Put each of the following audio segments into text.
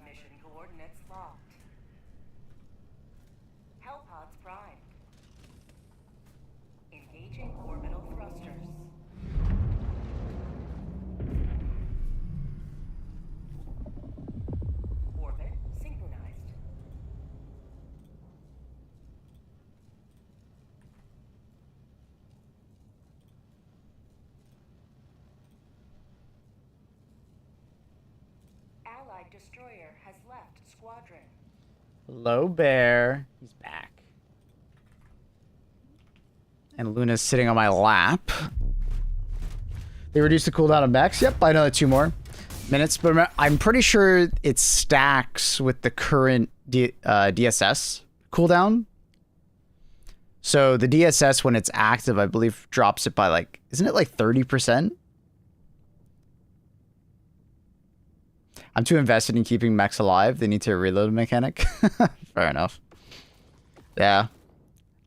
Mission coordinates locked. Hellpods primed. Engaging orbital thrusters. Orbit synchronized. Allied destroyer has left squadron. Hello, Bear. He's back. And Luna's sitting on my lap. They reduced the cooldown of mechs. Yep, I know that 2 more minutes. But I'm pretty sure it stacks with the current DSS cooldown. So the DSS, when it's active, I believe drops it by like, isn't it like 30%? I'm too invested in keeping mechs alive. They need to reload a mechanic. Fair enough. Yeah.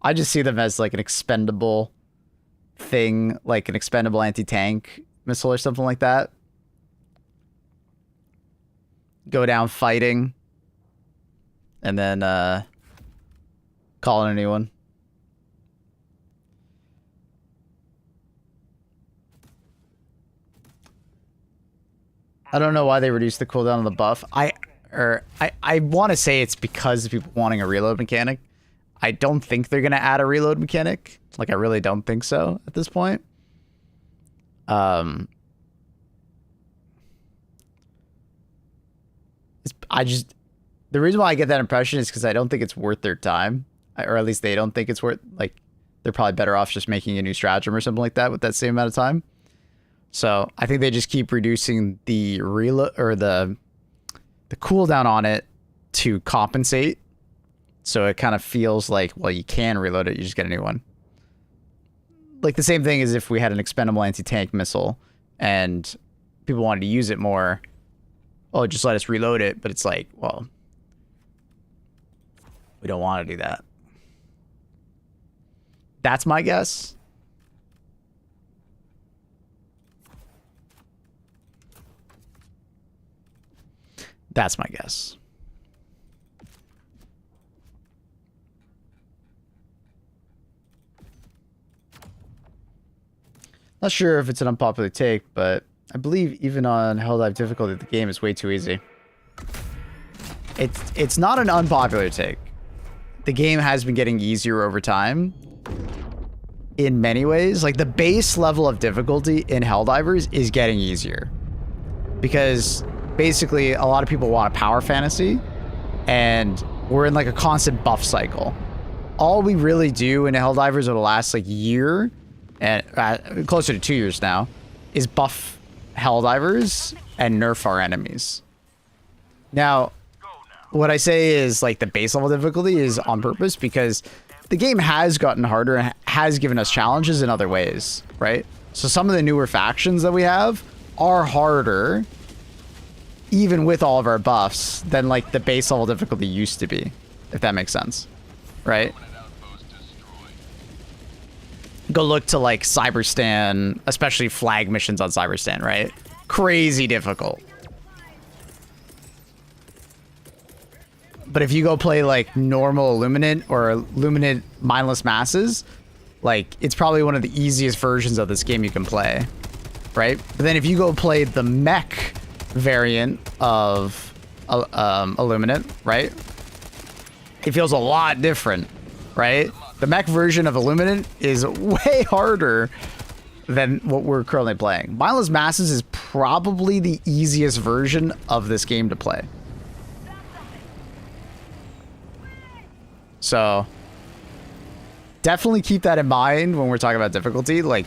I just see them as like an expendable thing, like an expendable anti-tank missile or something like that. Go down fighting. And then call in anyone. I don't know why they reduced the cooldown on the buff. I want to say it's because of people wanting a reload mechanic. I don't think they're going to add a reload mechanic. Like, I really don't think so at this point. The reason why I get that impression is because I don't think it's worth their time. Or at least they don't think it's worth, like, they're probably better off just making a new stratagem or something like that with that same amount of time. So I think they just keep reducing the reload or the cooldown on it to compensate. So it kind of feels like, well, you can reload it, you just get a new one. Like the same thing as if we had an expendable anti-tank missile and people wanted to use it more. Oh, just let us reload it. But it's like, well, we don't want to do that. That's my guess. That's my guess. Not sure if it's an unpopular take, but I believe even on Helldive difficulty, the game is way too easy. It's not an unpopular take. The game has been getting easier over time. In many ways, like the base level of difficulty in Helldivers is getting easier. Because basically a lot of people want a power fantasy and we're in like a constant buff cycle. All we really do in Helldivers over the last like year and closer to 2 years now is buff Helldivers and nerf our enemies. Now, what I say is like the base level difficulty is on purpose because the game has gotten harder and has given us challenges in other ways, right? So some of the newer factions that we have are harder even with all of our buffs than like the base level difficulty used to be, if that makes sense, right? Go look to like Cyberstan, especially flag missions on Cyberstan, right? Crazy difficult. But if you go play like normal Illuminate or Illuminate Mindless Masses, like it's probably one of the easiest versions of this game you can play, right? But then if you go play the mech variant of Illuminate, right? It feels a lot different, right? The mech version of Illuminate is way harder than what we're currently playing. Mindless Masses is probably the easiest version of this game to play. So definitely keep that in mind when we're talking about difficulty. Like,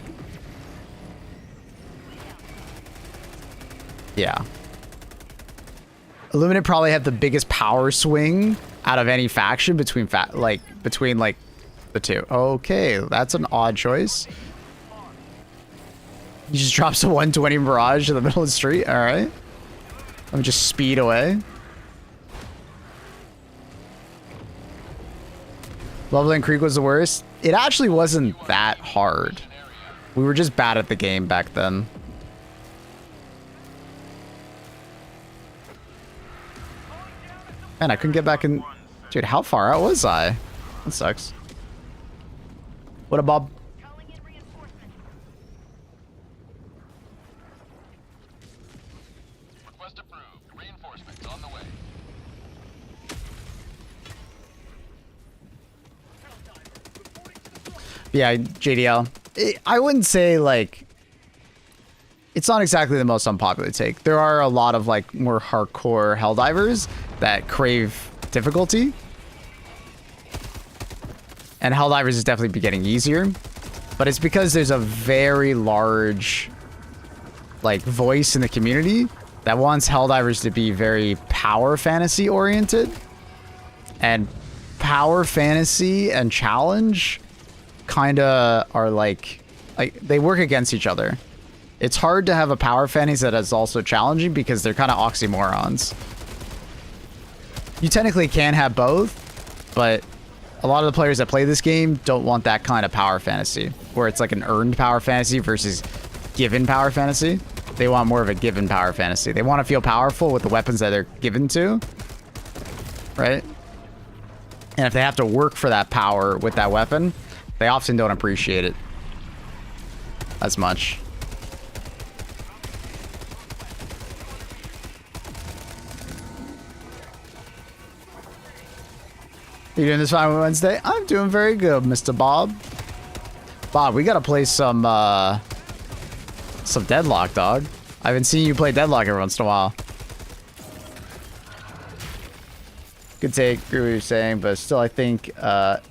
yeah. Illuminate probably had the biggest power swing out of any faction between the two. Okay, that's an odd choice. You just drops a 120 Mirage in the middle of the street. All right. Let me just speed away. Leveling Creek was the worst. It actually wasn't that hard. We were just bad at the game back then. Man, I couldn't get back in. Dude, how far out was I? That sucks. What a Bob. Calling in reinforcements. Request approved. Reinforcements on the way. Yeah, JDL. I wouldn't say, like... It's not exactly the most unpopular take. There are a lot of, like, more hardcore Helldivers that crave difficulty. And Helldivers is definitely getting easier. But it's because there's a very large, like, voice in the community that wants Helldivers to be very power fantasy oriented. And power fantasy and challenge kind of are like they work against each other. It's hard to have a power fantasy that is also challenging because they're kind of oxymorons. You technically can have both, but a lot of the players that play this game don't want that kind of power fantasy, where it's like an earned power fantasy versus given power fantasy. They want more of a given power fantasy. They want to feel powerful with the weapons that they're given to, right? And if they have to work for that power with that weapon, they often don't appreciate it as much. You doing this fine Wednesday? I'm doing very good, Mr. Bob. Bob, we gotta play some Deadlock, dog. I haven't seen you play Deadlock every once in a while. Good take, agree with what you're saying, but still I think it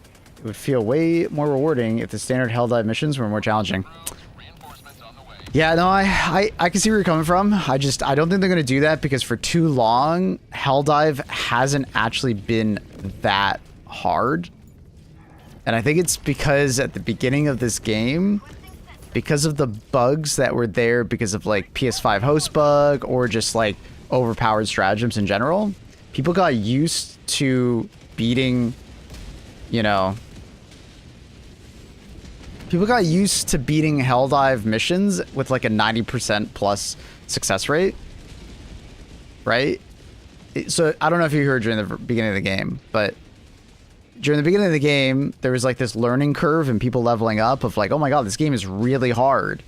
would feel way more rewarding if the standard Helldive missions were more challenging. Yeah, no, I can see where you're coming from. I don't think they're gonna do that because for too long, Helldive hasn't actually been that hard. And I think it's because at the beginning of this game, because of the bugs that were there because of like PS5 host bug or just like overpowered stratagems in general, people got used to beating, you know, people got used to beating Helldive missions with like a 90% plus success rate, right? So I don't know if you heard during the beginning of the game, but during the beginning of the game, there was like this learning curve and people leveling up of like, oh my god, this game is really hard.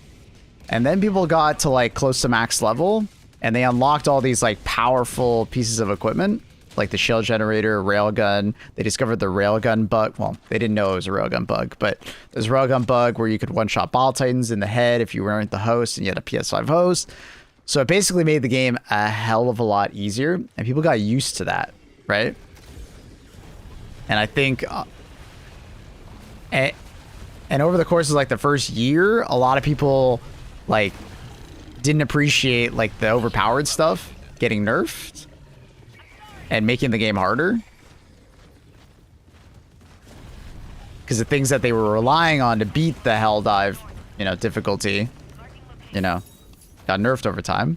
And then people got to like close to max level and they unlocked all these like powerful pieces of equipment, like the shell generator, railgun. They discovered the railgun bug. Well, they didn't know it was a railgun bug, but there's a railgun bug where you could one-shot ball titans in the head if you weren't the host and you had a PS5 host. So it basically made the game a hell of a lot easier, and people got used to that, right? And I think, and over the course of like the first year, a lot of people like didn't appreciate like the overpowered stuff getting nerfed and making the game harder. Because the things that they were relying on to beat the Helldive, you know, difficulty, you know, got nerfed over time.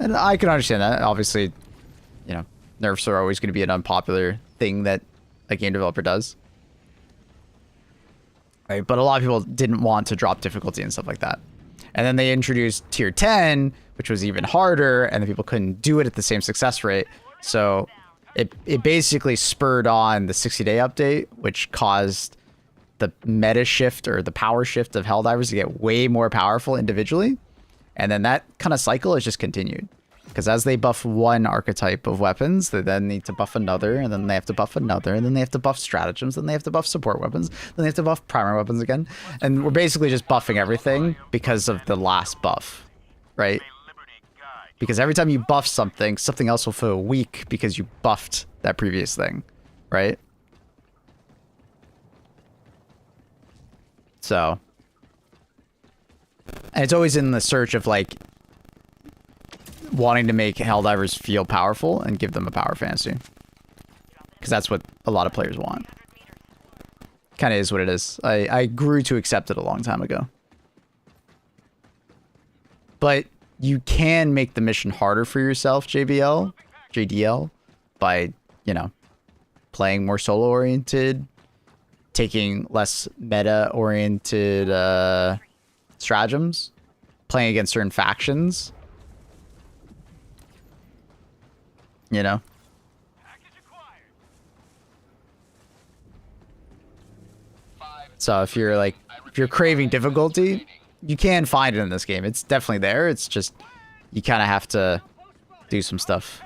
And I can understand that. Obviously, you know, nerfs are always going to be an unpopular thing that a game developer does. Right? But a lot of people didn't want to drop difficulty and stuff like that. And then they introduced tier 10, which was even harder, and then people couldn't do it at the same success rate. So it basically spurred on the 60-day update, which caused the meta shift or the power shift of Helldivers to get way more powerful individually. And then that kind of cycle has just continued. Because as they buff one archetype of weapons, they then need to buff another, and then they have to buff another, and then they have to buff stratagems, then they have to buff support weapons, then they have to buff primary weapons again. And we're basically just buffing everything because of the last buff, right? Because every time you buff something, something else will feel weak because you buffed that previous thing, right? So, and it's always in the search of like wanting to make Helldivers feel powerful and give them a power fantasy. Because that's what a lot of players want. Kind of is what it is. I grew to accept it a long time ago. But you can make the mission harder for yourself, JDL, by, you know, playing more solo-oriented, taking less meta-oriented stratagems, playing against certain factions. You know? So if you're craving difficulty, you can find it in this game. It's definitely there. It's just you kind of have to do some stuff.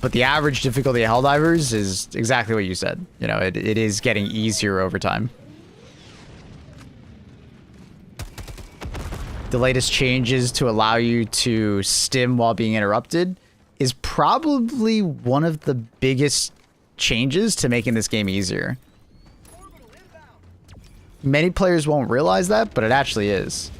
But the average difficulty of Helldivers is exactly what you said. You know, it is getting easier over time. The latest changes to allow you to stim while being interrupted is probably one of the biggest changes to making this game easier. Many players won't realize that, but it actually is.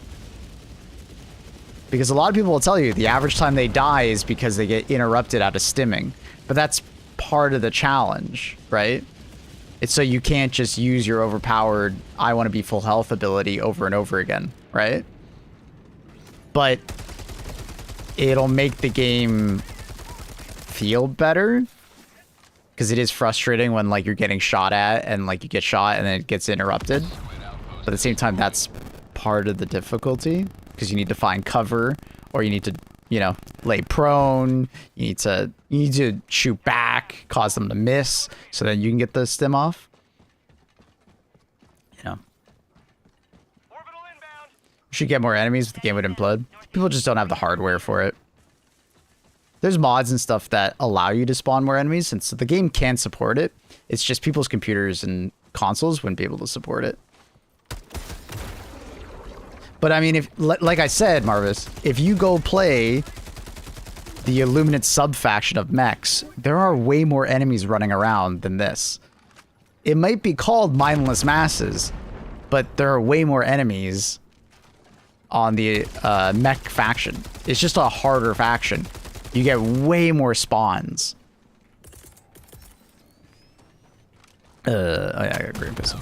Because a lot of people will tell you the average time they die is because they get interrupted out of stimming. But that's part of the challenge, right? It's so you can't just use your overpowered, I want to be full health ability over and over again, right? But it'll make the game feel better. Because it is frustrating when like you're getting shot at and like you get shot and then it gets interrupted. But at the same time, that's part of the difficulty. Because you need to find cover, or you need to, you know, lay prone. You need to shoot back, cause them to miss, so then you can get the stim off. You know, you should get more enemies, but the game would implode. People just don't have the hardware for it. There's mods and stuff that allow you to spawn more enemies, and so the game can support it. It's just people's computers and consoles wouldn't be able to support it. But I mean, if like I said, Marvis, if you go play the Illuminate sub-faction of mechs, there are way more enemies running around than this. It might be called Mindless Masses, but there are way more enemies on the mech faction. It's just a harder faction. You get way more spawns. Oh yeah, I got a great pistol.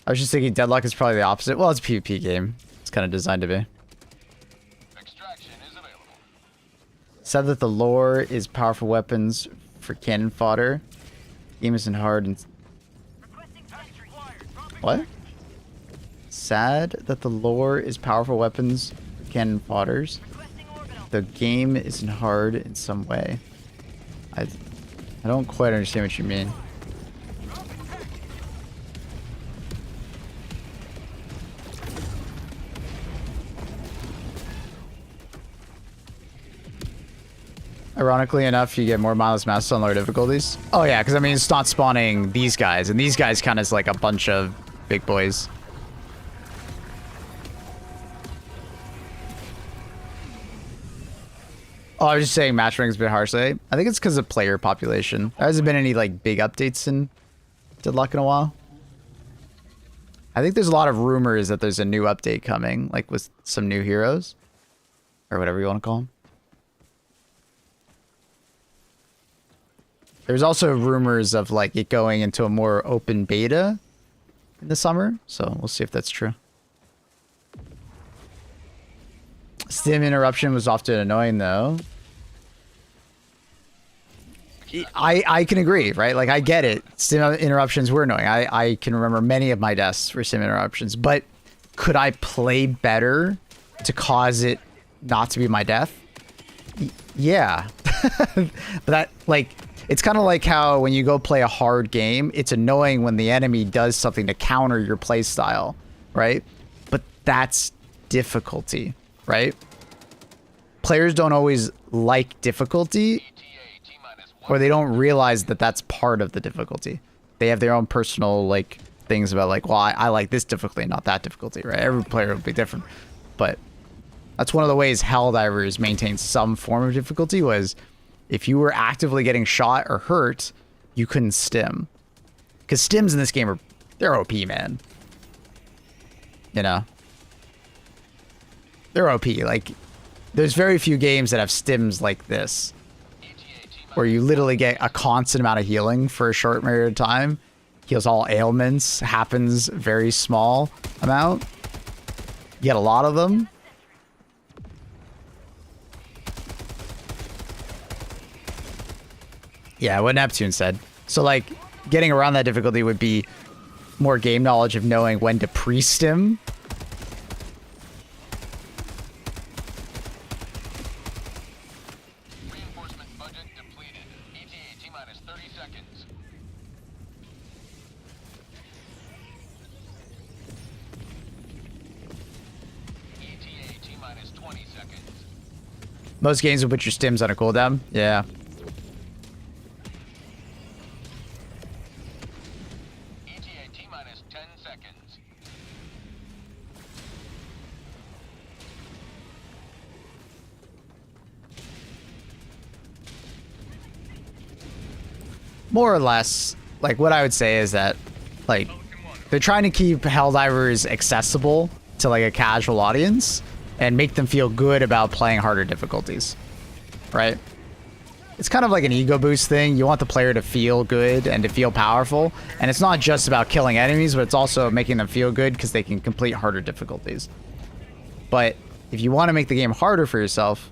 I was just thinking Deadlock is probably the opposite. Well, it's a PvP game. It's kind of designed to be. Extraction is available. Said that the lore is powerful weapons for cannon fodder. Game isn't hard and... What? Sad that the lore is powerful weapons for cannon fodders. The game isn't hard in some way. I don't quite understand what you mean. Ironically enough, you get more mindless masses on lower difficulties. Oh yeah, because I mean, it's not spawning these guys, and these guys kind of is like a bunch of big boys. Oh, I was just saying match ranking's a bit harsh today. I think it's because of player population. There hasn't been any like big updates in Deadlock in a while. I think there's a lot of rumors that there's a new update coming, like with some new heroes. Or whatever you want to call them. There's also rumors of like it going into a more open beta in the summer, so we'll see if that's true. Stim interruption was often annoying though. I can agree, right? Like I get it. Stim interruptions were annoying. I can remember many of my deaths for stim interruptions, but could I play better to cause it not to be my death? Yeah. But that like it's kind of like how when you go play a hard game, it's annoying when the enemy does something to counter your play style, right? But that's difficulty, right? Players don't always like difficulty, or they don't realize that that's part of the difficulty. They have their own personal like things about like, well, I like this difficulty, not that difficulty, right? Every player will be different, but that's one of the ways Helldivers maintains some form of difficulty was if you were actively getting shot or hurt, you couldn't stim. Because stims in this game they're OP, man. You know? They're OP. Like, there's very few games that have stims like this. Where you literally get a constant amount of healing for a short period of time. Heals all ailments. Happens very small amount. You get a lot of them. Yeah, what Neptune said. So, like, getting around that difficulty would be more game knowledge of knowing when to pre-stim. Most games will put your stims on a cooldown. Yeah. ETA T-minus 10 seconds. More or less, like, what I would say is that, like, they're trying to keep Helldivers accessible to, like, a casual audience and make them feel good about playing harder difficulties, right? It's kind of like an ego boost thing. You want the player to feel good and to feel powerful, and it's not just about killing enemies, but it's also making them feel good because they can complete harder difficulties. But if you want to make the game harder for yourself,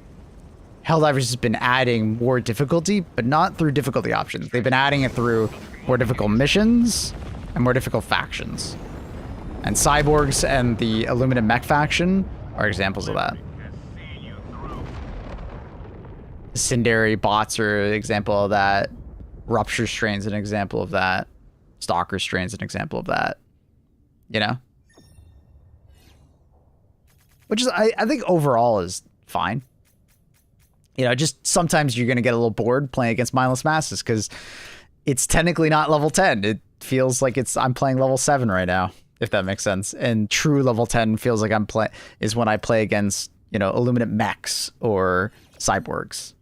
Helldivers has been adding more difficulty, but not through difficulty options. They've been adding it through more difficult missions and more difficult factions. And Cyborgs and the Illuminate Mech faction are examples of that. Incendiary bots are an example of that. Rupture Strain's an example of that. Stalker Strain's an example of that. You know? Which is, I think overall is fine. You know, just sometimes you're going to get a little bored playing against mindless masses because it's technically not level 10. It feels like I'm playing level 7 right now, if that makes sense. And true level 10 feels like is when I play against, you know, Illuminate Mechs or Cyborgs,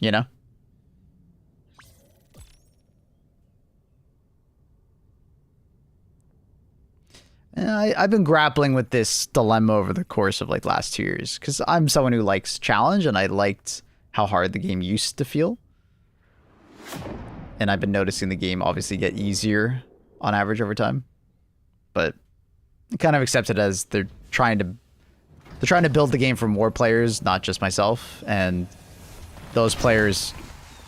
you know? And I've been grappling with this dilemma over the course of like last 2 years because I'm someone who likes challenge and I liked how hard the game used to feel. And I've been noticing the game obviously get easier on average over time. But I kind of accept it as they're trying to build the game for more players, not just myself. And those players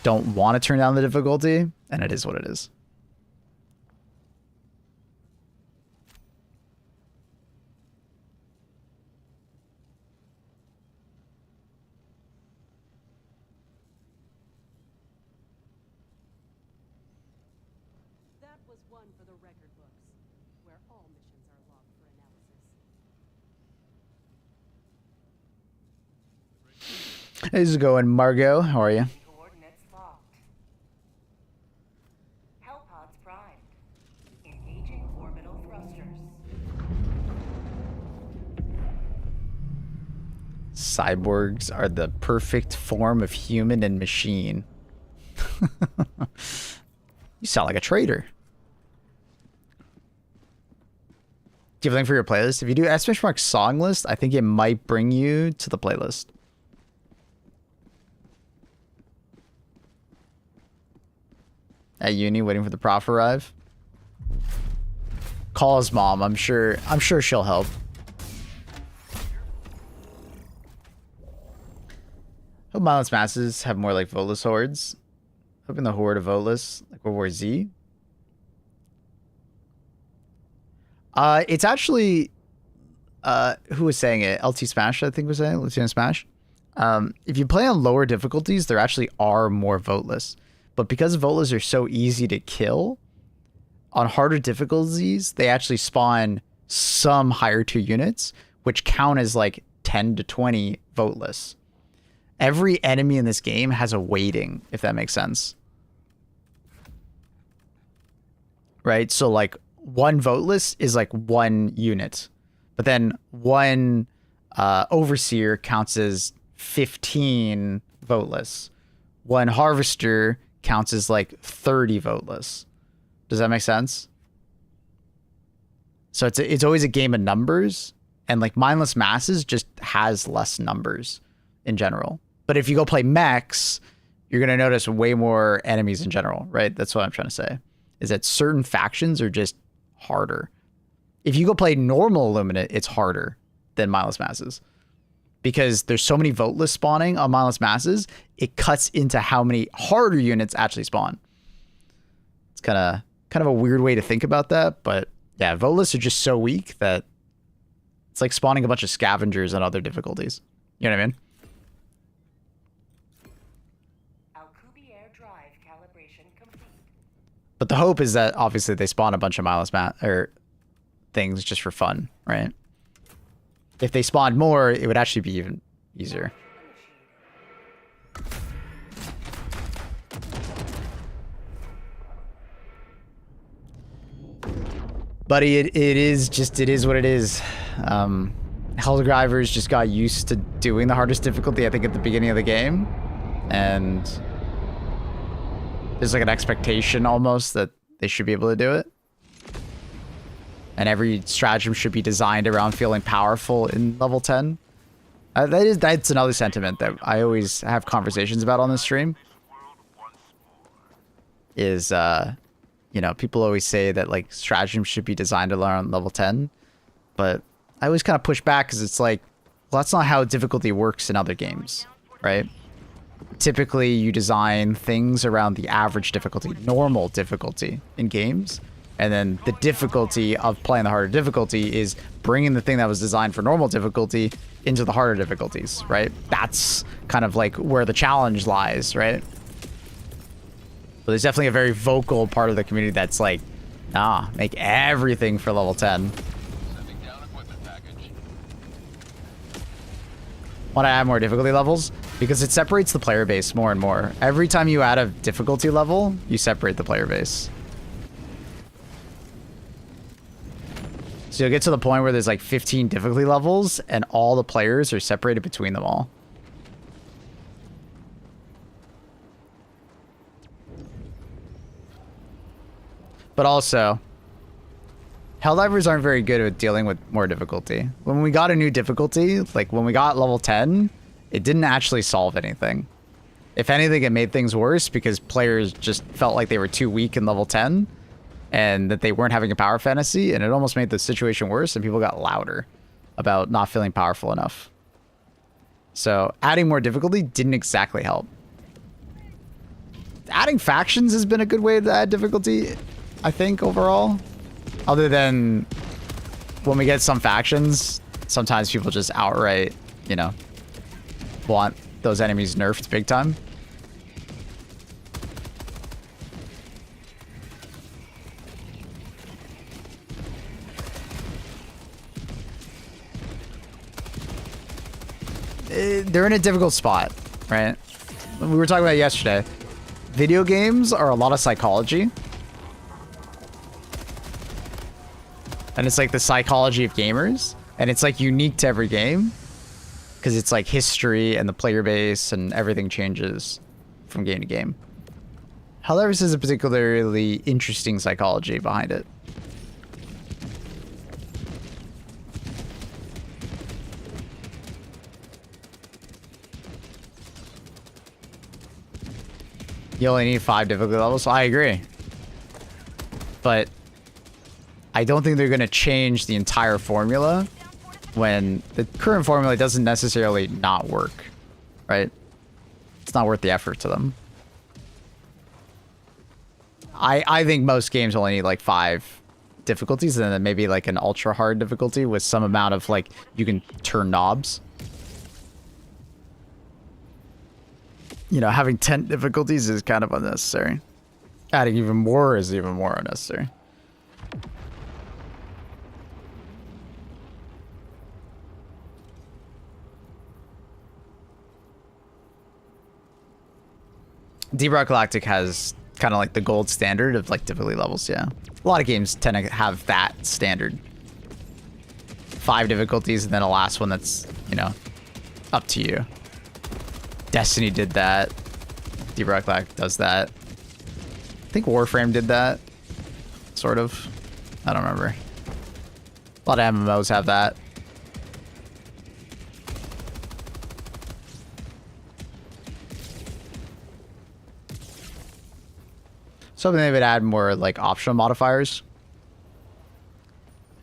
don't want to turn down the difficulty, and it is what it is. That was one for the record books, where all missions are logged for analysis. How's it going, Margot? How are you? Coordinates locked. Hellpods primed. Engaging orbital thrusters. Cyborgs are the perfect form of human and machine. You sound like a traitor. Do you have a link for your playlist? If you do !mark song list, I think it might bring you to the playlist. At uni, waiting for the prof arrive. Call his mom. I'm sure she'll help. Hope mindless masses have more like voteless hordes. Hoping the horde of voteless, like World War Z. It's actually, who was saying it? LT Smash, I think was saying it. Luciano Smash. If you play on lower difficulties, there actually are more voteless. But because voteless are so easy to kill, on harder difficulties, they actually spawn some higher tier units, which count as like 10 to 20 voteless. Every enemy in this game has a weighting, if that makes sense. Right? So like one voteless is like one unit. But then one overseer counts as 15 voteless. One harvester counts as like 30 voteless. Does that make sense? So it's always a game of numbers, and like mindless masses just has less numbers in general. But if you go play mechs, you're gonna notice way more enemies in general, right? That's what I'm trying to say. Is that certain factions are just harder. If you go play normal Illuminate, it's harder than mindless masses. Because there's so many voteless spawning on mindless masses, it cuts into how many harder units actually spawn. It's kind of a weird way to think about that, but yeah, voteless are just so weak that it's like spawning a bunch of scavengers on other difficulties. You know what I mean? Alcubierre drive calibration complete. But the hope is that obviously they spawn a bunch of mindless things just for fun, right? If they spawned more, it would actually be even easier. Buddy, it is what it is. Helldivers just got used to doing the hardest difficulty, I think, at the beginning of the game. And there's like an expectation almost that they should be able to do it. And every stratagem should be designed around feeling powerful in level 10. That's another sentiment that I always have conversations about on the stream. Is, you know, people always say that like stratagems should be designed around level 10. But I always kind of push back because it's like, well, that's not how difficulty works in other games, right? Typically, you design things around the average difficulty, normal difficulty in games. And then the difficulty of playing the harder difficulty is bringing the thing that was designed for normal difficulty into the harder difficulties, right? That's kind of like where the challenge lies, right? But there's definitely a very vocal part of the community that's like, nah, make everything for level 10. Sending down equipment package. Want to add more difficulty levels? Because it separates the player base more and more. Every time you add a difficulty level, you separate the player base. So you'll get to the point where there's like 15 difficulty levels and all the players are separated between them all. But also, Helldivers aren't very good at dealing with more difficulty. When we got a new difficulty, like when we got level 10, it didn't actually solve anything. If anything, it made things worse because players just felt like they were too weak in level 10 and that they weren't having a power fantasy, and it almost made the situation worse and people got louder about not feeling powerful enough. So adding more difficulty didn't exactly help. Adding factions has been a good way to add difficulty, I think, overall. Other than when we get some factions, sometimes people just outright, you know, want those enemies nerfed big time. They're in a difficult spot, right? We were talking about it yesterday. Video games are a lot of psychology. And it's like the psychology of gamers. And it's like unique to every game. Because it's like history and the player base and everything changes from game to game. However, this is a particularly interesting psychology behind it. You only need 5 difficulty levels. I agree. But I don't think they're going to change the entire formula when the current formula doesn't necessarily not work, right? It's not worth the effort to them. I think most games only need like 5 difficulties and then maybe like an ultra hard difficulty with some amount of like you can turn knobs. You know, having 10 difficulties is kind of unnecessary. Adding even more is even more unnecessary. Deep Rock Galactic has kind of like the gold standard of like difficulty levels, yeah. A lot of games tend to have that standard. 5 difficulties and then a last one that's, you know, up to you. Destiny did that. Deep Rock Galactic does that. I think Warframe did that. Sort of. I don't remember. A lot of MMOs have that. So they would add more like optional modifiers.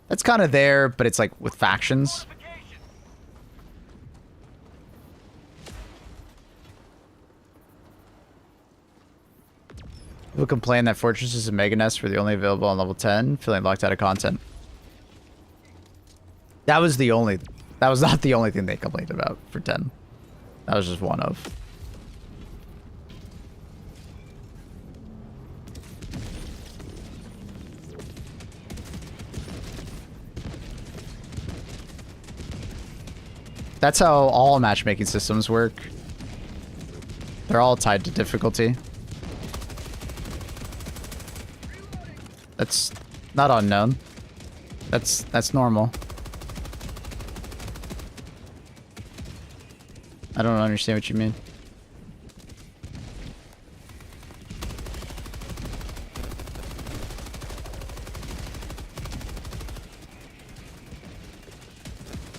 That's kind of there, but it's like with factions. People complain that Fortresses and Mega Nests were the only available on level 10, feeling locked out of content. That was not the only thing they complained about for 10. That was just one of. That's how all matchmaking systems work. They're all tied to difficulty. That's not unknown. That's normal. I don't understand what you mean.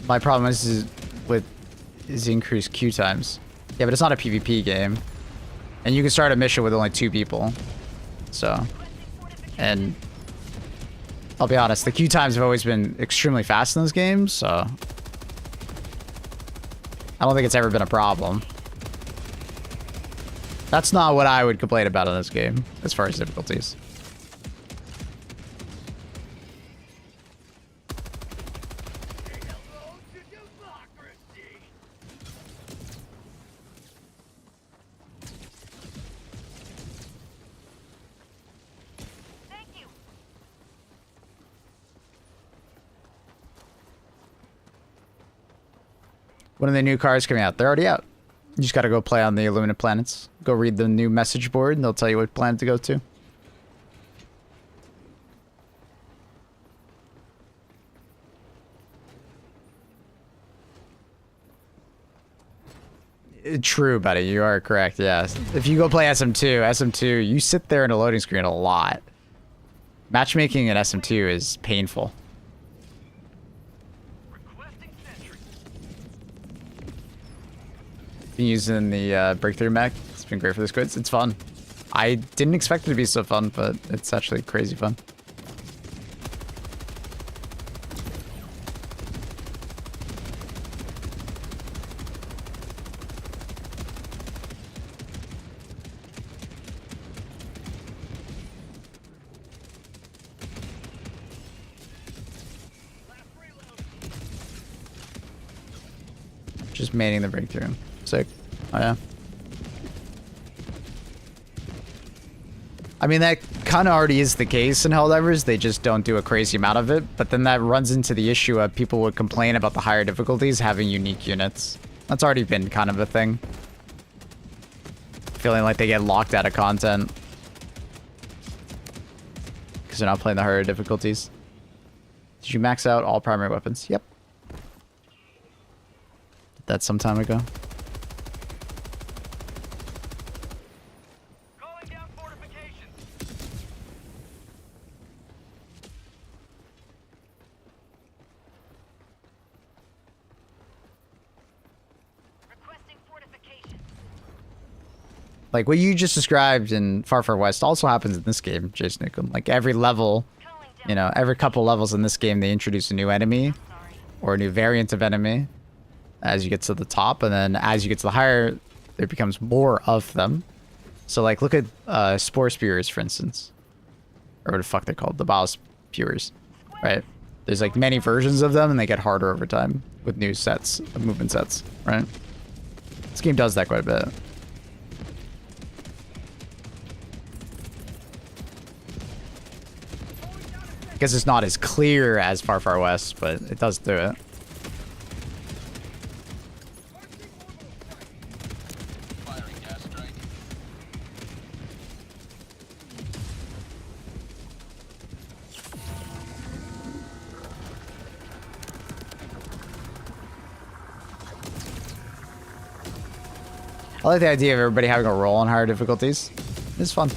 My problem is with increased queue times. Yeah, but it's not a PvP game. And you can start a mission with only 2 people. So, and I'll be honest, the queue times have always been extremely fast in those games, so I don't think it's ever been a problem. That's not what I would complain about in this game, as far as difficulties. When are the new cars coming out? They're already out. You just gotta go play on the Illuminate planets. Go read the new message board and they'll tell you what planet to go to. True, buddy. You are correct, yes. If you go play SM2, you sit there in a loading screen a lot. Matchmaking in SM2 is painful. Been using the breakthrough mech. It's been great for the squids. It's fun. I didn't expect it to be so fun, but it's actually crazy fun. Just manning the breakthrough. Sick. Oh yeah. I mean, that kind of already is the case in Helldivers. They just don't do a crazy amount of it. But then that runs into the issue of people would complain about the higher difficulties having unique units. That's already been kind of a thing. Feeling like they get locked out of content because they're not playing the harder difficulties. Did you max out all primary weapons? Yep. Did that some time ago. Like, what you just described in Far Far West also happens in this game, Jason Nickham. Like, every level, you know, every couple levels in this game, they introduce a new enemy or a new variant of enemy as you get to the top. And then as you get to the higher, there becomes more of them. So, like, look at Spore Spewers, for instance. Or what the fuck they're called. The Bile Spewers, right? There's, like, many versions of them, and they get harder over time with new sets, movement sets, right? This game does that quite a bit. I guess it's not as clear as Far Far West, but it does do it. Firing gas strike. I like the idea of everybody having a role on higher difficulties. It's fun.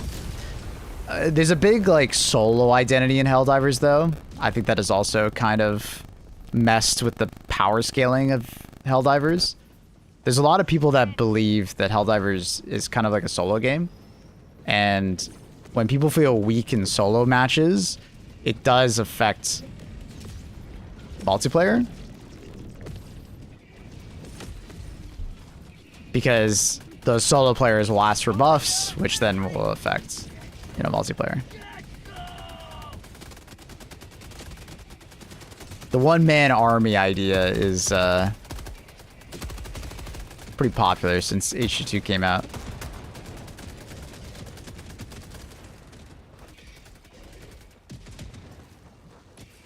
There's a big, like, solo identity in Helldivers, though. I think that has also kind of messed with the power scaling of Helldivers. There's a lot of people that believe that Helldivers is kind of like a solo game. And when people feel weak in solo matches, it does affect multiplayer. Because those solo players will ask for buffs, which then will affect, you know, multiplayer. The one-man army idea is pretty popular since HG2 came out.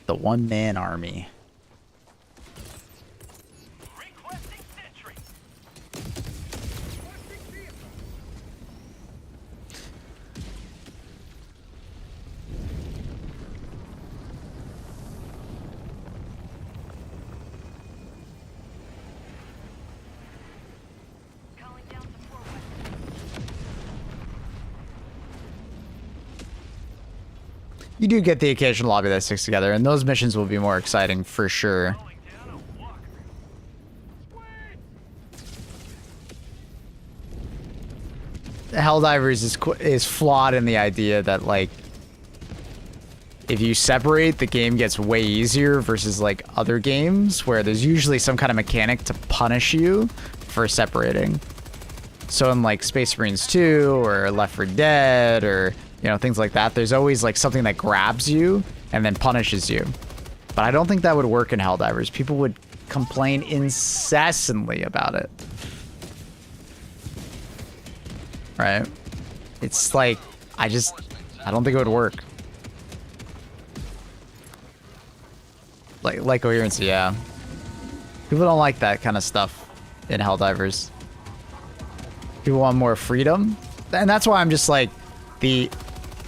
The one-man army. you do get the occasional lobby that sticks together, and those missions will be more exciting for sure. Helldivers is flawed in the idea that, like, if you separate, the game gets way easier versus like other games where there's usually some kind of mechanic to punish you for separating. So in like Space Marines 2 or Left 4 Dead or, you know, things like that, there's always like something that grabs you and then punishes you. But I don't think that would work in Helldivers. People would complain incessantly about it. Right? It's like, I don't think it would work. Like coherency, yeah. People don't like that kind of stuff in Helldivers. People want more freedom. And that's why I'm just like, the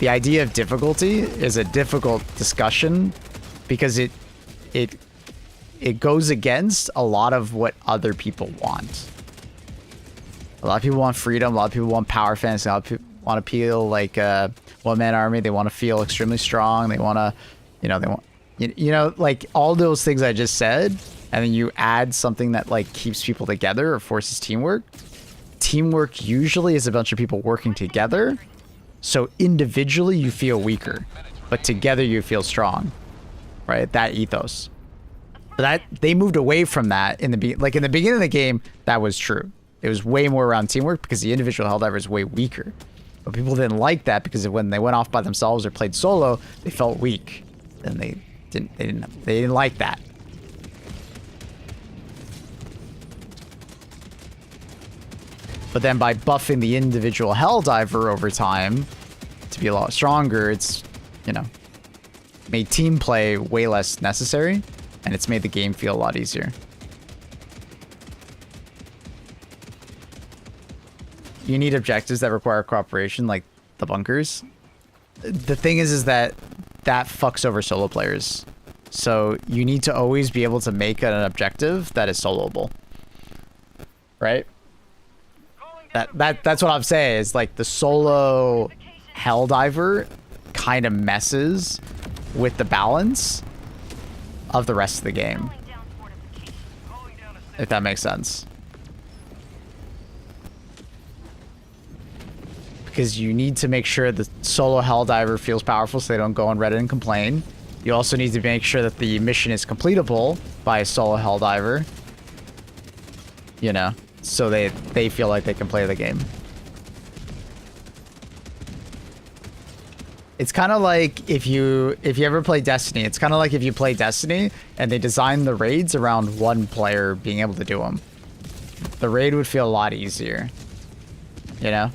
idea of difficulty is a difficult discussion because it goes against a lot of what other people want. A lot of people want freedom. A lot of people want power fantasy. A lot of people want to feel like a one-man army. They want to feel extremely strong. They want to, you know, they want, you know, like all those things I just said, and then you add something that like keeps people together or forces teamwork. Teamwork usually is a bunch of people working together. So individually you feel weaker, but together you feel strong, right? That ethos. That they moved away from that in the beginning of the game. That was true. It was way more around teamwork because the individual Helldiver is way weaker. But people didn't like that because when they went off by themselves or played solo, they felt weak, and they didn't like that. But then by buffing the individual Helldiver over time to be a lot stronger, it's, you know, made team play way less necessary, and it's made the game feel a lot easier. You need objectives that require cooperation, like the bunkers. The thing is that fucks over solo players. So you need to always be able to make an objective that is soloable. Right? That's what I'm saying, is like the solo Helldiver kind of messes with the balance of the rest of the game. If that makes sense. Because you need to make sure the solo Helldiver feels powerful so they don't go on Reddit and complain. You also need to make sure that the mission is completable by a solo Helldiver. You know, so they feel like they can play the game. It's kind of like if you ever play Destiny, it's kind of like if you play Destiny and they design the raids around one player being able to do them. The raid would feel a lot easier. You know?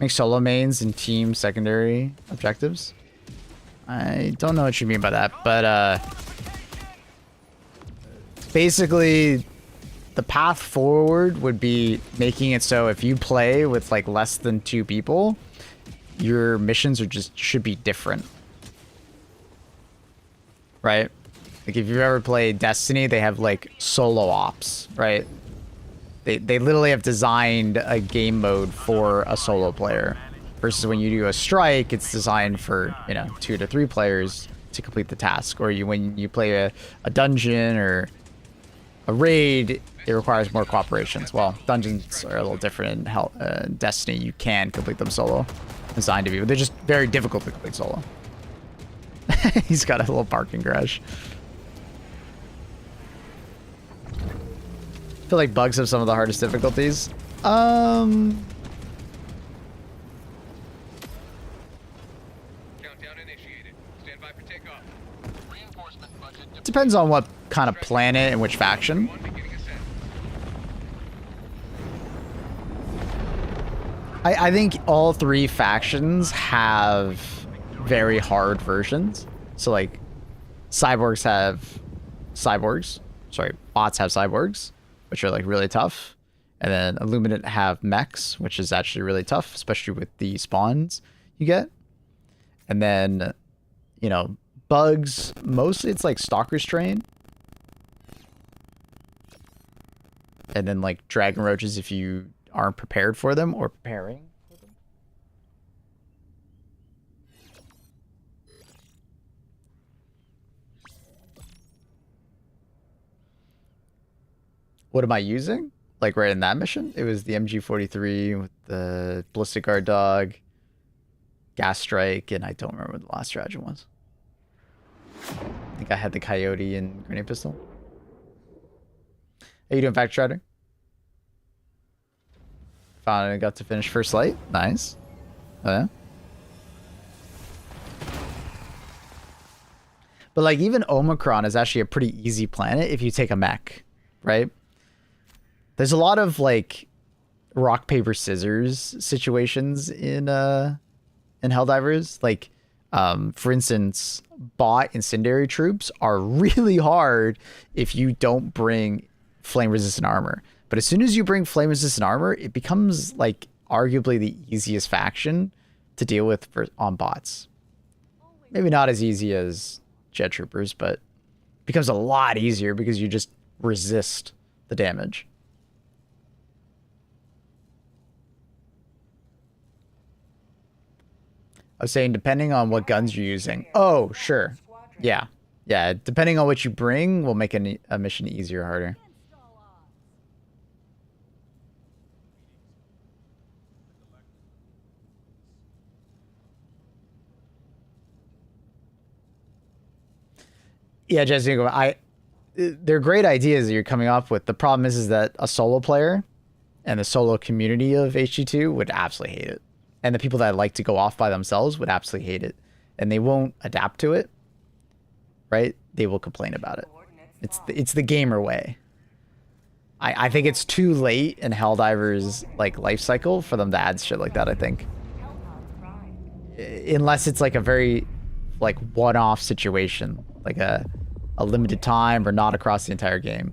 Make solo mains and team secondary objectives. I don't know what you mean by that, but basically the path forward would be making it so if you play with like less than 2 people, your missions are should be different. Right? Like if you've ever played Destiny, they have like solo ops, right? They literally have designed a game mode for a solo player. Versus when you do a strike, it's designed for, you know, 2 to 3 players to complete the task. Or when you play a dungeon or a raid, it requires more cooperations. Well, dungeons are a little different in Destiny. You can complete them solo. Designed to be, but they're just very difficult to complete solo. He's got a little parking garage. I feel like bugs have some of the hardest difficulties. Countdown initiated. Stand by for takeoff. Reinforcement budget. Depends on what kind of planet and which faction. I think all 3 factions have very hard versions. So like cyborgs have cyborgs. Sorry, bots have cyborgs, which are like really tough. And then Illuminate have mechs, which is actually really tough, especially with the spawns you get. And then you know, bugs. Mostly it's like Stalker's Train. And then like Dragon Roaches if you aren't prepared for them or preparing for them. What am I using? Like right in that mission? It was the MG43 with the Ballistic Guard Dog, Gas Strike, and I don't remember what the last strategy was. I think I had the Coyote and Grenade Pistol. How you doing, Fact Strider? Finally got to finish first light. Nice. Oh, yeah. But like even Omicron is actually a pretty easy planet if you take a mech, right? There's a lot of like rock paper scissors situations in Helldivers. Like for instance, bot incendiary troops are really hard if you don't bring flame resistant armor. But as soon as you bring flame resistant armor, it becomes like arguably the easiest faction to deal with on bots. Maybe not as easy as jet troopers, but it becomes a lot easier because you just resist the damage. I was saying depending on what guns you're using. Oh, sure. Yeah. Yeah, depending on what you bring will make a mission easier or harder. Yeah, Jesse, they're great ideas that you're coming up with. The problem is that a solo player and the solo community of HG2 would absolutely hate it. And the people that like to go off by themselves would absolutely hate it. And they won't adapt to it, right? They will complain about it. It's the gamer way. I think it's too late in Helldivers' like life cycle for them to add shit like that, I think. Unless it's like a very like one-off situation, like a limited time or not across the entire game.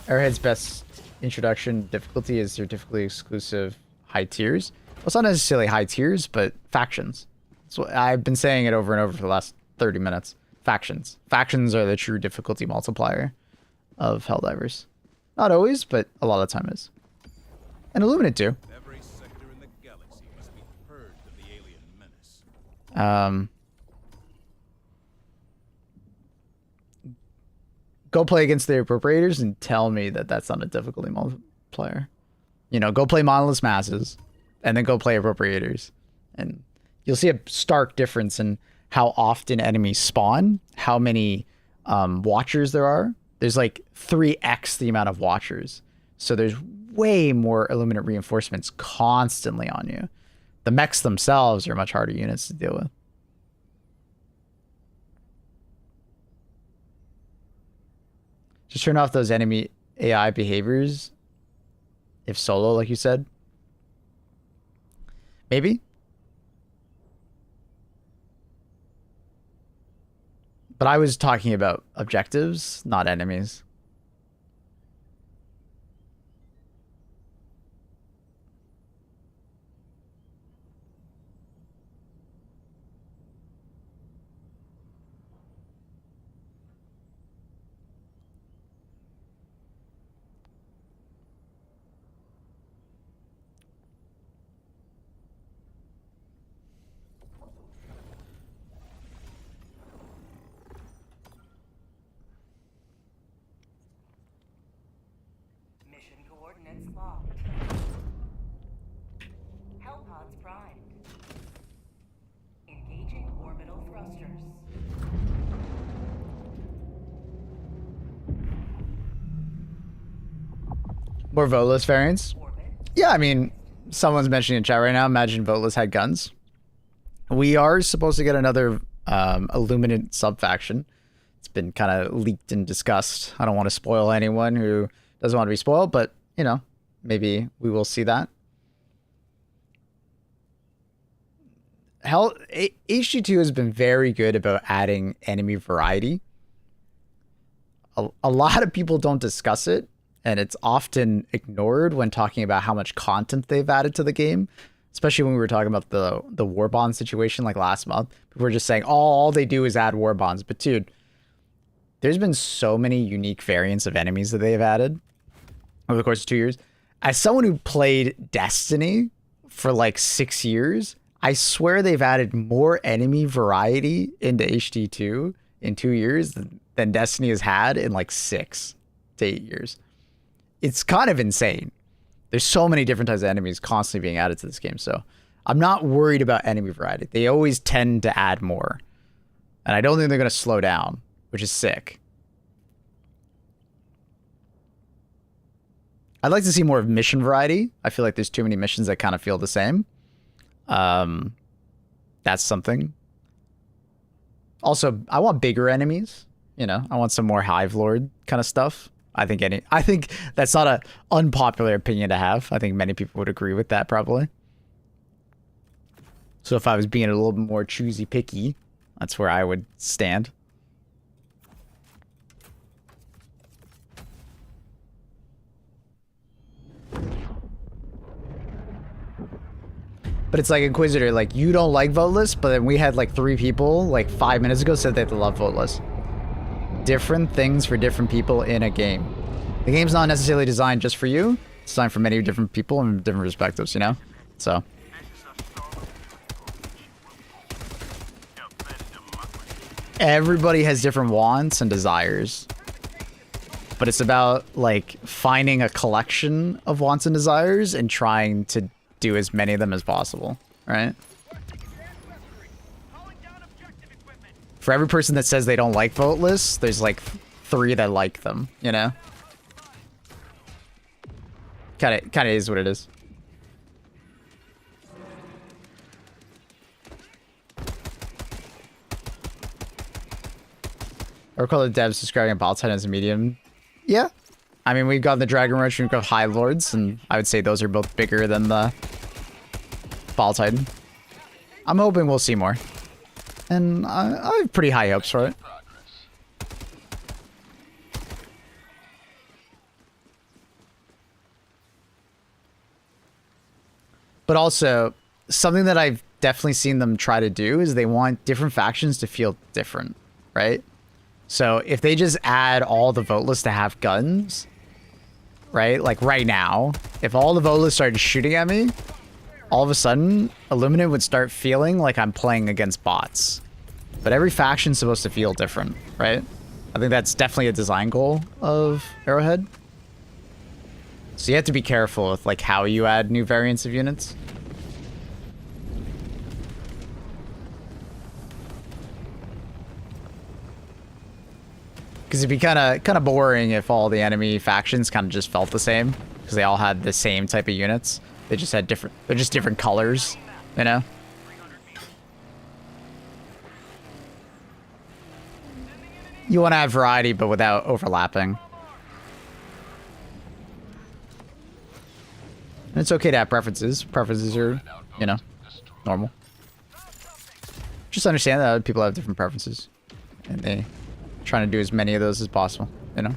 Airhead's best introduction difficulty is your difficulty exclusive high tiers. Well, it's not necessarily high tiers, but factions. So I've been saying it over and over for the last 30 minutes. Factions. Factions are the true difficulty multiplier of Helldivers. Not always, but a lot of the time is. And Illuminate too. Every sector in the galaxy must be purged of the alien menace. Go play against the appropriators and tell me that that's not a difficulty multiplier. You know, go play Monolith Masses and then go play appropriators. And you'll see a stark difference in how often enemies spawn, how many watchers there are. There's like 3x the amount of watchers. So there's way more Illuminate reinforcements constantly on you. The mechs themselves are much harder units to deal with. Just turn off those enemy AI behaviors. If solo, like you said. Maybe. But I was talking about objectives, not enemies. Coordinates locked. Hellpods primed. Engaging orbital thrusters. More Volas variants? Orbit. Yeah, I mean, someone's mentioning in chat right now, imagine Volas had guns. We are supposed to get another Illuminate sub-faction. It's been kind of leaked and discussed. I don't want to spoil anyone who doesn't want to be spoiled, but, you know, maybe we will see that. HG2 has been very good about adding enemy variety. a lot of people don't discuss it, and it's often ignored when talking about how much content they've added to the game. Especially when we were talking about the war bond situation like last month. People were just saying, oh, all they do is add war bonds. But dude, there's been so many unique variants of enemies that they've added over the course of 2 years. As someone who played Destiny for like 6 years, I swear they've added more enemy variety into HD2 in 2 years than Destiny has had in like 6 to 8 years. It's kind of insane. There's so many different types of enemies constantly being added to this game, so I'm not worried about enemy variety. They always tend to add more. And I don't think they're going to slow down, which is sick. I'd like to see more of mission variety. I feel like there's too many missions that kind of feel the same. That's something. Also, I want bigger enemies. You know, I want some more Hive Lord kind of stuff. I think that's not an unpopular opinion to have. I think many people would agree with that probably. So if I was being a little bit more choosy picky, that's where I would stand. But it's like Inquisitor, like you don't like voteless, but then we had like 3 people like 5 minutes ago said they love voteless. Different things for different people in a game. The game's not necessarily designed just for you. It's designed for many different people and different perspectives, you know? So. Everybody has different wants and desires. But it's about, like, finding a collection of wants and desires and trying to do as many of them as possible, right? For every person that says they don't like voteless, there's like 3 that like them, you know? Kind of is what it is. I recall the devs describing a Ball Titan as a medium. Yeah. I mean, we've got the Dragon Rush and we've got High Lords, and I would say those are both bigger than the Ball Titan. I'm hoping we'll see more. And I have pretty high hopes for it. But also, something that I've definitely seen them try to do is they want different factions to feel different, right? So if they just add all the voteless to have guns, right? Like right now, if all the voteless started shooting at me, all of a sudden, Illuminate would start feeling like I'm playing against bots. But every faction's supposed to feel different, right? I think that's definitely a design goal of Arrowhead. So you have to be careful with like how you add new variants of units. Because it'd be kind of boring if all the enemy factions kind of just felt the same, because they all had the same type of units. They just had different. They're just different colors, you know. You want to have variety, but without overlapping. And it's okay to have preferences. Preferences are, you know, normal. Just understand that people have different preferences, and they trying to do as many of those as possible, you know.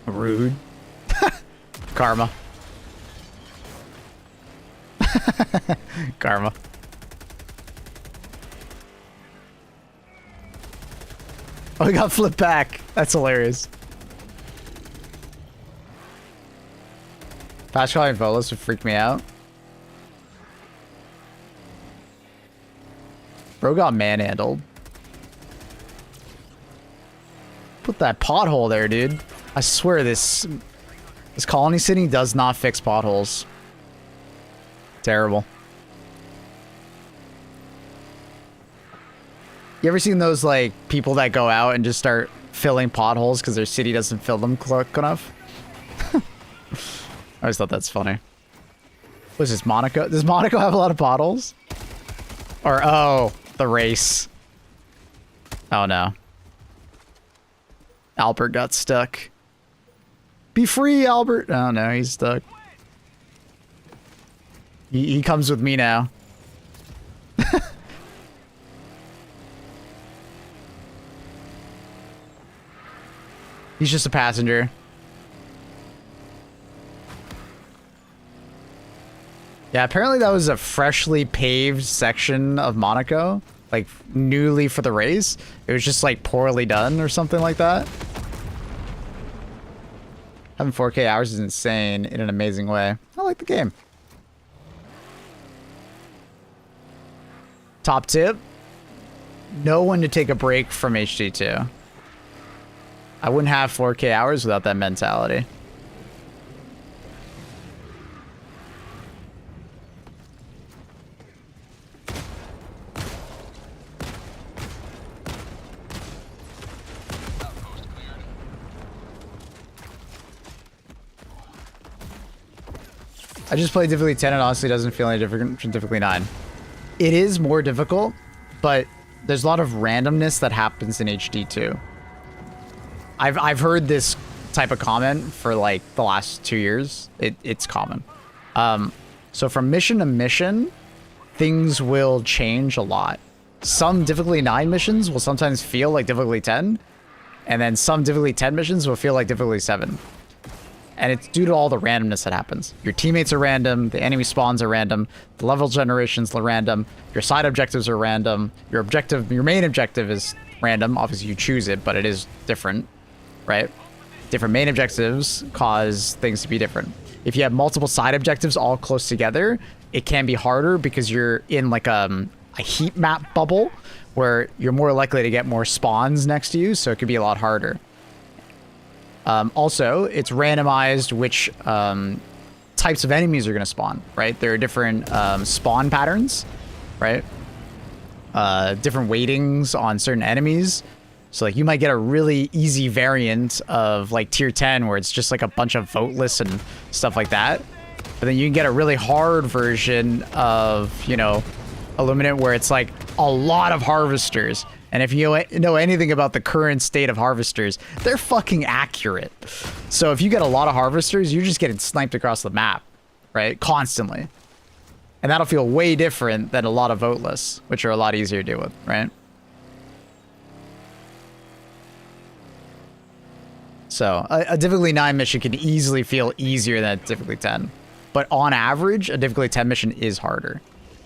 Rude. Karma. Karma. Oh, we got flipped back. That's hilarious. Fast calling Volos would freak me out. Bro got manhandled. Put that pothole there, dude. I swear this colony city does not fix potholes. Terrible. You ever seen those like people that go out and just start filling potholes because their city doesn't fill them quick enough? I always thought that's funny. What is this, Monaco? Does Monaco have a lot of potholes? Or, oh, the race. Oh no. Albert got stuck. Be free, Albert. Oh no, he's stuck. He comes with me now. He's just a passenger. Yeah, apparently that was a freshly paved section of Monaco. Like, newly for the race. It was just, like, poorly done or something like that. Having 4K hours is insane in an amazing way. I like the game. Top tip. Know when to take a break from HD2. I wouldn't have 4K hours without that mentality. Outpost cleared. I just played difficulty 10 and honestly doesn't feel any different from difficulty 9. It is more difficult, but there's a lot of randomness that happens in HD2. I've heard this type of comment for like the last 2 years. It's common. So from mission to mission, things will change a lot. Some difficulty 9 missions will sometimes feel like difficulty 10, and then some difficulty 10 missions will feel like difficulty 7. And it's due to all the randomness that happens. Your teammates are random, the enemy spawns are random, the level generations are random, your side objectives are random, your main objective is random. Obviously you choose it, but it is different, right? Different main objectives cause things to be different. If you have multiple side objectives all close together, it can be harder because you're in like a heat map bubble where you're more likely to get more spawns next to you, so it could be a lot harder. Also, it's randomized which types of enemies are going to spawn, right? There are different spawn patterns, right? Different weightings on certain enemies. So, like, you might get a really easy variant of, like, tier 10 where it's just, like, a bunch of voteless and stuff like that. But then you can get a really hard version of, you know, Illuminate where it's, like, a lot of harvesters. And if you know anything about the current state of harvesters, they're fucking accurate. So if you get a lot of harvesters, you're just getting sniped across the map, right? Constantly. And that'll feel way different than a lot of voteless, which are a lot easier to deal with, right? So a difficulty 9 mission can easily feel easier than a difficulty 10. But on average, a difficulty 10 mission is harder.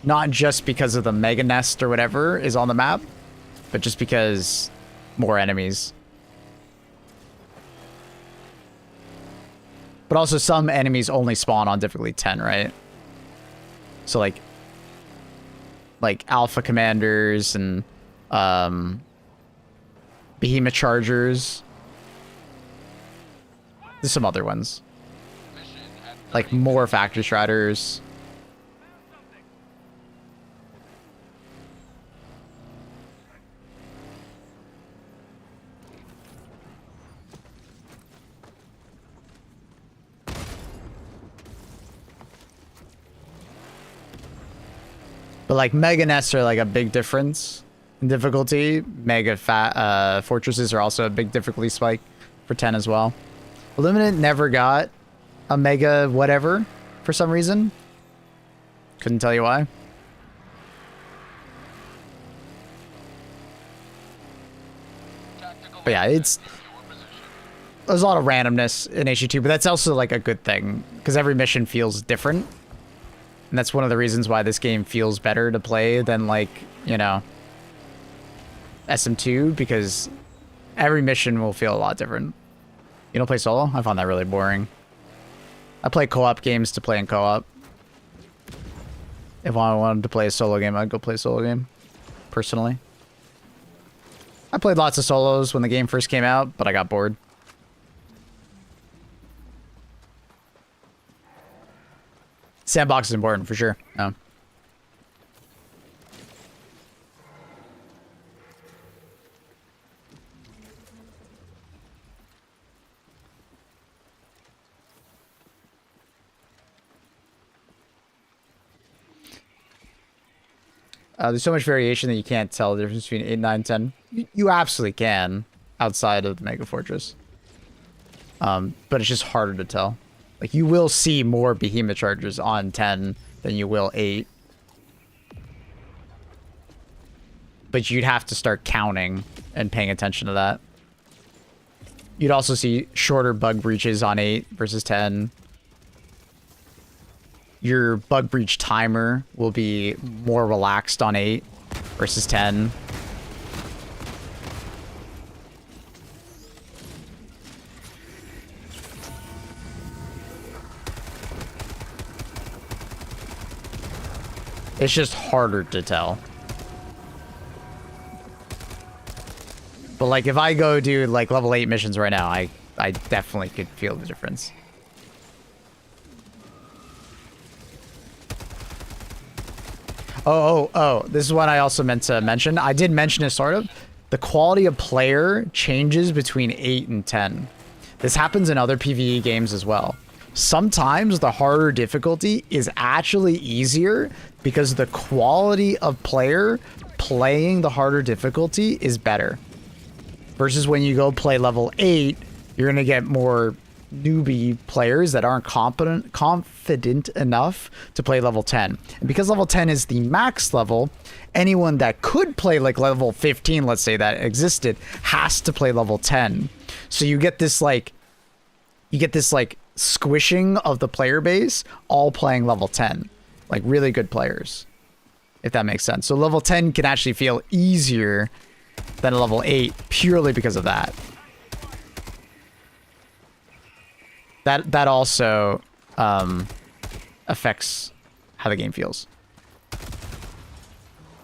Not just because of the mega nest or whatever is on the map, but just because more enemies. But also some enemies only spawn on difficulty 10, right? So like alpha commanders and behemoth chargers. There's some other ones. Like more factory striders. But like mega nests are like a big difference in difficulty. Mega fortresses are also a big difficulty spike for 10 as well. Illuminate never got a mega whatever for some reason. Couldn't tell you why. But yeah, there's a lot of randomness in HG2, but that's also like a good thing because every mission feels different. And that's one of the reasons why this game feels better to play than, like, you know, SM2, because every mission will feel a lot different. You don't play solo? I found that really boring. I play co-op games to play in co-op. If I wanted to play a solo game, I'd go play a solo game, personally. I played lots of solos when the game first came out, but I got bored. Sandbox is important for sure. No. There's so much variation that you can't tell the difference between 8, 9, 10. You absolutely can. outside of the Mega Fortress. But it's just harder to tell. Like, you will see more behemoth chargers on 10 than you will 8. But you'd have to start counting and paying attention to that. You'd also see shorter bug breaches on 8 versus 10. Your bug breach timer will be more relaxed on 8 versus 10. It's just harder to tell. But like if I go do like level 8 missions right now, I definitely could feel the difference. Oh, this is what I also meant to mention. I did mention it sort of. The quality of player changes between 8 and 10. This happens in other PvE games as well. Sometimes the harder difficulty is actually easier because the quality of player playing the harder difficulty is better. Versus when you go play level 8, you're going to get more newbie players that aren't confident enough to play level 10. And because level 10 is the max level, anyone that could play like level 15, let's say, that existed, has to play level 10. So you get this like squishing of the player base all playing level 10. Like really good players, if that makes sense. So level 10 can actually feel easier than a level 8 purely because of that. That also affects how the game feels.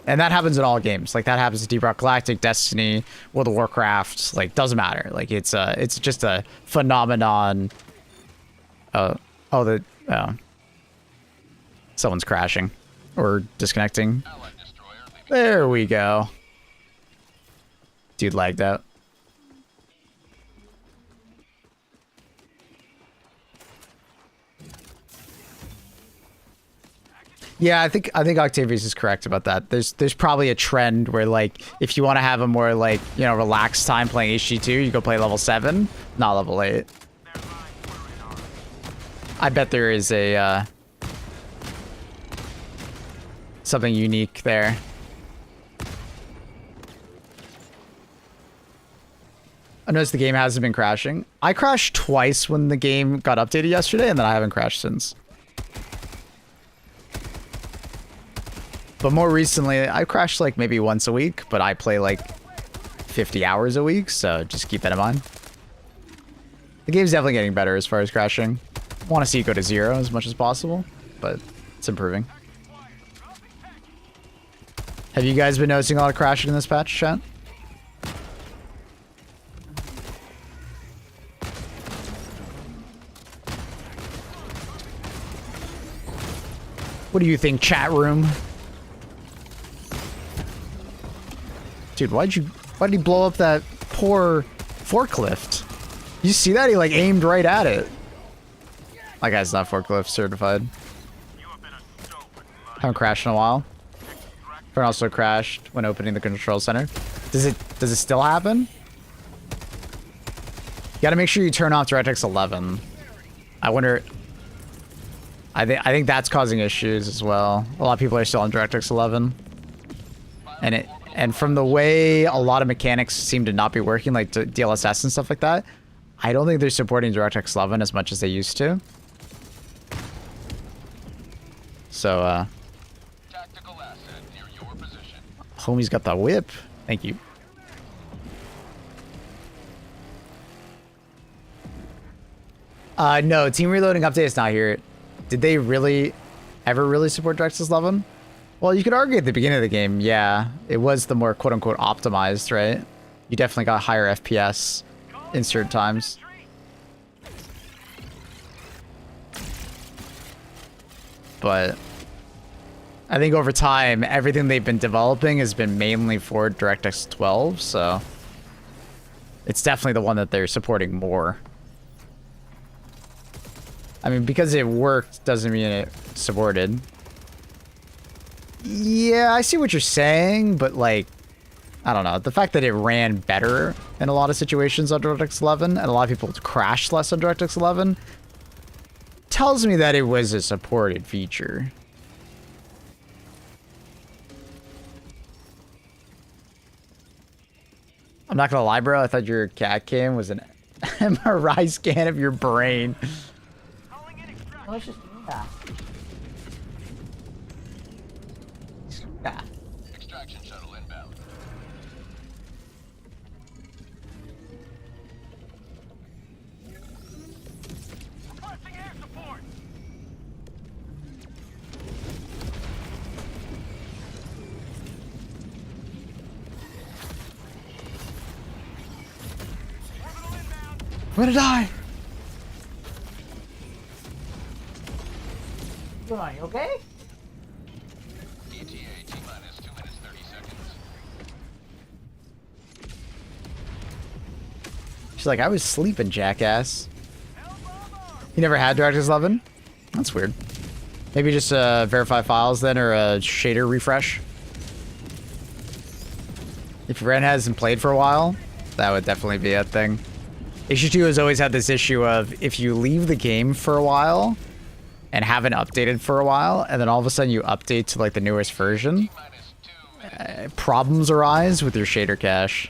And that happens in all games. Like that happens in Deep Rock Galactic, Destiny, World of Warcraft. Like doesn't matter. Like it's just a phenomenon. Someone's crashing or disconnecting. There we go. Dude lagged out. Yeah, I think Octavius is correct about that. There's probably a trend where like if you want to have a more like, you know, relaxed time playing HG2, you go play level 7, not level 8. I bet there is a something unique there. I noticed the game hasn't been crashing. I crashed twice when the game got updated yesterday, and then I haven't crashed since. But more recently, I crashed like maybe once a week, but I play like 50 hours a week, so just keep that in mind. The game's definitely getting better as far as crashing. I want to see it go to 0 as much as possible, but it's improving. Have you guys been noticing a lot of crashing in this patch, chat? What do you think, chat room? Dude, why'd he blow up that poor forklift? You see that? He like aimed right at it. That guy's not forklift certified. Haven't crashed in a while. Fern also crashed when opening the control center. Does it still happen? You gotta make sure you turn off DirectX 11. I wonder. I think that's causing issues as well. A lot of people are still on DirectX 11, and from the way a lot of mechanics seem to not be working, like DLSS and stuff like that, I don't think they're supporting DirectX 11 as much as they used to. So, Tactical asset near your position. homie's got the whip. Thank you. No, Team Reloading update is not here. Did they ever really support DirectX 11? Well, you could argue at the beginning of the game, yeah, it was the more quote-unquote optimized, right? You definitely got higher FPS in certain times. But I think over time, everything they've been developing has been mainly for DirectX 12, so it's definitely the one that they're supporting more. I mean, because it worked doesn't mean it supported. Yeah, I see what you're saying, but like, I don't know. The fact that it ran better in a lot of situations on DirectX 11 and a lot of people crashed less on DirectX 11 tells me that it was a supported feature. I'm not gonna lie, bro. I thought your cat cam was an MRI scan of your brain. Let's just do that. Yeah. Extraction shuttle inbound. Requesting air support. Orbital inbound. I'm gonna die. Come on, you okay? ETA T-minus 2 minutes 30 seconds. She's like, I was sleeping, jackass. You never had DirectX 11? That's weird. Maybe just verify files then, or a shader refresh. If your friend hasn't played for a while, that would definitely be a thing. HG2 has always had this issue of if you leave the game for a while and haven't updated for a while, and then all of a sudden you update to like the newest version, problems arise with your shader cache.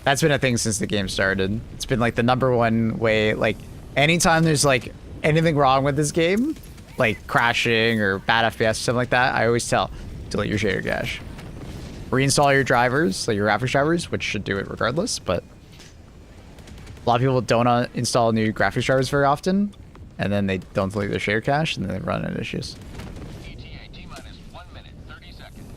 That's been a thing since the game started. It's been like the #1 way, like anytime there's like anything wrong with this game, like crashing or bad FPS, something like that, I always tell, delete your shader cache. Reinstall your drivers, like your graphics drivers, which should do it regardless, but a lot of people don't install new graphics drivers very often, and then they don't delete their shader cache, and then they run into issues. ETA T-minus 1 minute 30 seconds.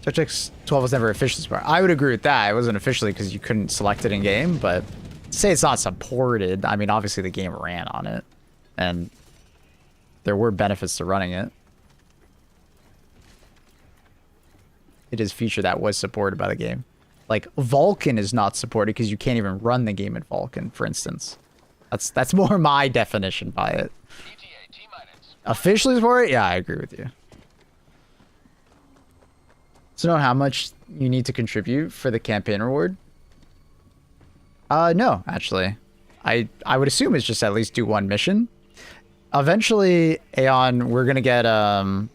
DirectX 12 was never officially supported. I would agree with that. It wasn't officially because you couldn't select it in game, but to say it's not supported, I mean, obviously the game ran on it, and there were benefits to running it. It is a feature that was supported by the game. Like, Vulkan is not supported because you can't even run the game in Vulkan, for instance. That's more my definition by it. ETA T-minus. Officially supported? Yeah, I agree with you. So know how much you need to contribute for the campaign reward? No, actually. I would assume it's just at least do one mission. Eventually, Aeon, we're gonna get a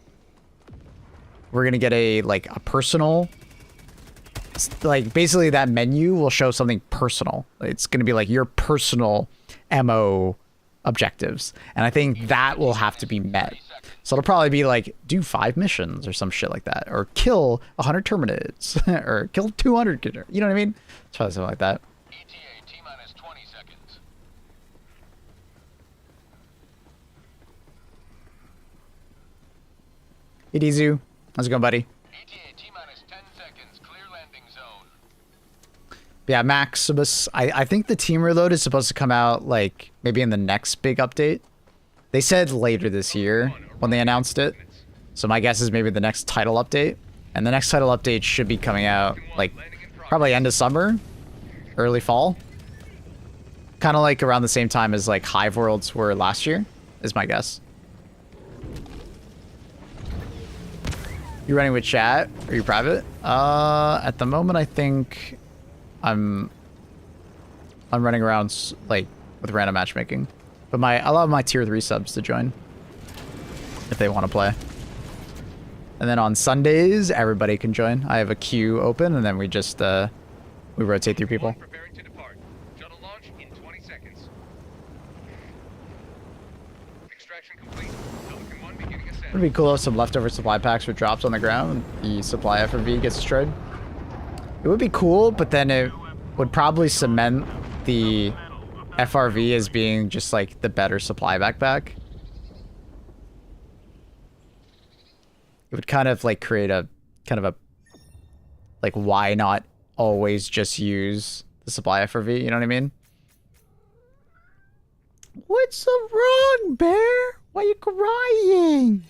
like a personal, like basically that menu will show something personal. It's gonna be like your personal MO objectives, and I think that will have to be met. So it'll probably be like do 5 missions or some shit like that, or kill 100 Terminids, or kill 200. You know what I mean? It's probably something like that. ETA T-minus 20 seconds. Hey Dizu, how's it going, buddy? ETA T-minus 10 seconds. Clear landing zone. Yeah, Maximus. I think the team reload is supposed to come out like maybe in the next big update. They said later this year when they announced it. So my guess is maybe the next title update. And the next title update should be coming out like probably end of summer, early fall. Kind of like around the same time as like Hive Worlds were last year, is my guess. You running with chat? Are you private? At the moment I think I'm running around like with random matchmaking. But I allow my tier 3 subs to join if they want to play. And then on Sundays, everybody can join. I have a queue open, and then we just we rotate through people. Preparing to depart. Shuttle launch in 20 seconds. Extraction complete. Pelican 1 beginning ascent. It'd be cool if some leftover supply packs were dropped on the ground and the supply FRV gets destroyed. It would be cool, but then it would probably cement the FRV as being just like the better supply backpack. It would kind of like create a kind of a like why not always just use the supply FRV, you know what I mean? What's so wrong, Bear? Why are you crying?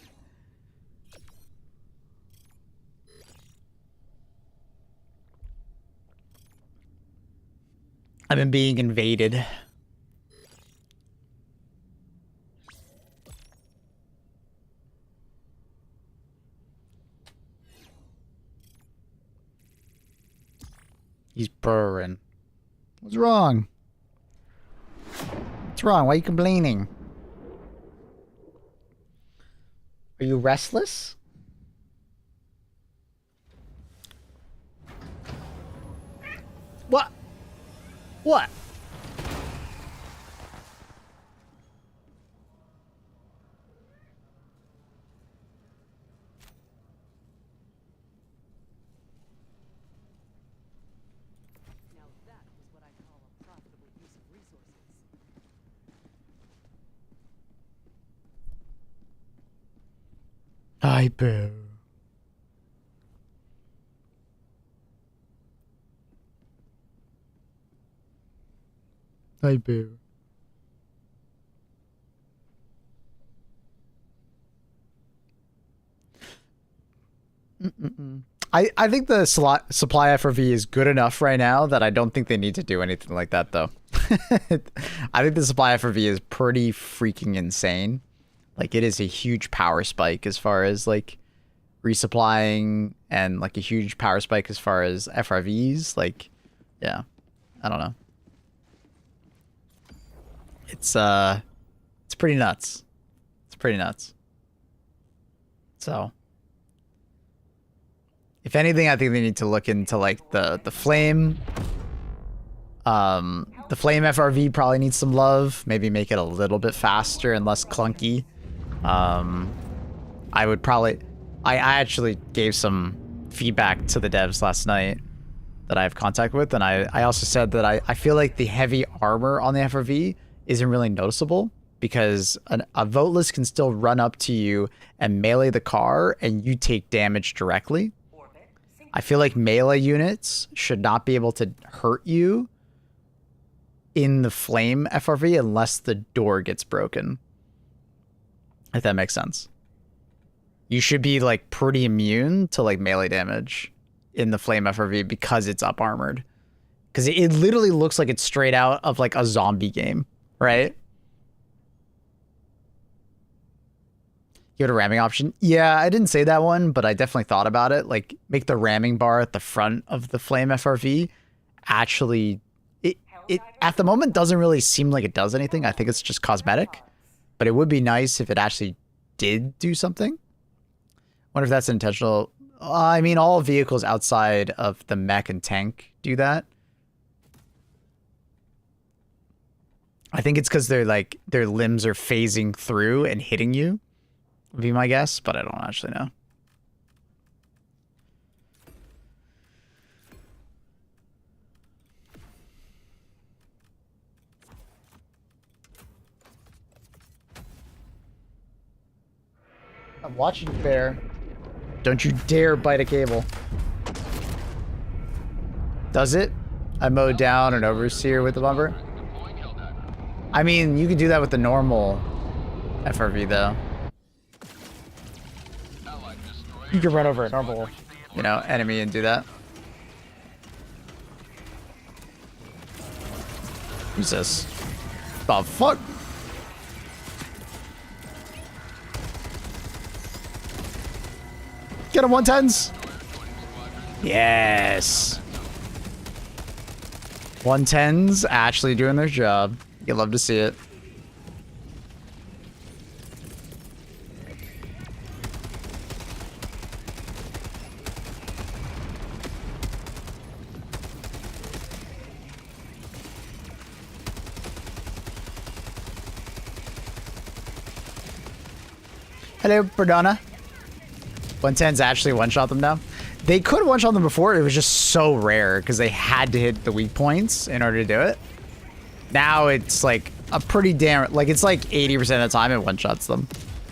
I've been being invaded. purring. What's wrong? What's wrong? Why are you complaining? Are you restless? What? What? Now that was what I call a profitable use of resources. Hi, boo. Hi, boo. I think the supply FRV is good enough right now that I don't think they need to do anything like that, though. I think the supply FRV is pretty freaking insane. Like, it is a huge power spike as far as, like, resupplying, and, like, a huge power spike as far as FRVs. Like, yeah. I don't know. It's pretty nuts. It's pretty nuts. So, if anything, I think they need to look into, like, the flame. The flame FRV probably needs some love. Maybe make it a little bit faster and less clunky. I would probably... I actually gave some feedback to the devs last night that I have contact with, and I also said that I feel like the heavy armor on the FRV isn't really noticeable, because a voteless can still run up to you and melee the car, and you take damage directly. I feel like melee units should not be able to hurt you in the flame FRV unless the door gets broken. If that makes sense. You should be, like, pretty immune to, like, melee damage in the flame FRV because it's up armored. Because it literally looks like it's straight out of, like, a zombie game, right? You had a ramming option? Yeah, I didn't say that one, but I definitely thought about it. Like, make the ramming bar at the front of the flame FRV actually... It at the moment doesn't really seem like it does anything. I think it's just cosmetic. But it would be nice if it actually did do something. Wonder if that's intentional. I mean, all vehicles outside of the mech and tank do that. I think it's because they're, like, their limbs are phasing through and hitting you. Would be my guess, but I don't actually know. I'm watching you, Bear. Don't you dare bite a cable. Does it? I mowed down an overseer with the bumper. I mean, you can do that with the normal FRV, though. You can run over a normal, you know, enemy and do that. Who's this? The fuck? Get him 110s. Yes. 110s actually doing their job. You love to see it. Hello, Perdona. 110s actually one-shot them now. They could one-shot them before. It was just so rare because they had to hit the weak points in order to do it. Now it's like a pretty damn... Like, it's like 80% of the time it one-shots them.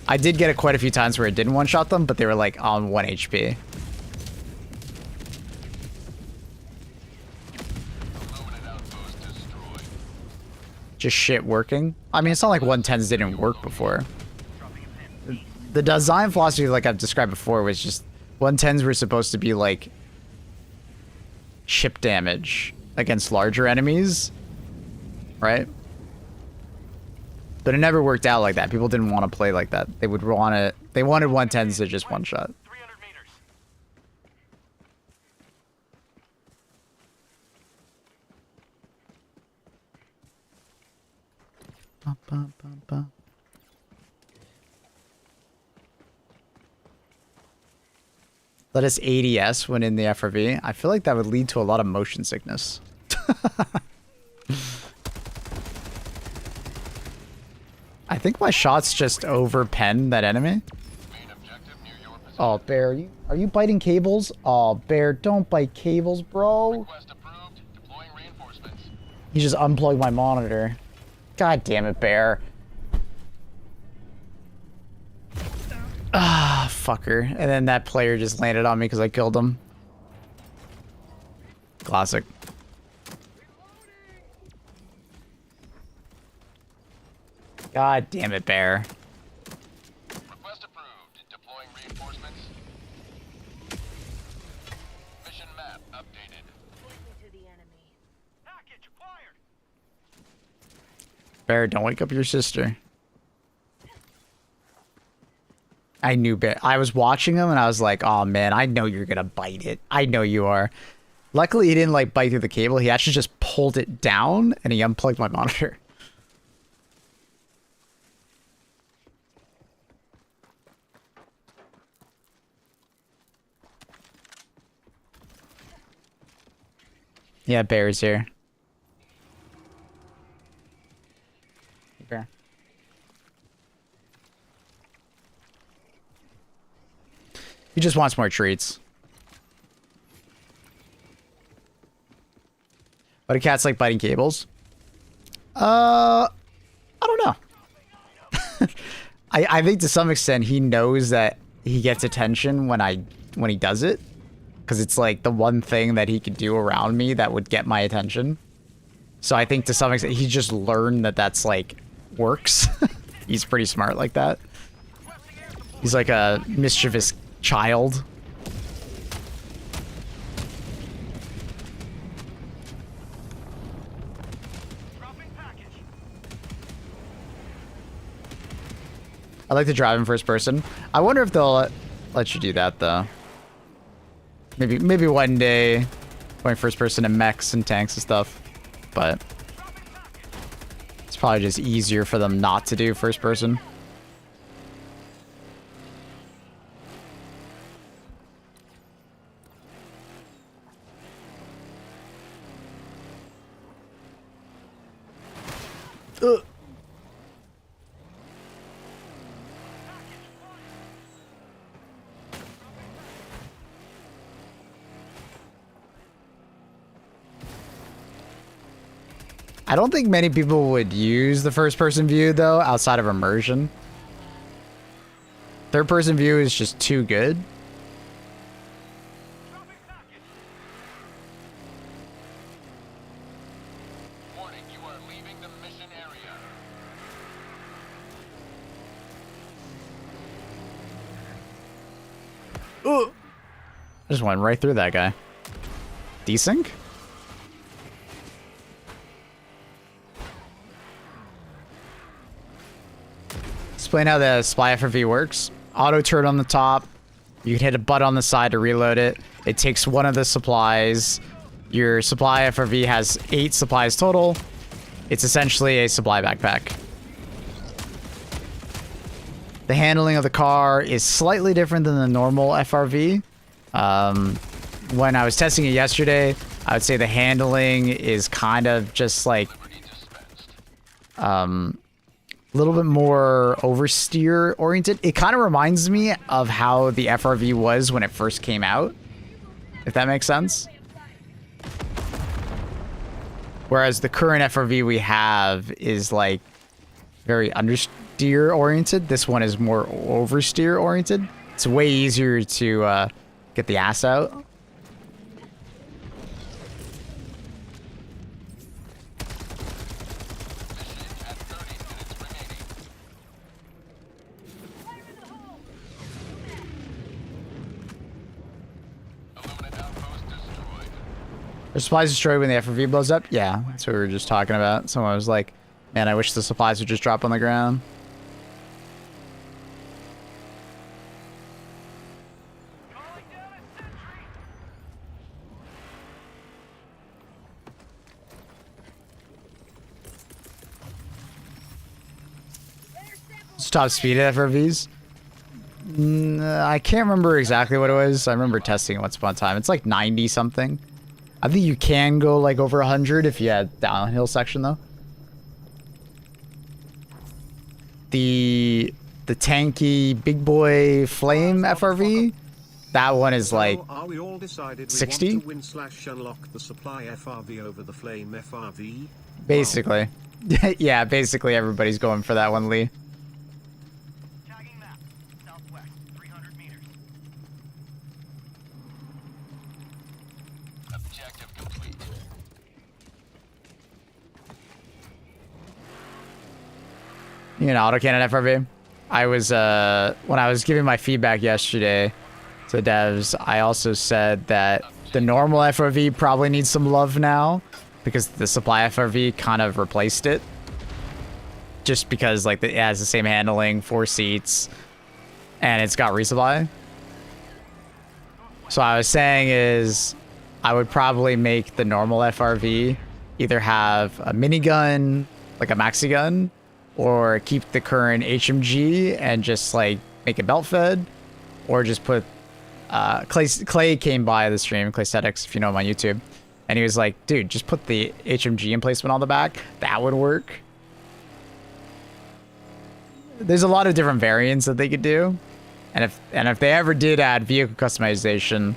I did get it quite a few times where it didn't one-shot them, but they were like on 1 HP. Just shit working. I mean, it's not like 110s didn't work before. The design philosophy, like I've described before, was just 110s were supposed to be like chip damage against larger enemies, right? But it never worked out like that. People didn't want to play like that. They would want it. They wanted 110s to just one shot. 300 meters. Ba, ba, ba, ba. Let us ADS when in the FRV. I feel like that would lead to a lot of motion sickness. I think my shots just overpen that enemy. Main objective near your position. Oh, Bear, are you biting cables? Oh, Bear, don't bite cables, bro. Request approved. Deploying reinforcements. He just unplugged my monitor. God damn it, Bear. Ah, fucker. And then that player just landed on me because I killed him. Classic. God damn it, Bear. Request approved. Deploying reinforcements. Mission map updated. Package acquired. Bear, don't wake up your sister. I knew Bear. I was watching him and I was like, oh man, I know you're gonna bite it. I know you are. Luckily, he didn't like bite through the cable. He actually just pulled it down and he unplugged my monitor. Yeah, Bear's here. Bear. He just wants more treats. But a cat's like biting cables. I don't know. I think to some extent he knows that he gets attention when he does it. Because it's like the one thing that he could do around me that would get my attention. So I think to some extent he just learned that that's like works. He's pretty smart like that. He's like a mischievous child. I like to drive in first person. I wonder if they'll let you do that though. Maybe one day going first person in mechs and tanks and stuff. But it's probably just easier for them not to do first person. Ugh. I don't think many people would use the first person view though, outside of immersion. Third person view is just too good. Warning, you are leaving the mission area. Ugh. I just went right through that guy. Desync? Explain how the supply FRV works. Auto turn on the top. You can hit a button on the side to reload it. It takes one of the supplies. Your supply FRV has 8 supplies total. It's essentially a supply backpack. The handling of the car is slightly different than the normal FRV. When I was testing it yesterday, I would say the handling is kind of just like a little bit more oversteer oriented. It kind of reminds me of how the FRV was when it first came out, if that makes sense. Whereas the current FRV we have is like very understeer oriented. This one is more oversteer oriented. It's way easier to get the ass out. Are supplies destroyed when the FRV blows up? Yeah, that's what we were just talking about. Someone was like, man, I wish the supplies would just drop on the ground. Top speed at FRVs? I can't remember exactly what it was. I remember testing it once upon a time. It's like 90 something. I think you can go like over 100 if you had downhill section though. The tanky big boy flame FRV, that one is like Are we all decided we 60? want to win/unlock the supply FRV over the flame FRV? basically. Yeah, basically everybody's going for that one, Lee. Tagging map. Southwest, 300 meters. Objective complete. You know, autocannon FRV. I was when I was giving my feedback yesterday to devs, I also said that the normal FRV probably needs some love now because the supply FRV kind of replaced it. Just because like it has the same handling, 4 seats, and it's got resupply. So what I was saying is I would probably make the normal FRV either have a minigun, like a maxi gun, or keep the current HMG and just like make it belt fed, or just put Clay came by the stream, Claystetics, if you know him on YouTube, and he was like, dude, just put the HMG emplacement on the back. That would work. There's a lot of different variants that they could do. And if they ever did add vehicle customization,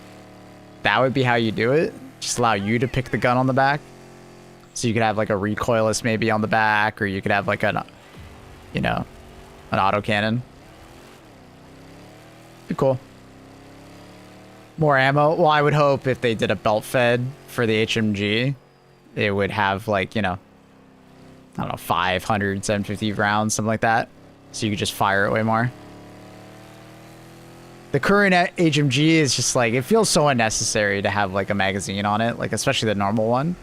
that would be how you do it. Just allow you to pick the gun on the back. So you could have like a recoilless maybe on the back, or you could have like an, you know, an autocannon. Be cool. More ammo. Well, I would hope if they did a belt fed for the HMG, it would have like, you know, I don't know, 500, 750 rounds, something like that. So you could just fire it way more. The current HMG is just like, it feels so unnecessary to have like a magazine on it, like especially the normal one.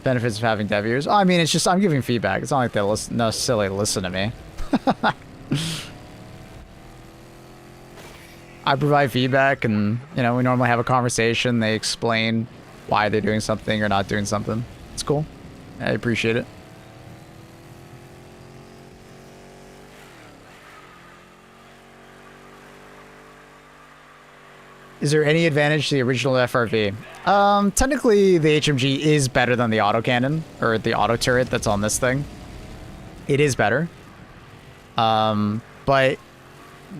Benefits of having dev ears. Oh, I mean, it's just, I'm giving feedback. It's not like they'll necessarily listen to me. I provide feedback and, you know, we normally have a conversation. They explain why they're doing something or not doing something. It's cool. I appreciate it. Is there any advantage to the original FRV? Technically, the HMG is better than the autocannon, or the auto turret that's on this thing. It is better. But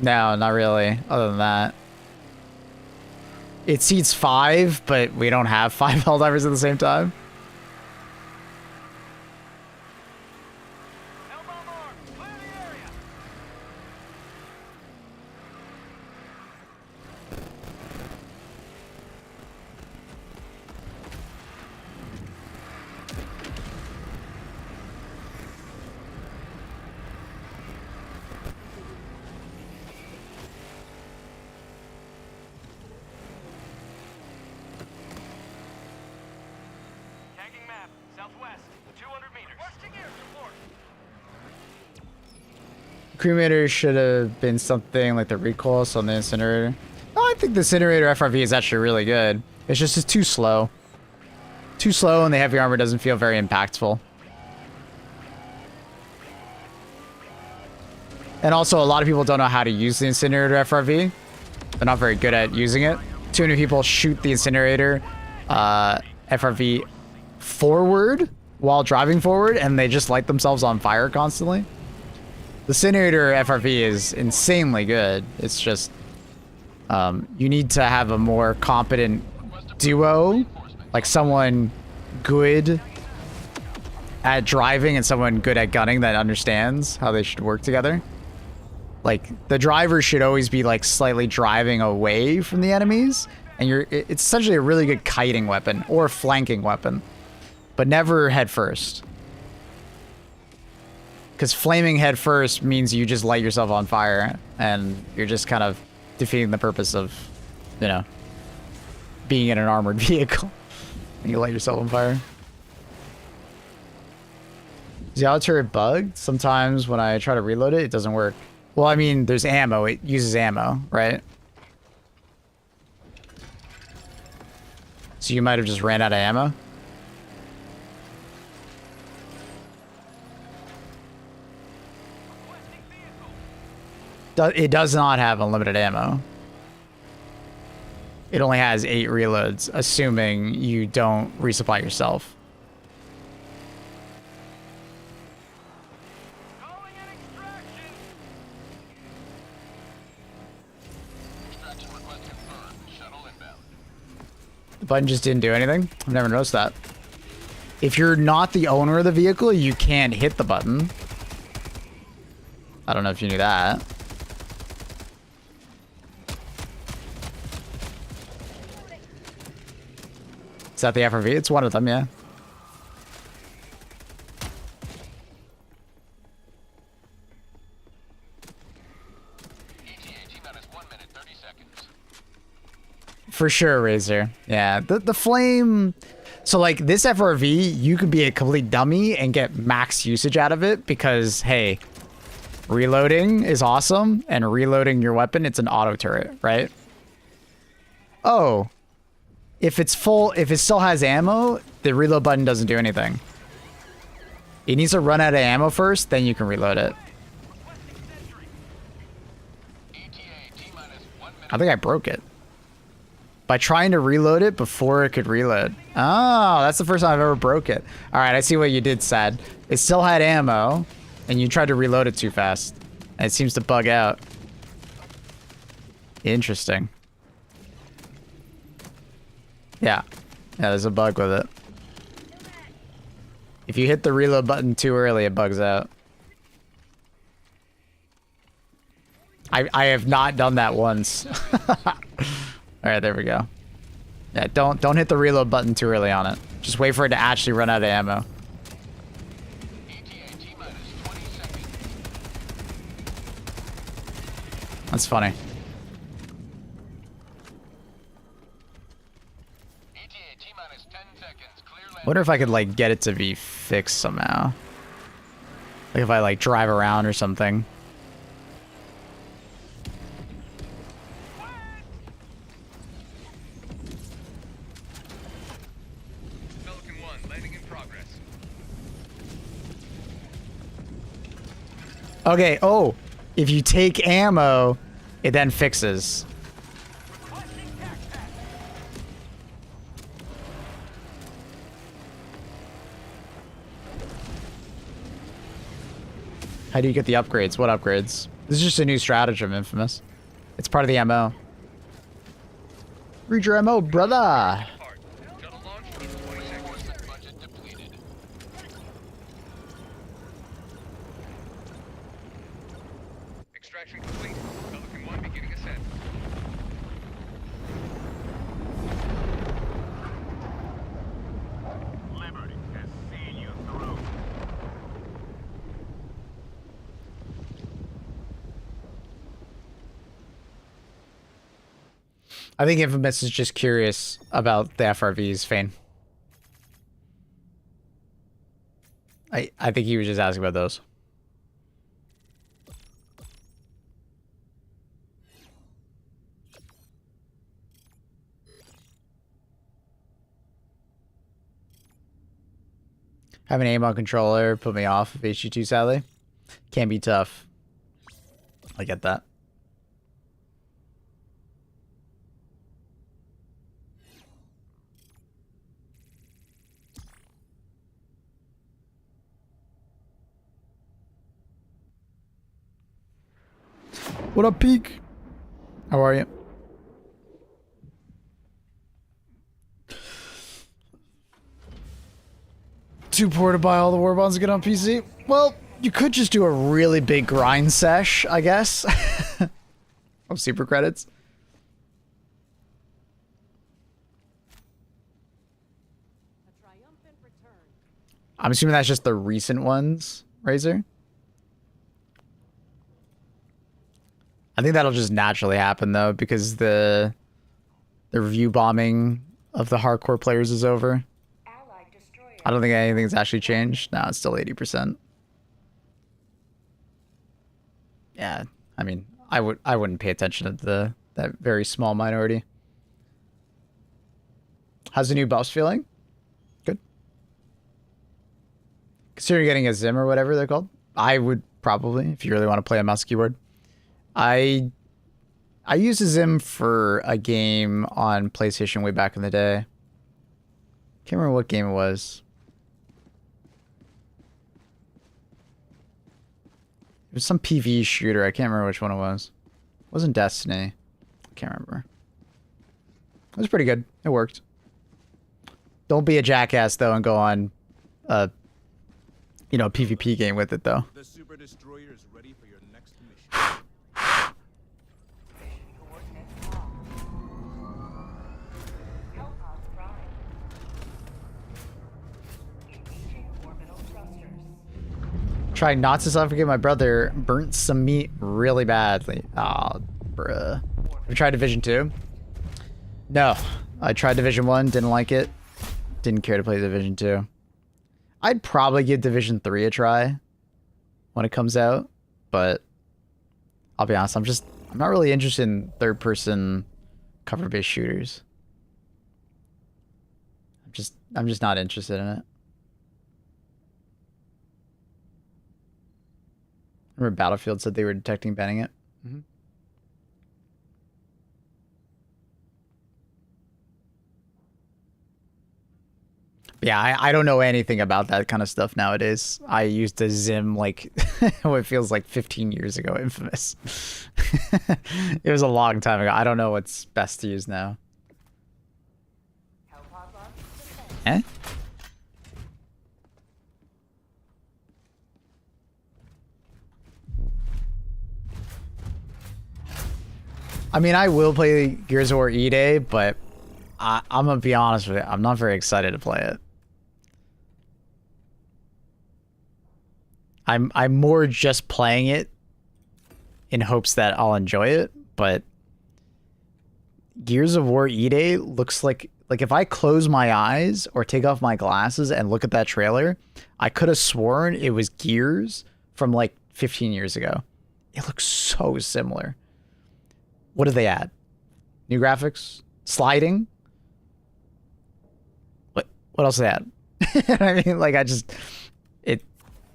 no, not really, other than that. It seats 5, but we don't have 5 Helldivers at the same time. Tagging map. Southwest, 200 meters. Requesting air support. Cremator should have been something like the recoil on the incinerator. Oh, I think the incinerator FRV is actually really good. It's just it's too slow. Too slow, and the heavy armor doesn't feel very impactful. And also, a lot of people don't know how to use the incinerator FRV. They're not very good at using it. Too many people shoot the incinerator FRV forward while driving forward, and they just light themselves on fire constantly. The incinerator FRV is insanely good. It's just you need to have a more competent duo, like someone good at driving and someone good at gunning that understands how they should work together. Like the driver should always be like slightly driving away from the enemies, and it's essentially a really good kiting weapon or flanking weapon, but never head first. Because flaming head first means you just light yourself on fire, and you're just kind of defeating the purpose of, you know, being in an armored vehicle. And you light yourself on fire. Is the auto turret bugged? Sometimes when I try to reload it, it doesn't work. Well, I mean, there's ammo. It uses ammo, right? So you might have just ran out of ammo. It does not have unlimited ammo. It only has 8 reloads, assuming you don't resupply yourself. Calling in extraction. Extraction request confirmed. Shuttle inbound. The button just didn't do anything? I've never noticed that. If you're not the owner of the vehicle, you can't hit the button. I don't know if you knew that. Is that the FRV? It's one of them, yeah. ETA T-minus 1 minute 30 seconds. For sure, Razor. Yeah, the flame... So, like, this FRV, you could be a complete dummy and get max usage out of it because, hey, reloading is awesome, and reloading your weapon, it's an auto turret, right? Oh. If it's full, if it still has ammo, the reload button doesn't do anything. It needs to run out of ammo first, then you can reload it. I think I broke it. By trying to reload it before it could reload. Oh, that's the first time I've ever broke it. All right, I see what you did, Sad. It still had ammo, and you tried to reload it too fast. And it seems to bug out. Interesting. Yeah. Yeah, there's a bug with it. If you hit the reload button too early, it bugs out. I have not done that once. Alright, there we go. Yeah, don't hit the reload button too early on it. Just wait for it to actually run out of ammo. That's funny. Wonder if I could like get it to be fixed somehow. Like if I like drive around or something. Pelican 1 landing in progress. Okay, oh, if you take ammo, it then fixes. How do you get the upgrades? What upgrades? This is just a new stratagem, Infamous. It's part of the MO. Read your MO, brother! Hard. Shuttle launch in 20 seconds. Budget depleted. Extraction complete. Pelican 1 beginning ascent. Liberty has seen you through. I think Infamous is just curious about the FRVs, Fane. I think he was just asking about those. Having aim on controller put me off of HG2, sadly. Can be tough. I get that. What up, Peak? How are you? Too poor to buy all the war bonds to get on PC? Well, you could just do a really big grind sesh, I guess. Of super credits. A triumphant return. I'm assuming that's just the recent ones, Razor. I think that'll just naturally happen though, because the review bombing of the hardcore players is over. Allied destroyer. I don't think anything's actually changed. No, it's still 80%. Yeah, I mean, I wouldn't pay attention to that very small minority. How's the new buffs feeling? Good. Considering getting a Zim or whatever they're called, I would probably, if you really want to play a mouse keyboard. I used a Zim for a game on PlayStation way back in the day. Can't remember what game it was. It was some PvE shooter. I can't remember which one it was. It wasn't Destiny. I can't remember. It was pretty good. It worked. Don't be a jackass though and go on a PvP game with it though. The Super Destroyer is ready for your next mission. Coordinates locked. Hellpods prime. Engaging orbital thrusters. Trying not to suffocate my brother burnt some meat really badly. Aw, bruh. Have you tried Division 2? No. I tried Division 1, didn't like it. Didn't care to play Division 2. I'd probably give Division 3 a try when it comes out, but I'll be honest, I'm not really interested in third-person cover-based shooters. I'm just not interested in it. Remember Battlefield said they were detecting banning it? Mm-hmm. Yeah, I don't know anything about that kind of stuff nowadays. I used a Zim like what feels like 15 years ago, Infamous. It was a long time ago. I don't know what's best to use now. Hellpod launch success. Eh? I mean, I will play Gears of War E-Day, but I'm gonna be honest with you, I'm not very excited to play it. I'm more just playing it in hopes that I'll enjoy it, but Gears of War E-Day looks like if I close my eyes or take off my glasses and look at that trailer, I could have sworn it was Gears from like 15 years ago. It looks so similar. What did they add? New graphics? Sliding? What else did they add? I mean, like,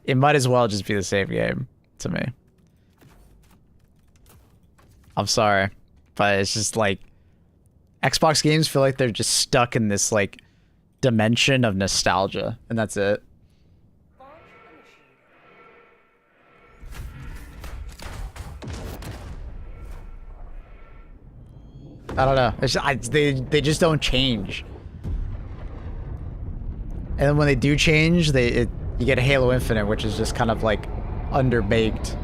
it might as well just be the same game to me. I'm sorry, but it's just like Xbox games feel like they're just stuck in this like dimension of nostalgia, and that's it. Launch initiated. I don't know. It's just, they just don't change. And then when they do change, you get a Halo Infinite, which is just kind of like underbaked.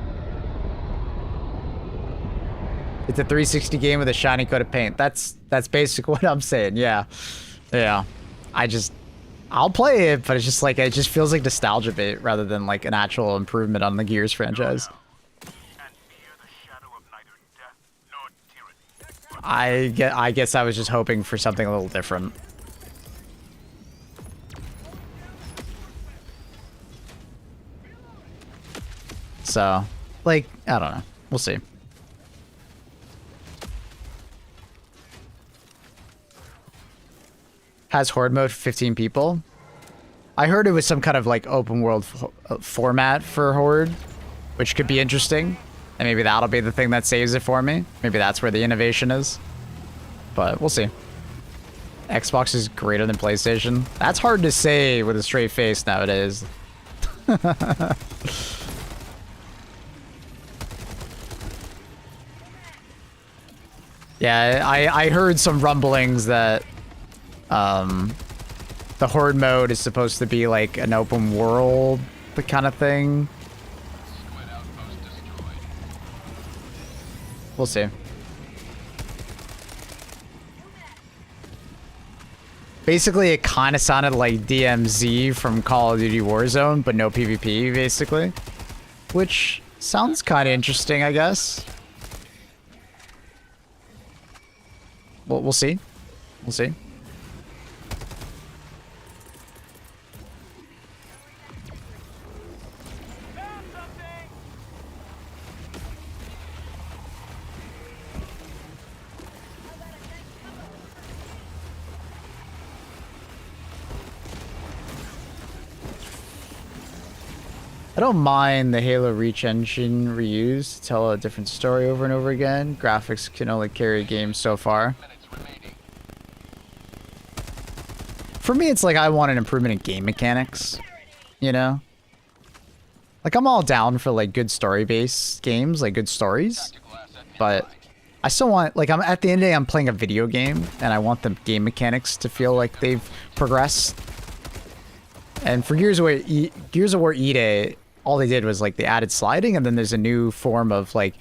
It's a 360 game with a shiny coat of paint. That's basically what I'm saying. Yeah. Yeah. I'll play it, but it's just like, it just feels like nostalgia bait rather than like an actual improvement on the Gears franchise. I guess I was just hoping for something a little different. So, like, I don't know. We'll see. Has Horde mode for 15 people? I heard it was some kind of, like, open world format for Horde, which could be interesting. And maybe that'll be the thing that saves it for me. Maybe that's where the innovation is. But we'll see. Xbox is greater than PlayStation. That's hard to say with a straight face nowadays. Yeah, I heard some rumblings that the Horde mode is supposed to be like an open world kind of thing. We'll see. Basically, it kind of sounded like DMZ from Call of Duty Warzone, but no PvP, basically. Which sounds kind of interesting, I guess. We'll see. We'll see. I don't mind the Halo Reach engine reused to tell a different story over and over again. Graphics can only carry a game so far. For me, it's like I want an improvement in game mechanics, you know? Like, I'm all down for, like, good story-based games, like, good stories. But I still want, like, I'm at the end of the day, I'm playing a video game, and I want the game mechanics to feel like they've progressed. And for Gears of War E-Day, all they did was, like, they added sliding, and then there's a new form of, like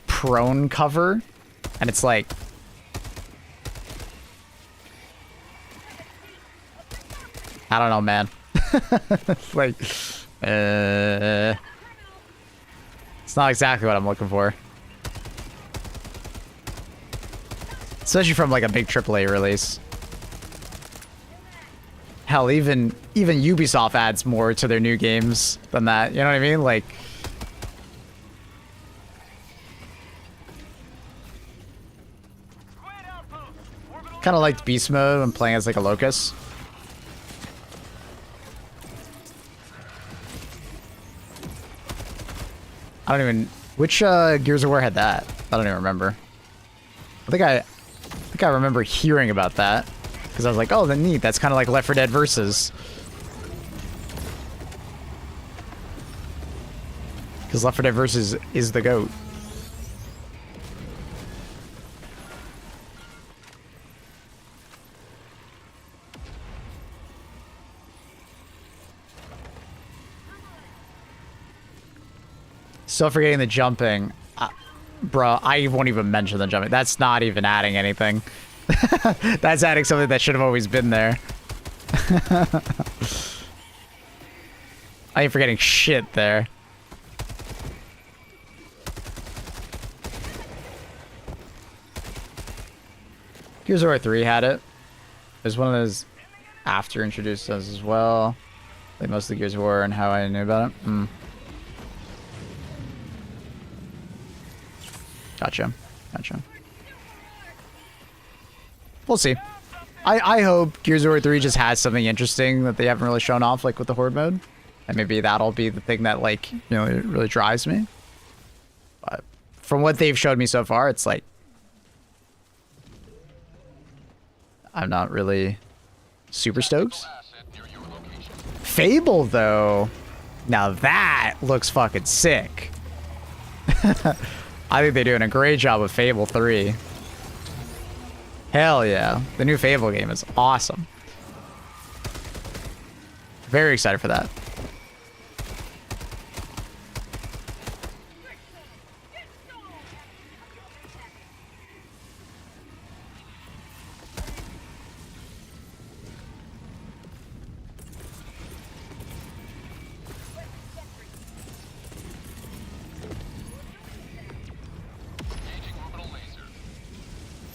prone cover. And it's like... I don't know, man. Like... it's not exactly what I'm looking for. Especially from, like, a big AAA release. Hell, even Ubisoft adds more to their new games than that. You know what I mean? Like, kind of liked beast mode when playing as like a locust. I don't even which Gears of War had that. I don't even remember. I think I remember hearing about that. Because I was like, oh, then neat. That's kind of like Left 4 Dead Versus. Because Left 4 Dead Versus is the GOAT. Still forgetting the jumping. Bro, I won't even mention the jumping. That's not even adding anything. That's adding something that should have always been there. I ain't forgetting shit there. Gears of War 3 had it. It was one of those after introduced us as well. Like most of the Gears of War and how I knew about it. Gotcha. We'll see. I hope Gears of War 3 just has something interesting that they haven't really shown off, like with the Horde mode. And maybe that'll be the thing that, like, you know, it really drives me. But from what they've showed me so far, it's like... I'm not really super stoked. Fable, though. Now that looks fucking sick. I think they're doing a great job with Fable 3. Hell yeah. The new Fable game is awesome. Very excited for that.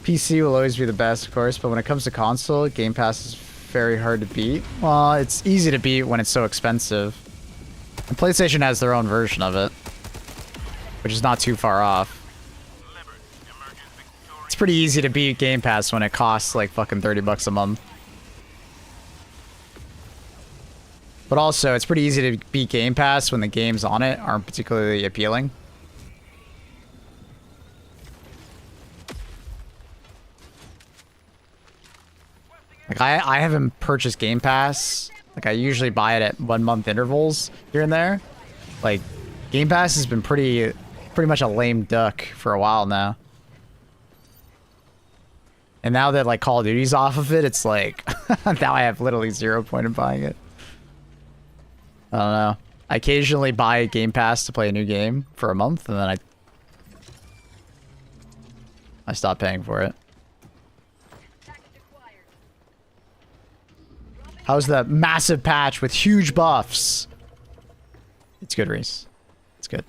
PC will always be the best, of course, but when it comes to console, Game Pass is very hard to beat. Well, it's easy to beat when it's so expensive. And PlayStation has their own version of it, which is not too far off. It's pretty easy to beat Game Pass when it costs like fucking $30 a month. But also, it's pretty easy to beat Game Pass when the games on it aren't particularly appealing. Like, I haven't purchased Game Pass. Like, I usually buy it at 1 month intervals here and there. Like, Game Pass has been pretty much a lame duck for a while now. And now that, like, Call of Duty's off of it, it's like, now I have literally 0 point in buying it. I don't know. I occasionally buy Game Pass to play a new game for a month, and then I stop paying for it. How's that massive patch with huge buffs? It's good, Reese. It's good.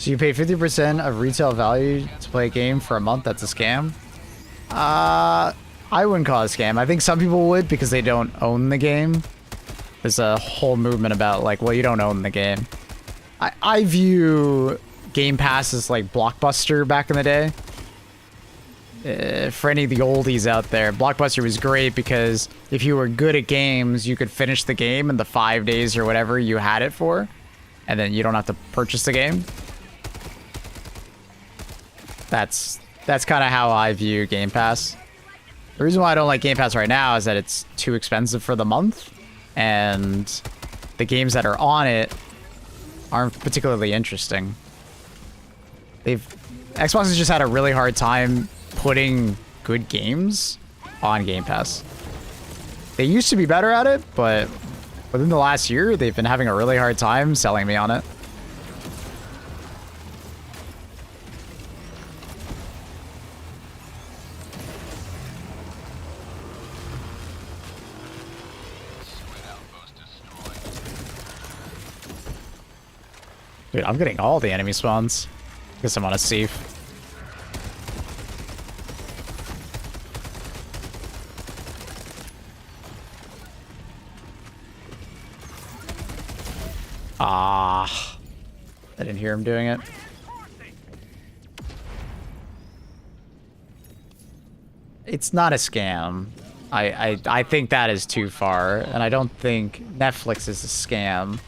So you pay 50% of retail value to play a game for a month. That's a scam. I wouldn't call it a scam. I think some people would because they don't own the game. There's a whole movement about like, well, you don't own the game. I view Game Pass as like Blockbuster back in the day. For any of the oldies out there, Blockbuster was great because if you were good at games, you could finish the game in the 5 days or whatever you had it for, and then you don't have to purchase the game. That's kind of how I view Game Pass. The reason why I don't like Game Pass right now is that it's too expensive for the month, and the games that are on it aren't particularly interesting. Xbox has just had a really hard time putting good games on Game Pass. They used to be better at it, but within the last year, they've been having a really hard time selling me on it. Dude, I'm getting all the enemy spawns. Guess I'm on a safe. Ah, I didn't hear him doing it. It's not a scam. I think that is too far, and I don't think Netflix is a scam.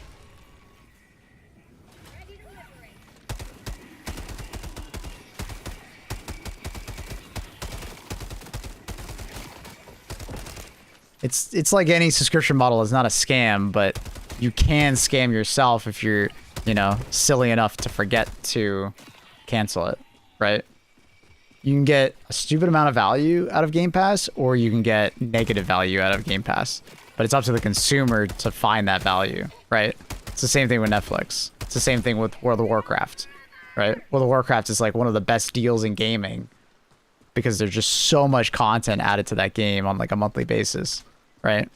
It's like any subscription model is not a scam, but you can scam yourself if you're, you know, silly enough to forget to cancel it, right? You can get a stupid amount of value out of Game Pass, or you can get negative value out of Game Pass. But it's up to the consumer to find that value, right? It's the same thing with Netflix. It's the same thing with World of Warcraft, right? World of Warcraft is like one of the best deals in gaming because there's just so much content added to that game on like a monthly basis, right?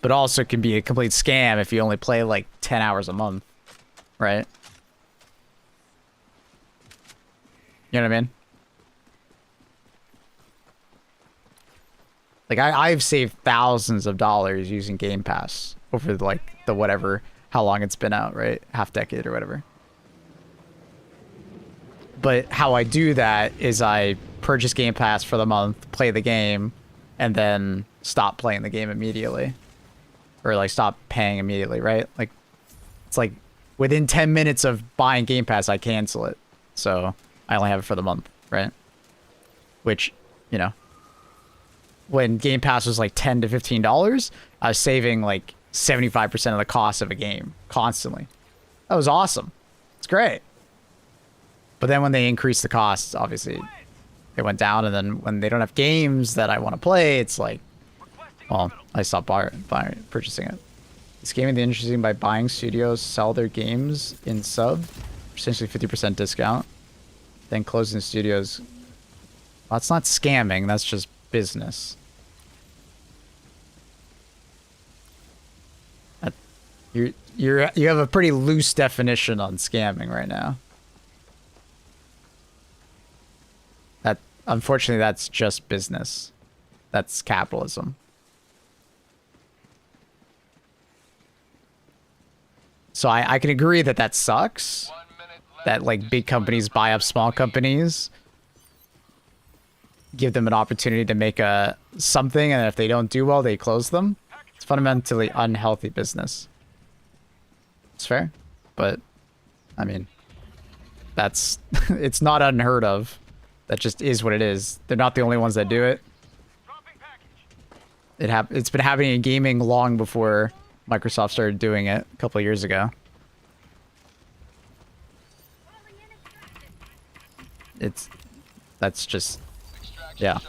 But also can be a complete scam if you only play like 10 hours a month, right? You know what I mean? Like I've saved thousands of dollars using Game Pass over like the whatever, how long it's been out, right? Half decade or whatever. But how I do that is I purchase Game Pass for the month, play the game, and then stop playing the game immediately. Or like stop paying immediately, right? Like it's like within 10 minutes of buying Game Pass, I cancel it. So I only have it for the month, right? Which, you know, when Game Pass was like $10 to $15, I was saving like 75% of the cost of a game constantly. That was awesome. It's great. But then when they increased the costs, obviously it went down. And then when they don't have games that I want to play, it's like, well, I stopped purchasing it. It's gaming the industry by buying studios, sell their games in sub, essentially 50% discount, then closing the studios. Well, that's not scamming. That's just business. You have a pretty loose definition on scamming right now. That unfortunately that's just business. That's capitalism. So I can agree that that sucks. That like big companies buy up small companies, give them an opportunity to make something, and if they don't do well, they close them. It's fundamentally unhealthy business. It's fair, but I mean, that's it's not unheard of. That just is what it is. They're not the only ones that do it. It's been happening in gaming long before Microsoft started doing it a couple of years ago. That's just, yeah.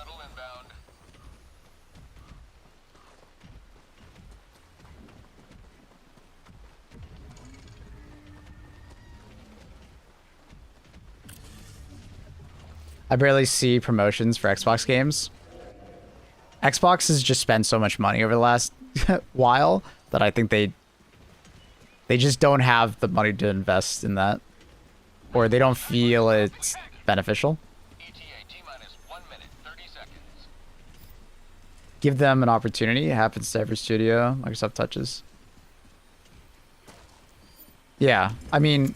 I barely see promotions for Xbox games. Xbox has just spent so much money over the last while that I think they They just don't have the money to invest in that. Or they don't feel it's beneficial. ETA T-minus 1 minute, 30 seconds. Give them an opportunity. It happens to every studio Microsoft touches. Yeah, I mean,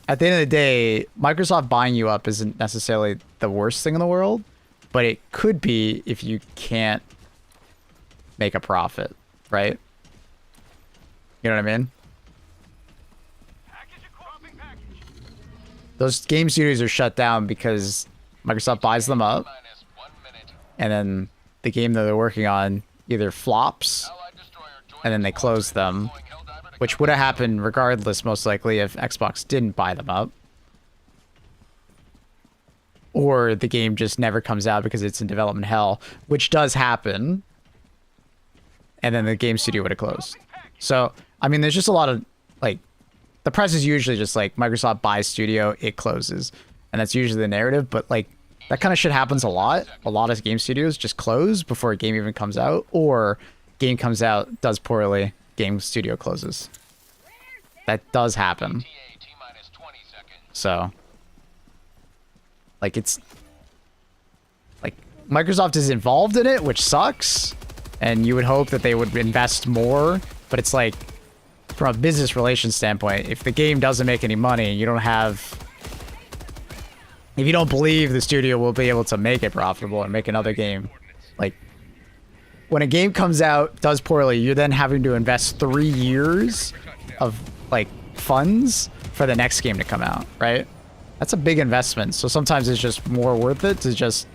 at the end of the day, Microsoft buying you up isn't necessarily the worst thing in the world, but it could be if you can't make a profit, right? You know what I mean? Those game studios are shut down because Microsoft buys them up, Minus 1 minute. and then the game that they're working on either flops, Allied destroyer joined and then they close them, which would have happened regardless, most likely, if Xbox didn't buy them up. Or the game just never comes out because it's in development hell, which does happen, and then the game studio would have closed. So, I mean, there's just a lot of, like, the press is usually just like Microsoft buys studio, it closes. And that's usually the narrative, but like that kind of shit happens a lot. A lot of game studios just close before a game even comes out, or game comes out, does poorly, game studio closes. That does happen. ETA T-minus 20 seconds. So, like, it's like Microsoft is involved in it, which sucks. And you would hope that they would invest more, but it's like, from a business relations standpoint, if the game doesn't make any money, you don't have, if you don't believe the studio will be able to make it profitable and make another game, like, when a game comes out, does poorly, you're then having to invest 3 years of, like, funds for the next game to come out, right? That's a big investment. So sometimes it's just more worth it to just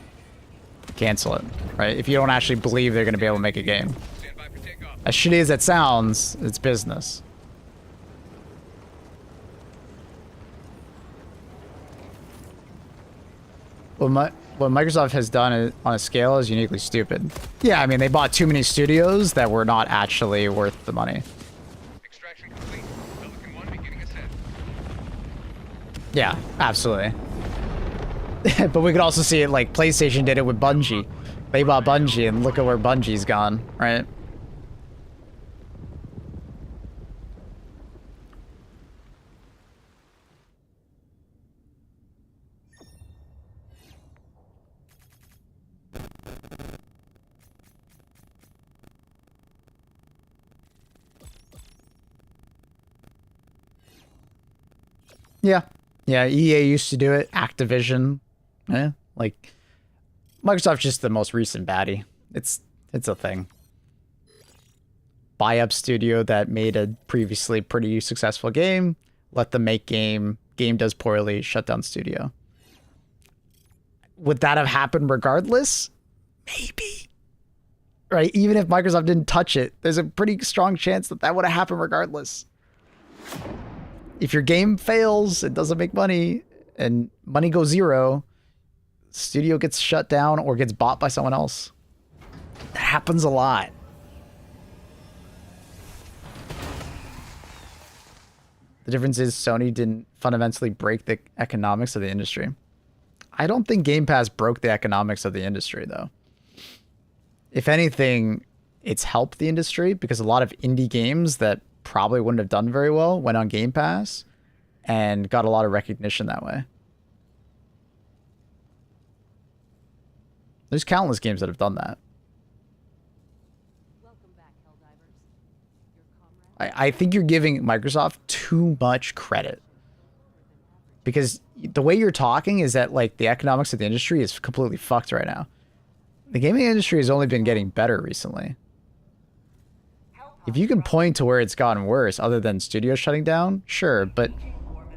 cancel it, right? If you don't actually believe they're going to be able to make a game. Stand by for takeoff. As shitty as it sounds, it's business. What Microsoft has done on a scale is uniquely stupid. Yeah, I mean, they bought too many studios that were not actually worth the money. Extraction complete. Pelican 1 beginning ascent. Yeah, absolutely. But we could also see it like PlayStation did it with Bungie. They bought Bungie, and look at where Bungie's gone, right? Yeah. Yeah, EA used to do it. Activision. Yeah, like Microsoft's just the most recent baddie. It's a thing. Buy up studio that made a previously pretty successful game, let them make game does poorly, shut down studio. Would that have happened regardless? Maybe. Right? Even if Microsoft didn't touch it, there's a pretty strong chance that that would have happened regardless. If your game fails, it doesn't make money, and money goes zero, studio gets shut down or gets bought by someone else. That happens a lot. The difference is Sony didn't fundamentally break the economics of the industry. I don't think Game Pass broke the economics of the industry, though. If anything, it's helped the industry because a lot of indie games that probably wouldn't have done very well went on Game Pass and got a lot of recognition that way. There's countless games that have done that. Welcome back, Helldivers. Your comrade I think you're giving Microsoft too much credit. Because the way you're talking is that like the economics of the industry is completely fucked right now. The gaming industry has only been getting better recently. If you can point to where it's gotten worse other than studios shutting down, sure, but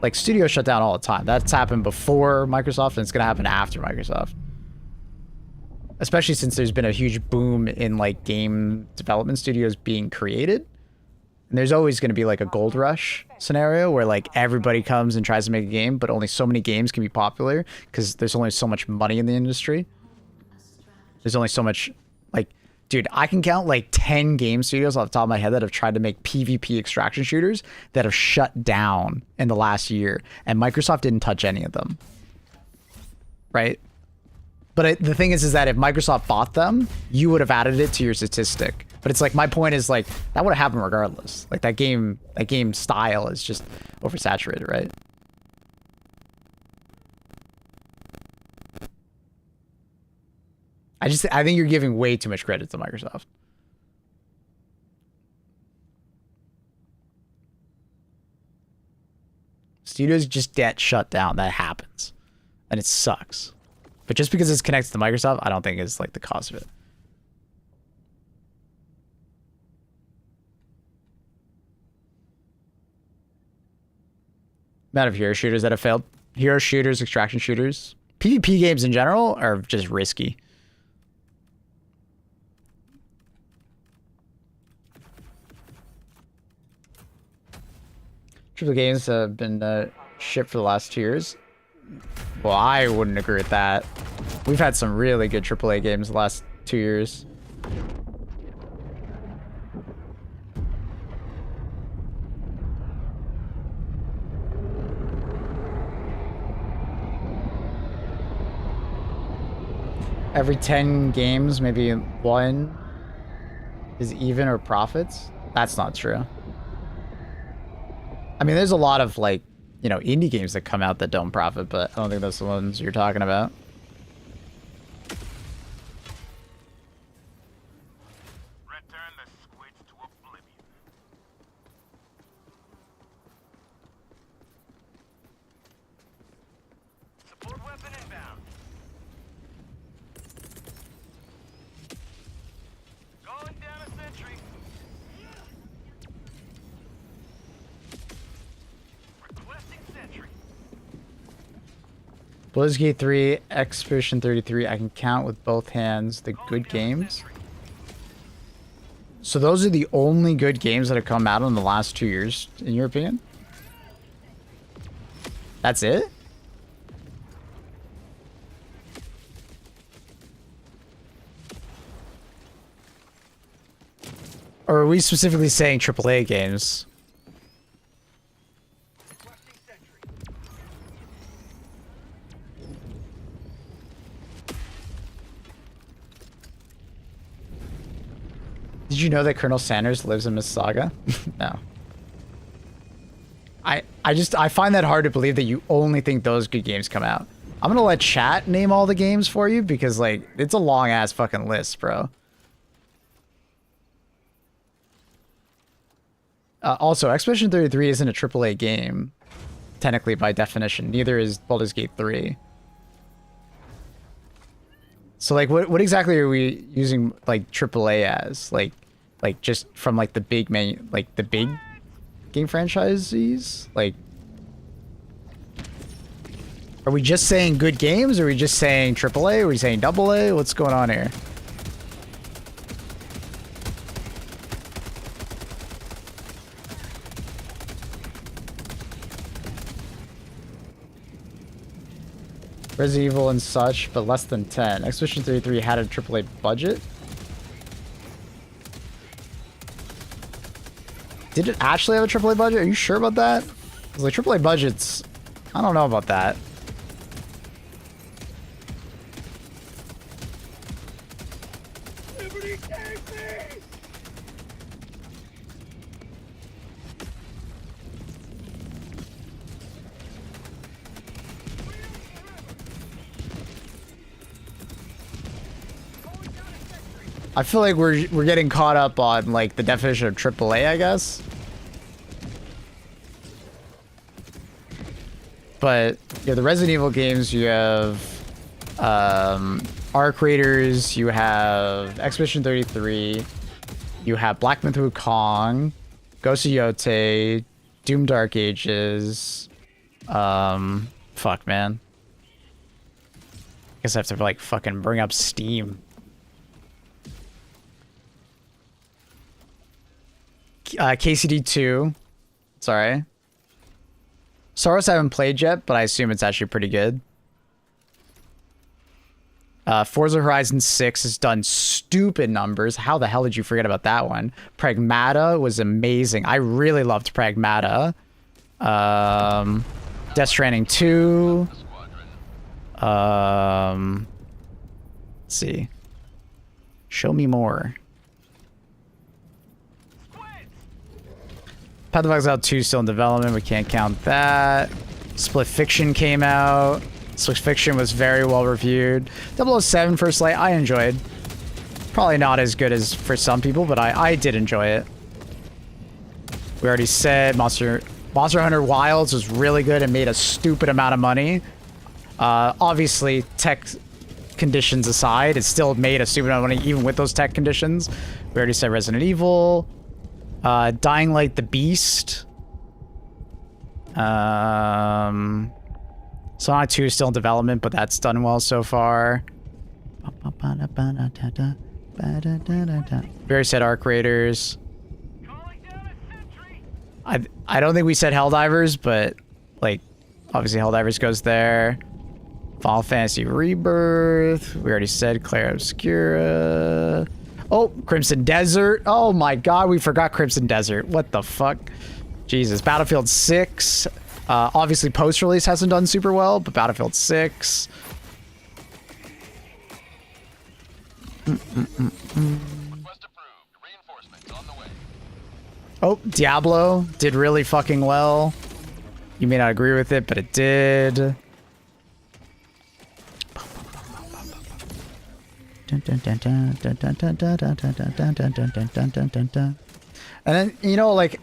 like studios shut down all the time. That's happened before Microsoft and it's going to happen after Microsoft. Especially since there's been a huge boom in like game development studios being created. And there's always going to be like a gold rush scenario where like everybody comes and tries to make a game, but only so many games can be popular because there's only so much money in the industry. There's only so much, like, dude, I can count like 10 game studios off the top of my head that have tried to make PvP extraction shooters that have shut down in the last year, and Microsoft didn't touch any of them. Right? But the thing is that if Microsoft bought them, you would have added it to your statistic But it's like, my point is like, that would have happened regardless. Like that game style is just oversaturated, right? I think you're giving way too much credit to Microsoft. Studios just get shut down. That happens. And it sucks. But just because it's connected to Microsoft, I don't think is like the cause of it. Amount of hero shooters that have failed. Hero shooters, extraction shooters. PvP games in general are just risky. Triple games have been shipped for the last 2 years. Well, I wouldn't agree with that. We've had some really good AAA games the last 2 years. Every 10 games, maybe one is even or profits. That's not true. I mean, there's a lot of like, you know, indie games that come out that don't profit, but I don't think that's the ones you're talking about. Return the squids to oblivion. Support weapon inbound. Going down a sentry. Requesting sentry. Blizzgate 3, Expedition 33, I can count with both hands the good games. So those are the only good games that have come out in the last 2 years, in your opinion? That's it? Or are we specifically saying AAA games? Requesting sentry. Did you know that Colonel Sanders lives in Mississauga? No. I find that hard to believe that you only think those good games come out. I'm gonna let chat name all the games for you because like it's a long ass fucking list, bro. Also, Expedition 33 isn't a AAA game, technically by definition. Neither is Baldur's Gate 3. So like, what exactly are we using like AAA as? Like just from like the big like the big game franchises? Like, are we just saying good games? Or are we just saying AAA? Are we saying AA? What's going on here? Resident Evil and such, but less than 10. Expedition 33 had a AAA budget. Did it actually have a AAA budget? Are you sure about that? Because like AAA budgets, I don't know about that. I feel like we're getting caught up on like the definition of AAA, I guess. But yeah, the Resident Evil games, you have Arc Raiders, you have Expedition 33, you have Black Myth Wukong, Ghost of Yotei, Doom Dark Ages, fuck man. Guess I have to like fucking bring up Steam. KCD 2. Sorry. Soros I haven't played yet, but I assume it's actually pretty good. Forza Horizon 6 has done stupid numbers. How the hell did you forget about that one? Pragmata was amazing. I really loved Pragmata. Death Stranding 2. Let's see. Show me more. Path of Exile 2 still in development. We can't count that. Split Fiction came out. Split Fiction was very well reviewed. 007 First Light, I enjoyed. Probably not as good as for some people, but I did enjoy it. We already said Monster Hunter Wilds was really good and made a stupid amount of money. Obviously, tech conditions aside, it still made a stupid amount of money even with those tech conditions. We already said Resident Evil. Dying Light the Beast. Sonic 2 is still in development, but that's done well so far. We already said Arc Raiders. I don't think we said Helldivers, but like obviously Helldivers goes there. Final Fantasy Rebirth. We already said Claire Obscura. Oh, Crimson Desert. Oh my god, we forgot Crimson Desert. What the fuck? Jesus. Battlefield 6. Obviously post-release hasn't done super well, but Battlefield 6. Request approved. Reinforcements on the way. Oh, Diablo did really fucking well. You may not agree with it, but it did. And then, you know, like,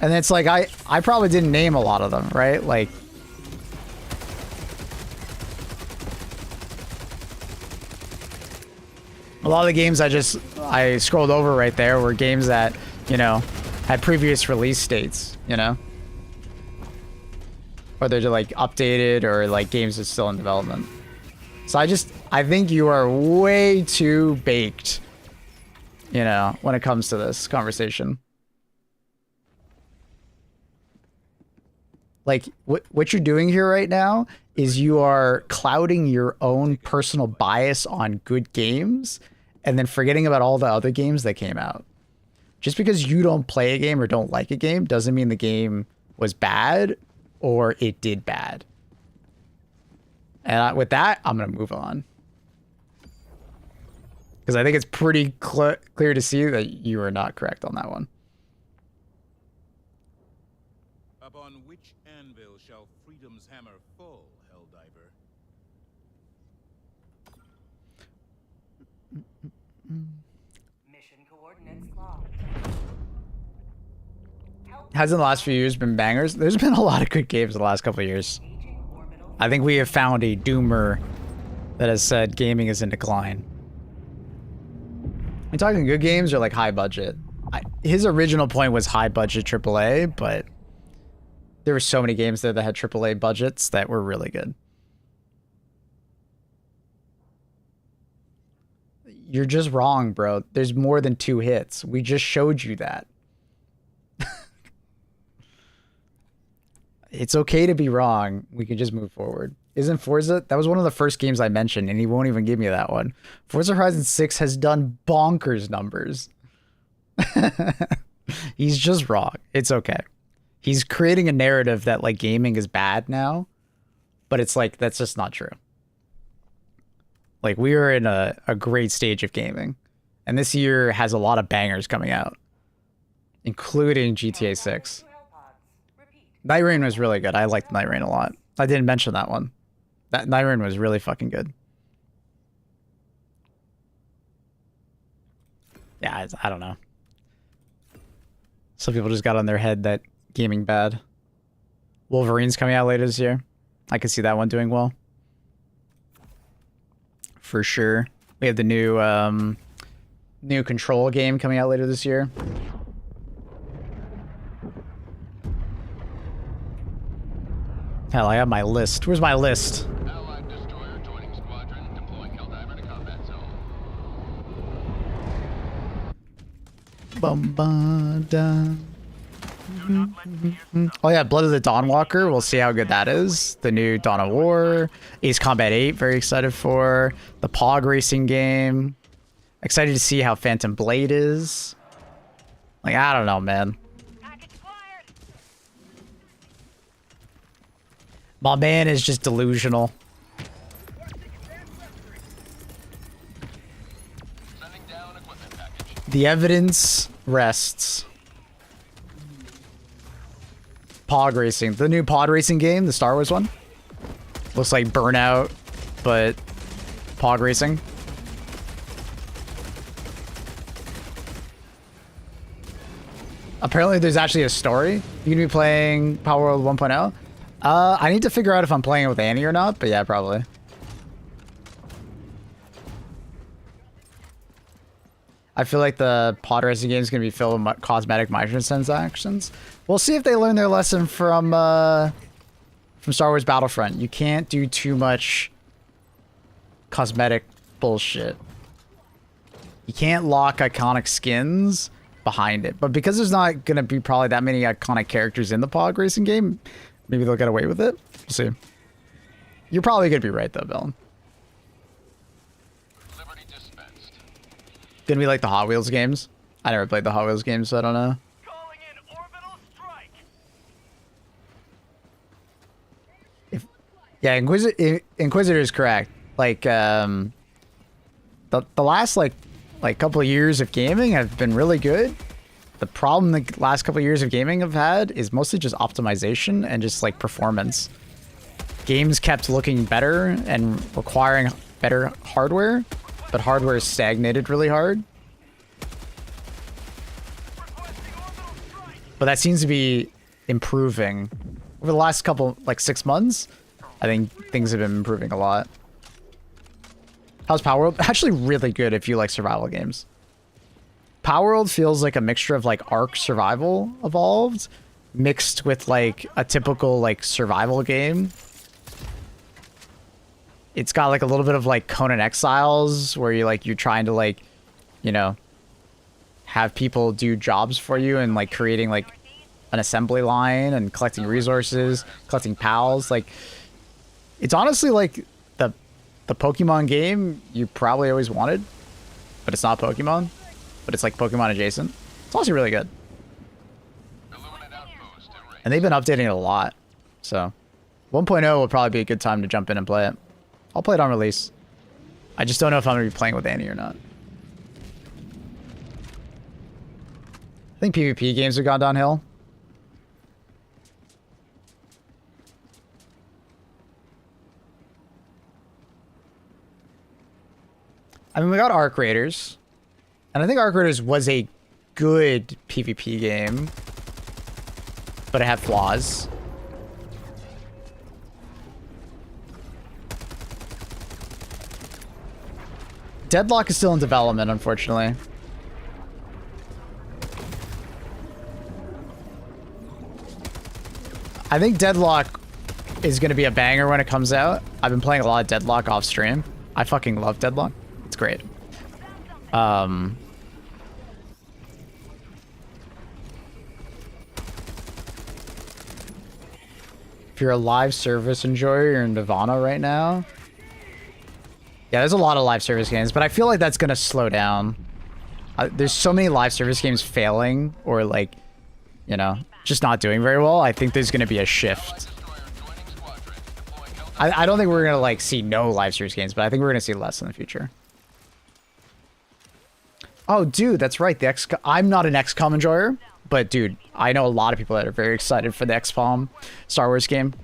and it's like, I probably didn't name a lot of them, right? Like, a lot of the games I scrolled over right there were games that, you know, had previous release dates, you know? Or they're like updated or like games that's still in development. So I think you are way too baked, you know, when it comes to this conversation. Like, what you're doing here right now is you are clouding your own personal bias on good games and then forgetting about all the other games that came out. Just because you don't play a game or don't like a game doesn't mean the game was bad or it did bad. And with that, I'm going to move on. Because I think it's pretty clear to see that you are not correct on that one. Upon which anvil shall freedom's hammer fall, Helldiver? Mission coordinates locked. Hasn't the last few years been bangers? There's been a lot of good games the last couple of years. Engaging orbital. I think we have found a doomer that has said gaming is in decline. Are you talking good games or like high budget? His original point was high budget AAA, but there were so many games there that had AAA budgets that were really good. You're just wrong, bro. There's more than 2 hits. We just showed you that. It's okay to be wrong. We can just move forward. Isn't Forza? That was one of the first games I mentioned, and he won't even give me that one. Forza Horizon 6 has done bonkers numbers. He's just wrong. It's okay. He's creating a narrative that like gaming is bad now, but it's like, that's just not true. Like we are in a great stage of gaming, and this year has a lot of bangers coming out, including GTA 6. Night Rain was really good. I liked Night Rain a lot. I didn't mention that one. That Night Rain was really fucking good. Yeah, I don't know. Some people just got on their head that gaming bad. Wolverine's coming out later this year. I could see that one doing well. For sure. We have the new Control game coming out later this year. Hell, I have my list. Where's my list? Allied destroyer joining squadron, deploying Helldiver to combat zone. Oh yeah, Blood of the Dawnwalker. We'll see how good that is. The new Dawn of War. Ace Combat 8, very excited for. The Pog Racing game. Excited to see how Phantom Blade is. Like, I don't know, man. My man is just delusional. Sending down equipment package. The evidence rests. Pod racing. The new pod racing game, the Star Wars one. Looks like Burnout, but pod racing. Apparently there's actually a story. You can be playing Power World 1.0. I need to figure out if I'm playing it with Annie or not, but yeah, probably. I feel like the pod racing game is going to be filled with cosmetic microtransactions. We'll see if they learn their lesson from Star Wars Battlefront. You can't do too much cosmetic bullshit. You can't lock iconic skins behind it. But because there's not going to be probably that many iconic characters in the pod racing game, maybe they'll get away with it. We'll see. You're probably going to be right, though, Bellin. Gonna be like the Hot Wheels games. I never played the Hot Wheels games, so I don't know. Calling in orbital strike. Yeah, Inquisitor is correct. Like, the last like couple of years of gaming have been really good. The problem the last couple of years of gaming have had is mostly just optimization and just like performance. Games kept looking better and requiring better hardware, but hardware is stagnated really hard. But that seems to be improving over the last couple, like 6 months. I think things have been improving a lot. How's Power World? Actually really good if you like survival games. Power World feels like a mixture of like Ark Survival Evolved mixed with like a typical like survival game. It's got like a little bit of like Conan Exiles where you're trying to like, you know, have people do jobs for you and like creating like an assembly line and collecting resources, collecting pals. Like it's honestly like the Pokemon game you probably always wanted, but it's not Pokemon, but it's like Pokemon adjacent. It's also really good. And they've been updating it a lot. So 1.0 will probably be a good time to jump in and play it. I'll play it on release. I just don't know if I'm going to be playing with Annie or not. I think PvP games have gone downhill. I mean, we got Arc Raiders. And I think Arc Raiders was a good PvP game. But it had flaws. Deadlock is still in development, unfortunately. I think Deadlock is going to be a banger when it comes out. I've been playing a lot of Deadlock off stream. I fucking love Deadlock. It's great. If you're a live service enjoyer, you're in Nirvana right now. Yeah, there's a lot of live service games, but I feel like that's going to slow down. There's so many live service games failing or like, you know, just not doing very well. I think there's going to be a shift. I don't think we're going to like see no live service games, but I think we're going to see less in the future. Oh, dude, that's right. I'm not an XCOM enjoyer, but dude, I know a lot of people that are very excited for the XCOM Star Wars game.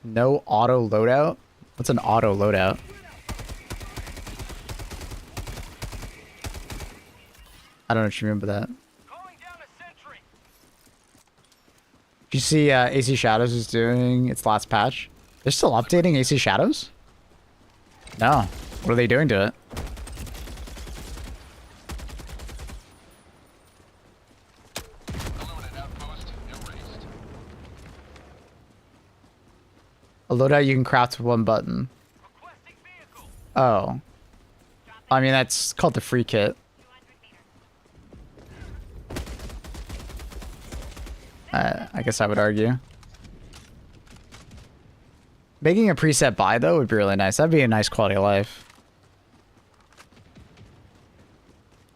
No auto loadout? What's an auto loadout? I don't know if you remember that. Did you see AC Shadows is doing its last patch? They're still updating AC Shadows? No. What are they doing to it? A loadout you can craft with one button. Oh. I mean, that's called the free kit. I guess I would argue. Making a preset buy, though, would be really nice. That'd be a nice quality of life.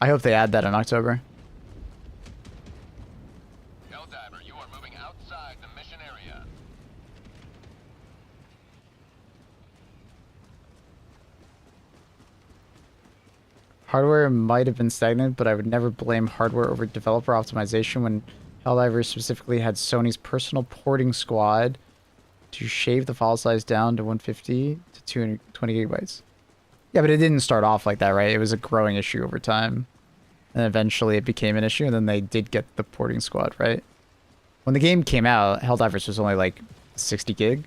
I hope they add that in October. Helldiver, you are moving outside the mission area. Hardware might have been stagnant, but I would never blame hardware over developer optimization when Helldivers specifically had Sony's personal porting squad to shave the file size down to 150 to 220 gigabytes. Yeah, but it didn't start off like that, right? It was a growing issue over time. And eventually it became an issue, and then they did get the porting squad, right? When the game came out, Helldivers was only like 60 gig.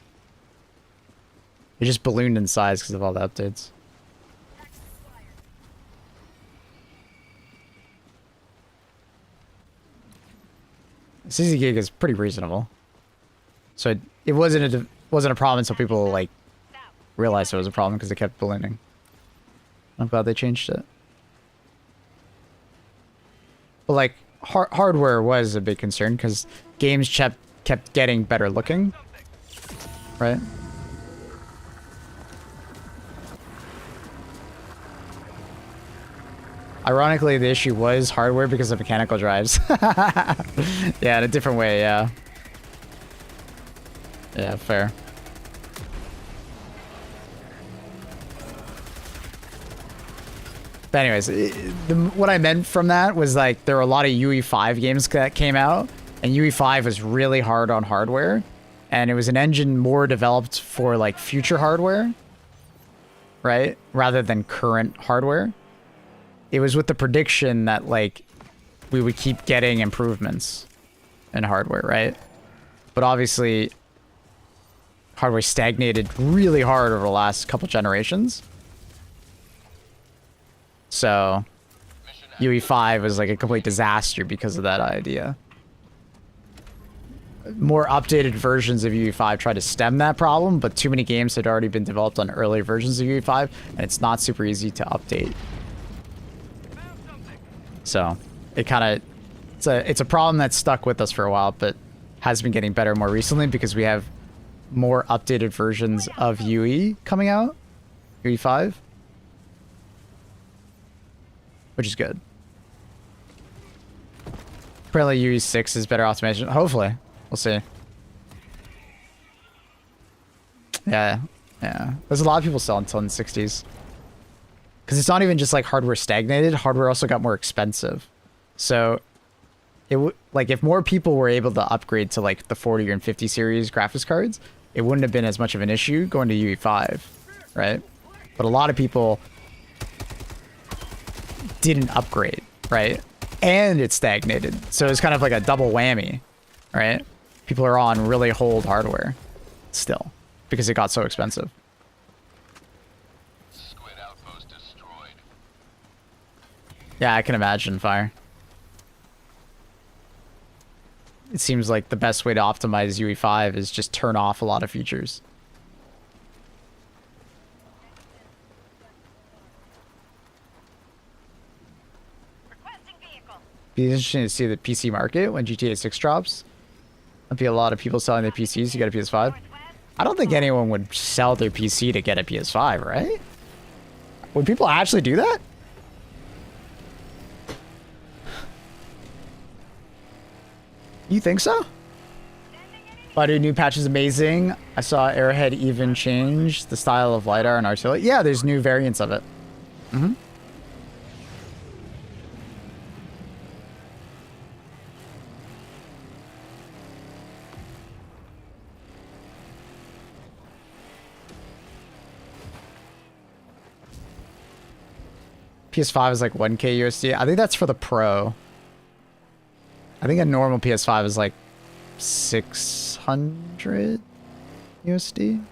It just ballooned in size because of all the updates. 60 gig is pretty reasonable. So it wasn't a problem until people like realized it was a problem because it kept ballooning. I'm glad they changed it. But like hardware was a big concern because games kept getting better looking, right? Ironically, the issue was hardware because of mechanical drives. Yeah, in a different way, yeah. Yeah, fair. But anyways, what I meant from that was like there were a lot of UE5 games that came out, and UE5 was really hard on hardware, and it was an engine more developed for like future hardware, right? Rather than current hardware. It was with the prediction that like we would keep getting improvements in hardware, right? But obviously hardware stagnated really hard over the last couple generations. So UE5 was like a complete disaster because of that idea. More updated versions of UE5 tried to stem that problem, but too many games had already been developed on earlier versions of UE5, and it's not super easy to update. So it kind of it's a problem that's stuck with us for a while, but has been getting better more recently because we have more updated versions of UE coming out, UE5, which is good. Apparently UE6 is better optimization. Hopefully, we'll see. Yeah. There's a lot of people selling until in the 60s. Because it's not even just like hardware stagnated, hardware also got more expensive. So like if more people were able to upgrade to like the 40 and 50 series graphics cards, it wouldn't have been as much of an issue going to UE5, right? But a lot of people didn't upgrade, right? And it stagnated. So it's kind of like a double whammy, right? People are on really old hardware still because it got so expensive. Yeah, I can imagine fire. It seems like the best way to optimize UE5 is just turn off a lot of features. Be interesting to see the PC market when GTA 6 drops. There'll be a lot of people selling their PCs to get a PS5. I don't think anyone would sell their PC to get a PS5, right? Would people actually do that? You think so? But new patch is amazing. I saw Arrowhead even change the style of LiDAR and artillery. Yeah, there's new variants of it. Mm-hmm. PS5 is like 1K USD. I think that's for the Pro. I think a normal PS5 is like 600 USD.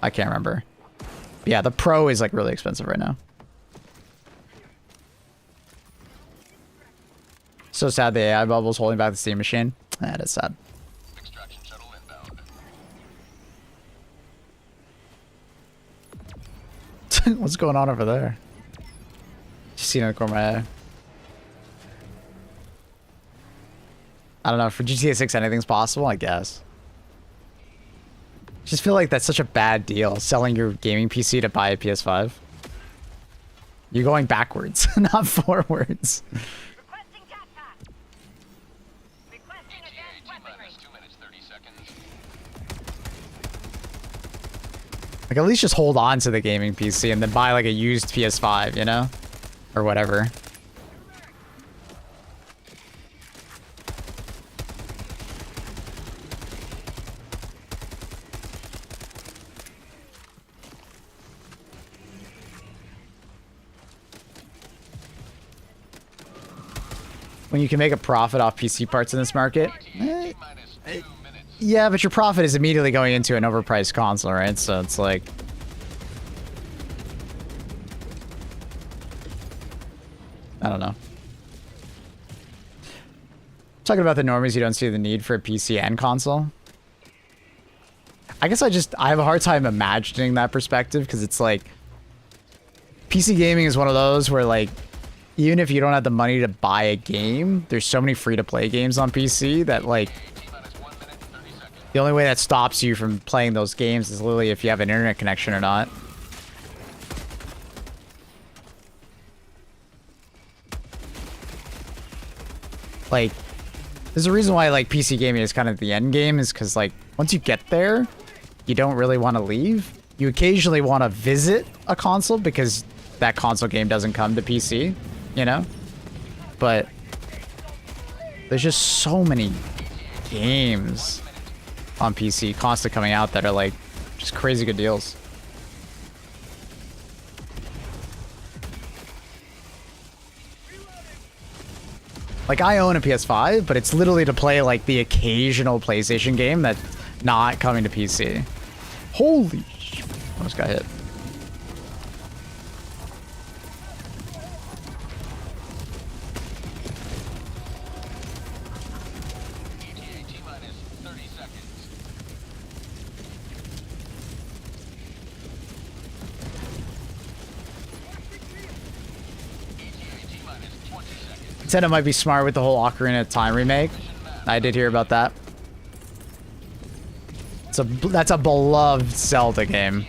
I can't remember. But yeah, the Pro is like really expensive right now. So sad the AI bubble's holding back the Steam machine. That is sad. Extraction shuttle inbound. What's going on over there? Just seen it in the corner of my eye. I don't know, for GTA 6 anything's possible, I guess. Just feel like that's such a bad deal, selling your gaming PC to buy a PS5. You're going backwards, not forwards. Requesting TAC. Requesting advanced weaponry. 2 minutes 30 seconds. Like, at least just hold on to the gaming PC and then buy like a used PS5, you know? Or whatever. When you can make a profit off PC parts in this market. Yeah, but your profit is immediately going into an overpriced console, right? So it's like... I don't know. Talking about the normies, you don't see the need for a PC and console. I guess I have a hard time imagining that perspective because it's like... PC gaming is one of those where like... Even if you don't have the money to buy a game, there's so many free-to-play games on PC that like... The only way that stops you from playing those games is literally if you have an internet connection or not. Like, there's a reason why like PC gaming is kind of the end game is because like once you get there, you don't really want to leave. You occasionally want to visit a console because that console game doesn't come to PC, you know? But there's just so many games on PC constantly coming out that are like just crazy good deals. Like, I own a PS5, but it's literally to play, like, the occasional PlayStation game that's not coming to PC. Holy sh... Almost got hit. Nintendo might be smart with the whole Ocarina of Time remake. I did hear about that. That's a beloved Zelda game.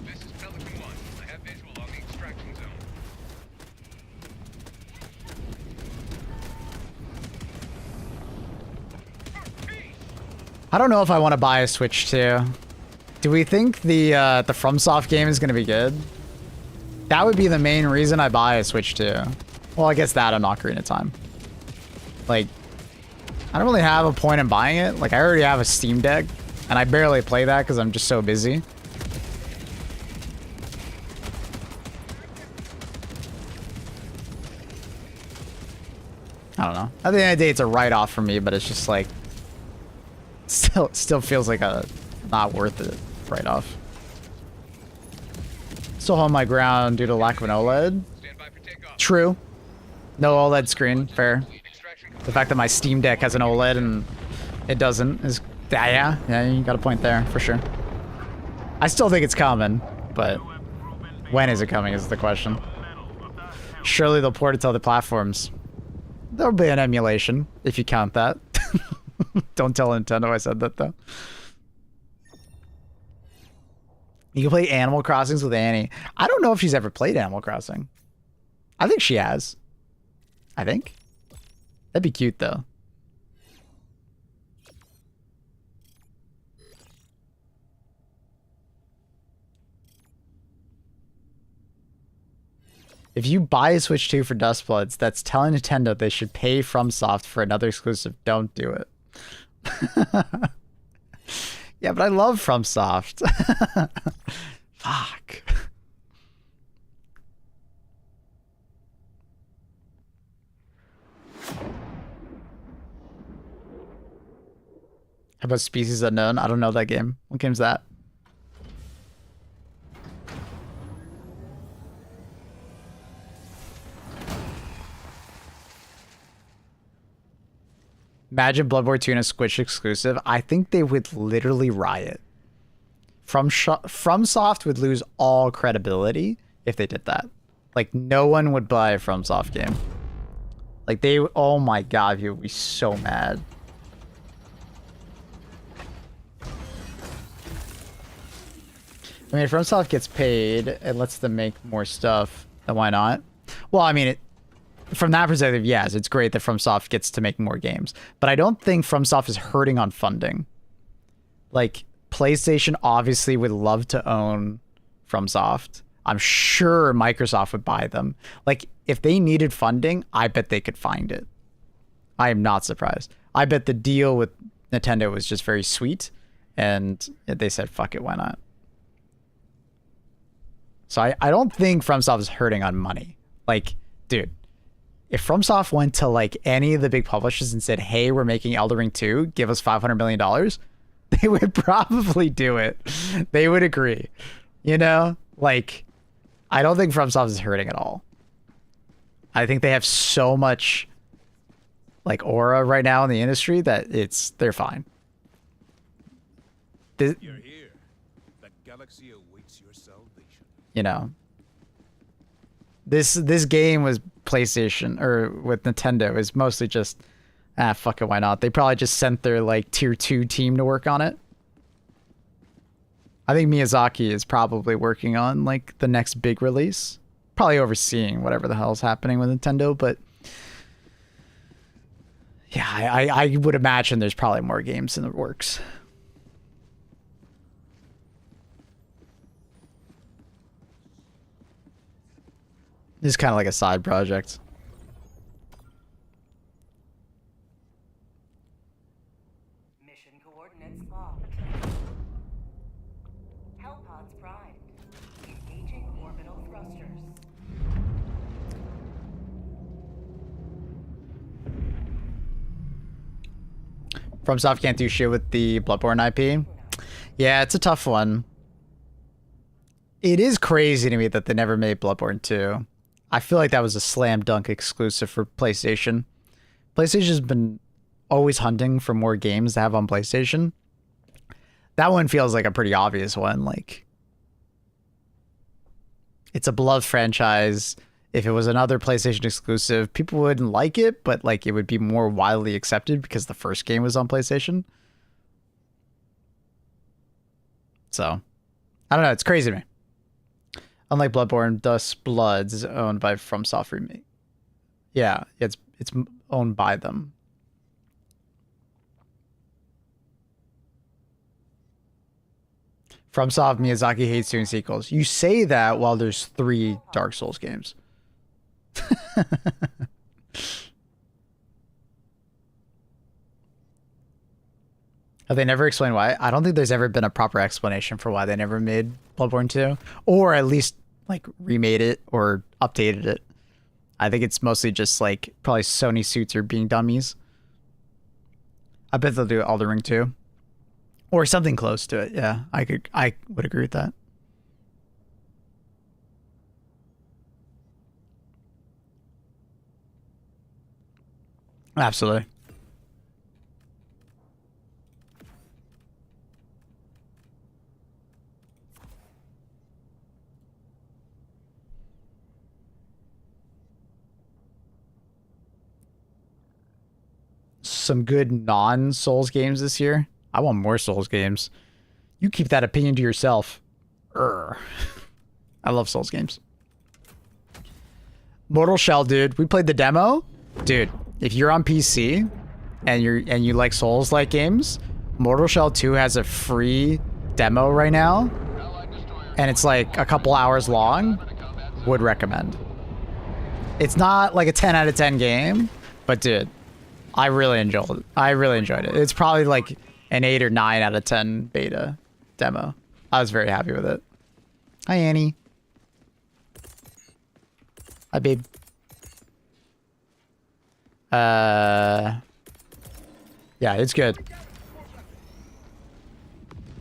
This is Pelican 1. I have visual on the extraction zone. I don't know if I want to buy a Switch 2. Do we think the FromSoft game is going to be good? That would be the main reason I buy a Switch 2. Well, I guess that and Ocarina of Time. Like, I don't really have a point in buying it. Like, I already have a Steam Deck, and I barely play that because I'm just so busy. I don't know. At the end of the day, it's a write-off for me, but it's just like... Still feels like a not worth it write-off. Still hold my ground due to lack of an OLED. Stand by for takeoff. True. No OLED screen. Fair. The fact that my Steam Deck has an OLED and it doesn't is... Yeah, you got a point there, for sure. I still think it's coming, but when is it coming is the question. Surely they'll port it to other platforms. There'll be an emulation, if you count that. Don't tell Nintendo I said that, though. You can play Animal Crossings with Annie. I don't know if she's ever played Animal Crossing. I think she has. I think. That'd be cute, though. If you buy a Switch 2 for Dustbloods, that's telling Nintendo they should pay FromSoft for another exclusive. Don't do it. Yeah, but I love FromSoft. Fuck. How about Species Unknown? I don't know that game. What game's that? Imagine Bloodborne 2 and a Squish exclusive. I think they would literally riot. FromSoft would lose all credibility if they did that. Like, no one would buy a FromSoft game. Like, they... Oh my god, he would be so mad. I mean, if FromSoft gets paid, it lets them make more stuff. Then why not? Well, I mean, from that perspective, yes, it's great that FromSoft gets to make more games. But I don't think FromSoft is hurting on funding. Like, PlayStation obviously would love to own FromSoft. I'm sure Microsoft would buy them. Like, if they needed funding, I bet they could find it. I am not surprised. I bet the deal with Nintendo was just very sweet, and they said, fuck it, why not? So I don't think FromSoft is hurting on money. Like, dude, if FromSoft went to like any of the big publishers and said, hey, we're making Elden Ring 2, give us $500 million, they would probably do it. They would agree. You know? Like, I don't think FromSoft is hurting at all. I think they have so much like aura right now in the industry that they're fine. You're here. The galaxy awaits your salvation. You know, this game was PlayStation or with Nintendo is mostly just fuck it, why not? They probably just sent their like tier 2 team to work on it. I think Miyazaki is probably working on like the next big release, probably overseeing whatever the hell's happening with Nintendo, but yeah, I would imagine there's probably more games in the works. This is kind of like a side project. Mission coordinates locked. Hellpods primed. Engaging orbital thrusters. FromSoft can't do shit with the Bloodborne IP. Yeah, it's a tough one. It is crazy to me that they never made Bloodborne 2. I feel like that was a slam dunk exclusive for PlayStation. PlayStation's been always hunting for more games to have on PlayStation. That one feels like a pretty obvious one. Like, it's a beloved franchise. If it was another PlayStation exclusive, people wouldn't like it, but like it would be more widely accepted because the first game was on PlayStation. So, I don't know. It's crazy to me. Unlike Bloodborne, Dust Bloods is owned by FromSoft Remake. Yeah, it's owned by them. FromSoft, Miyazaki hates doing sequels. You say that while there's 3 Dark Souls games. Have they never explained why? I don't think there's ever been a proper explanation for why they never made Bloodborne 2. Or at least, like, remade it or updated it. I think it's mostly just, like, probably Sony suits are being dummies. I bet they'll do Elden Ring 2. Or something close to it, yeah. I would agree with that. Absolutely. Some good non-Souls games this year. I want more Souls games. You keep that opinion to yourself. I love Souls games. Mortal Shell, dude. We played the demo. Dude, if you're on PC and you like Souls-like games, Mortal Shell 2 has a free demo right now. And it's like a couple hours long. Would recommend. It's not like a 10 out of 10 game, but dude, I really enjoyed it. It's probably like an 8 or 9 out of 10 beta demo. I was very happy with it. Hi, Annie. Hi, babe. Yeah, it's good.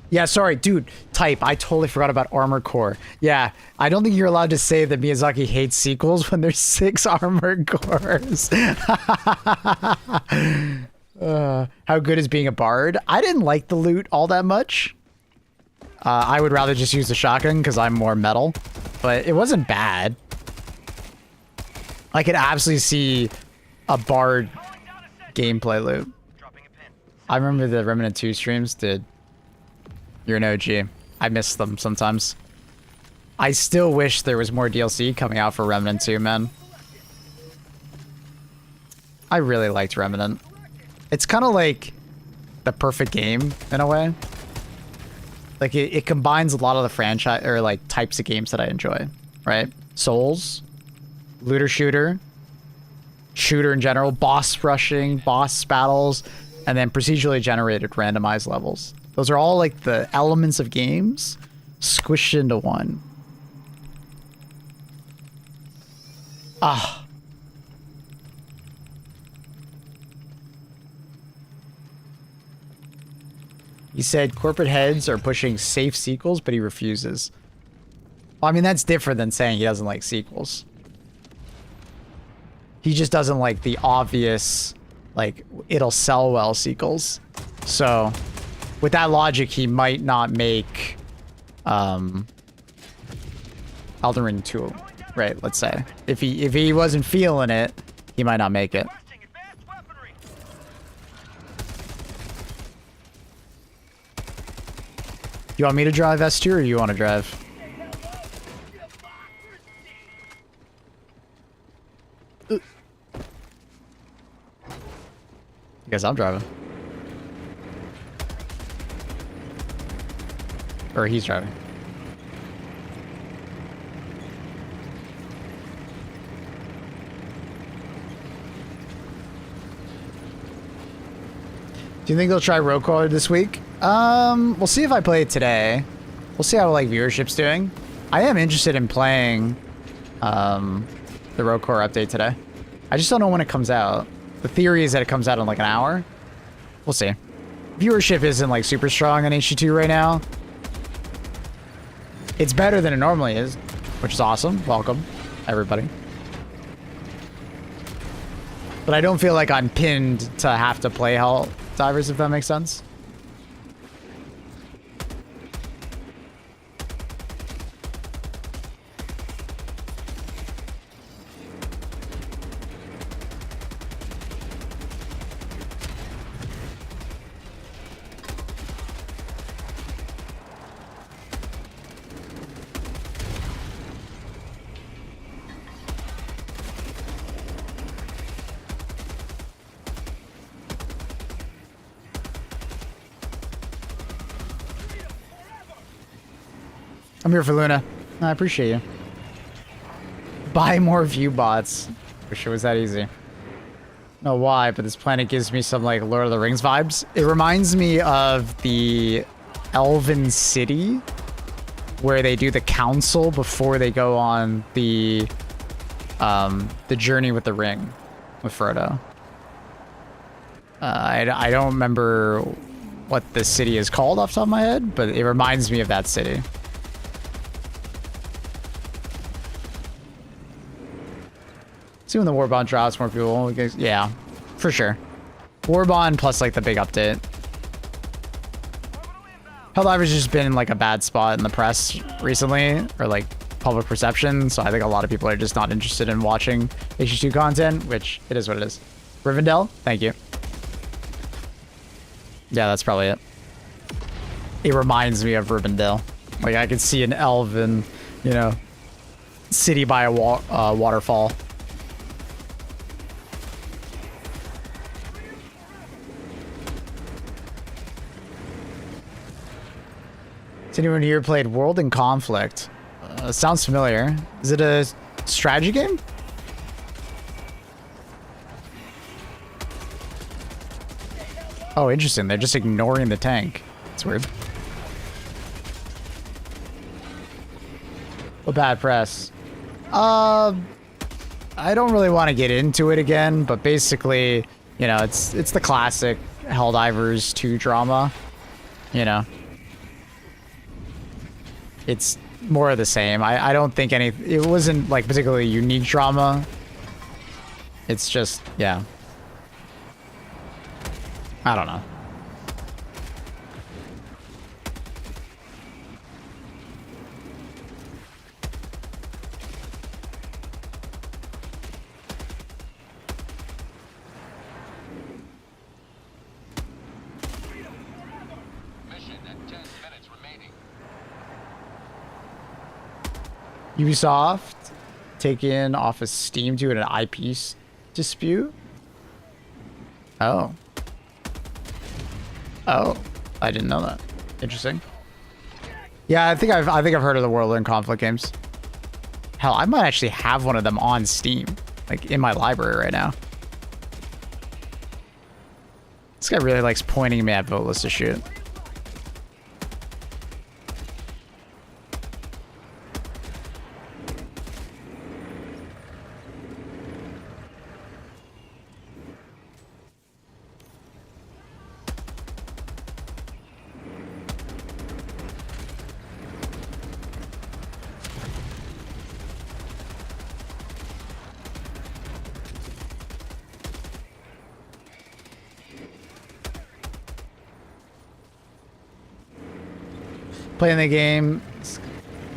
Yeah, sorry, dude. Type. I totally forgot about Armored Core. Yeah, I don't think you're allowed to say that Miyazaki hates sequels when there's 6 Armored Cores. How good is being a bard? I didn't like the loot all that much. I would rather just use the shotgun because I'm more metal, but it wasn't bad. I could absolutely see a bard gameplay loop. I remember the Remnant 2 streams, dude. You're an OG. I miss them sometimes. I still wish there was more DLC coming out for Remnant 2, man. I really liked Remnant. It's kind of like the perfect game in a way. Like it combines a lot of the franchise or like types of games that I enjoy, right? Souls, looter shooter, shooter in general, boss rushing, boss battles, and then procedurally generated randomized levels. Those are all like the elements of games squished into one. Ah. He said corporate heads are pushing safe sequels, but he refuses. Well, I mean, that's different than saying he doesn't like sequels. He just doesn't like the obvious, like, it'll sell well sequels. So, with that logic, he might not make Elden Ring 2, right? Let's say. If he wasn't feeling it, he might not make it. Requesting advanced weaponry. You want me to drive S2 or you want to drive? Guess I'm driving. Or he's driving. Do you think they'll try roll caller this week? We'll see if I play it today. We'll see how like viewership's doing. I am interested in playing the roll core update today. I just don't know when it comes out. The theory is that it comes out in like an hour. We'll see. Viewership isn't like super strong on HG2 right now. It's better than it normally is, which is awesome. Welcome, everybody. But I don't feel like I'm pinned to have to play Helldivers, if that makes sense. I'm here for Luna. I appreciate you. Buy more view bots. Wish it was that easy. No why, but this planet gives me some like Lord of the Rings vibes. It reminds me of the Elven City where they do the council before they go on the journey with the ring with Frodo. I don't remember what the city is called off the top of my head, but it reminds me of that city. See when the Warbond drops, more people. Yeah, for sure. Warbond plus like the big update. Helldivers has just been in like a bad spot in the press recently, or like public perception. So I think a lot of people are just not interested in watching HG2 content, which it is what it is. Rivendell, thank you. Yeah, that's probably it. It reminds me of Rivendell. Like I could see an elven, you know, city by a waterfall. Has anyone here played World in Conflict? Sounds familiar. Is it a strategy game? Oh, interesting. They're just ignoring the tank. That's weird. Well, bad press. I don't really want to get into it again, but basically, you know, it's the classic Helldivers 2 drama. You know. It's more of the same. I don't think it wasn't like particularly unique drama. It's just, yeah. I don't know. Mission at 10 minutes remaining. Ubisoft taken off of Steam due to an IP dispute. Oh. Oh, I didn't know that. Interesting. Yeah, I think I've heard of the Whirlwind Conflict games. Hell, I might actually have one of them on Steam, like in my library right now. This guy really likes pointing me at voteless to shoot. Playing the game,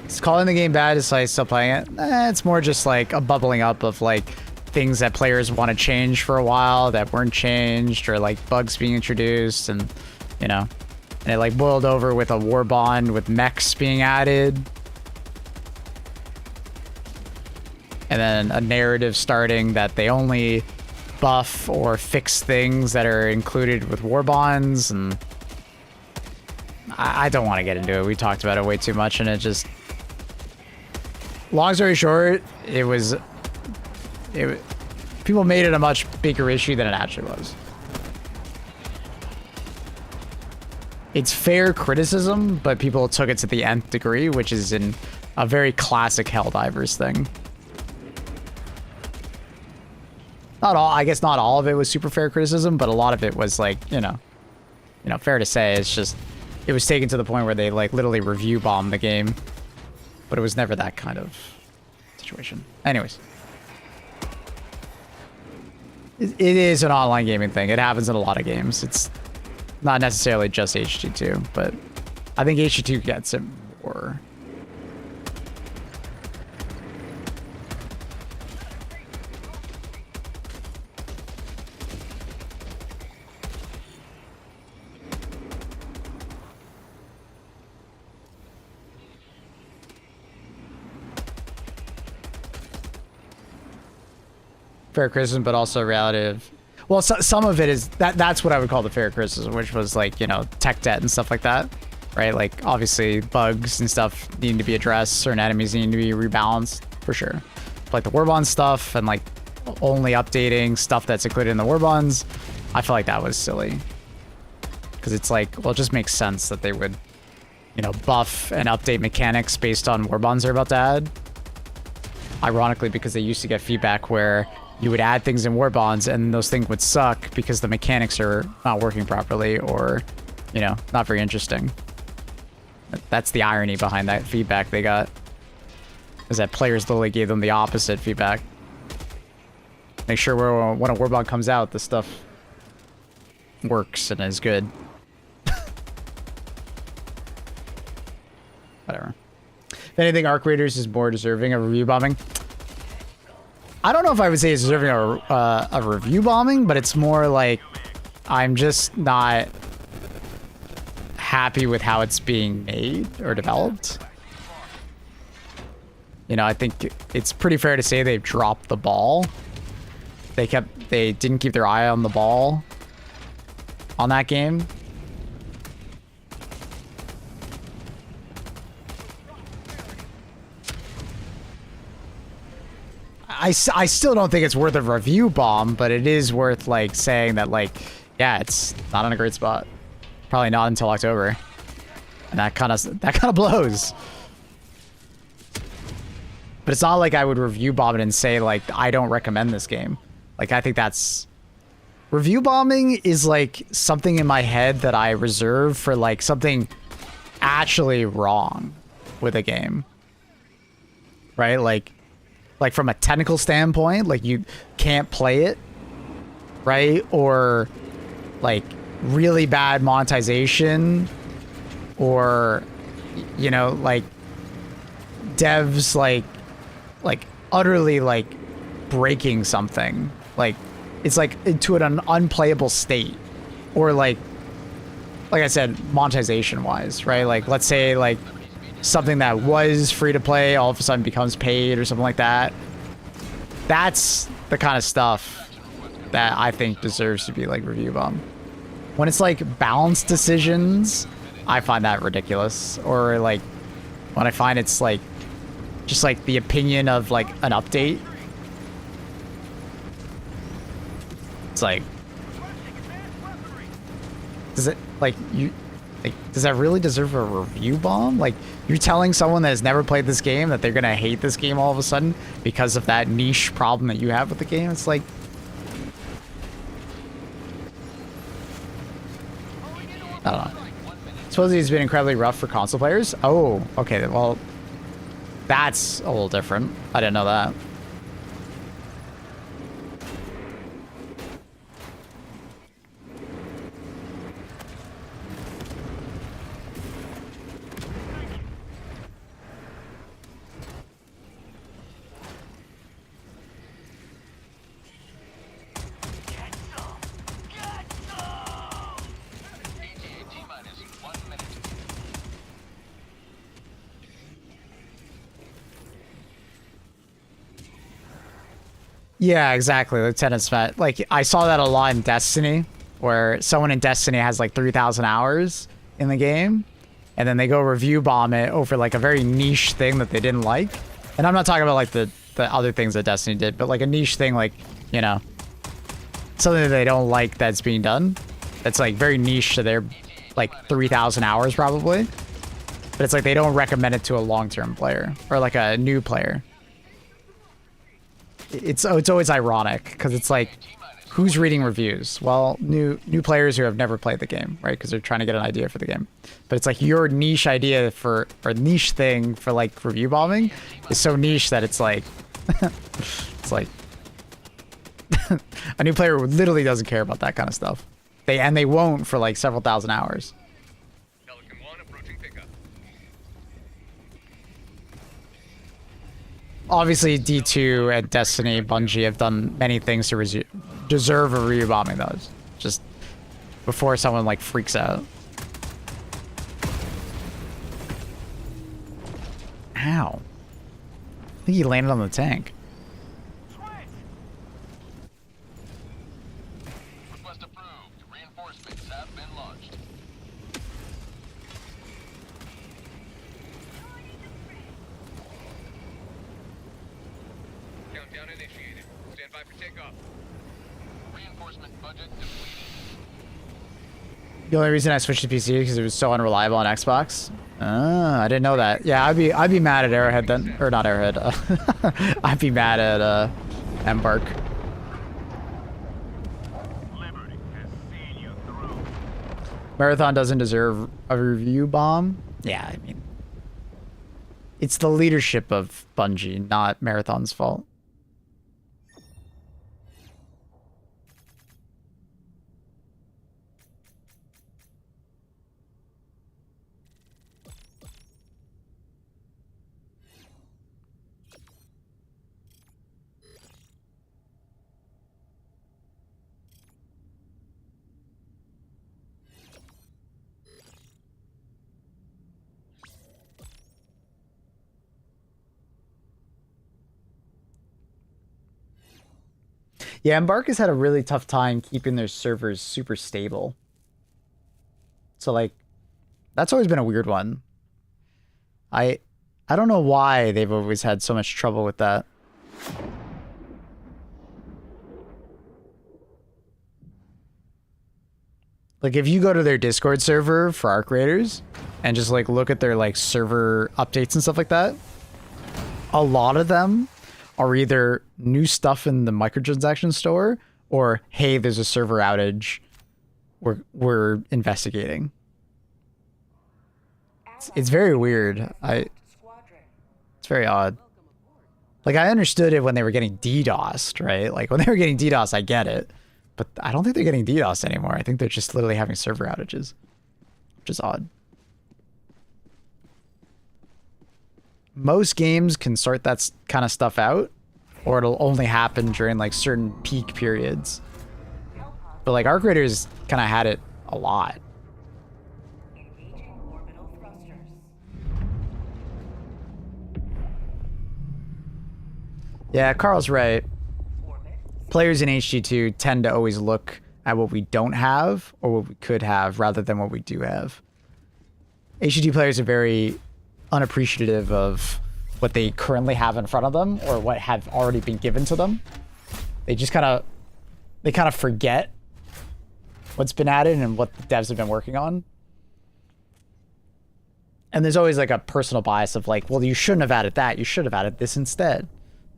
it's calling the game bad. It's like still playing it. It's more just like a bubbling up of like things that players want to change for a while that weren't changed, or like bugs being introduced, and you know, and it like boiled over with a war bond with mechs being added, and then a narrative starting that they only buff or fix things that are included with war bonds. And I don't want to get into it. We talked about it way too much, and it just... Long story short, people made it a much bigger issue than it actually was. It's fair criticism, but people took it to the nth degree, which is in a very classic Helldivers thing. Not all, I guess not all of it was super fair criticism, but a lot of it was like, you know, fair to say. It's just... It was taken to the point where they like literally review bombed the game, but it was never that kind of situation. Anyways, it is an online gaming thing. It happens in a lot of games. It's not necessarily just HT2, but I think HT2 gets it more. Fair criticism, but also relative. Well, some of it is that's what I would call the fair criticism, which was like, you know, tech debt and stuff like that, right? Like obviously bugs and stuff need to be addressed, certain enemies need to be rebalanced for sure. Like the warbond stuff and like only updating stuff that's included in the warbonds, I feel like that was silly. Because it's like, well, it just makes sense that they would, you know, buff and update mechanics based on warbonds they're about to add. Ironically, because they used to get feedback where you would add things in war bonds and those things would suck because the mechanics are not working properly, or, you know, not very interesting. That's the irony behind that feedback they got, is that players literally gave them the opposite feedback. Make sure when a war bond comes out, the stuff works and is good. Whatever. If anything, Arc Raiders is more deserving of review bombing. I don't know if I would say it's deserving a review bombing, but it's more like I'm just not happy with how it's being made or developed. You know, I think it's pretty fair to say they've dropped the ball. They didn't keep their eye on the ball on that game. I still don't think it's worth a review bomb, but it is worth like saying that, like, yeah, it's not in a great spot. Probably not until October, and that kind of blows. But it's not like I would review bomb it and say like I don't recommend this game. Like, I think that's... Review bombing is like something in my head that I reserve for like something actually wrong with a game, right? Like from a technical standpoint, like you can't play it, right? Or like really bad monetization, or, you know, like devs like utterly like breaking something, like it's like into an unplayable state, or like I said, monetization wise, right? Like, let's say like something that was free to play all of a sudden becomes paid or something like that. That's the kind of stuff that I think deserves to be like review bomb. When it's like balanced decisions, I find that ridiculous. Or like when I find it's like just like the opinion of like an update. It's like, does it like you like does that really deserve a review bomb? Like you're telling someone that has never played this game that they're gonna hate this game all of a sudden because of that niche problem that you have with the game? It's like, I don't know. Supposedly it's been incredibly rough for console players. Oh, okay, well, that's a little different. I didn't know that. Yeah, exactly, Lieutenant Smet. Like, I saw that a lot in Destiny, where someone in Destiny has like 3,000 hours in the game, and then they go review bomb it over like a very niche thing that they didn't like. And I'm not talking about like the other things that Destiny did, but like a niche thing, like, you know, something that they don't like that's being done. That's like very niche to their like 3,000 hours probably. But it's like they don't recommend it to a long-term player or like a new player. It's always ironic because it's like, who's reading reviews? Well, new players who have never played the game, right? Because they're trying to get an idea for the game. But it's like your niche idea for, or niche thing for like review bombing is so niche that it's like, it's like a new player literally doesn't care about that kind of stuff. They won't for like several thousand hours. Pelican 1 approaching pickup. Obviously, D2 and Destiny, Bungie have done many things to deserve a review bombing those. Just before someone like freaks out. Ow. I think he landed on the tank. Request approved. Reinforcements have been launched. Countdown initiated. Stand by for takeoff. Reinforcement budget depleted. The only reason I switched to PC is because it was so unreliable on Xbox. I didn't know that. Yeah, I'd be mad at Arrowhead then, or not Arrowhead. I'd be mad at Embark. Liberty has seen you through. Marathon doesn't deserve a review bomb. Yeah, I mean, it's the leadership of Bungie, not Marathon's fault. Yeah, Embark has had a really tough time keeping their servers super stable. So like, that's always been a weird one. I don't know why they've always had so much trouble with that. Like if you go to their Discord server for Arc Raiders and just like look at their like server updates and stuff like that, a lot of them are either new stuff in the microtransaction store or, hey, there's a server outage we're investigating. It's very weird. It's very odd. Like I understood it when they were getting DDoSed, right? Like when they were getting DDoSed, I get it. But I don't think they're getting DDoSed anymore. I think they're just literally having server outages, which is odd. Most games can sort that kind of stuff out, or it'll only happen during like certain peak periods. But like Arc Raiders kind of had it a lot. Engaging orbital thrusters. Yeah, Carl's right. Orbit players in HG2 tend to always look at what we don't have or what we could have rather than what we do have. HG2 players are very unappreciative of what they currently have in front of them or what have already been given to them. They just kind of forget what's been added and what the devs have been working on. And there's always like a personal bias of like, well, you shouldn't have added that. You should have added this instead.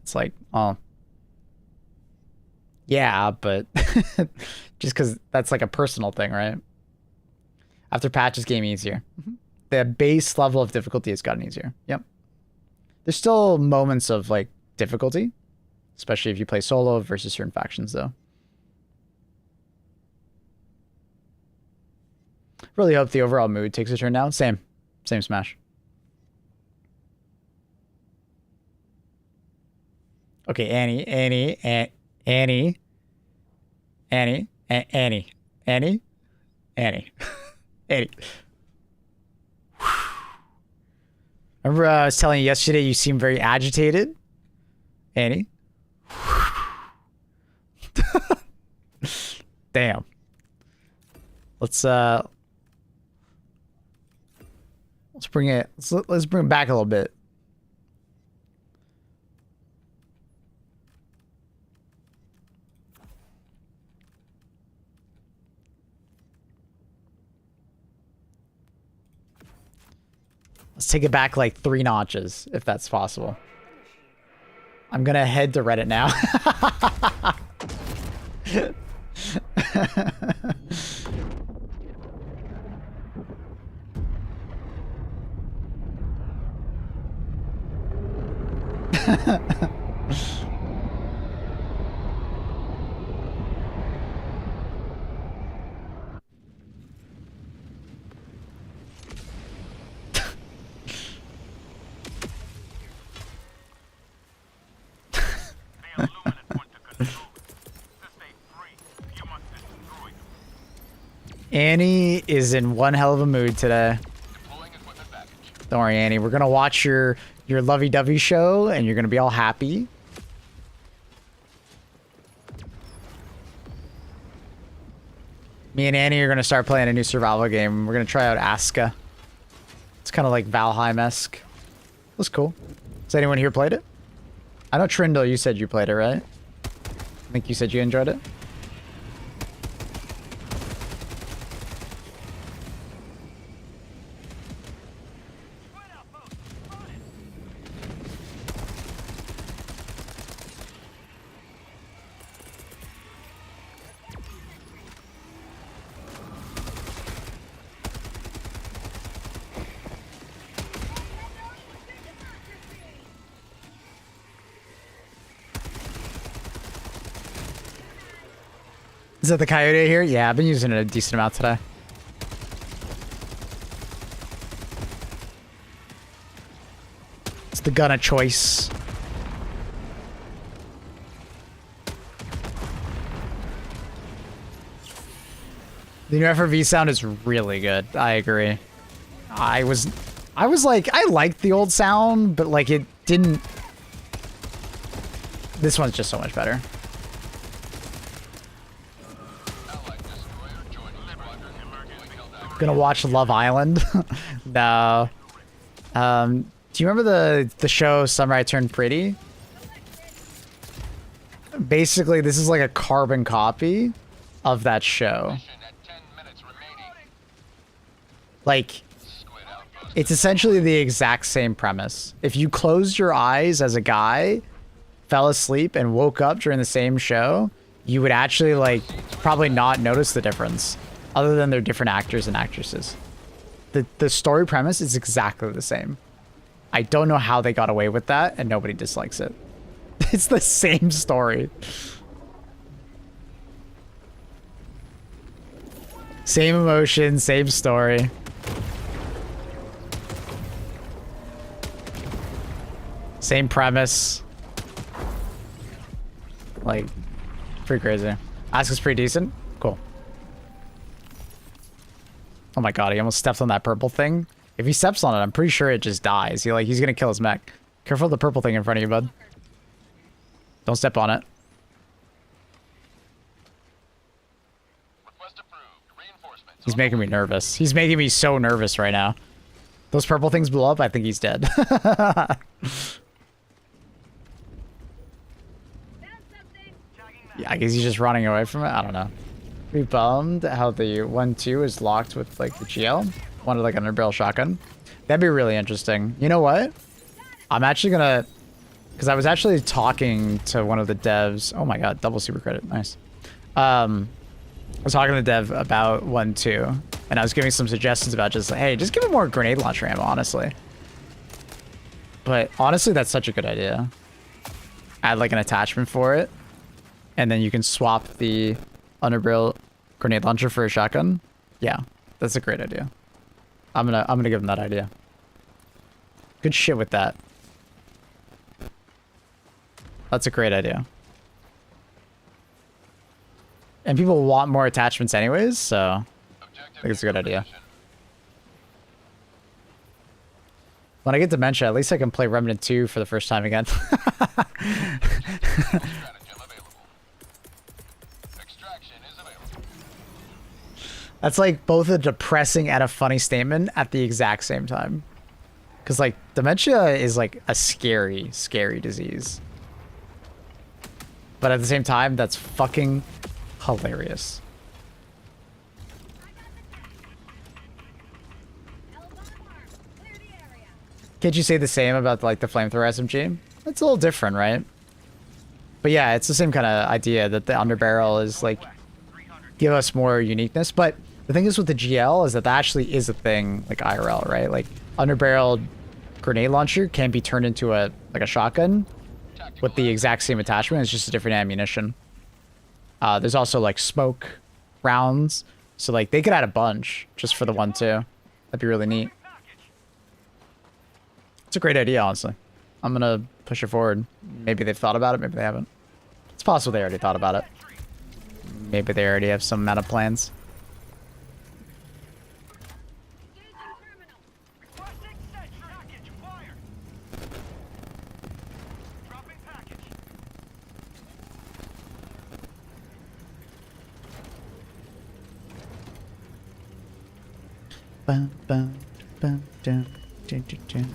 It's like, oh, yeah, but just because that's like a personal thing, right? After patches, game easier. The base level of difficulty has gotten easier. Yep. There's still moments of like difficulty, especially if you play solo versus certain factions, though. Really hope the overall mood takes a turn now. Same Smash. Okay, Annie. Remember I was telling you yesterday you seem very agitated? Annie? Damn. Let's bring it let's bring it back a little bit. Let's take it back like 3 notches, if that's possible. I'm gonna head to Reddit now. Annie is in one hell of a mood today. Don't worry, Annie. We're gonna watch your lovey-dovey show, and you're gonna be all happy. Me and Annie are gonna start playing a new survival game. We're gonna try out Aska. It's kind of like Valheim-esque. That's cool. Has anyone here played it? I know Trindle, you said you played it, right? I think you said you enjoyed it. Is that the coyote here? Yeah, I've been using it a decent amount today. It's the gun of choice. The new FRV sound is really good. I agree. I was like, I liked the old sound, but like it didn't. This one's just so much better. Gonna watch Love Island. No. Do you remember the show Samurai Turned Pretty? Basically, this is like a carbon copy of that show. Like, it's essentially the exact same premise. If you closed your eyes as a guy, fell asleep, and woke up during the same show, you would actually, like, probably not notice the difference. Other than they're different actors and actresses. The story premise is exactly the same. I don't know how they got away with that, and nobody dislikes it. It's the same story. Same emotion, same story. Same premise. Like, pretty crazy. Asuka's pretty decent. Cool. Oh my god, he almost stepped on that purple thing. If he steps on it, I'm pretty sure it just dies. He's gonna kill his mech. Careful of the purple thing in front of you, bud. Don't step on it. He's making me nervous. He's making me so nervous right now. Those purple things blew up. I think he's dead. Yeah, I guess he's just running away from it. I don't know. Be bummed how the 1-2 is locked with like the GL. Wanted like an underbarrel shotgun. That'd be really interesting. You know what? I'm actually gonna, because I was actually talking to one of the devs. Oh my god, double super credit. Nice. I was talking to the dev about 1-2, and I was giving some suggestions about just like, hey, just give him more grenade launcher ammo, honestly. But honestly, that's such a good idea. Add like an attachment for it, and then you can swap the underbarrel grenade launcher for a shotgun. Yeah, that's a great idea. I'm gonna give him that idea. Good shit with that. That's a great idea. And people want more attachments anyways, so I think it's a good idea. When I get dementia, at least I can play Remnant 2 for the first time again. That's like both a depressing and a funny statement at the exact same time. Because like dementia is like a scary, scary disease. But at the same time, that's fucking hilarious. Can't you say the same about like the flamethrower SMG? It's a little different, right? But yeah, it's the same kind of idea that the underbarrel is like give us more uniqueness. But the thing is with the GL is that actually is a thing like IRL, right? Like underbarrel grenade launcher can be turned into a like a shotgun with the exact same attachment. It's just a different ammunition. There's also like smoke rounds, so like they could add a bunch just for the 1-2. That'd be really neat. It's a great idea, honestly. I'm gonna push it forward. Maybe they've thought about it, maybe they haven't. It's possible they already thought about it. Maybe they already have some meta plans. Bum, bum, bum, dum, dun, dun, dun.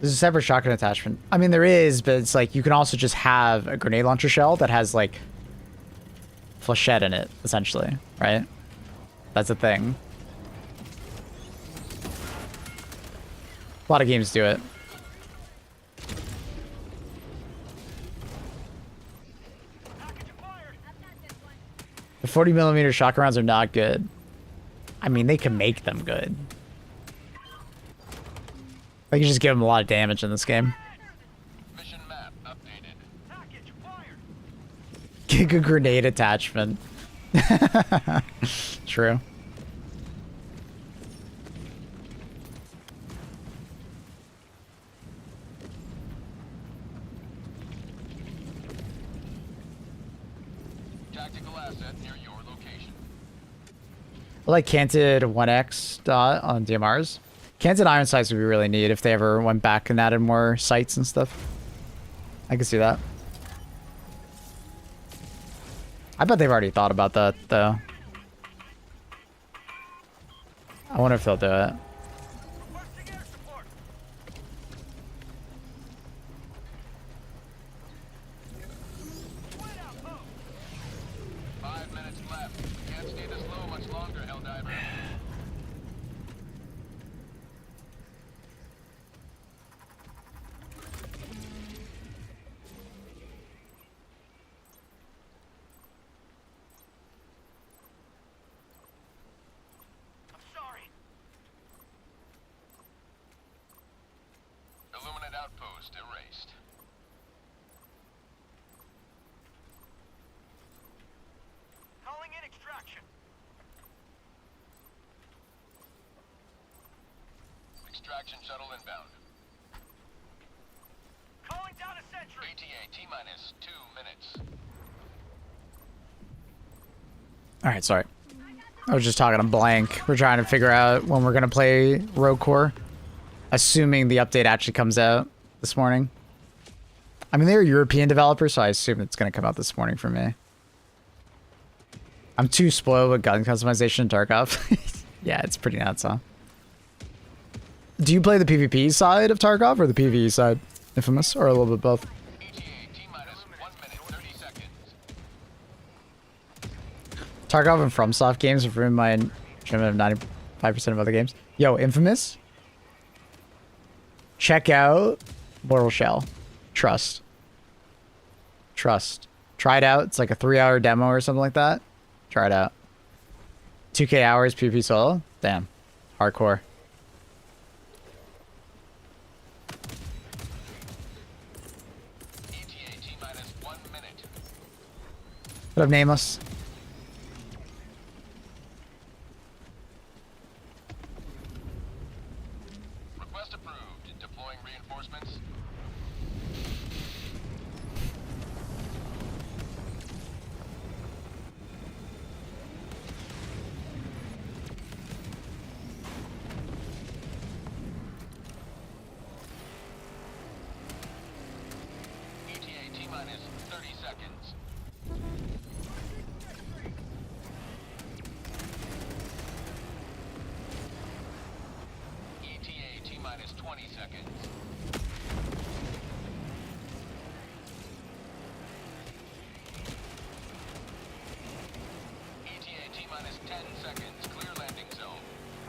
There's a separate shotgun attachment. I mean, there is, but it's like you can also just have a grenade launcher shell that has like flechette in it, essentially, right? That's a thing. A lot of games do it. The 40mm shotgun rounds are not good. I mean, they can make them good. They can just give them a lot of damage in this game. Mission map updated. Giga grenade attachment. True. Tactical asset near your location. I like canted 1x dot on DMRs. Canted iron sights would be really neat if they ever went back and added more sights and stuff. I can see that. I bet they've already thought about that, though. I wonder if they'll do it. Outpost erased. Calling in extraction. Extraction shuttle inbound. Calling down a sentry. ATA T-minus 2 minutes. Alright, sorry. I was just talking to blank. We're trying to figure out when we're gonna play Rogue Core. Assuming the update actually comes out this morning. I mean, they're a European developer, so I assume it's going to come out this morning for me. I'm too spoiled with gun customization in Tarkov. Yeah, it's pretty nuts, huh? Do you play the PvP side of Tarkov or the PvE side? Infamous, or a little bit both? ETA T-minus 1 minute 30 seconds. Tarkov and FromSoft games have ruined my enjoyment of 95% of other games. Yo, Infamous. Check out Mortal Shell. Trust. Trust. Try it out. It's like a 3-hour demo or something like that. Try it out. 2K hours PvP solo. Damn. Hardcore. ETA T-minus 1 minute. What up, Nameless? Request approved. Deploying reinforcements. ETA T-minus 30 seconds. ETA T-minus 20 seconds. ETA T-minus 10 seconds. Clear landing zone.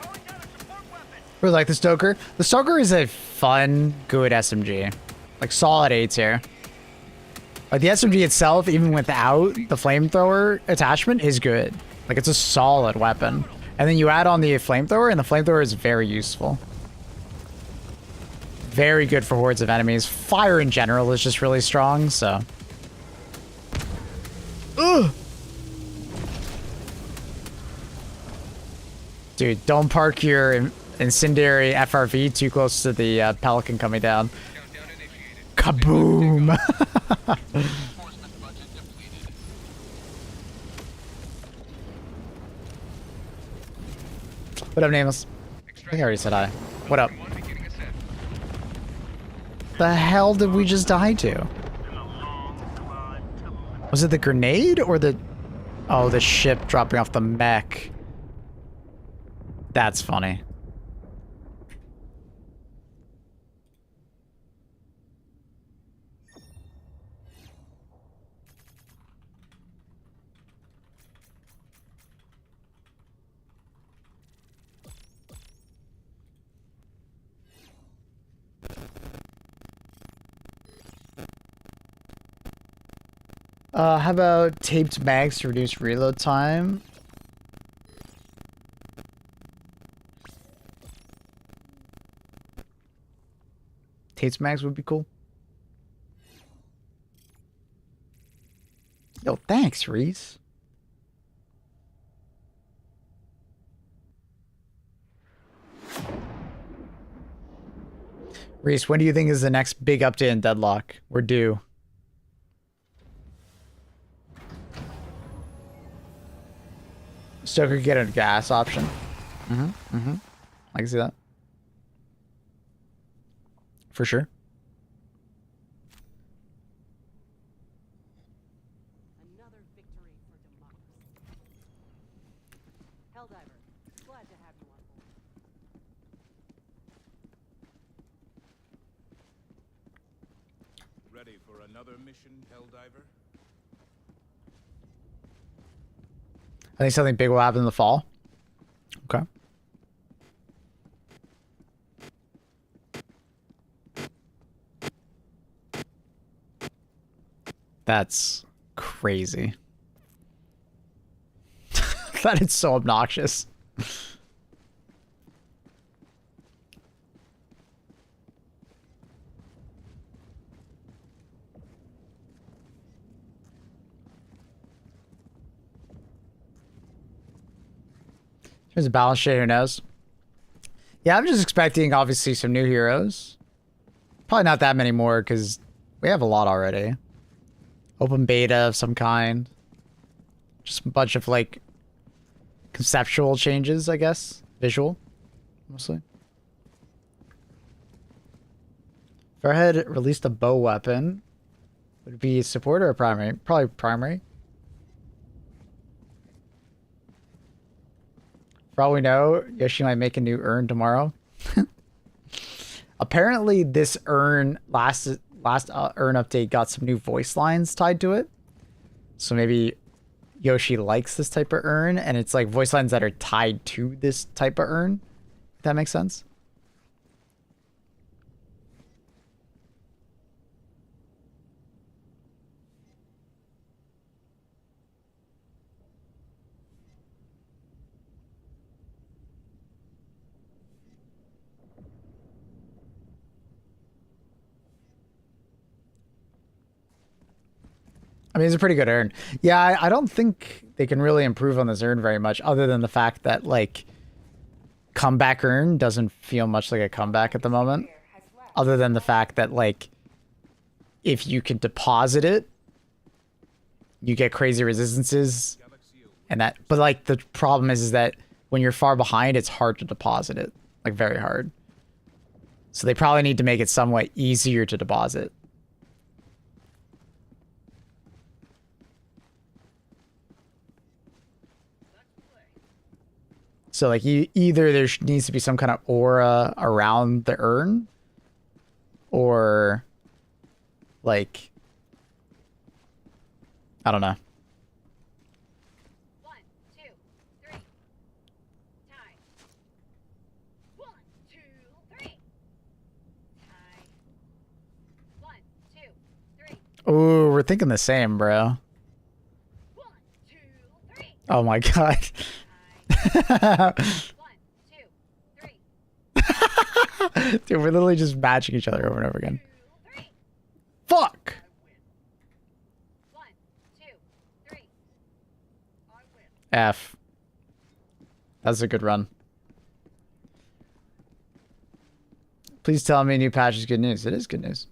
Calling down a support weapon. Really like the Stoker. The Stoker is a fun, good SMG. Like, solid A tier. Like, the SMG itself, even without the flamethrower attachment, is good. Like, it's a solid weapon. And then you add on the flamethrower, and the flamethrower is very useful. Very good for hordes of enemies. Fire in general is just really strong, so... Ugh! Dude, don't park your incendiary FRV too close to the Pelican coming down. Countdown initiated. Kaboom! Reinforcement budget depleted. What up, Nameless? I think I already said hi. What up? One beginning ascent. The hell did we just die to? Was it the grenade or the... Oh, the ship dropping off the mech. That's funny. How about taped mags to reduce reload time? Taped mags would be cool. Yo, thanks, Reese. Reese, when do you think is the next big update in Deadlock? We're due. Stoker could get a gas option. I can see that. For sure. Another victory for democracy. Helldiver, glad to have you on board. Ready for another mission, Helldiver? I think something big will happen in the fall. Okay. That's crazy. That is so obnoxious. There's a balance sheet, who knows? Yeah, I'm just expecting, obviously, some new heroes. Probably not that many more, because we have a lot already. Open beta of some kind. Just a bunch of, like, conceptual changes, I guess. Visual, mostly. Fairhead released a bow weapon. Would it be support or a primary? Probably primary. For all we know, Yoshi might make a new urn tomorrow. Apparently, this urn last urn update got some new voice lines tied to it. So maybe Yoshi likes this type of urn, and it's like voice lines that are tied to this type of urn. If that makes sense. I mean, it's a pretty good urn. Yeah, I don't think they can really improve on this urn very much, other than the fact that, like, comeback urn doesn't feel much like a comeback at the moment. Other than the fact that, like, if you can deposit it, you get crazy resistances. And that, but, like, the problem is that when you're far behind, it's hard to deposit it. Like, very hard. So they probably need to make it somewhat easier to deposit. So, like, either there needs to be some kind of aura around the urn, or, like, I don't know. 1, 2, 3. Tie. 1, 2, 3. Tie. 1, 2, 3. Ooh, we're thinking the same, bro. 1, 2, 3. Oh my god. 1, 2, 3. Dude, we're literally just matching each other over and over again. 2, 3. Fuck! 1, 2, 3. I win. F. That's a good run. Please tell me new patch is good news. It is good news.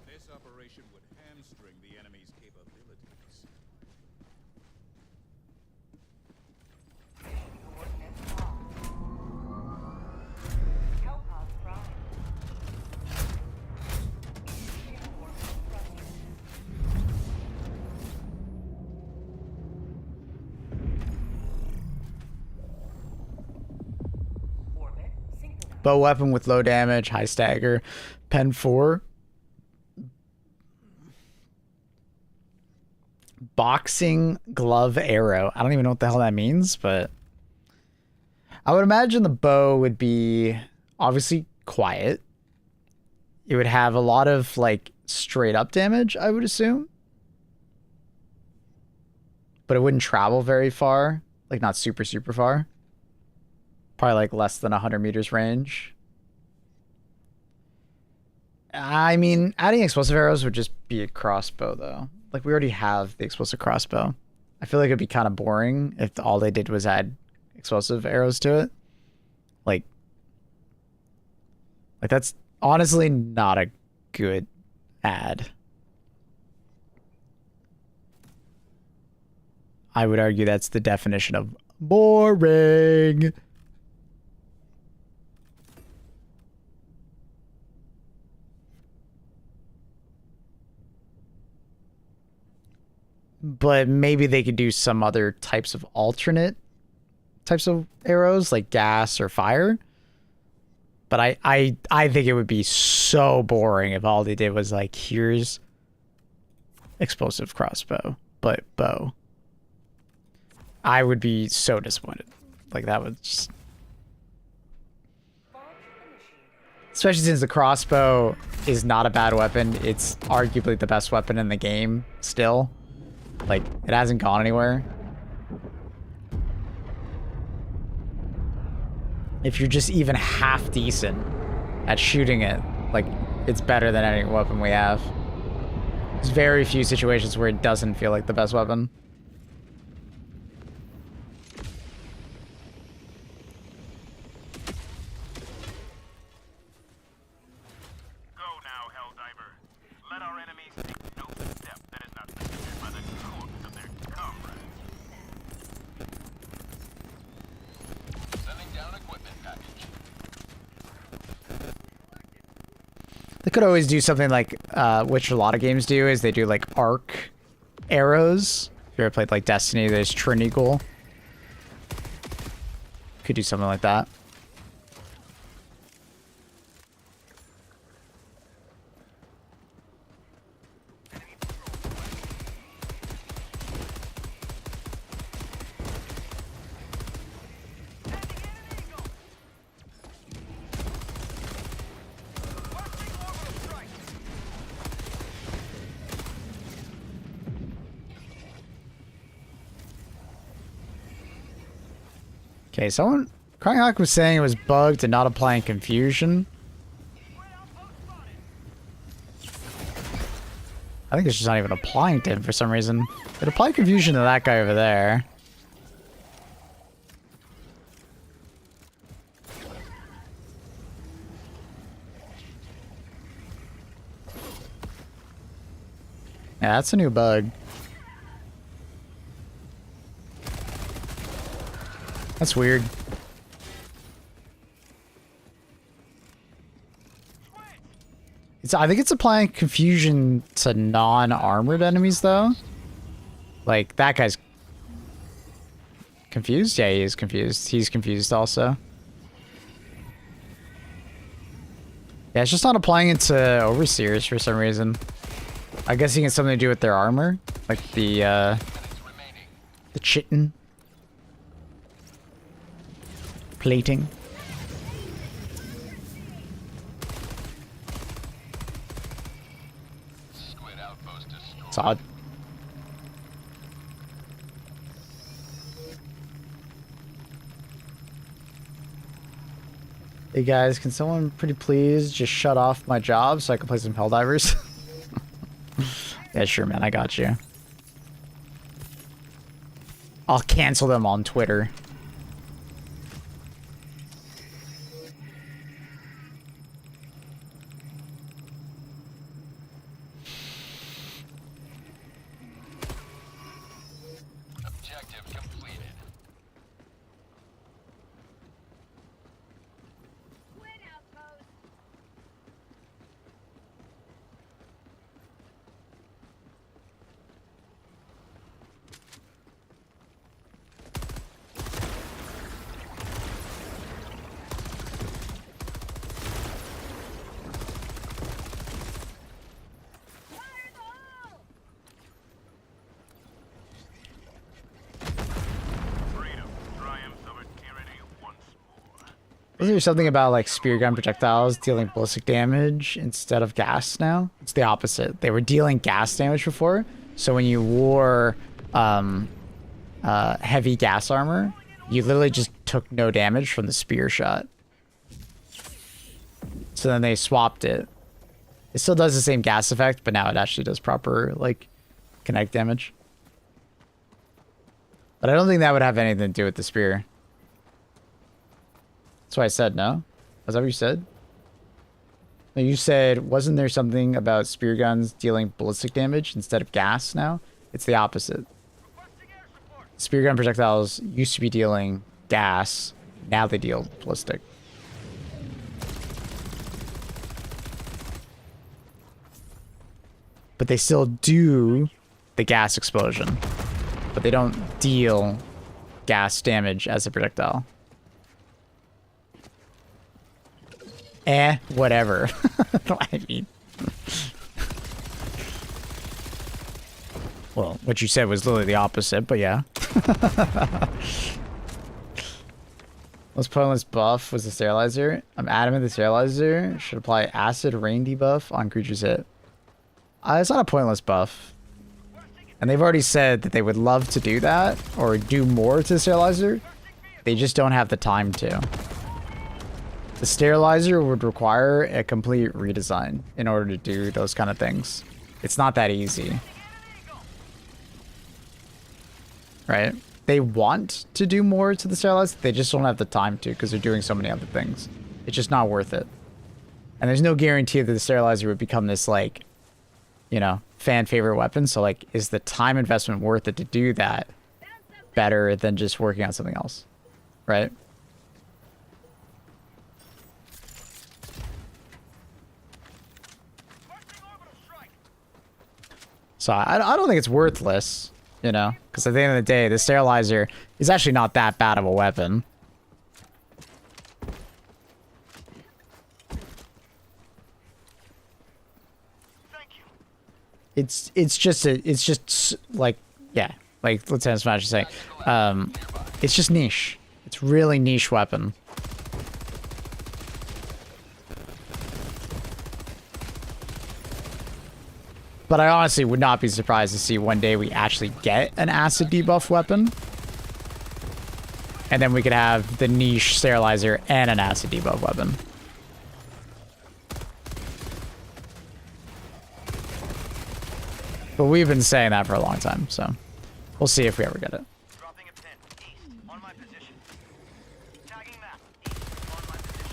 This operation would hamstring the enemy's capabilities. Coordinates locked. Hellpod prime. Engaging orbital thrusters. Orbit synchronized. Bow weapon with low damage, high stagger, pen 4. Boxing glove arrow. I don't even know what the hell that means, but I would imagine the bow would be obviously quiet. It would have a lot of, like, straight up damage, I would assume. But it wouldn't travel very far. Like, not super, super far. Probably, like, less than 100 meters range. I mean, adding explosive arrows would just be a crossbow, though. Like, we already have the explosive crossbow. I feel like it'd be kind of boring if all they did was add explosive arrows to it. Like that's honestly not a good add. I would argue that's the definition of boring. But maybe they could do some other types of alternate types of arrows, like gas or fire. But I think it would be so boring if all they did was, like, here's explosive crossbow, but bow. I would be so disappointed. Like, that would just... Especially since the crossbow is not a bad weapon. It's arguably the best weapon in the game still. Like, it hasn't gone anywhere. If you're just even half decent at shooting it, like, it's better than any weapon we have. There's very few situations where it doesn't feel like the best weapon. Go now, Helldiver. Let our enemies take no step that is not preceded by the corpse of their comrades. Sending down equipment package. They could always do something like, which a lot of games do, is they do like arc arrows. If you ever played like Destiny, there's Trinity Goal. Could do something like that. Okay, someone... Crying was saying it was bugged and not applying confusion. I think it's just not even applying to him for some reason. It applied confusion to that guy over there. Yeah, that's a new bug. That's weird. I think it's applying confusion to non-armored enemies, though. Like, that guy's confused? Yeah, he is confused. He's confused also. Yeah, it's just not applying it to overseers for some reason. I guess it has something to do with their armor. Like the chitin. Plating. It's odd. Hey guys, can someone pretty please just shut off my job so I can play some Helldivers? Yeah, sure, man. I got you. I'll cancel them on Twitter. Objective completed. Twin outpost. Fire in the hole! Freedom, triumphs over tyranny once more. Wasn't there something about like spear gun projectiles dealing ballistic damage instead of gas now? It's the opposite. They were dealing gas damage before, so when you wore heavy gas armor, you literally just took no damage from the spear shot. So then they swapped it. It still does the same gas effect, but now it actually does proper like kinetic damage. But I don't think that would have anything to do with the spear. That's what I said, no? Was that what you said? No, you said, wasn't there something about spear guns dealing ballistic damage instead of gas now? It's the opposite. Spear gun projectiles used to be dealing gas. Now they deal ballistic. But they still do the gas explosion. But they don't deal gas damage as a projectile. Whatever. I mean... Well, what you said was literally the opposite, but yeah. Most pointless buff was the sterilizer. I'm adamant the sterilizer should apply acid rain debuff on creatures hit. It's not a pointless buff. And they've already said that they would love to do that, or do more to the sterilizer. They just don't have the time to. The sterilizer would require a complete redesign in order to do those kind of things. It's not that easy. Right? They want to do more to the sterilizer, they just don't have the time to because they're doing so many other things. It's just not worth it. And there's no guarantee that the sterilizer would become this, like, you know, fan favorite weapon. So, like, is the time investment worth it to do that better than just working on something else? Right? So I don't think it's worthless, you know, because at the end of the day, the sterilizer is actually not that bad of a weapon. Thank you. It's just like, yeah, like Lieutenant Smash is saying, it's just niche. It's really niche weapon. But I honestly would not be surprised to see one day we actually get an acid debuff weapon. And then we could have the niche sterilizer and an acid debuff weapon. But we've been saying that for a long time, so we'll see if we ever get it. Dropping a pin. East. On my position. Tagging map. East. On my position.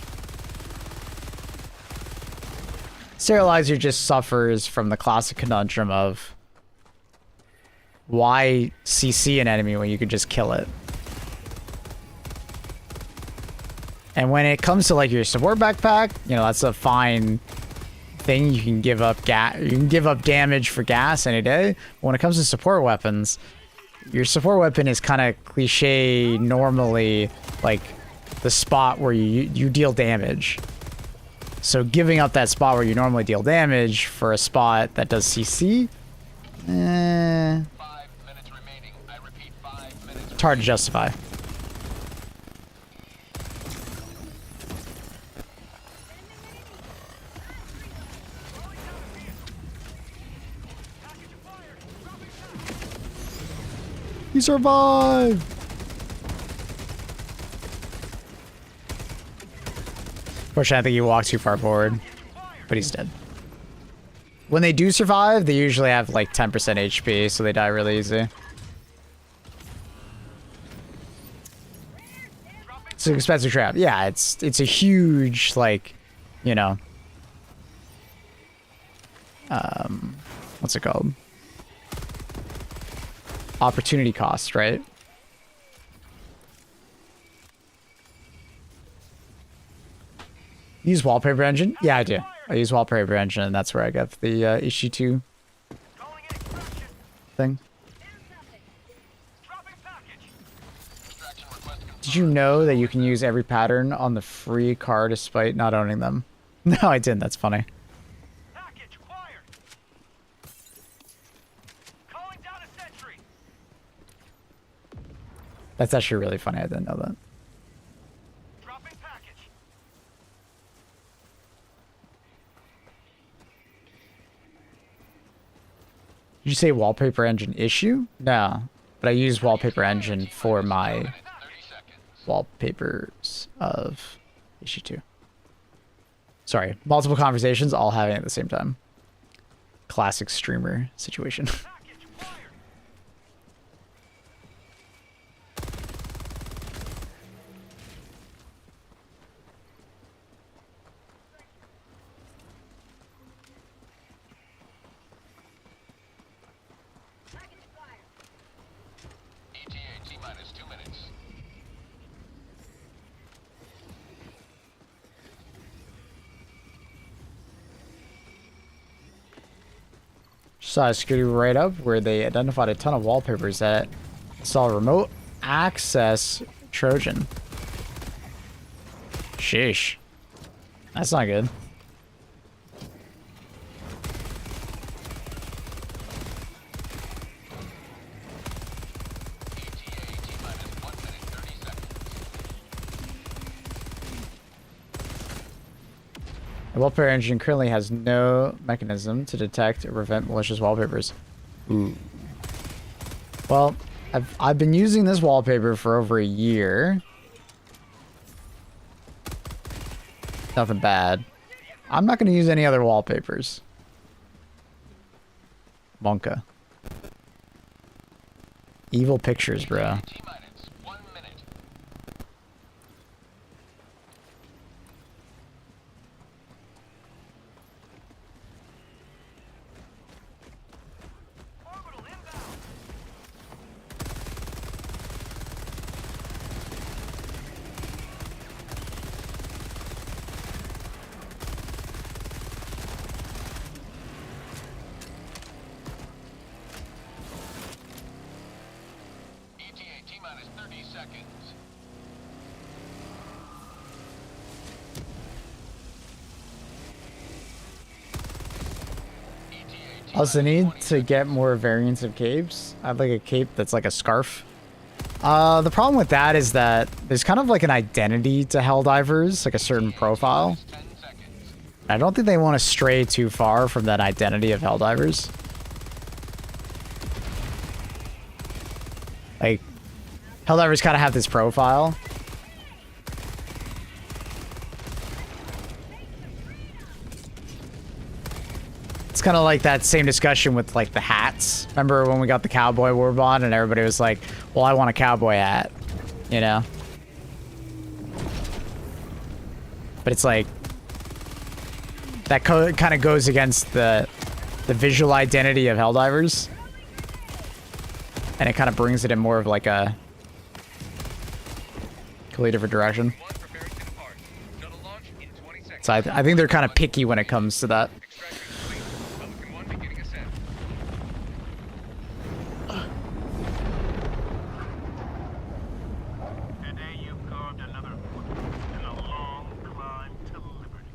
Sterilizer just suffers from the classic conundrum of why CC an enemy when you could just kill it. And when it comes to like your support backpack, you know, that's a fine thing. You can give up damage for gas any day. But when it comes to support weapons, your support weapon is kind of cliche normally like the spot where you deal damage. So giving up that spot where you normally deal damage for a spot that does CC, 5 minutes remaining. I repeat, 5 minutes. it's hard to justify. He survived! Fortunately, I think he walked too far forward, but he's dead. When they do survive, they usually have like 10% HP, so they die really easy. It's an expensive trap. Yeah, it's a huge, like, you know, what's it called? Opportunity cost, right? Use wallpaper engine? Yeah, I do. I use wallpaper engine, and that's where I get the issue 2 Calling in extraction. thing. Dropping package. Extraction request confirmed. Did you know that you can use every pattern on the free car despite not owning them? No, I didn't. That's funny. Package acquired. Calling down a sentry. That's actually really funny. I didn't know that. Dropping package. Did you say wallpaper engine issue? No, but I use wallpaper engine for my 30 seconds. wallpapers of issue 2. Sorry, multiple conversations all having at the same time. Classic streamer situation. Package acquired. ETA T-minus 2 minutes. Saw a security write-up where they identified a ton of wallpapers that saw remote access Trojan. Sheesh. That's not good. ETA T-minus 1 minute 30 seconds. The wallpaper engine currently has no mechanism to detect or prevent malicious wallpapers. Ooh. Well, I've been using this wallpaper for over a year. Nothing bad. I'm not going to use any other wallpapers. Monka. Evil pictures, bro. T-minus 1 minute. Orbital inbound. minus 30 seconds. ETA Also need 20 to get more variants of capes. I'd like a cape that's like a scarf. The problem with that is that there's kind of like an identity to Helldivers, like a certain profile. 10 seconds. I don't think they want to stray too far from that identity of Helldivers. Like, Helldivers kind of have this profile. It's kind of like that same discussion with like the hats. Remember when we got the cowboy warbond and everybody was like, well, I want a cowboy hat, you know? But it's like, that kind of goes against the visual identity of Helldivers. And it kind of brings it in more of like a completely different direction. One preparing to depart. Shuttle launch in 20 seconds. So I think they're kind of picky when it comes to that. Extraction complete. Pelican 1 beginning ascent. Today you've carved another foot in a long climb to liberty.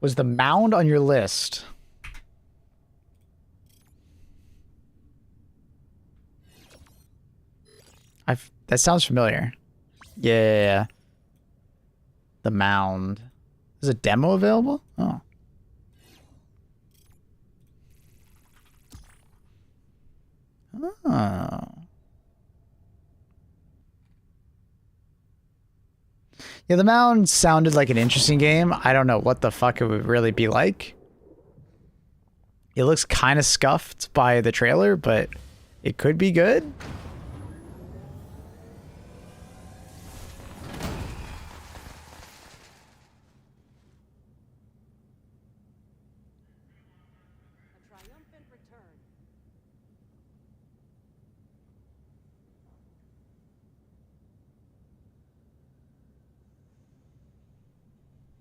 Was the mound on your list? That sounds familiar. Yeah. The mound. Is a demo available? Oh. Oh. Yeah, the mound sounded like an interesting game. I don't know what the fuck it would really be like. It looks kind of scuffed by the trailer, but it could be good. A triumphant return.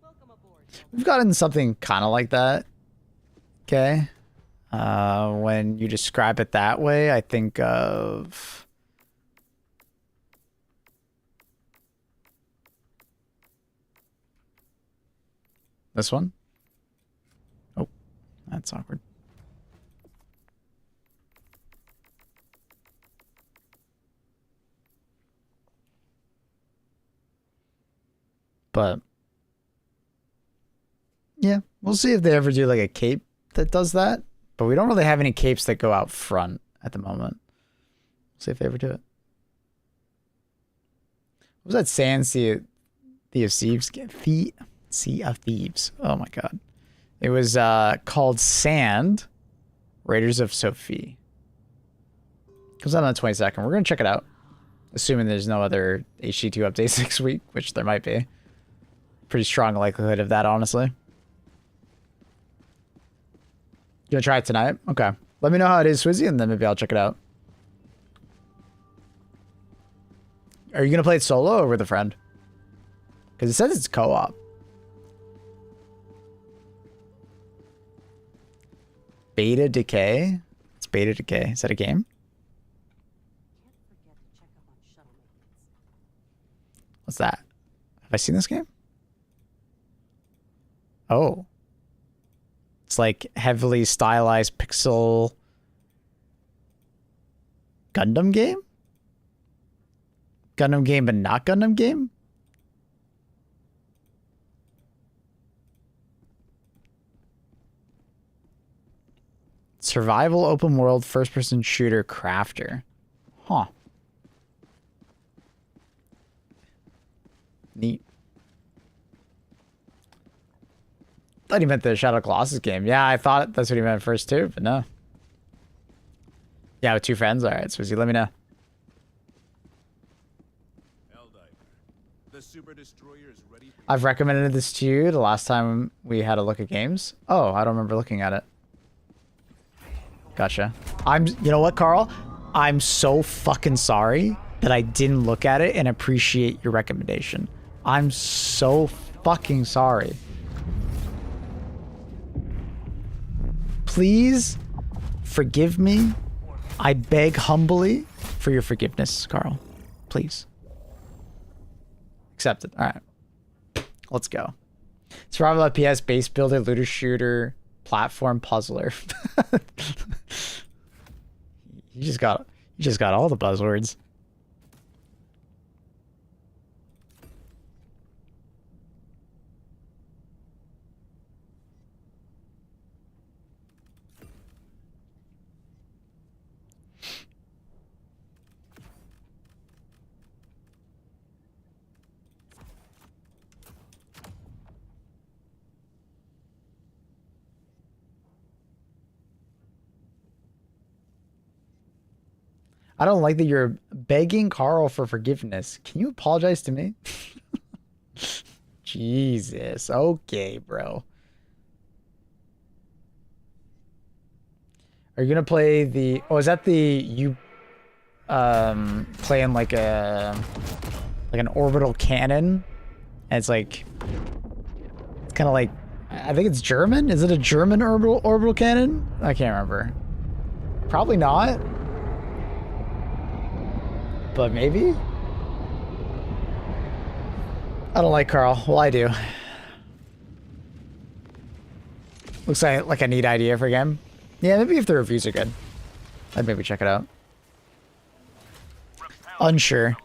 Welcome aboard. We've gotten something kind of like that. Okay. When you describe it that way, I think of... this one? Oh, that's awkward. But... yeah, we'll see if they ever do like a cape that does that. But we don't really have any capes that go out front at the moment. See if they ever do it. What was that Sand Sea of Thieves? Sea of Thieves. Oh my god. It was called Sand Raiders of Sophie. Comes out on the 22nd. We're going to check it out. Assuming there's no other HG2 updates next week, which there might be. Pretty strong likelihood of that, honestly. You gonna try it tonight? Okay. Let me know how it is, Swizzy, and then maybe I'll check it out. Are you gonna play it solo or with a friend? Because it says it's co-op. Beta Decay? It's Beta Decay. Is that a game? Can't forget to check up on shuttle maintenance. What's that? Have I seen this game? Oh. It's like heavily stylized pixel Gundam game? Gundam game but not Gundam game? Survival open world first person shooter crafter. Huh. Neat. Thought he meant the Shadow Colossus game. Yeah, I thought that's what he meant first too, but no. Yeah, with two friends. All right, Swizzy, let me know. Helldiver. The Super Destroyer is ready for I've recommended this to you the last time we had a look at games. Oh, I don't remember looking at it. Gotcha. You know what, Carl? I'm so fucking sorry that I didn't look at it and appreciate your recommendation. I'm so fucking sorry. Please forgive me. I beg humbly for your forgiveness, Carl. Please. Accepted. All right. Let's go. Survival FPS, base builder, looter shooter, platform puzzler. You just got all the buzzwords. I don't like that you're begging Carl for forgiveness. Can you apologize to me? Jesus. Okay, bro. Are you gonna play the... Oh, is that the... You... playing like a... Like an orbital cannon? And it's like... It's kind of like... I think it's German? Is it a German orbital cannon? I can't remember. Probably not. But maybe? I don't like Carl. Well, I do. Looks like a neat idea for a game. Yeah, maybe if the reviews are good, I'd maybe check it out. Unsure.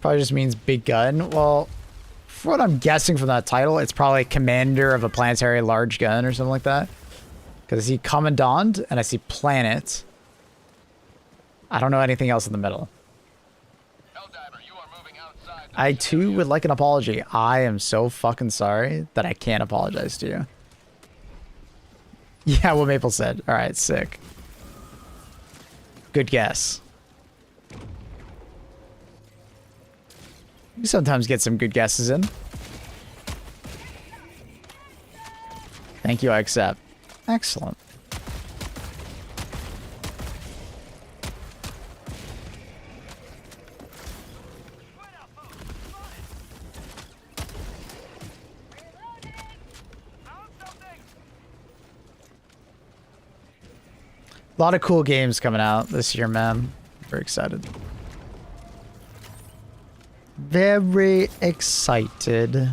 Probably just means big gun. Well, for what I'm guessing from that title, it's probably commander of a planetary large gun or something like that. Because I see commandant and I see planet. I don't know anything else in the middle. Helldiver, you are moving outside the I too would like an apology. I am so fucking sorry that I can't apologize to you. Yeah, what Maple said. All right, sick. Good guess. We sometimes get some good guesses in. Thank you, I accept. Excellent. A lot of cool games coming out this year, man. Very excited. Very excited.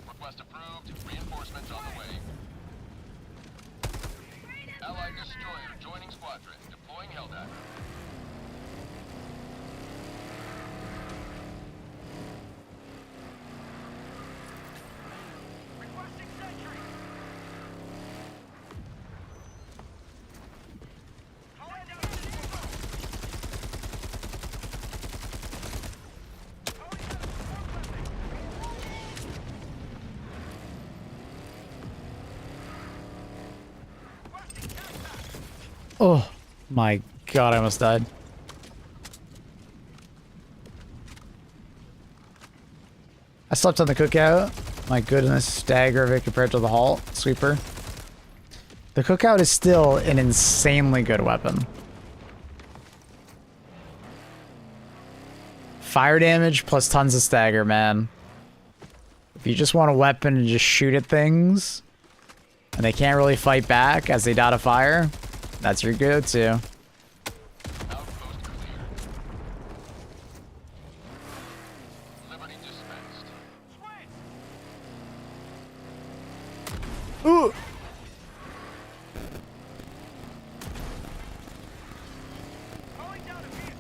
Request approved. Reinforcements on the way. Allied destroyer joining squadron. Deploying Helldiver. Requesting sentry. Calling down Oh my god, I almost died. I slept on the cookout. My goodness, stagger of it compared to the halt sweeper. The cookout is still an insanely good weapon. Fire damage plus tons of stagger, man. If you just want a weapon and just shoot at things, and they can't really fight back as they die to fire, that's your go-to. Outpost clear. Liberty dispensed. Ooh! Calling down a vehicle.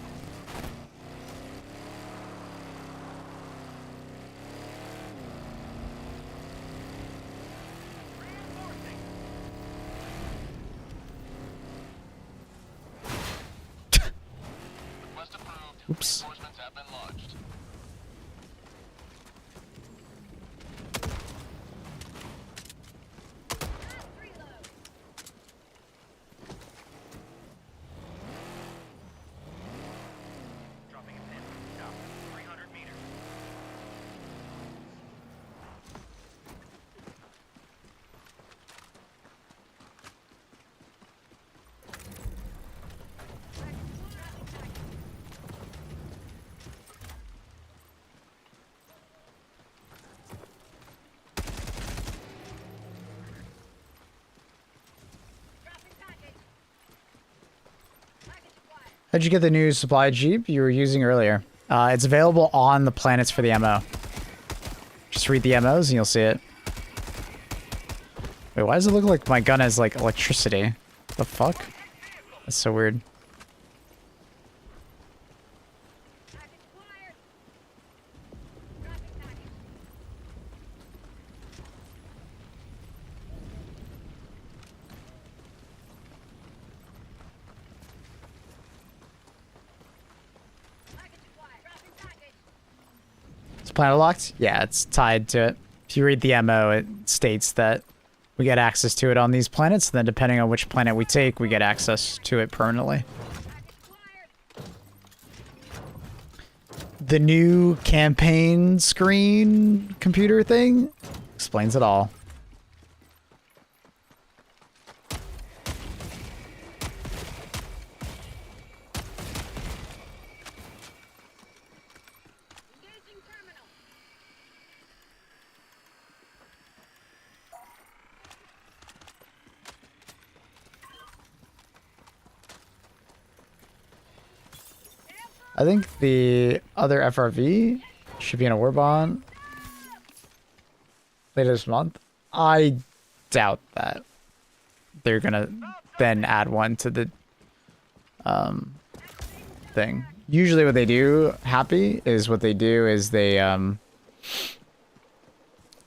Reinforcing. Request approved. Oops. Reinforcements have been launched. Reload. Dropping a pin. South. 300 meters. Dropping package. Package acquired. How'd you get the new supply jeep you were using earlier? It's available on the planets for the MO. Just read the MOs and you'll see it. Wait, why does it look like my gun has like electricity? The fuck? That's so weird. Package acquired. Dropping package. Package acquired. Dropping package. Is planet locked? Yeah, it's tied to it. If you read the MO, it states that we get access to it on these planets, and then depending on which planet we take, we get access to it permanently. Package acquired. The new campaign screen computer thing explains it all. Engaging terminal. I think the other FRV should be in a war bond later this month. I doubt that they're gonna then add one to the thing. Usually what they do, Happy, is what they do is they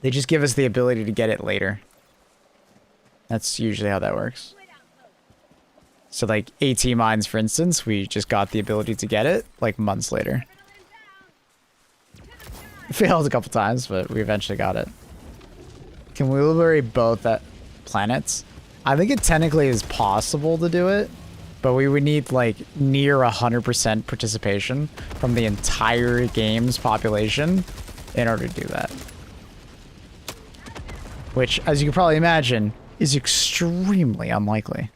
just give us the ability to get it later. That's usually how that works. So like AT mines, for instance, we just got the ability to get it like months later. It failed a couple times, but we eventually got it. Can we liberate both at planets? I think it technically is possible to do it, but we would need like near 100% participation from the entire game's population in order to do that. Which, as you can probably imagine, is extremely unlikely.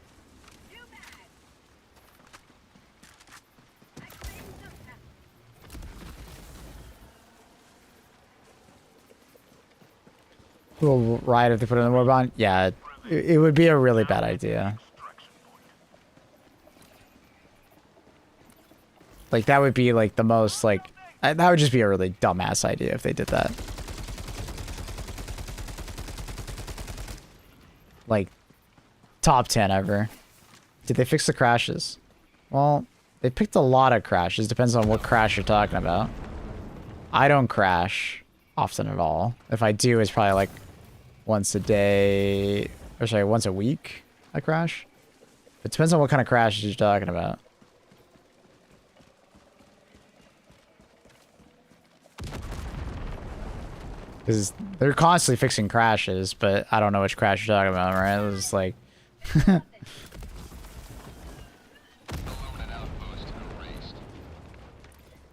We'll ride if they put it in the war bond. Yeah, it would be a really bad idea. Like, that would be, like, the most, like... that would just be a really dumbass idea if they did that. Like, top 10 ever. Did they fix the crashes? Well, they picked a lot of crashes. Depends on what crash you're talking about. I don't crash often at all. If I do, it's probably, like, once a day... Or, sorry, once a week I crash. It depends on what kind of crashes you're talking about. Because they're constantly fixing crashes, but I don't know which crash you're talking about, right? It was like... Illuminate outpost erased.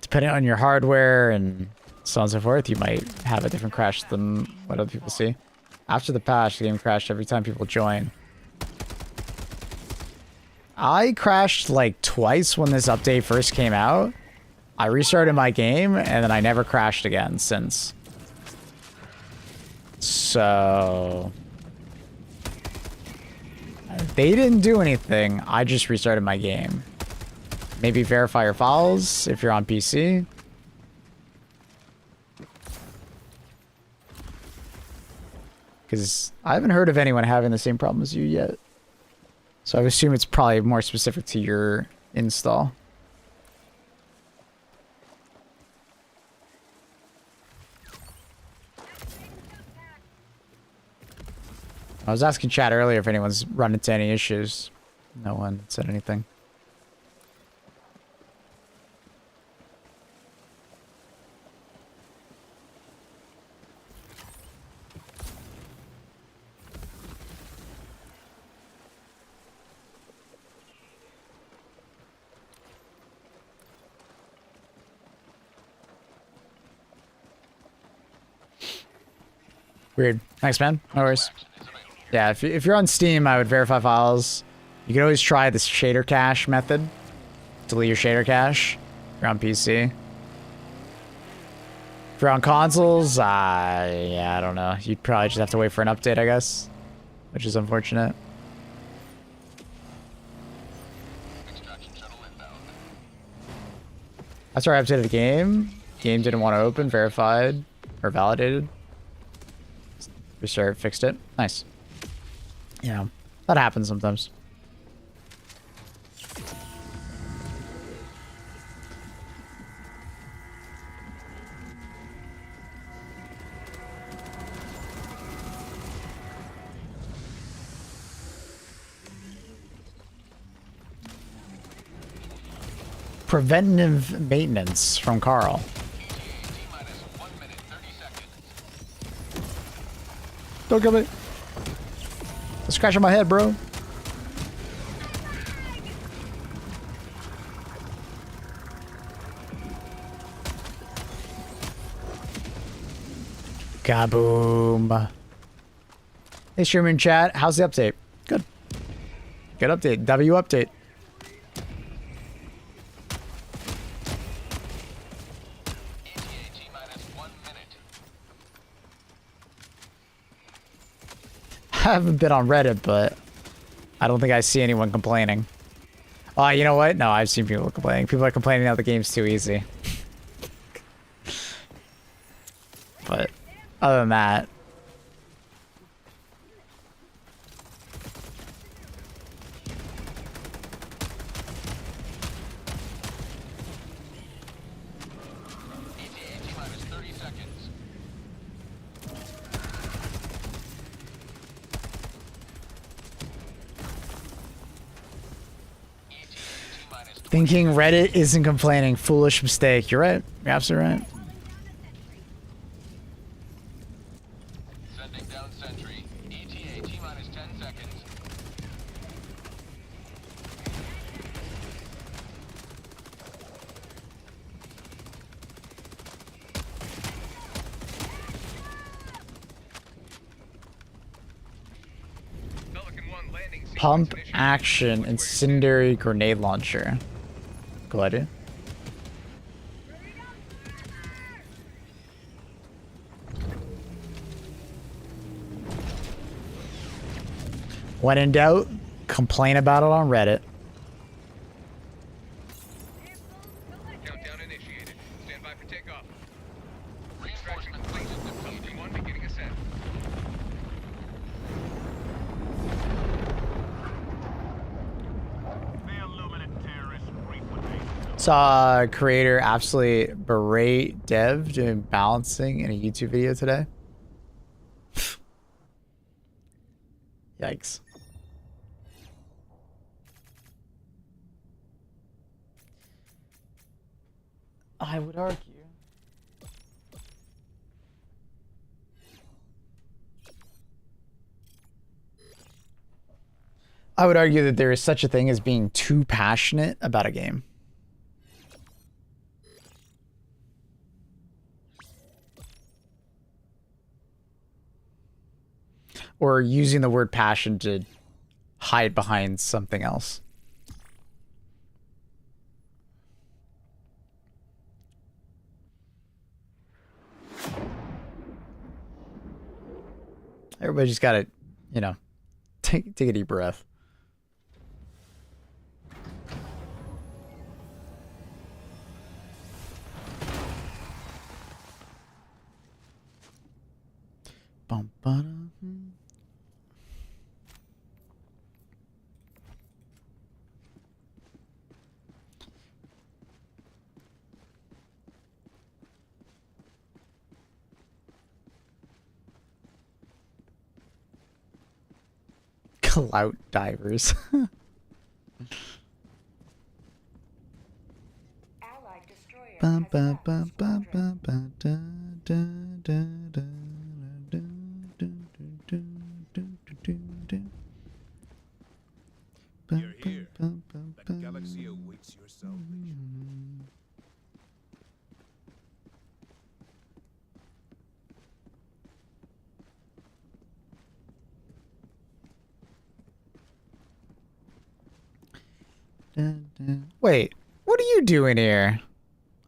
Depending on your hardware and so on and so forth, you might have a different crash than what other people see. After the patch, the game crashed every time people join. I crashed like twice when this update first came out. I restarted my game and then I never crashed again since. So they didn't do anything. I just restarted my game. Maybe verify your files if you're on PC. Because I haven't heard of anyone having the same problem as you yet. So I assume it's probably more specific to your install. I was asking chat earlier if anyone's run into any issues. No one said anything. Weird. Thanks, man. No worries. Yeah, if you're on Steam, I would verify files. You can always try this shader cache method. Delete your shader cache. If you're on PC. If you're on consoles, yeah, I don't know. You'd probably just have to wait for an update, I guess. Which is unfortunate. That's where I updated the game. Game didn't want to open, verified, or validated. Restart, fixed it. Nice. Yeah, that happens sometimes. Preventative maintenance from Carl. Don't kill me. A scratch on my head, bro. Kaboom. Hey, streamer chat. How's the update? Good. Good update. W update. I haven't been on Reddit, but I don't think I see anyone complaining. You know what? No, I've seen people complaining. People are complaining that the game's too easy. But other than that, thinking Reddit isn't complaining. Foolish mistake. You're right. You're absolutely right. Sending down sentry. ETA T-minus 10 seconds. Pelican 1 landing sequence Pump initiated. action incendiary grenade launcher. Cool idea. When in doubt, complain about it on Reddit. Countdown initiated. Stand by for takeoff. Reinforcement complete. Pelican 1 beginning ascent. The Illuminate terrorists frequent Saw creator absolutely berate dev doing balancing in a YouTube video today. Yikes. I would argue. I would argue that there is such a thing as being too passionate about a game. Or using the word passion to hide behind something else. Everybody just gotta, you know, take a deep breath. Bum, ba-dum. Clout divers. Allied destroyer Bum, has bum, left bum, bum, squadron. bum, bum, da, da, da, da, da, da, da, da, da, da. Bum, You're here. bum, bum, That bum, galaxy awaits your salvation. dun, dun. Wait, what are you doing here?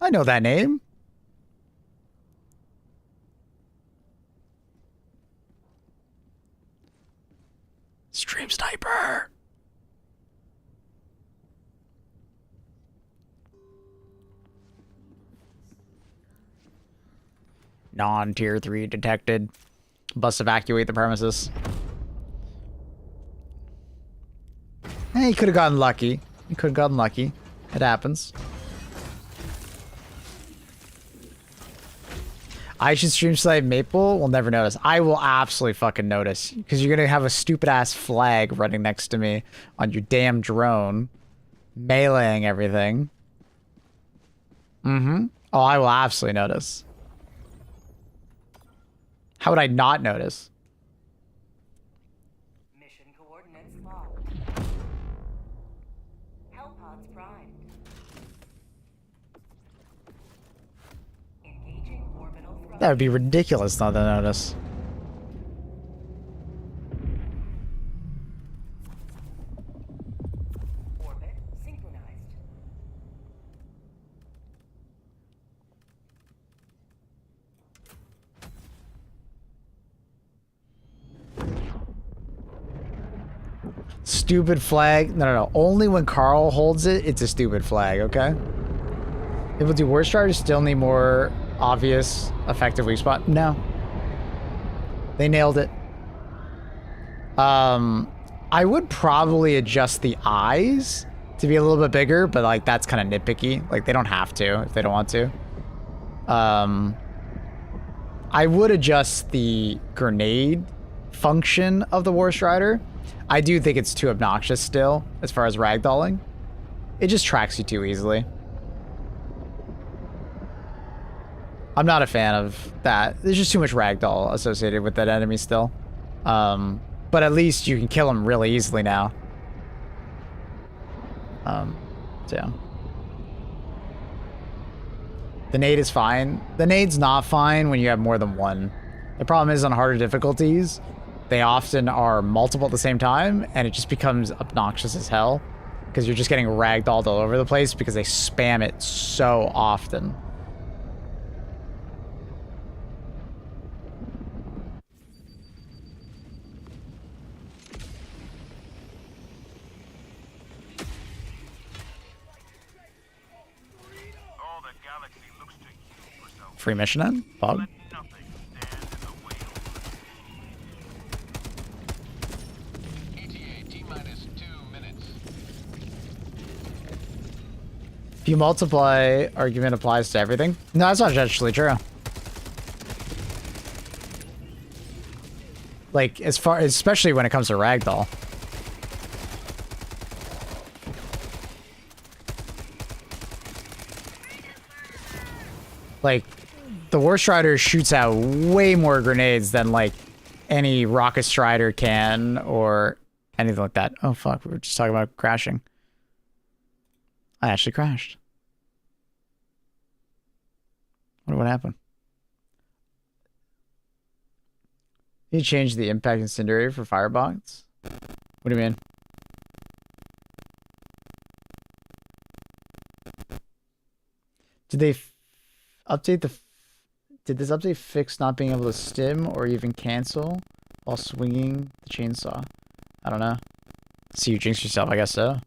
I know that name. Stream Sniper. Non-tier 3 detected. Must evacuate the premises. Hey, he could have gotten lucky. He could have gotten lucky. It happens. I should stream Slave Maple. We'll never notice. I will absolutely fucking notice. Because you're going to have a stupid ass flag running next to me on your damn drone. Meleeing everything. Mm-hmm. Oh, I will absolutely notice. How would I not notice? Mission coordinates locked. Hellpods primed. Engaging orbital thrust. That would be ridiculous not to notice. Orbit synchronized. Stupid flag. No, no, no. Only when Carl holds it, it's a stupid flag, okay? If we'll do War Striders, still need more obvious, effective weak spot. No. They nailed it. I would probably adjust the eyes to be a little bit bigger, but like that's kind of nitpicky. Like they don't have to if they don't want to. I would adjust the grenade function of the War Strider. I do think it's too obnoxious still as far as ragdolling. It just tracks you too easily. I'm not a fan of that. There's just too much ragdoll associated with that enemy still. But at least you can kill him really easily now. So. The nade is fine. The nade's not fine when you have more than one. The problem is on harder difficulties, they often are multiple at the same time, and it just becomes obnoxious as hell. Because you're just getting ragdolled all over the place because they spam it so often. All the galaxy looks to you for salvation. Free mission then? Bug? Let nothing stand in the way of ETA T-minus 2 minutes. If you multiply, argument applies to everything. No, that's not actually true. Like, especially when it comes to ragdoll. Like, the War Strider shoots out way more grenades than, like, any Rocket Strider can or anything like that. Oh, fuck. We were just talking about crashing. I actually crashed. Wonder what happened. You change the impact incendiary for firebox? What do you mean? Did they update the... Did this update fix not being able to stim or even cancel while swinging the chainsaw. I don't know. See, you jinx yourself, I guess so.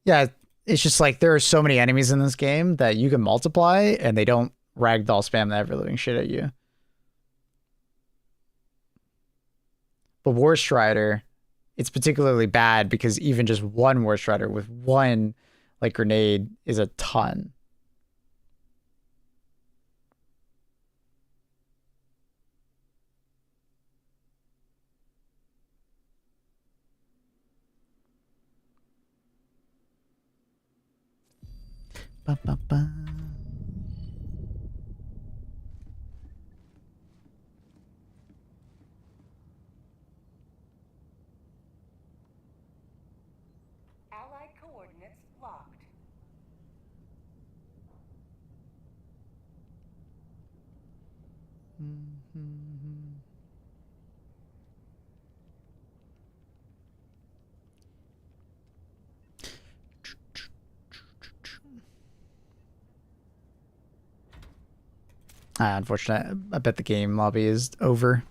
Yeah, it's just like there are so many enemies in this game that you can multiply and they don't ragdoll spam the ever living shit at you. But War Strider, it's particularly bad because even just one War Strider with one like grenade is a ton. Ba, ba, ba. Allied coordinates locked. Unfortunately, I bet the game lobby is over.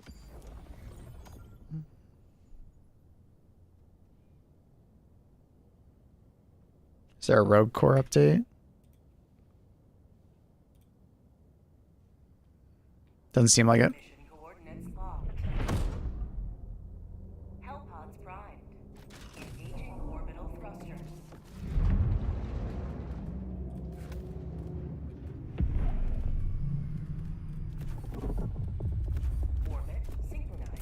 Is there a rogue core update? Doesn't seem like it. Mission coordinates locked. Hellpods primed. Engaging orbital thrusters. Orbit synchronized.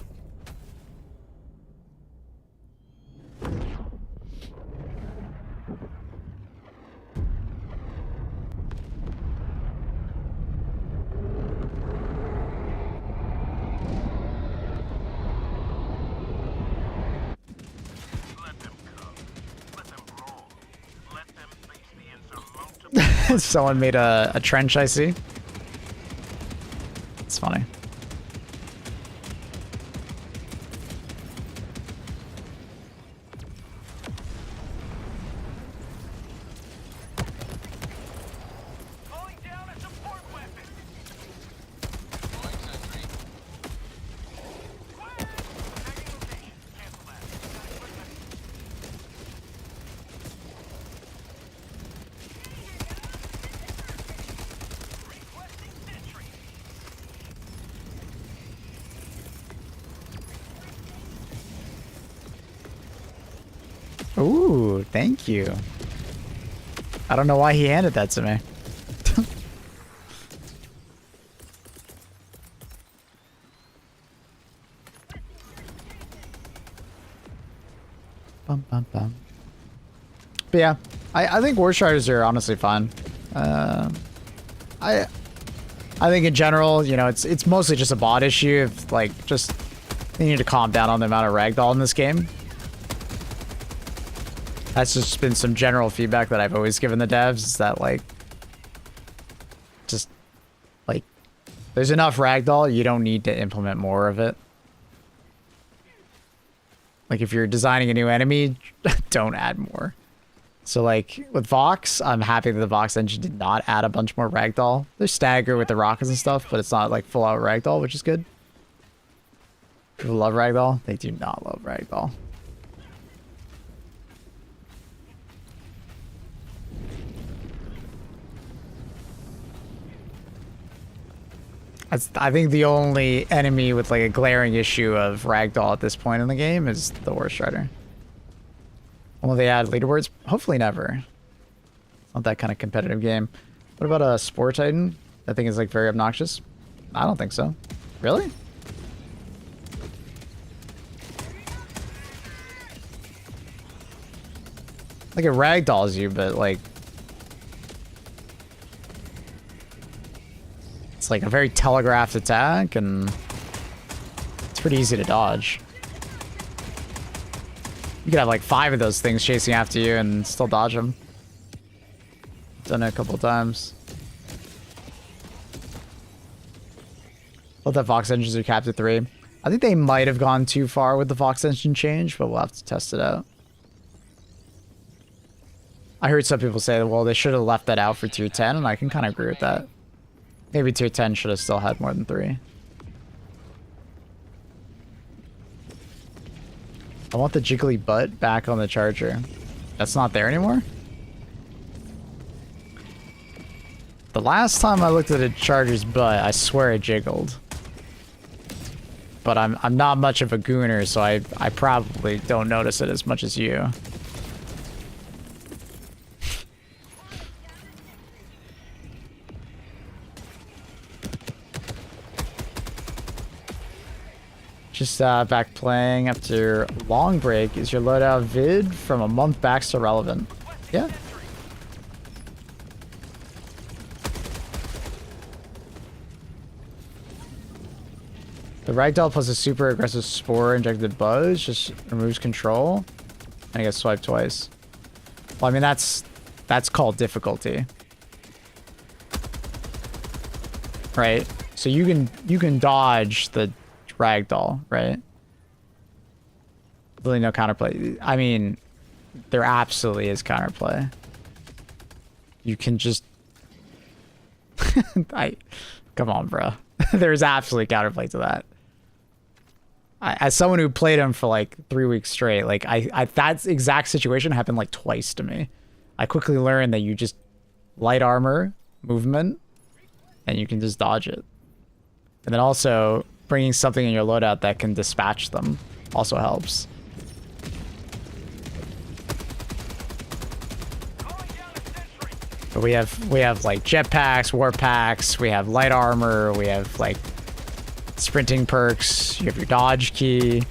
Let them come. Let them roll. Let them face the insurmountable. Someone made a trench, I see. It's funny. Calling down a support weapon. Quick! Tagging location. Cancel that. Requesting sentry. Ooh, thank you. I don't know why he handed that to me. Bum, bum, bum. But yeah, I think War Striders are honestly fun. I think in general, you know, it's mostly just a bot issue of like just they need to calm down on the amount of ragdoll in this game. That's just been some general feedback that I've always given the devs, is that like just like there's enough ragdoll, you don't need to implement more of it. Like if you're designing a new enemy, don't add more. So like with Vox, I'm happy that the Vox engine did not add a bunch more ragdoll. There's stagger with the rockets and stuff, but it's not like full out ragdoll, which is good. People love ragdoll. They do not love ragdoll. I think the only enemy with like a glaring issue of ragdoll at this point in the game is the War Strider. Will they add leaderboards? Hopefully never. It's not that kind of competitive game. What about a Spore Titan? That thing is like very obnoxious. I don't think so. Really? Like it ragdolls you, but like it's like a very telegraphed attack, and it's pretty easy to dodge. You could have like 5 of those things chasing after you and still dodge them. Done it a couple times. Let that Vox engines are capped at 3. I think they might have gone too far with the Vox engine change, but we'll have to test it out. I heard some people say, well, they should have left that out for tier 10, and I can kind of agree with that. Maybe tier 10 should have still had more than 3. I want the jiggly butt back on the charger. That's not there anymore? The last time I looked at a charger's butt, I swear it jiggled. But I'm not much of a gooner, so I probably don't notice it as much as you. Just back playing after long break. Is your loadout vid from a month back still relevant? Yeah. The ragdoll plus a super aggressive spore injected buzz just removes control. And I get swiped twice. Well, I mean that's called difficulty. Right? So you can dodge the ragdoll, right? Really no counterplay. I mean, there absolutely is counterplay. You can just come on, bro. There's absolutely counterplay to that. As someone who played him for like 3 weeks straight, like that exact situation happened like twice to me. I quickly learned that you just light armor movement and you can just dodge it. And then also bringing something in your loadout that can dispatch them also helps. But we have like jetpacks, warp packs, we have light armor, we have like sprinting perks, you have your dodge key.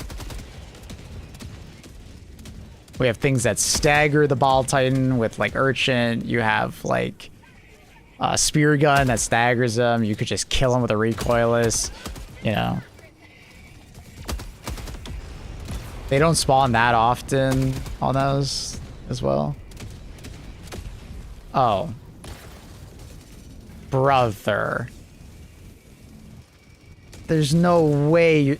We have things that stagger the ball titan with like urchin. You have like a spear gun that staggers them. You could just kill them with a recoilless. You know, they don't spawn that often on those as well. Oh, brother, there's no way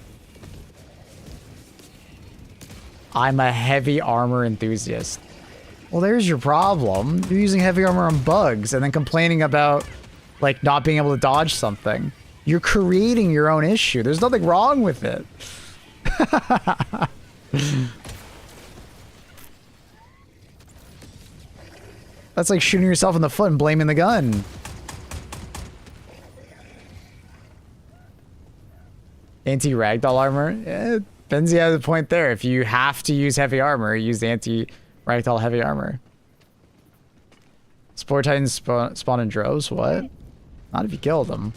I'm a heavy armor enthusiast. Well, there's your problem. You're using heavy armor on bugs and then complaining about like not being able to dodge something. You're creating your own issue. There's nothing wrong with it. That's like shooting yourself in the foot and blaming the gun. Anti-ragdoll armor? Yeah, Benzie has a point there. If you have to use heavy armor, use the anti-ragdoll heavy armor. Spore Titans spawn in droves? What? Not if you kill them.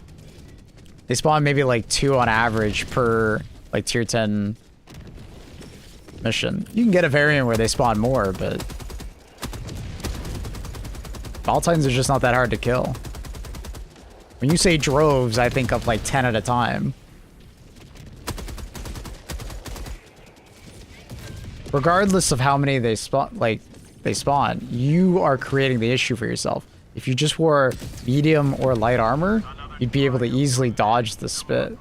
They spawn maybe like 2 on average per like tier 10 mission. You can get a variant where they spawn more, but Ball Titans are just not that hard to kill. When you say droves, I think of like 10 at a time. Regardless of how many they spawn, you are creating the issue for yourself. If you just wore medium or light armor, you'd be able to easily dodge the spit.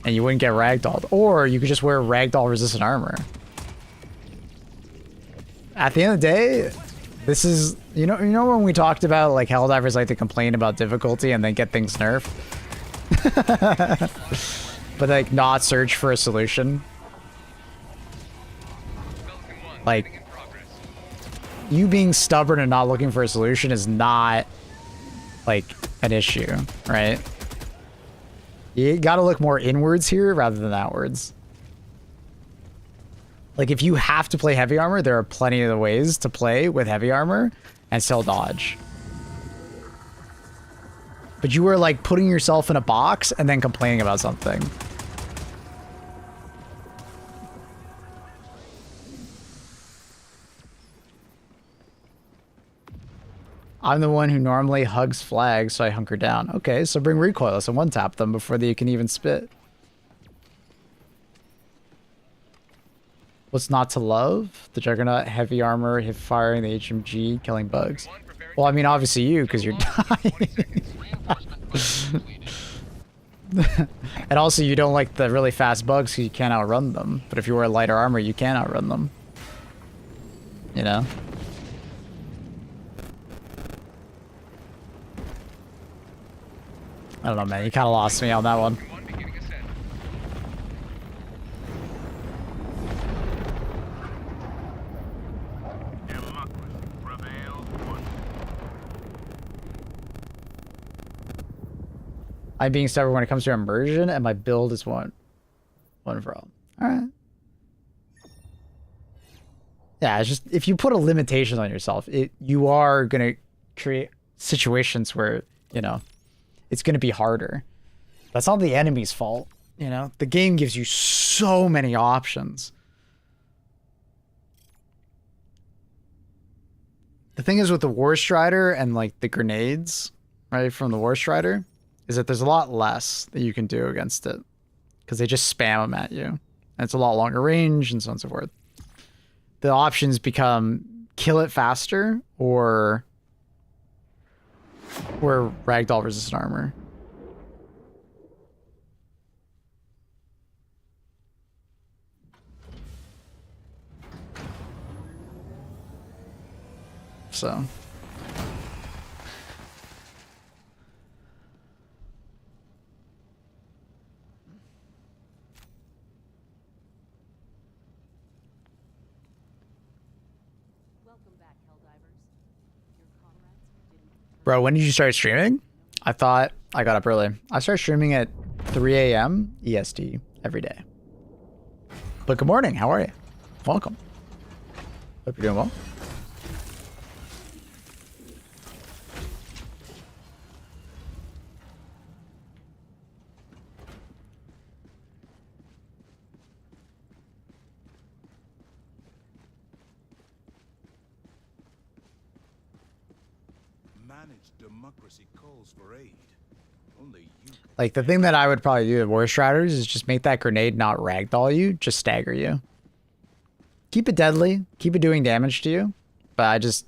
And you wouldn't get ragdolled. Or you could just wear ragdoll resistant armor. At the end of the day, this is, you know when we talked about like Helldivers like to complain about difficulty and then get things nerfed? But like not search for a solution? Like, you being stubborn and not looking for a solution is not like an issue, right? You gotta look more inwards here rather than outwards. Like, if you have to play heavy armor, there are plenty of ways to play with heavy armor and still dodge. But you are like putting yourself in a box and then complaining about something. I'm the one who normally hugs flags, so I hunker down. Okay, so bring recoilless and one-tap them before they can even spit. What's not to love? The Juggernaut, heavy armor, hip firing, the HMG, killing bugs. Well, I mean, obviously you, because you're dying. And also, you don't like the really fast bugs because you can't outrun them. But if you wear lighter armor, you can outrun them. You know? I don't know, man. You kind of lost me on that one. One beginning ascent. Democracy prevails once. I'm being stubborn when it comes to immersion, and my build is one for all. All right. Yeah, it's just if you put a limitation on yourself, you are gonna create situations where it's gonna be harder. That's not the enemy's fault. The game gives you so many options. The thing is with the War Strider and like the grenades, right, from the War Strider, is that there's a lot less that you can do against it because they just spam them at you. And it's a lot longer range and so on and so forth. The options become kill it faster or ragdoll resistant armor. So Welcome back, Helldivers. Your comrades didn't. bro, when did you start streaming? I thought I got up early. I started streaming at 3 a.m. EST every day. But good morning. How are you? Welcome. Hope you're doing well. Managed democracy calls for aid. Only you can. Like, the thing that I would probably do with War Striders is just make that grenade not ragdoll you, just stagger you. Keep it deadly, keep it doing damage to you, but I just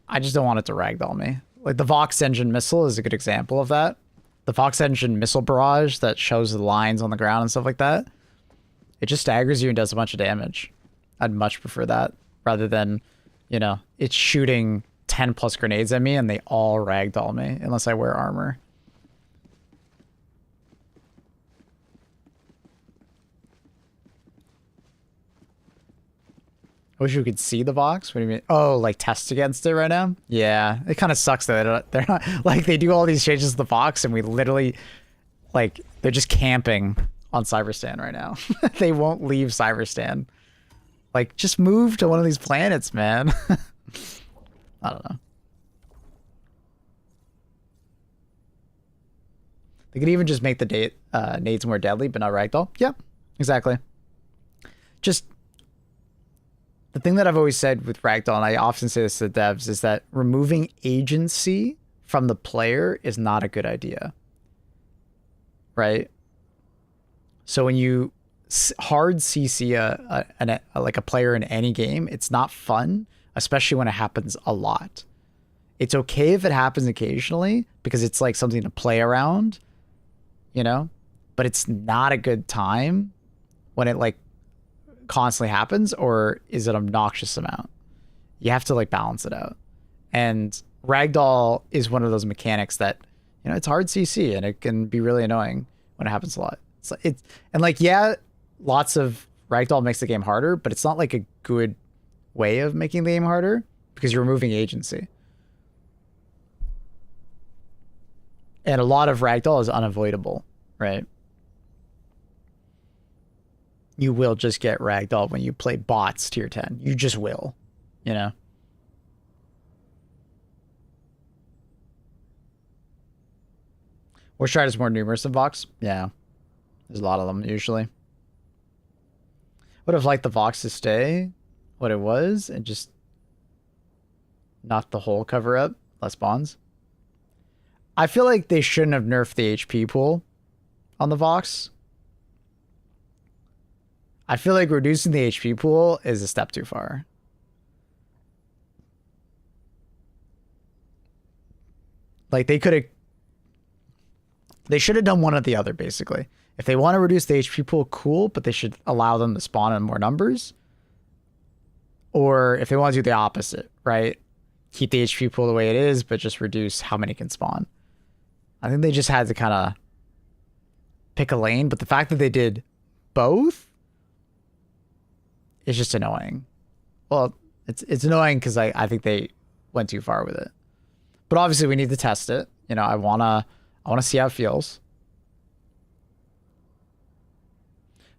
don't want it to ragdoll me. Like, the Vox Engine missile is a good example of that. The Vox Engine missile barrage that shows the lines on the ground and stuff like that, it just staggers you and does a bunch of damage. I'd much prefer that rather than, it's shooting 10 plus grenades at me and they all ragdoll me unless I wear armor. I wish we could see the Vox. What do you mean? Oh, like test against it right now? Yeah, it kind of sucks that they're not like they do all these changes to the Vox and we literally like they're just camping on Cyberstan right now. They won't leave Cyberstan. Like, just move to one of these planets, man. I don't know. They could even just make the nades more deadly, but not ragdoll. Yeah, exactly. Just the thing that I've always said with ragdoll, and I often say this to the devs, is that removing agency from the player is not a good idea. Right? So when you hard CC like a player in any game, it's not fun, especially when it happens a lot. It's okay if it happens occasionally because it's like something to play around, but it's not a good time when it like constantly happens, or is it an obnoxious amount? You have to like balance it out. And ragdoll is one of those mechanics that, it's hard CC and it can be really annoying when it happens a lot. Yeah, lots of ragdoll makes the game harder, but it's not like a good way of making the game harder because you're removing agency. And a lot of ragdoll is unavoidable, right? You will just get ragdoll when you play bots tier 10. You just will, War Stride is more numerous than Vox. Yeah. There's a lot of them, usually. Would have liked the Vox to stay what it was and just knock the whole cover up. Less bonds. I feel like they shouldn't have nerfed the HP pool on the Vox. I feel like reducing the HP pool is a step too far. Like, they should have done one or the other, basically. If they want to reduce the HP pool, cool, but they should allow them to spawn in more numbers. Or if they want to do the opposite, right? Keep the HP pool the way it is, but just reduce how many can spawn. I think they just had to kind of pick a lane, but the fact that they did both is just annoying. Well, it's annoying because I think they went too far with it. But obviously we need to test it. You know, I wanna see how it feels.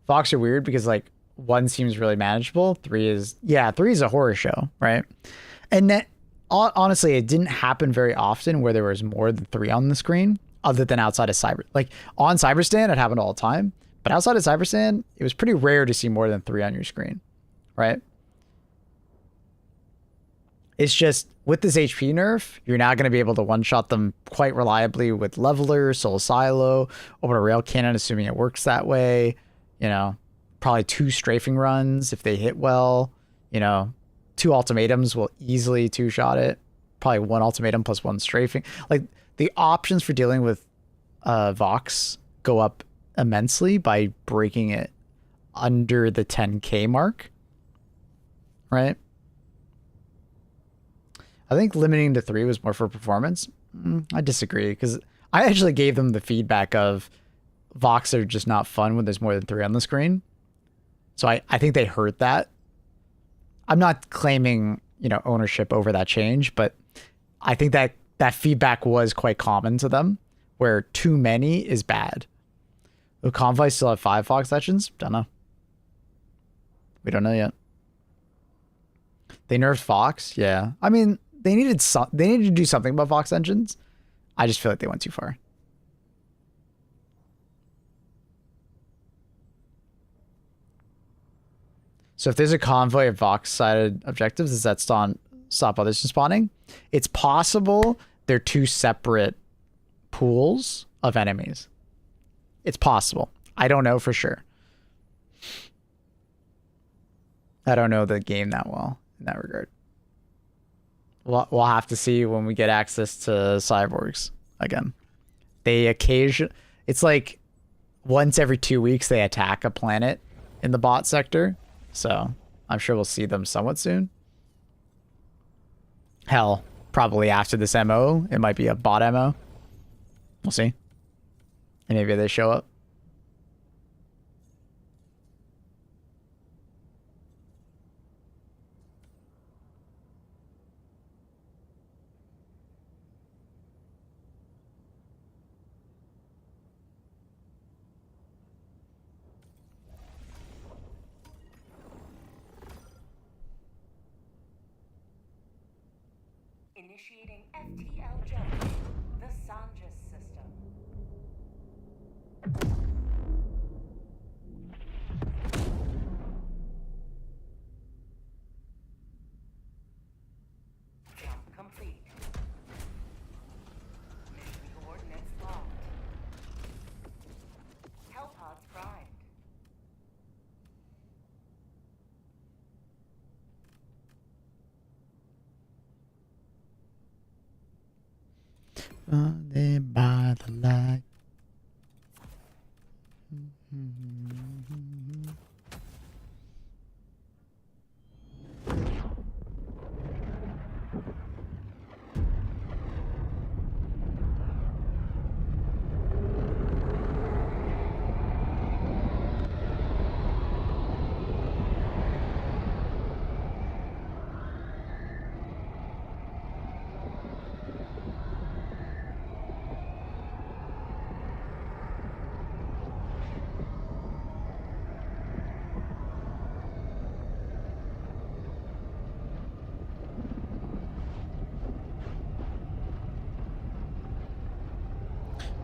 Fox are weird because like 1 seems really manageable. 3 is a horror show, right? And that, honestly, it didn't happen very often where there was more than 3 on the screen, other than outside of Cyber. Like on Cyberstand, it happened all the time, but outside of Cyberstand, it was pretty rare to see more than 3 on your screen, right? It's just with this HP nerf, you're not going to be able to one-shot them quite reliably with Leveler, Soul Silo, over a rail cannon, assuming it works that way. You know, probably 2 strafing runs if they hit well. You know, 2 ultimatums will easily 2-shot it. Probably 1 ultimatum plus 1 strafing. Like the options for dealing with Vox go up immensely by breaking it under the 10K mark, right? I think limiting to 3 was more for performance. I disagree because I actually gave them the feedback of Vox are just not fun when there's more than 3 on the screen. So I think they heard that. I'm not claiming, you know, ownership over that change, but I think that feedback was quite common to them, where too many is bad. Will Convoy still have 5 Fox Legends? Don't know. We don't know yet. They nerfed Fox? Yeah. I mean, they needed to do something about Fox engines. I just feel like they went too far. So if there's a convoy of Vox-sided objectives, does that stop others from spawning? It's possible they're 2 separate pools of enemies. It's possible. I don't know for sure. I don't know the game that well in that regard. We'll have to see when we get access to cyborgs again. It's like once every 2 weeks they attack a planet in the bot sector. So I'm sure we'll see them somewhat soon. Hell, probably after this MO, it might be a bot MO. We'll see. And maybe they show up. Initiating FTL jump. The Sanjus system. Jump complete. Mission coordinates locked. Hellpods primed. There by the light.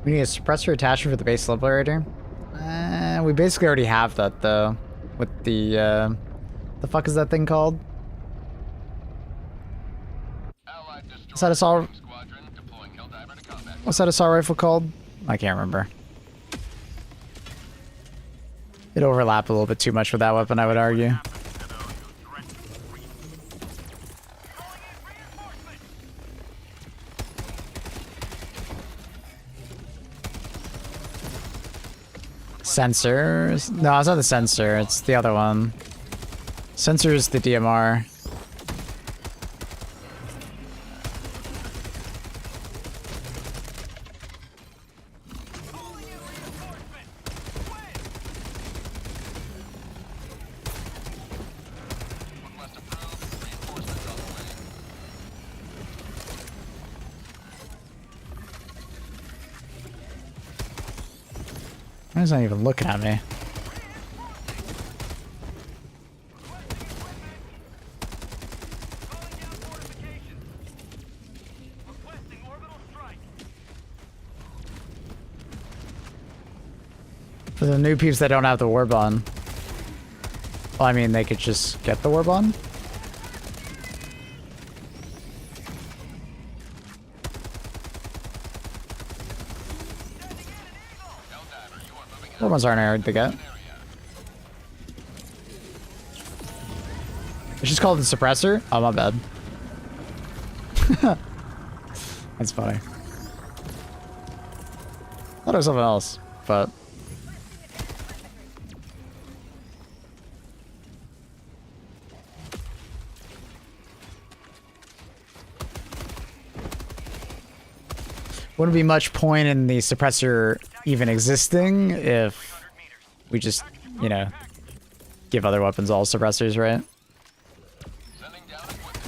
We need a suppressor attachment for the base liberator. We basically already have that though. With the fuck is that thing called? Is that assault? What's that assault rifle called? I can't remember. It overlapped a little bit too much with that weapon, I would argue. Sensors? No, it's not the sensor. It's the other one. Sensor is the DMR. He's not even looking at me. Calling down fortifications. Requesting orbital strike. For the new peeps that don't have the warp on. Well, I mean, they could just get the warp on. Warp ones aren't hard to get. It's just called the suppressor? Oh, my bad. That's funny. Thought it was something else, but... Wouldn't be much point in the suppressor even existing if we just, you know, give other weapons all suppressors, right? Sending down equipment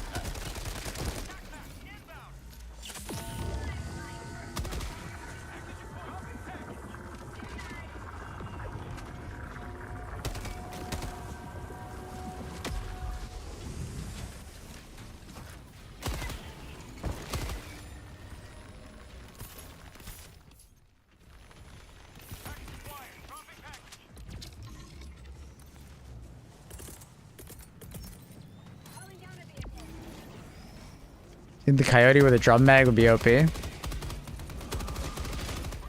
Calling down a vehicle. Think the coyote with a drum mag would be OP.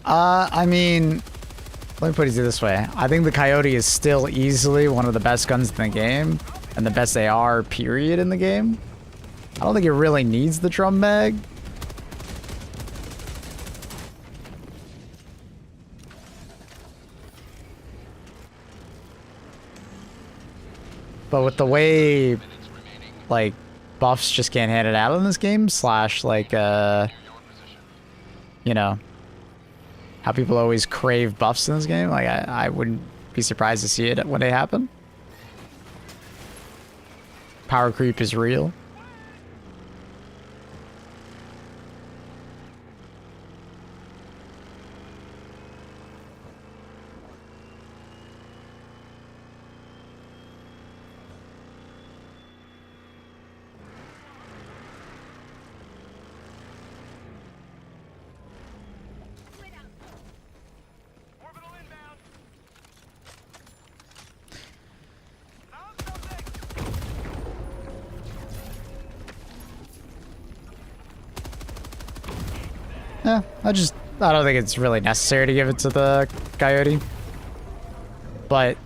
I mean, let me put it this way. I think the coyote is still easily one of the best guns in the game, and the best AR period in the game. I don't think it really needs the drum mag. But with the way, like, buffs just can't hand it out in this game, slash, like, you know, how people always crave buffs in this game, like, I wouldn't be surprised to see it when they happen. Power creep is real. Orbital inbound. Found something. Yeah, I don't think it's really necessary to give it to the coyote. But,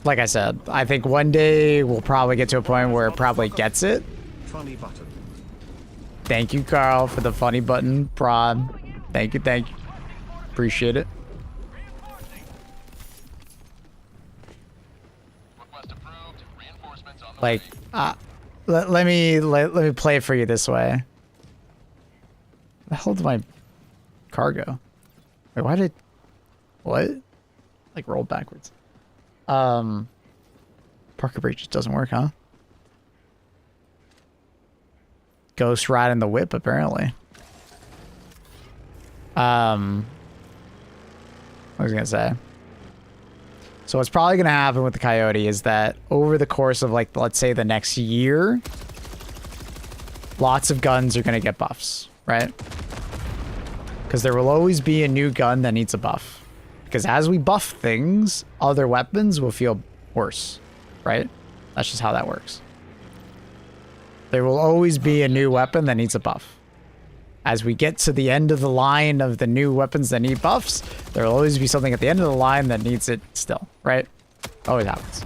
like I said, I think one day we'll probably get to a point where it probably gets it. Funny button. Thank you, Carl, for the funny button prod. Thank you, thank you. Appreciate it. request approved. Reinforcements on the Like, way. let me play it for you this way. Where the hell did my car go? Wait, why did... What? Like, rolled backwards. Parker brake just doesn't work, huh? Ghost riding the whip, apparently. What was I gonna say? So what's probably gonna happen with the coyote is that over the course of, like, let's say the next year, lots of guns are gonna get buffs, right? Because there will always be a new gun that needs a buff. Because as we buff things, other weapons will feel worse, right? That's just how that works. There will always be a new weapon that needs a buff. As we get to the end of the line of the new weapons that need buffs, there will always be something at the end of the line that needs it still, right? Always happens.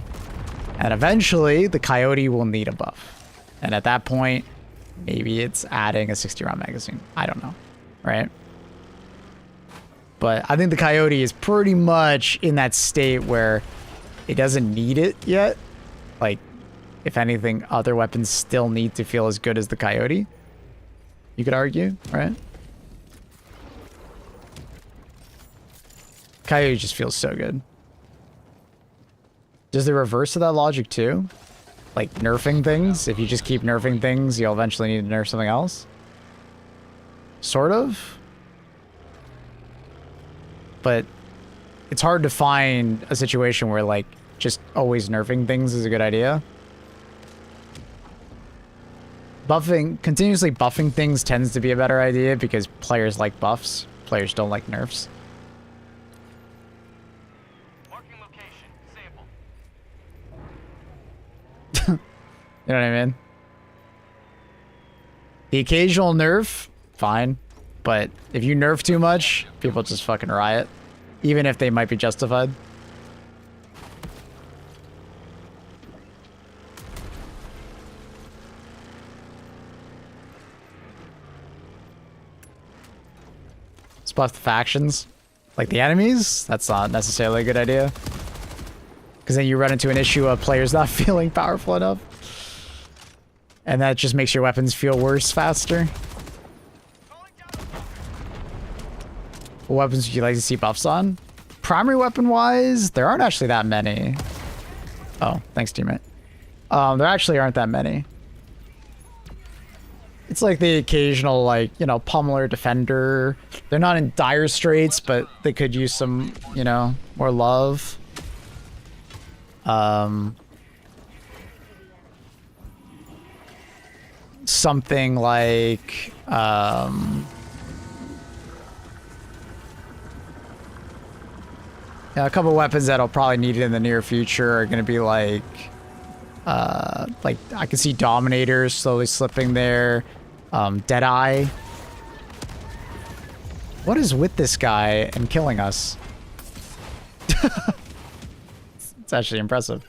And eventually, the coyote will need a buff. And at that point, maybe it's adding a 60-round magazine. I don't know, right? But I think the coyote is pretty much in that state where it doesn't need it yet. Like, if anything, other weapons still need to feel as good as the coyote. You could argue, right? Coyote just feels so good. Does the reverse of that logic too? Like nerfing things? If you just keep nerfing things, you'll eventually need to nerf something else? Sort of? But it's hard to find a situation where like just always nerfing things is a good idea. Continuously buffing things tends to be a better idea because players like buffs. Players don't like nerfs. Marking location. Sample. You know what I mean? The occasional nerf, fine. But if you nerf too much, people just fucking riot. Even if they might be justified. Let's buff the factions. Like the enemies? That's not necessarily a good idea. Because then you run into an issue of players not feeling powerful enough. And that just makes your weapons feel worse faster. What weapons would you like to see buffs on? Primary weapon-wise, there aren't actually that many. Oh, thanks, teammate. There actually aren't that many. It's like the occasional, like, you know, pummeler defender. They're not in dire straits, but they could use some, you know, more love. Something like, yeah, a couple weapons that'll probably need it in the near future are going to be like I can see Dominators slowly slipping there. Deadeye. What is with this guy and killing us? It's actually impressive.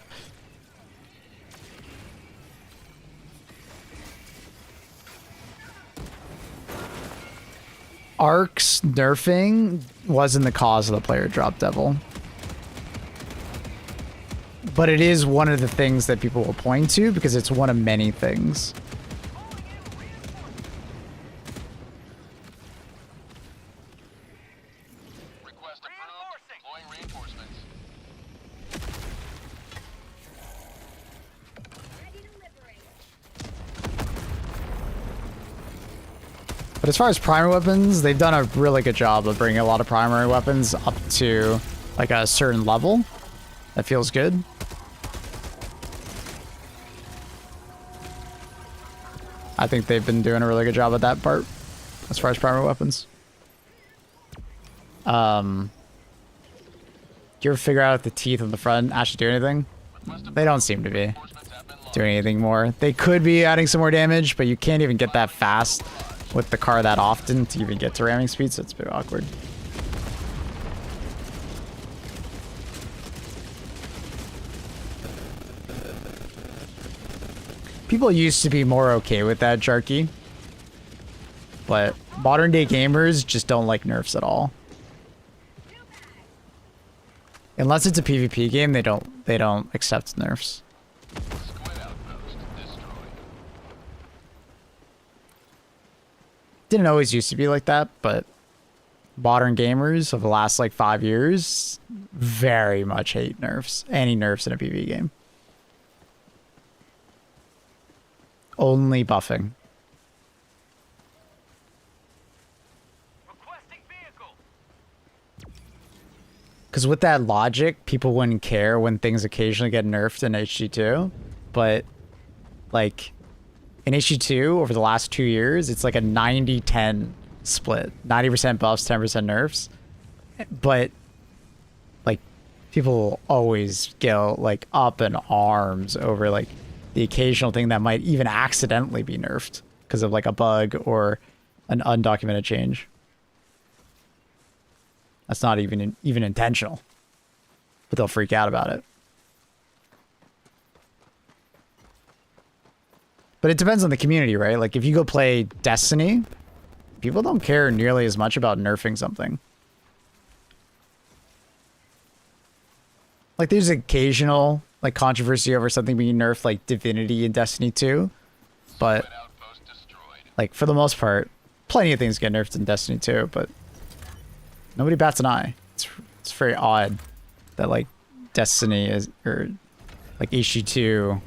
Ark's nerfing wasn't the cause of the player drop devil. But it is one of the things that people will point to because it's one of many things. Request approved. Deploying reinforcements. Ready to liberate. But as far as primary weapons, they've done a really good job of bringing a lot of primary weapons up to like a certain level. That feels good. I think they've been doing a really good job at that part as far as primary weapons. Do you ever figure out if the teeth on the front actually do anything? They don't seem to be doing anything more. They could be adding some more damage, but you can't even get that fast with the car that often to even get to ramming speed, so it's a bit awkward. People used to be more okay with that, Jarky. But modern day gamers just don't like nerfs at all. Unless it's a PvP game, they don't accept nerfs. Squid outpost destroyed. Didn't always used to be like that, but modern gamers of the last like 5 years very much hate nerfs. Any nerfs in a PvP game. Only buffing. Requesting vehicle. Because with that logic, people wouldn't care when things occasionally get nerfed in HD2. But, like, in HD2, over the last 2 years, it's like a 90-10 split. 90% buffs, 10% nerfs. But, like, people always go, like, up in arms over, like, the occasional thing that might even accidentally be nerfed because of, like, a bug or an undocumented change. That's not even intentional. But they'll freak out about it. But it depends on the community, right? Like, if you go play Destiny, people don't care nearly as much about nerfing something. Like, there's occasional, like, controversy over something being nerfed, like Divinity in Destiny 2. But, Outpost destroyed. like, for the most part, plenty of things get nerfed in Destiny 2, but nobody bats an eye. It's very odd that, like, Destiny is, or, like, HG2,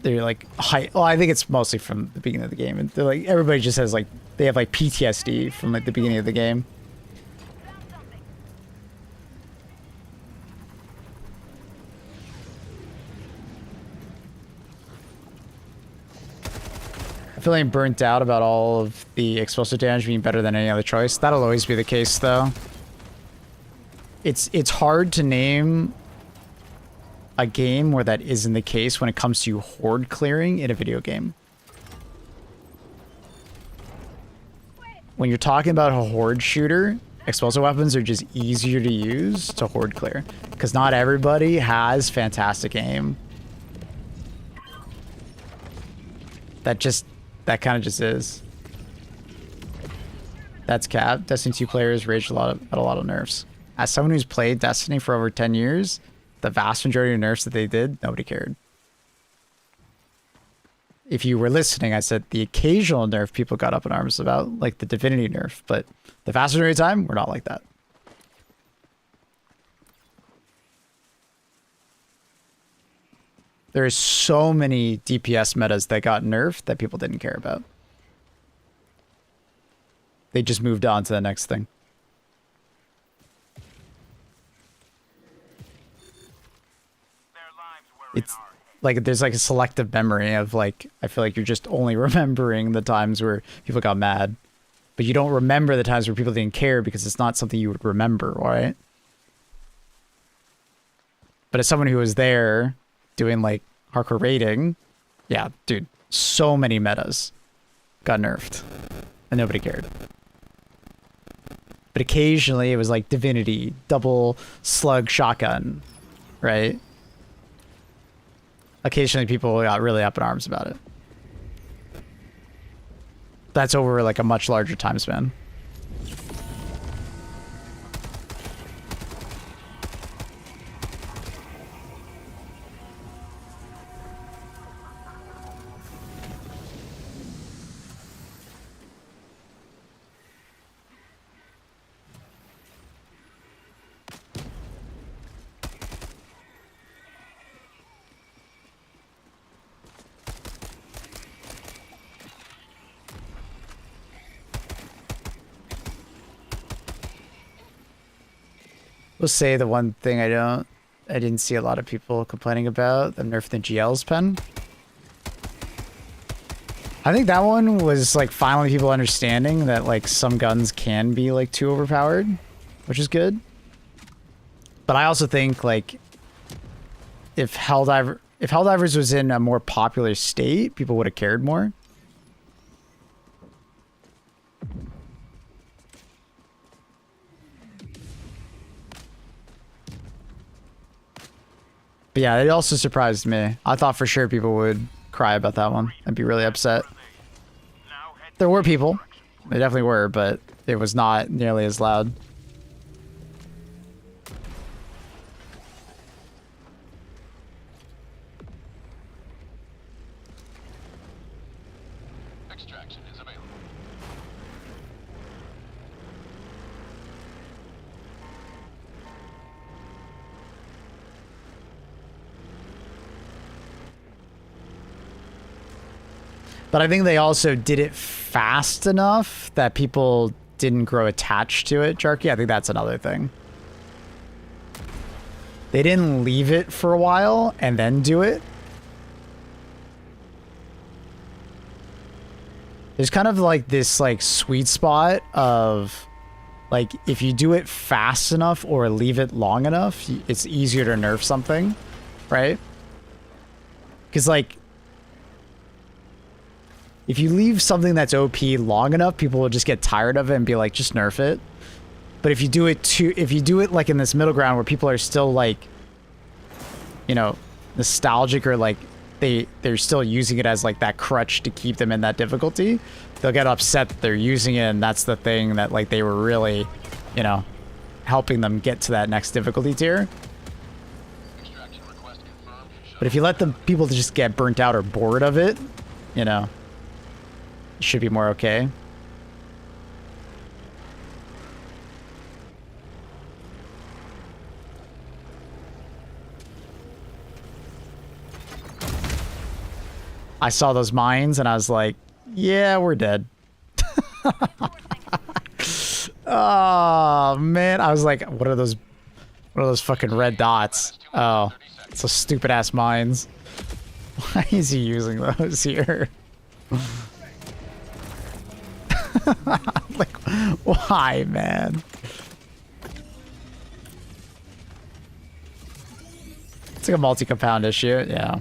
they're, like, high. Well, I think it's mostly from the beginning of the game. And they're, like, everybody just has, like, they have, like, PTSD from, like, the beginning of the game. feeling burnt out about all of the explosive damage being better than any other choice. That'll always be the case, though. It's hard to name a game where that isn't the case when it comes to horde clearing in a video game. When you're talking about a horde shooter, explosive weapons are just easier to use to horde clear, because not everybody has fantastic aim. That kind of just is. That's cap. Destiny 2 players rage at a lot of nerfs. As someone who's played Destiny for over 10 years, the vast majority of nerfs that they did, nobody cared. If you were listening, I said the occasional nerf people got up in arms about, like the Divinity nerf, but the vast majority of the time, we're not like that. There's so many DPS metas that got nerfed that people didn't care about. They just moved on to the next thing. It's like there's like a selective memory of like, I feel like you're just only remembering the times where people got mad, but you don't remember the times where people didn't care because it's not something you would remember, right? But as someone who was there doing like hardcore raiding, yeah, dude, so many metas got nerfed and nobody cared. But occasionally it was like Divinity, double slug shotgun, right? Occasionally people got really up in arms about it. That's over like a much larger time span. We'll say the one thing I didn't see a lot of people complaining about, the nerf the GL's pen. I think that one was like finally people understanding that like some guns can be like too overpowered, which is good. But I also think like if Helldivers was in a more popular state, people would have cared more. But yeah, it also surprised me. I thought for sure people would cry about that one and be really upset. There were people. They definitely were, but it was not nearly as loud. Extraction is available. But I think they also did it fast enough that people didn't grow attached to it, Jarky. I think that's another thing. They didn't leave it for a while and then do it. There's kind of like this like sweet spot of like if you do it fast enough or leave it long enough, it's easier to nerf something, right? Because like if you leave something that's OP long enough, people will just get tired of it and be like, just nerf it. But if you do it like in this middle ground where people are still like, you know, nostalgic or like they're still using it as like that crutch to keep them in that difficulty, they'll get upset that they're using it and that's the thing that like they were really, you know, helping them get to that next difficulty tier. But if you let the people just get burnt out or bored of it, you know, it should be more okay. I saw those mines and I was like, yeah, we're dead. Oh man, I was like, what are those fucking red dots? Oh, it's those stupid ass mines. Why is he using those here? Like, why, man? It's like a multi-compound issue, yeah.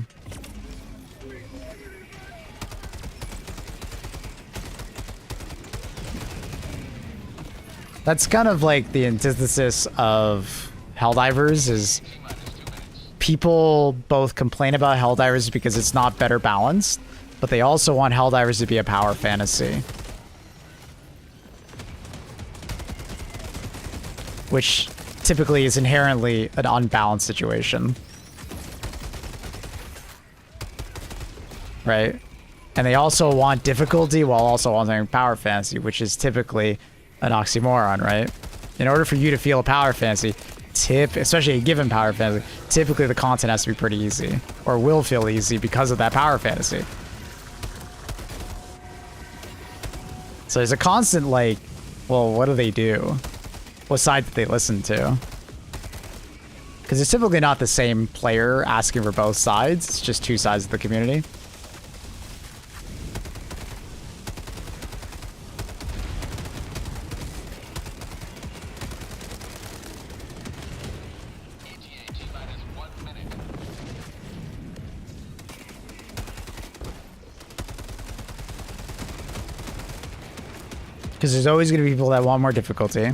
That's kind of like the antithesis of Helldivers is people both complain about Helldivers because it's not better balanced, but they also want Helldivers to be a power fantasy. Which typically is inherently an unbalanced situation. Right? And they also want difficulty while also wanting power fantasy, which is typically an oxymoron, right? In order for you to feel a power fantasy, especially a given power fantasy, typically the content has to be pretty easy, or will feel easy because of that power fantasy. So there's a constant like, well, what do they do? What side did they listen to? Because it's typically not the same player asking for both sides. It's just two sides of the community. Because there's always going to be people that want more difficulty.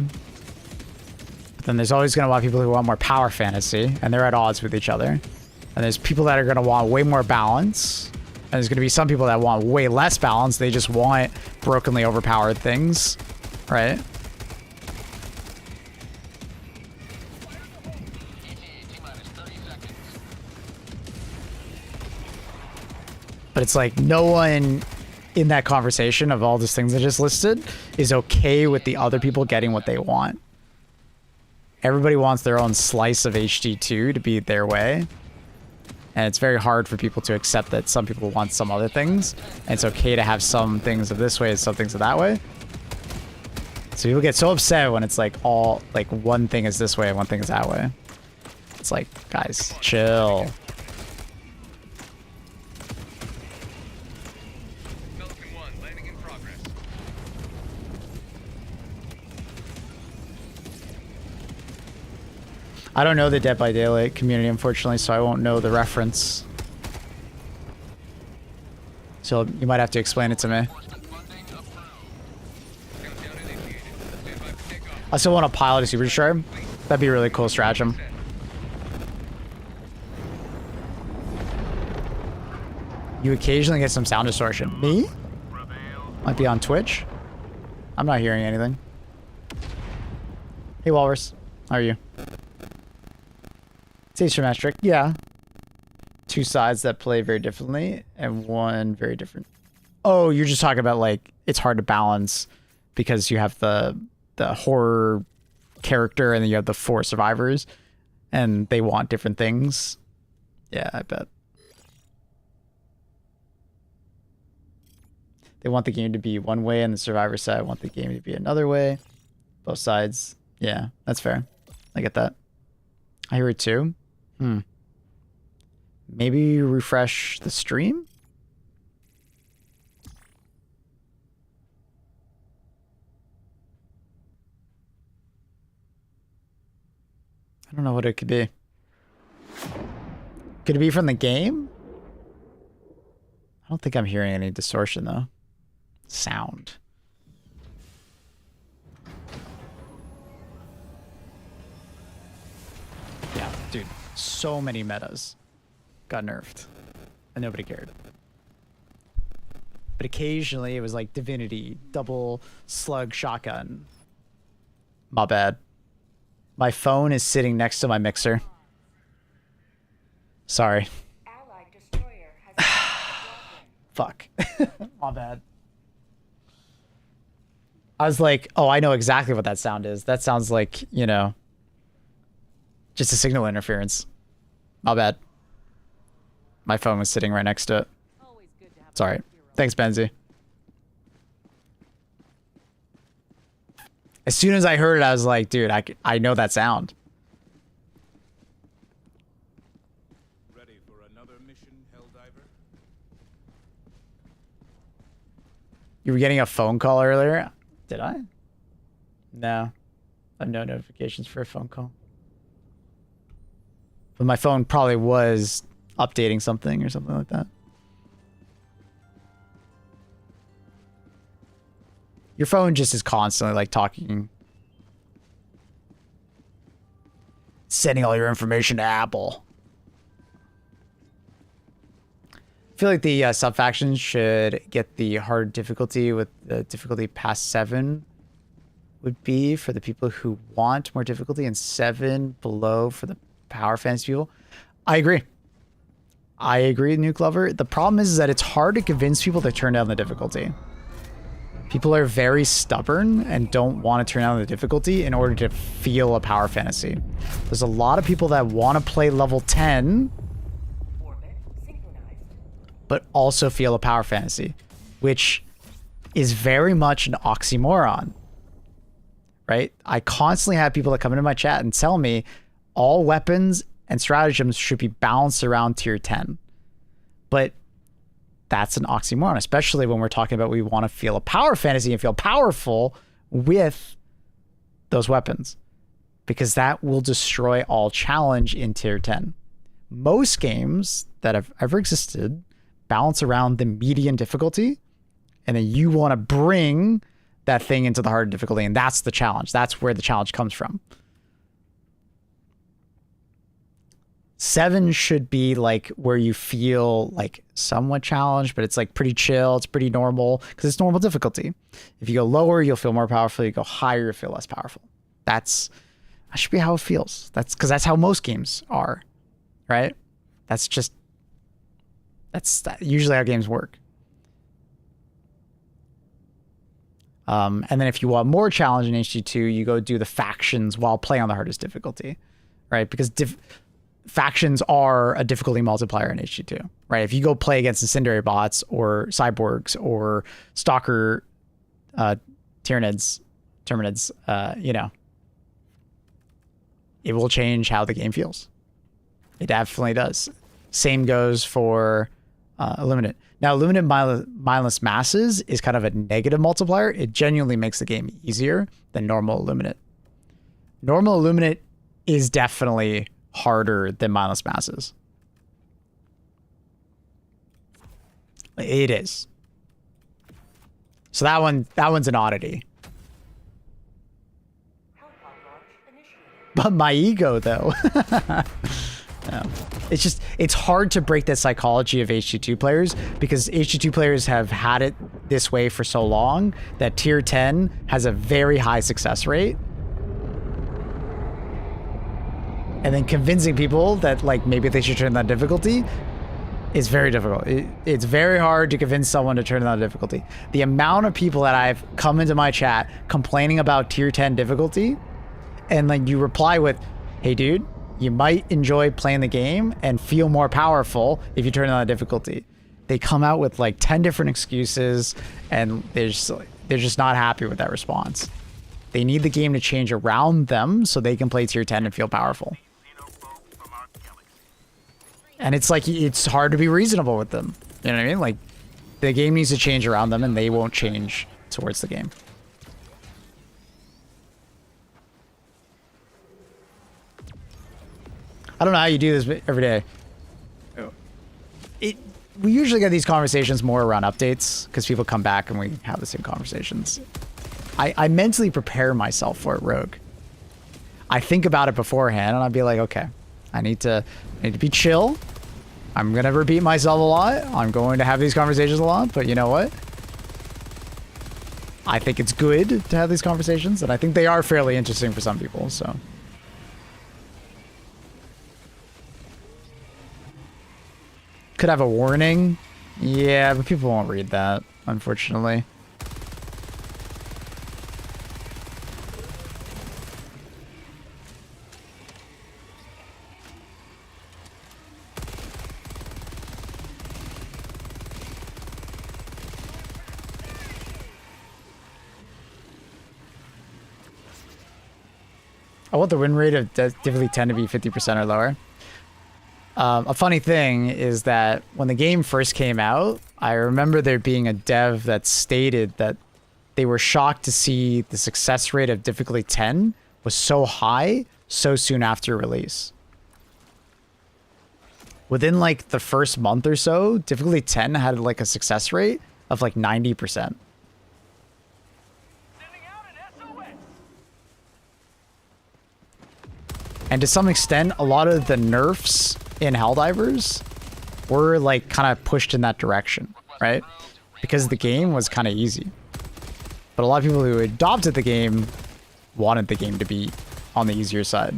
But then there's always going to be people who want more power fantasy, and they're at odds with each other. And there's people that are going to want way more balance. And there's going to be some people that want way less balance. They just want brokenly overpowered things, right? But it's like no one in that conversation of all these things I just listed is okay with the other people getting what they want. Everybody wants their own slice of HD2 to be their way. And it's very hard for people to accept that some people want some other things. And it's okay to have some things of this way and some things of that way. So people get so upset when it's like all, like one thing is this way and one thing is that way. It's like, guys, chill. I don't know the Dead by Daylight community, unfortunately, so I won't know the reference. So you might have to explain it to me. I still want to pilot a super destroyer. That'd be a really cool stratagem. You occasionally get some sound distortion. Me? Might be on Twitch. I'm not hearing anything. Hey, Walrus. How are you? It's asymmetric, yeah. Two sides that play very differently and one very different. Oh, you're just talking about like it's hard to balance because you have the horror character and then you have the four survivors and they want different things. Yeah, I bet. They want the game to be one way and the survivor side want the game to be another way. Both sides. Yeah, that's fair. I get that. I hear it too. Maybe refresh the stream? I don't know what it could be. Could it be from the game? I don't think I'm hearing any distortion though. Sound. Yeah, dude. So many metas got nerfed and nobody cared. But occasionally it was like Divinity, double slug shotgun. My bad. My phone is sitting next to my mixer. Sorry. Allied destroyer has Fuck. My bad. I was like, oh, I know exactly what that sound is. That sounds like, you know, just a signal interference. My bad. My phone was sitting right next to it. Sorry. Thanks, Benzie. As soon as I heard it, I was like, dude, I know that sound. Ready for another mission, Helldiver? You were getting a phone call earlier? Did I? No. I have no notifications for a phone call. But my phone probably was updating something or something like that. Your phone just is constantly like talking, sending all your information to Apple. I feel like the sub-factions should get the hard difficulty with the difficulty past 7 would be for the people who want more difficulty, and 7 below for the power fantasy people. I agree. I agree, Nuke Lover. The problem is that it's hard to convince people to turn down the difficulty. People are very stubborn and don't want to turn down the difficulty in order to feel a power fantasy. There's a lot of people that want to play level 10, Orbit synchronized. but also feel a power fantasy, which is very much an oxymoron, right? I constantly have people that come into my chat and tell me all weapons and stratagems should be balanced around tier 10. But that's an oxymoron, especially when we're talking about we want to feel a power fantasy and feel powerful with those weapons, because that will destroy all challenge in tier 10. Most games that have ever existed balance around the median difficulty, and then you want to bring that thing into the hard difficulty, and that's the challenge. That's where the challenge comes from. 7 should be like where you feel like somewhat challenged, but it's like pretty chill. It's pretty normal because it's normal difficulty. If you go lower, you'll feel more powerful. You go higher, you'll feel less powerful. That should be how it feels. That's because that's how most games are, right? That's usually how games work. And then if you want more challenge in HG2, you go do the factions while playing on the hardest difficulty, right? Because factions are a difficulty multiplier in HG2, right? If you go play against incendiary bots or cyborgs or stalker tyranids, you know, it will change how the game feels. It definitely does. Same goes for Illuminate. Now, Illuminate mindless masses is kind of a negative multiplier. It genuinely makes the game easier than normal Illuminate. Normal Illuminate is definitely harder than mindless masses. It is. So that one's an oddity. Hellpod launch initiated. But my ego, though. No. It's hard to break the psychology of HG2 players, because HG2 players have had it this way for so long that tier 10 has a very high success rate. And then convincing people that like maybe they should turn down difficulty is very difficult. It's very hard to convince someone to turn down difficulty. The amount of people that I've come into my chat complaining about tier 10 difficulty, and like you reply with, hey dude, you might enjoy playing the game and feel more powerful if you turn down the difficulty. They come out with like 10 different excuses, and they're just not happy with that response. They need the game to change around them so they can play tier 10 and feel powerful. And it's like, it's hard to be reasonable with them. You know what I mean? Like, the game needs to change around them, and they won't change towards the game. I don't know how you do this every day. We usually get these conversations more around updates, because people come back and we have the same conversations. I mentally prepare myself for it, Rogue. I think about it beforehand, and I'll be like, okay, I need to be chill. I'm going to repeat myself a lot. I'm going to have these conversations a lot, but you know what? I think it's good to have these conversations, and I think they are fairly interesting for some people, so. Could have a warning. Yeah, but people won't read that, unfortunately. I want the win rate of difficulty 10 to be 50% or lower. A funny thing is that when the game first came out, I remember there being a dev that stated that they were shocked to see the success rate of difficulty 10 was so high so soon after release. Within like the first month or so, difficulty 10 had like a success rate of like 90%. Sending out an SOS. And to some extent, a lot of the nerfs in Helldivers were like kind of pushed in that direction, right? Because the game was kind of easy. But a lot of people who adopted the game wanted the game to be on the easier side.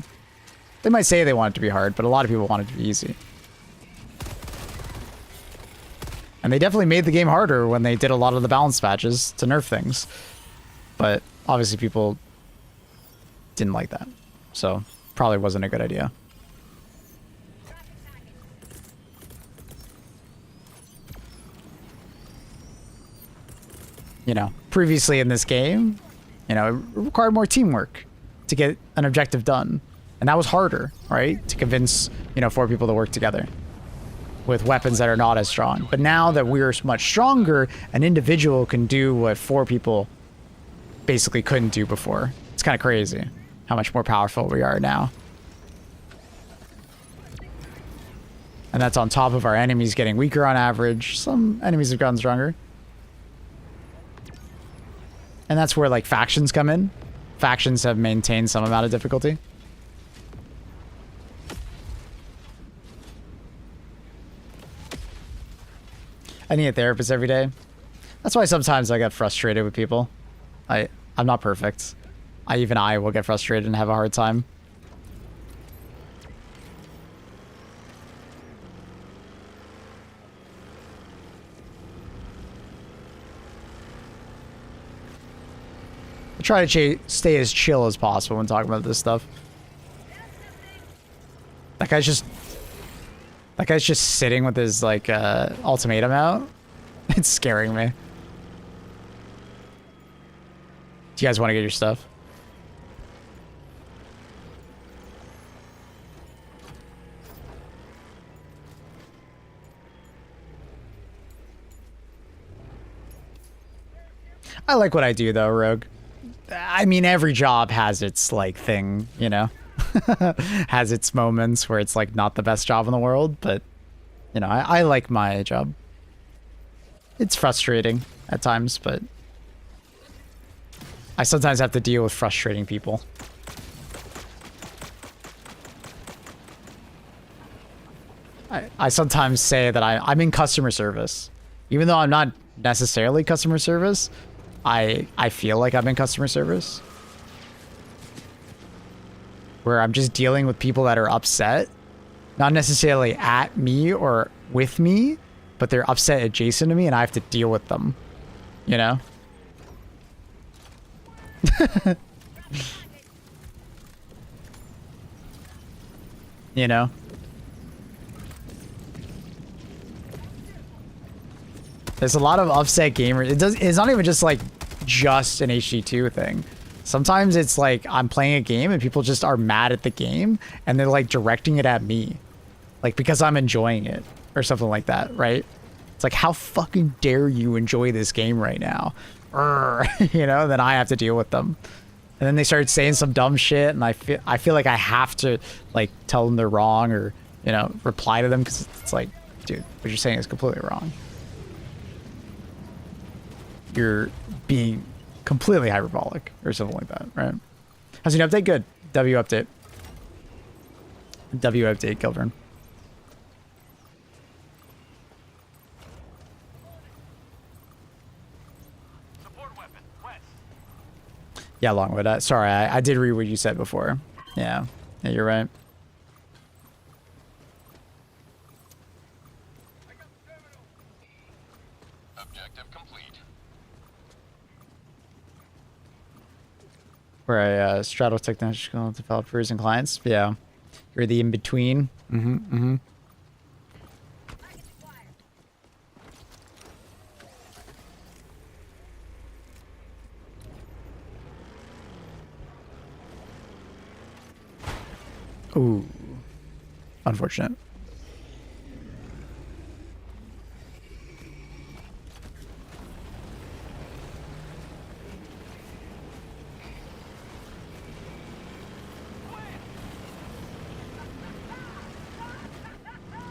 They might say they want it to be hard, but a lot of people want it to be easy. And they definitely made the game harder when they did a lot of the balance patches to nerf things. But obviously people didn't like that. So probably wasn't a good idea. You know, previously in this game, you know, it required more teamwork to get an objective done. And that was harder, right? To convince, you know, 4 people to work together with weapons that are not as strong. But now that we're much stronger, an individual can do what 4 people basically couldn't do before. It's kind of crazy how much more powerful we are now. And that's on top of our enemies getting weaker on average. Some enemies have gotten stronger. And that's where like factions come in. Factions have maintained some amount of difficulty. I need a therapist every day. That's why sometimes I get frustrated with people. I'm not perfect. Even I will get frustrated and have a hard time. I try to stay as chill as possible when talking about this stuff. That guy's just sitting with his like ultimatum out. It's scaring me. Do you guys want to get your stuff? I like what I do though, Rogue. I mean, every job has its like thing, you know? Has its moments where it's like not the best job in the world, but you know, I like my job. It's frustrating at times, but I sometimes have to deal with frustrating people. I sometimes say that I'm in customer service. Even though I'm not necessarily customer service, I feel like I'm in customer service. Where I'm just dealing with people that are upset. Not necessarily at me or with me, but they're upset adjacent to me and I have to deal with them. You know? You know? There's a lot of upset gamers. It's not even just like just an HD2 thing. Sometimes it's like I'm playing a game and people just are mad at the game and they're like directing it at me. Like because I'm enjoying it or something like that, right? It's like, how fucking dare you enjoy this game right now? You know, then I have to deal with them. And then they start saying some dumb shit and I feel like I have to like tell them they're wrong or, you know, reply to them because it's like, dude, what you're saying is completely wrong. You're being completely hyperbolic or something like that, right? How's your update? Good. W update. W update, Gilvern. Support weapon, west. Yeah, Longwood. Sorry, I did read what you said before. Yeah, you're right. Objective complete. We're a straddle technological developers and clients. Yeah, you're the in-between. Ooh, unfortunate.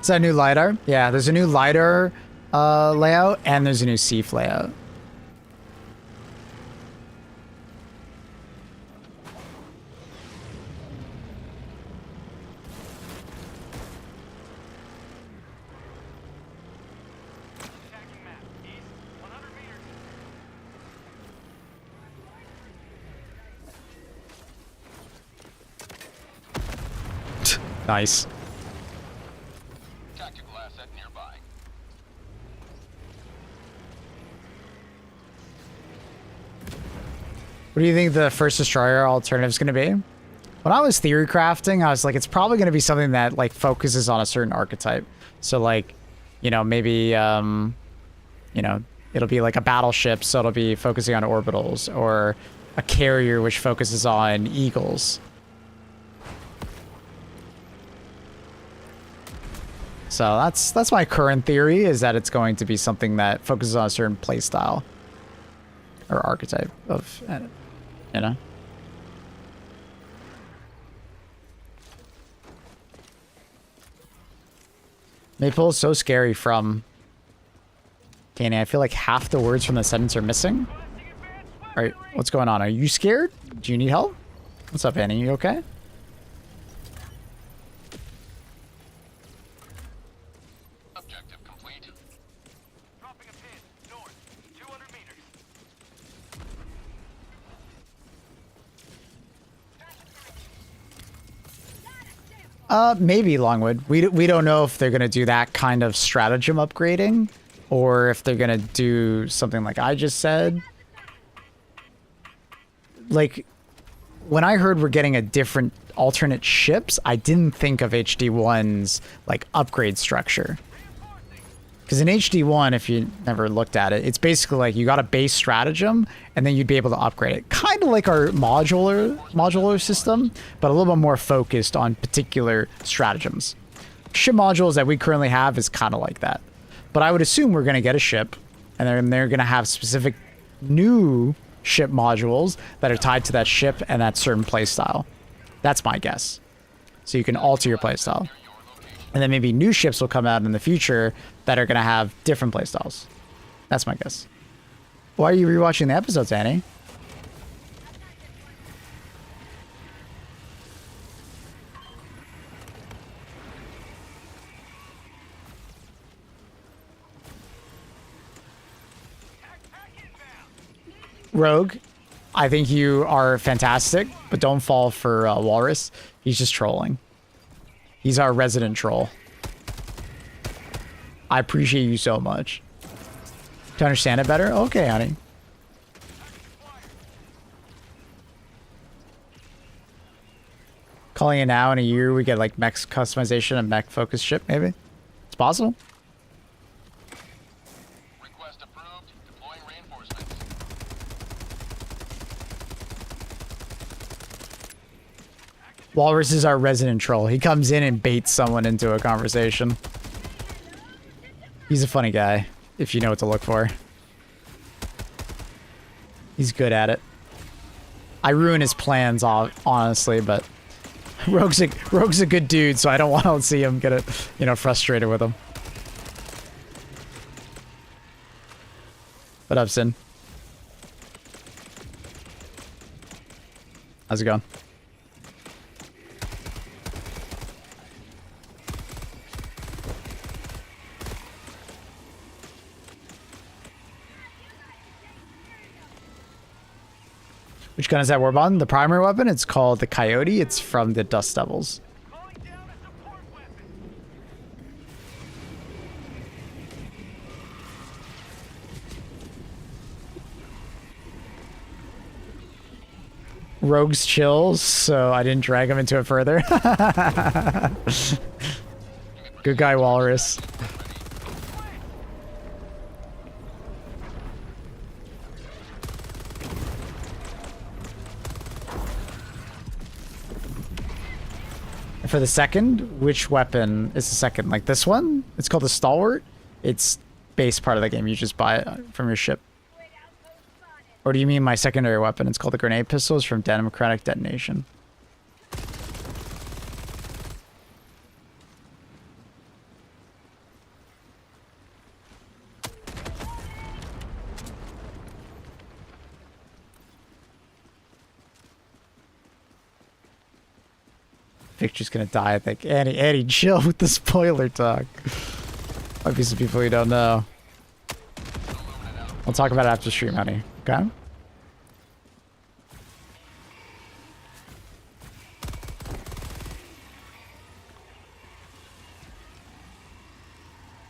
Is that a new LiDAR? Yeah, there's a new LiDAR layout, and there's a new SEAF layout. Attacking map. East, 100 meters. Nice. Tactical asset nearby. What do you think the first destroyer alternative is going to be? When I was theory crafting, I was like, it's probably going to be something that like focuses on a certain archetype. So like, you know, maybe, you know, it'll be like a battleship, so it'll be focusing on orbitals, or a carrier which focuses on eagles. So that's my current theory, is that it's going to be something that focuses on a certain playstyle or archetype of, you know. Maple is so scary from Danny. I feel like half the words from the sentence are missing. All right, what's going on? Are you scared? Do you need help? What's up, Annie? You okay? Objective complete. Dropping a pin. North, 200 meters. Maybe Longwood. We don't know if they're gonna do that kind of stratagem upgrading, or if they're gonna do something like I just said. Like, when I heard we're getting a different alternate ships, I didn't think of HD1's like upgrade structure. Because in HD1, if you never looked at it, it's basically like you got a base stratagem, and then you'd be able to upgrade it. Kind of like our modular system, but a little bit more focused on particular stratagems. Ship modules that we currently have is kind of like that. But I would assume we're going to get a ship, and then they're going to have specific new ship modules that are tied to that ship and that certain playstyle. That's my guess. So you can alter your playstyle. And then maybe new ships will come out in the future that are going to have different playstyles. That's my guess. Why are you rewatching the episodes, Annie? Rogue, I think you are fantastic, but don't fall for Walrus. He's just trolling. He's our resident troll. I appreciate you so much. To understand it better? Okay, honey. Calling it now in a year, we get like mech customization and mech focused ship, maybe? It's possible. Request approved. Deploying reinforcements. Walrus is our resident troll. He comes in and baits someone into a conversation. He's a funny guy, if you know what to look for. He's good at it. I ruin his plans, honestly, but Rogue's a good dude, so I don't want to see him get it, you know, frustrated with him. What up, Sin? How's it going? Which gun is that, Warbon? The primary weapon? It's called the Coyote. It's from the Dust Devils. Calling down a support weapon. Rogue's chills, so I didn't drag him into it further. Good guy, Walrus. For the second, which weapon is the second? Like this one? It's called the Stalwart. It's base part of the game. You just buy it from your ship. Or do you mean my secondary weapon? It's called the grenade pistols from Democratic Detonation. Victor's gonna die, I think. Annie, chill with the spoiler talk. Might be some people who don't know. We'll talk about it after stream, honey. Okay?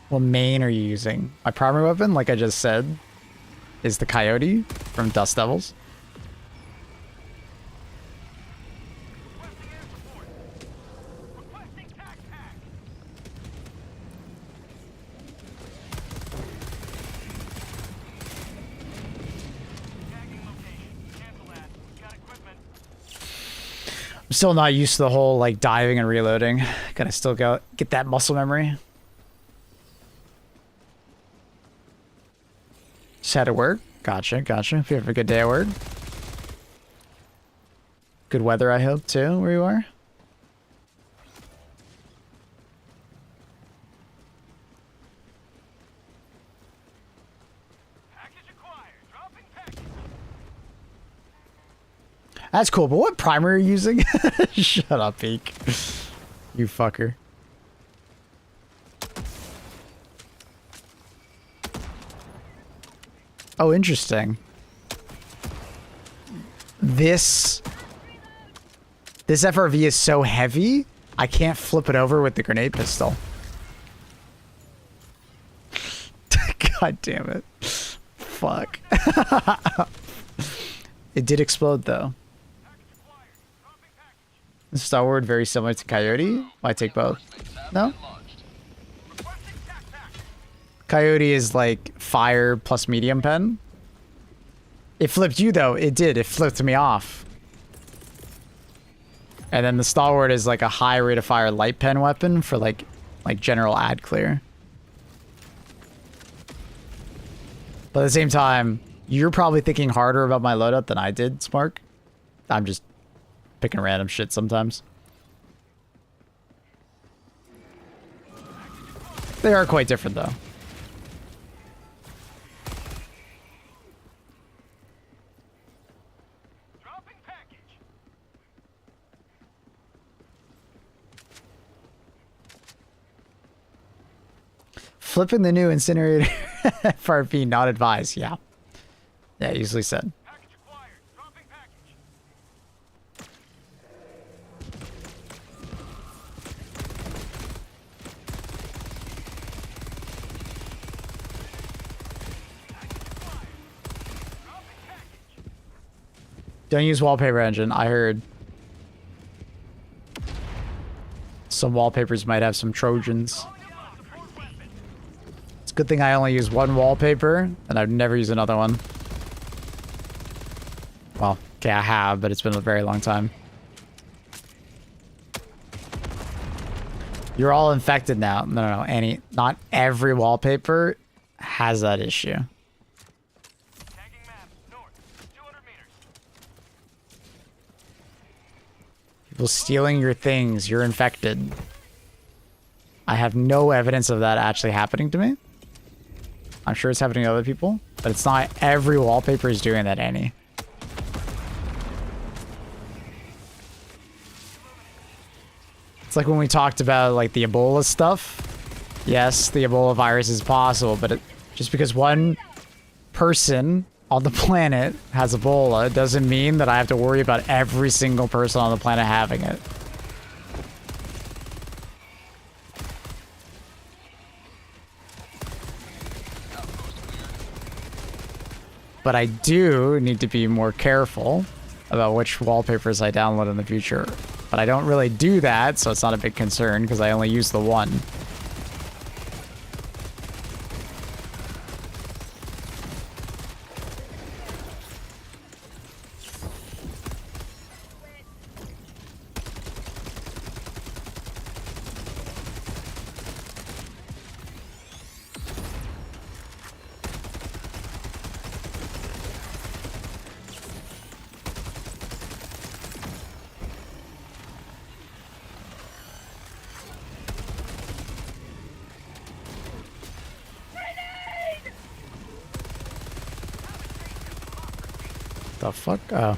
What main are you using? My primary weapon, like I just said, is the Coyote from Dust Devils. I'm still not used to the whole like diving and reloading. Gotta still get that muscle memory. Just had to work. Gotcha. If you have a good day at work. Good weather, I hope, too, where you are. That's cool, but what primer are you using? Shut up, Peek. You fucker. Oh, interesting. This FRV is so heavy, I can't flip it over with the grenade pistol. God damn it. Fuck. It did explode, though. Star Wars very similar to Coyote. Why take both? No? Coyote is like fire plus medium pen. It flipped you though. It did. It flipped me off. And then the Stalwart is like a high rate of fire light pen weapon for like general ad clear. But at the same time, you're probably thinking harder about my loadout than I did, Smark. I'm just picking random shit sometimes. They are quite different though. Flipping the new incinerator FRP not advised. Yeah. Yeah, easily said. Don't use wallpaper engine. I heard some wallpapers might have some Trojans. It's a good thing I only use one wallpaper and I've never used another one. Well, okay, I have, but it's been a very long time. You're all infected now. No, Annie. Not every wallpaper has that issue. People stealing your things, you're infected. I have no evidence of that actually happening to me. I'm sure it's happening to other people, but it's not every wallpaper is doing that, Annie. It's like when we talked about like the Ebola stuff. Yes, the Ebola virus is possible, but just because one person on the planet has Ebola doesn't mean that I have to worry about every single person on the planet having it. But I do need to be more careful about which wallpapers I download in the future. But I don't really do that, so it's not a big concern because I only use the one. The fuck? Oh.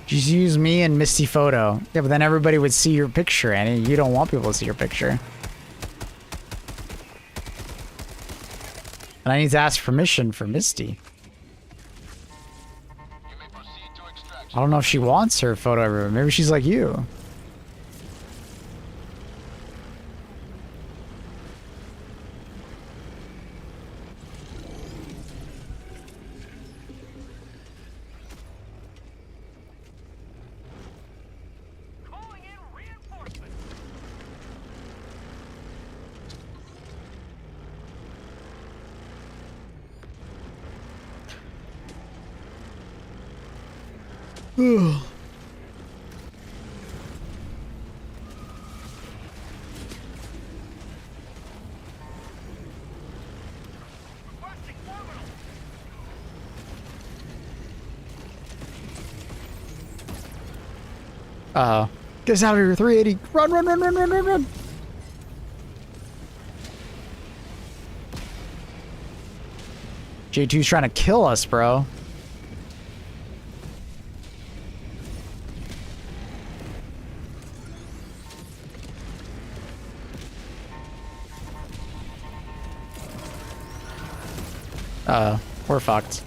Just use me and Misty Photo. Yeah, but then everybody would see your picture, Annie. You don't want people to see your picture. And I need to ask permission for Misty. I don't know if she wants her photo everywhere. Maybe she's like you. Calling in reinforcements. Requesting orbital. Uh-oh. Get us out of here, 380. Run, run, run, run, run, run, run. J2's trying to kill us, bro. We're fucked.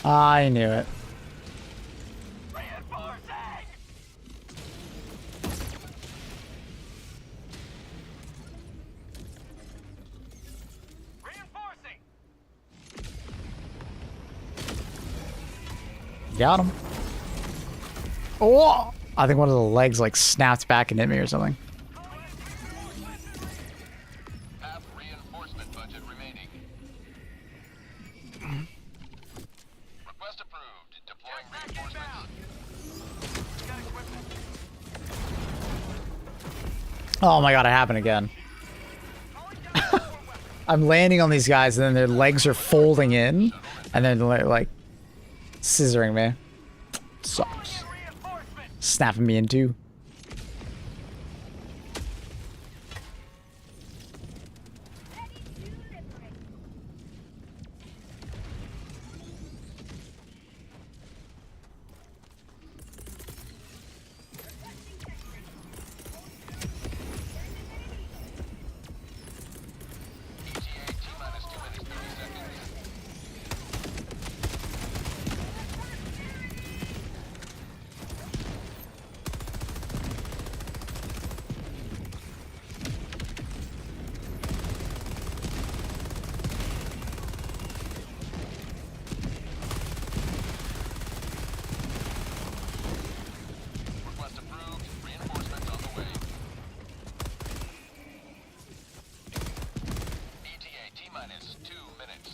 I knew it. Reinforcing. Reinforcing. Got him. Oh! I think one of the legs like snapped back and hit me or something. Half reinforcement budget remaining. Request approved. Deploying reinforcements. Oh my god, it happened again. I'm landing on these guys and then their legs are folding in and then like scissoring me. Sucks. Snapping me in two. Request approved. Reinforcements on the way. ETA T-minus 2 minutes.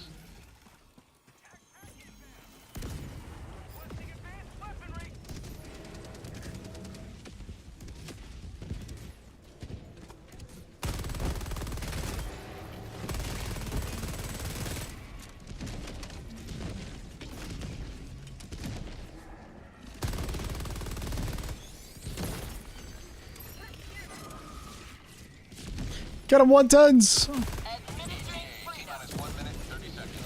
Requesting advanced weaponry. Got him 110s. T-minus 1 minute 30 seconds.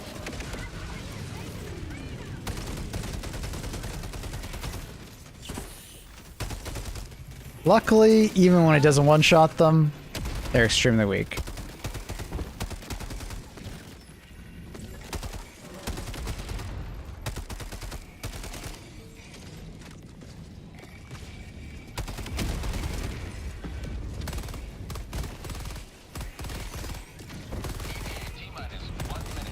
Luckily, even when it doesn't one-shot them, they're extremely weak. T-minus 1 minute.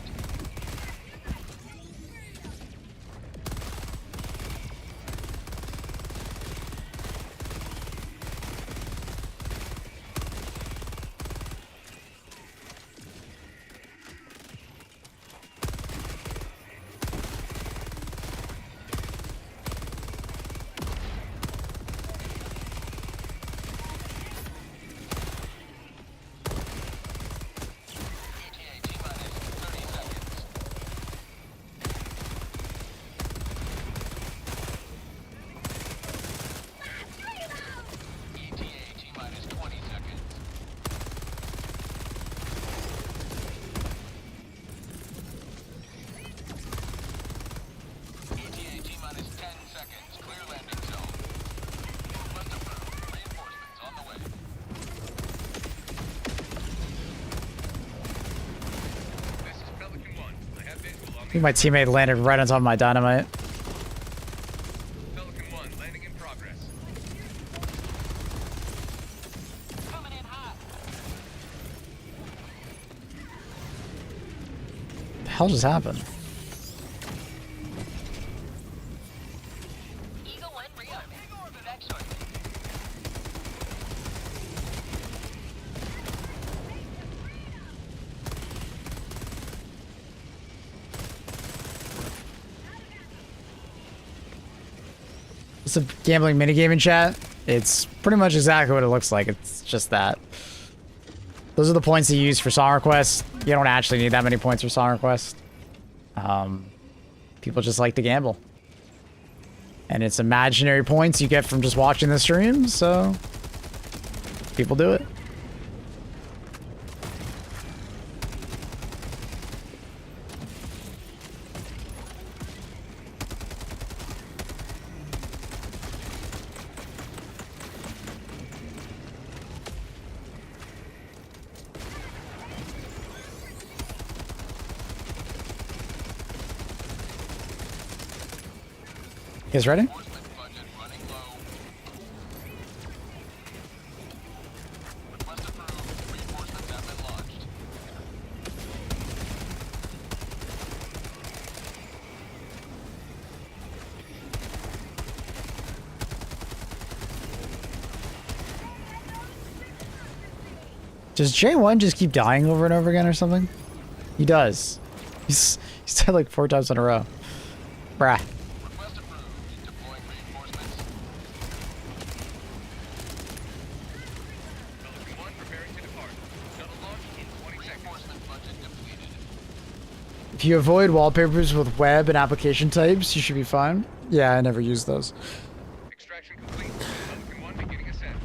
think my teammate landed right on top of my dynamite. Pelican 1, landing in progress. Coming in hot. What the hell just happened? Eagle 1 re-up. We'll be back shortly. It's a gambling minigame in chat. It's pretty much exactly what it looks like. It's just that. Those are the points you use for song requests. You don't actually need that many points for song requests. People just like to gamble. And it's imaginary points you get from just watching the stream, so people do it. You guys ready? Enforcement budget running low. Request approved. Reinforcements have been launched. Does J1 just keep dying over and over again or something? He does. He's died like 4 times in a row. Bruh. Request approved. Deploying reinforcements. Pelican 1 preparing to depart. Shuttle launch in 20 seconds. Reinforcement budget depleted. If you avoid wallpapers with web and application types, you should be fine. Yeah, I never use those. Extraction complete. Pelican 1 beginning ascent.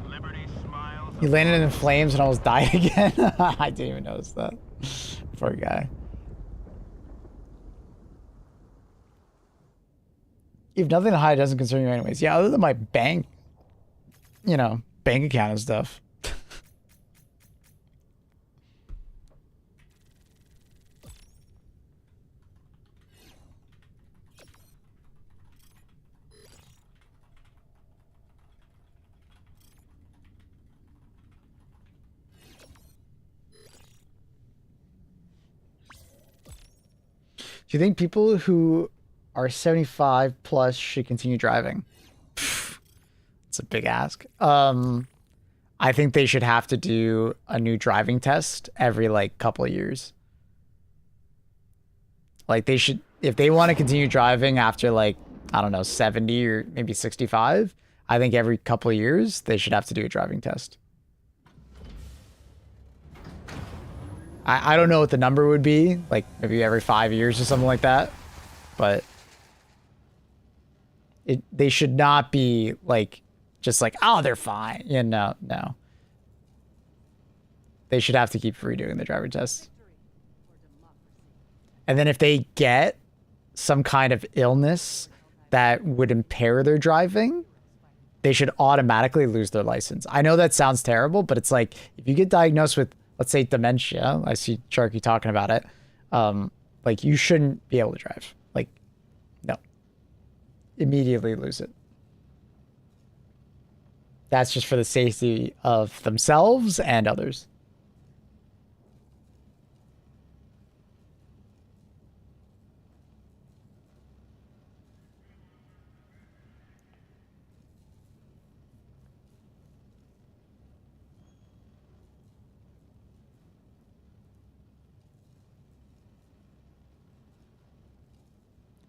Liberty smiles. He landed in flames and almost died again. I didn't even notice that. Poor guy. If nothing to hide, it doesn't concern you anyways. Yeah, other than my bank, you know, bank account and stuff. Do you think people who are 75 plus should continue driving? It's a big ask. I think they should have to do a new driving test every like couple of years. Like they should, if they want to continue driving after like, I don't know, 70 or maybe 65, I think every couple of years they should have to do a driving test. I don't know what the number would be, like maybe every 5 years or something like that, but they should not be like, just like, oh, they're fine. You know, no. They should have to keep redoing the driver test. And then if they get some kind of illness that would impair their driving, they should automatically lose their license. I know that sounds terrible, but it's like, if you get diagnosed with, let's say, dementia, I see Sharky talking about it, like, you shouldn't be able to drive. Like, no. Immediately lose it. That's just for the safety of themselves and others.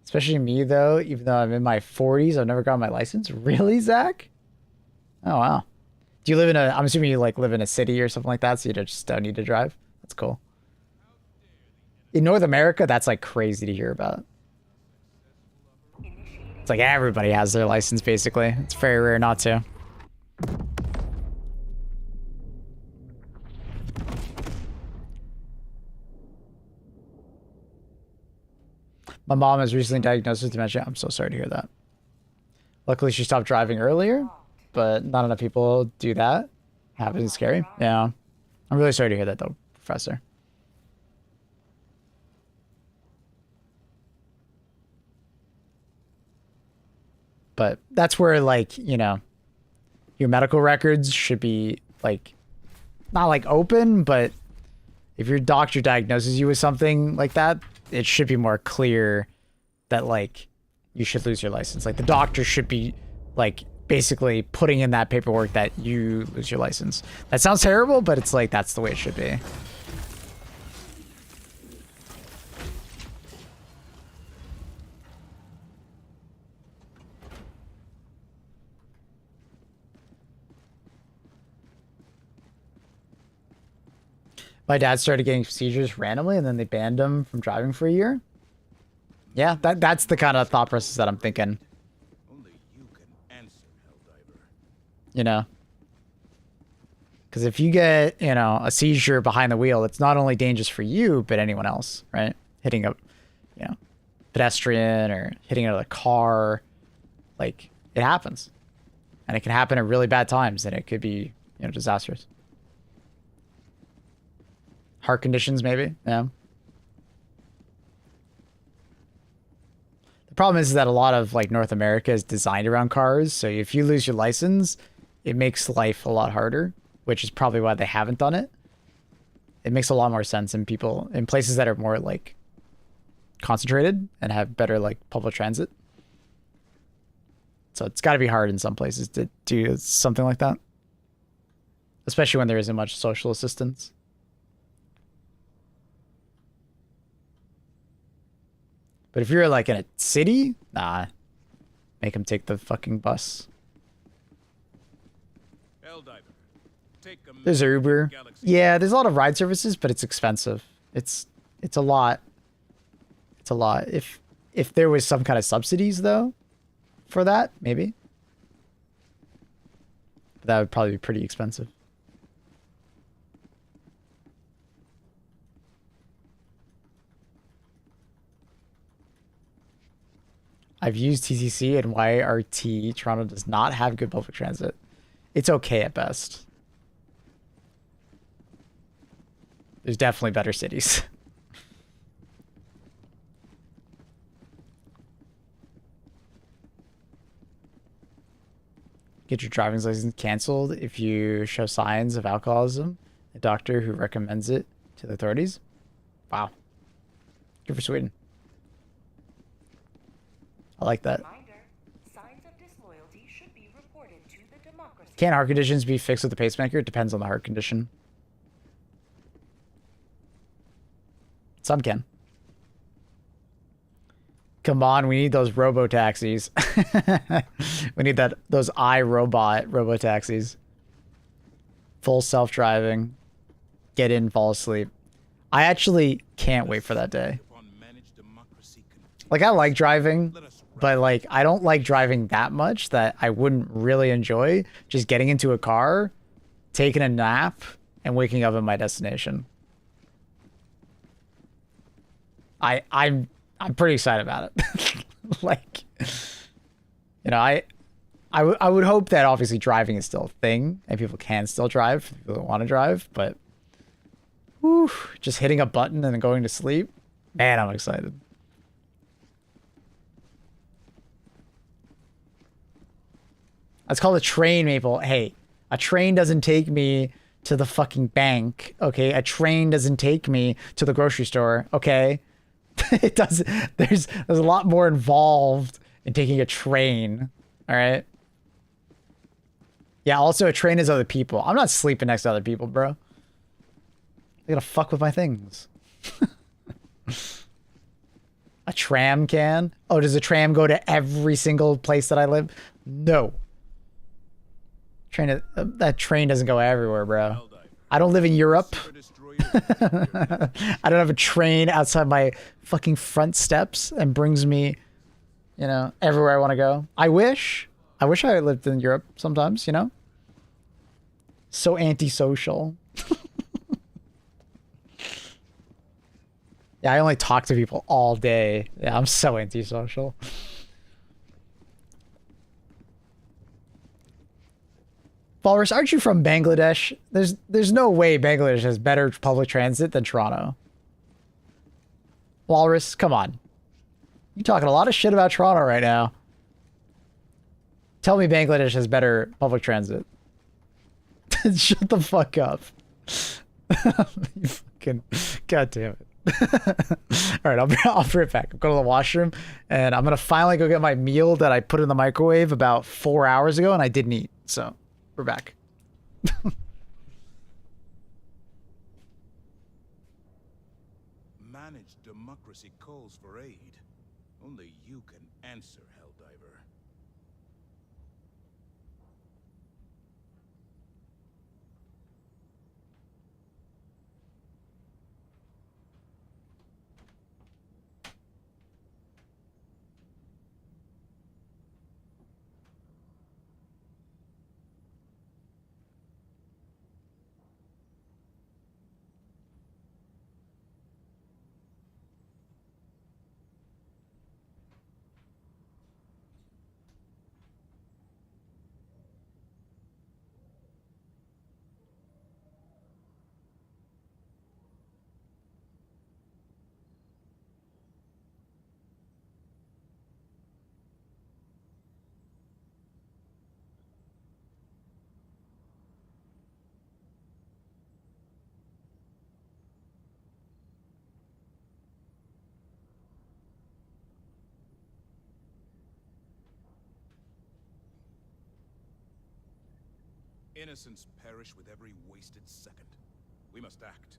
Especially me, though, even though I'm in my 40s, I've never gotten my license. Really, Zach? Oh, wow. Do you live in a, I'm assuming you like live in a city or something like that, so you just don't need to drive? That's cool. In North America, that's like crazy to hear about. It's like everybody has their license, basically. It's very rare not to. My mom was recently diagnosed with dementia. I'm so sorry to hear that. Luckily, she stopped driving earlier, but not enough people do that. Happens scary. Yeah. I'm really sorry to hear that though, Professor. But that's where, like, you know, your medical records should be, like, not like open, but if your doctor diagnoses you with something like that, it should be more clear that, like, you should lose your license. Like, the doctor should be, like, basically putting in that paperwork that you lose your license. That sounds terrible, but it's like, that's the way it should be. My dad started getting seizures randomly, and then they banned him from driving for a year. Yeah, that's the kind of thought process that I'm thinking. Only you can answer, Helldiver. You know? Because if you get, you know, a seizure behind the wheel, it's not only dangerous for you, but anyone else, right? Hitting a, you know, pedestrian or hitting another car. Like, it happens. And it can happen at really bad times, and it could be, you know, disastrous. Heart conditions, maybe. Yeah. The problem is that a lot of, like, North America is designed around cars. So if you lose your license, it makes life a lot harder, which is probably why they haven't done it. It makes a lot more sense in places that are more, like, concentrated and have better, like, public transit. So it's got to be hard in some places to do something like that, especially when there isn't much social assistance. But if you're, like, in a city, nah. Make them take the fucking bus. Helldiver, take a There's minute Uber. to Galaxy. Yeah, there's a lot of ride services, but it's expensive. It's a lot. It's a lot. If there was some kind of subsidies, though, for that, maybe. But that would probably be pretty expensive. I've used TCC and YRT. Toronto does not have good public transit. It's okay at best. There's definitely better cities. Get your driving license canceled if you show signs of alcoholism. A doctor who recommends it to the authorities. Wow. Good for Sweden. I like that. Reminder, signs of disloyalty should be reported to the democracy. Can heart conditions be fixed with a pacemaker? It depends on the heart condition. Some can. Come on, we need those robo-taxis. We need those iRobot robo-taxis. Full self-driving. Get in, fall asleep. I actually can't wait for that day. Like, I like driving, but, like, I don't like driving that much that I wouldn't really enjoy just getting into a car, taking a nap, and waking up at my destination. I'm pretty excited about it. Like, you know, I would hope that obviously driving is still a thing and people can still drive if people don't want to drive, but whew, just hitting a button and then going to sleep, man, I'm excited. That's called a train, Maple. Hey, a train doesn't take me to the fucking bank, okay? A train doesn't take me to the grocery store, okay? It does. There's a lot more involved in taking a train, all right? Yeah, also a train is other people. I'm not sleeping next to other people, bro. They're gonna fuck with my things. A tram can? Oh, does a tram go to every single place that I live? No. That train doesn't go everywhere, bro. I don't live in Europe. I don't have a train outside my fucking front steps and brings me, you know, everywhere I want to go. I wish I lived in Europe sometimes, you know? So antisocial. Yeah, I only talk to people all day. Yeah, I'm so antisocial. Walrus, aren't you from Bangladesh? There's no way Bangladesh has better public transit than Toronto. Walrus, come on. You're talking a lot of shit about Toronto right now. Tell me Bangladesh has better public transit. Shut the fuck up. You fucking... God damn it. Alright, I'll be right back. I'm going to the washroom, and I'm going to finally go get my meal that I put in the microwave about 4 hours ago, and I didn't eat. So, we're back. Managed democracy calls for aid. Only you can answer, Helldiver. Innocents perish with every wasted second. We must act.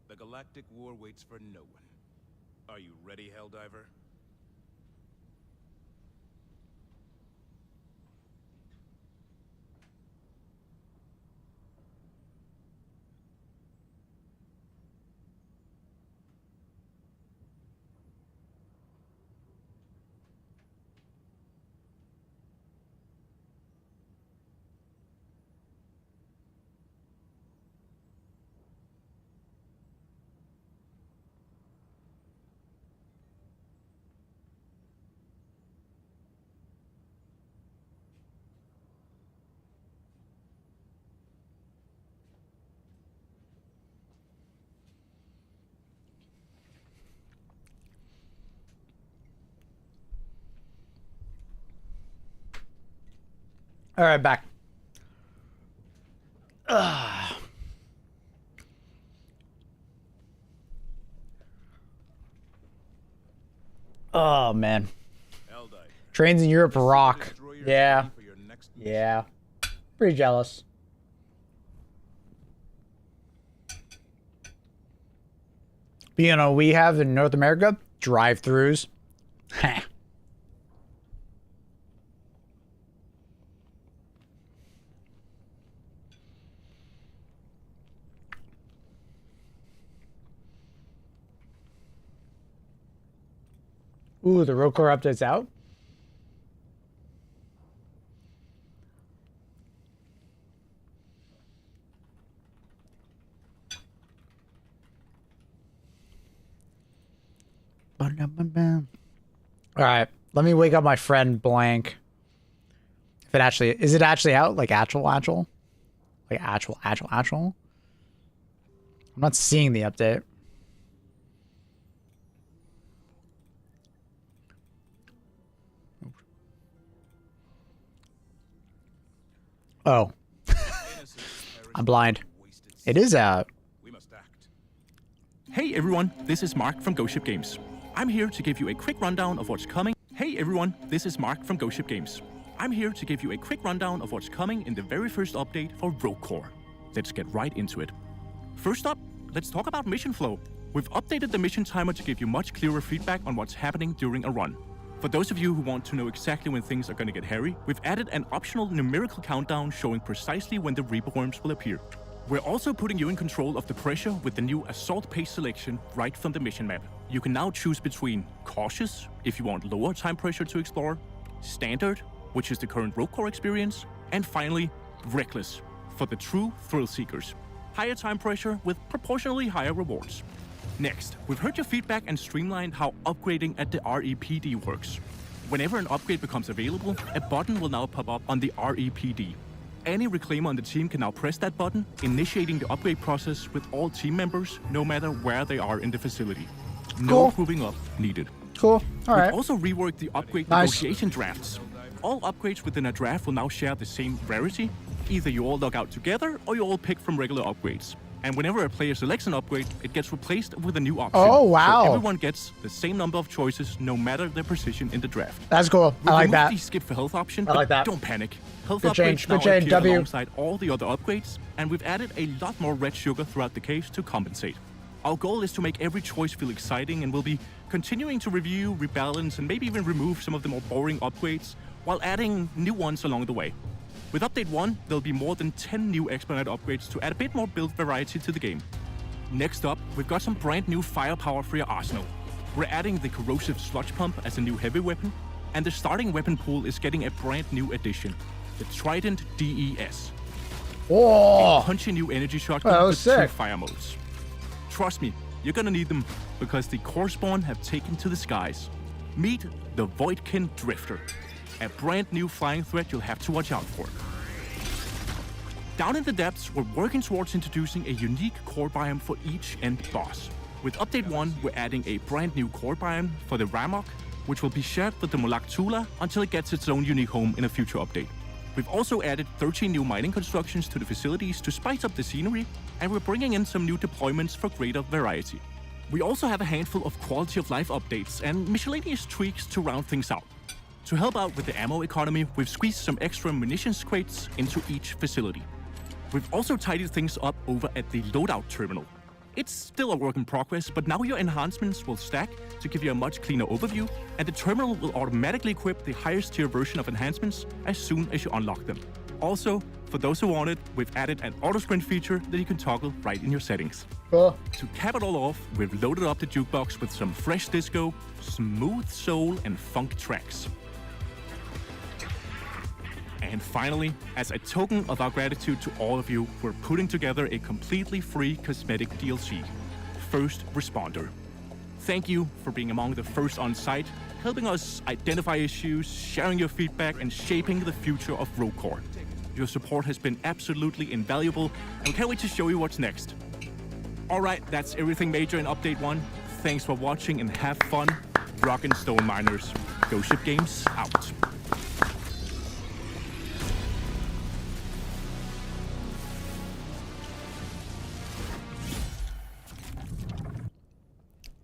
The galactic war waits for no one. Are you ready, Helldiver? All right, back. Ugh. Oh, man. Trains in Europe rock. Yeah. Yeah. Pretty jealous. But, you know, we have in North America drive-throughs. Ooh, the road core update's out. All right, let me wake up my friend Blank. If it actually is, it actually out? Like actual? Like actual? I'm not seeing the update. Oh, I'm blind. It is out. We must act. Hey everyone, this is Mark from Ghost Ship Games. I'm here to give you a quick rundown of what's coming. Hey everyone, this is Mark from Ghost Ship Games. I'm here to give you a quick rundown of what's coming in the very first update for Rogue Core. Let's get right into it. First up, let's talk about mission flow. We've updated the mission timer to give you much clearer feedback on what's happening during a run. For those of you who want to know exactly when things are going to get hairy, we've added an optional numerical countdown showing precisely when the Reaper worms will appear. We're also putting you in control of the pressure with the new assault pace selection right from the mission map. You can now choose between cautious, if you want lower time pressure to explore, standard, which is the current Rogue Core experience, and finally, reckless, for the true thrill seekers. Higher time pressure with proportionally higher rewards. Next, we've heard your feedback and streamlined how upgrading at the REPD works. Whenever an upgrade becomes available, a button will now pop up on the REPD. Any reclaimer on the team can now press that button, initiating the upgrade process with all team members, no matter where they are in the facility. No grouping up needed. Cool. All right. We've also reworked the upgrade negotiation drafts. All upgrades within a draft will now share the same rarity. Either you all log out together, or you all pick from regular upgrades. And whenever a player selects an upgrade, it gets replaced with a new option. Oh, wow. So everyone gets the same number of choices, no matter their position in the draft. That's cool. I like that. The skip for health option, I like that. Don't panic. Health Good upgrades change. now Good change. appear W. alongside all the other upgrades, and we've added a lot more red sugar throughout the case to compensate. Our goal is to make every choice feel exciting, and we'll be continuing to review, rebalance, and maybe even remove some of the more boring upgrades, while adding new ones along the way. With Update 1, there'll be more than 10 new Explanade upgrades to add a bit more build variety to the game. Next up, we've got some brand new firepower for your arsenal. We're adding the corrosive sludge pump as a new heavy weapon, and the starting weapon pool is getting a brand new addition, the Trident DES. Oh, A punchy new energy shotgun that with was 2 sick. fire modes. Trust me, you're gonna need them, because the core spawn have taken to the skies. Meet the Voidkin Drifter, a brand new flying threat you'll have to watch out for. Down in the depths, we're working towards introducing a unique core biome for each end boss. With Update 1, we're adding a brand new core biome for the Ramok, which will be shared with the Molak Tula until it gets its own unique home in a future update. We've also added 13 new mining constructions to the facilities to spice up the scenery, and we're bringing in some new deployments for greater variety. We also have a handful of quality of life updates and miscellaneous tweaks to round things out. To help out with the ammo economy, we've squeezed some extra munitions crates into each facility. We've also tidied things up over at the loadout terminal. It's still a work in progress, but now your enhancements will stack to give you a much cleaner overview, and the terminal will automatically equip the highest tier version of enhancements as soon as you unlock them. Also, for those who want it, we've added an auto-sprint feature that you can toggle right in your settings. cool. To cap it all off, we've loaded up the jukebox with some fresh disco, smooth soul, and funk tracks. And finally, as a token of our gratitude to all of you, we're putting together a completely free cosmetic DLC, First Responder. Thank you for being among the first on site, helping us identify issues, sharing your feedback, and shaping the future of Rogue Core. Your support has been absolutely invaluable, and we can't wait to show you what's next. Alright, that's everything major in Update 1. Thanks for watching and have fun. Rock and Stone Miners. Ghost Ship Games out.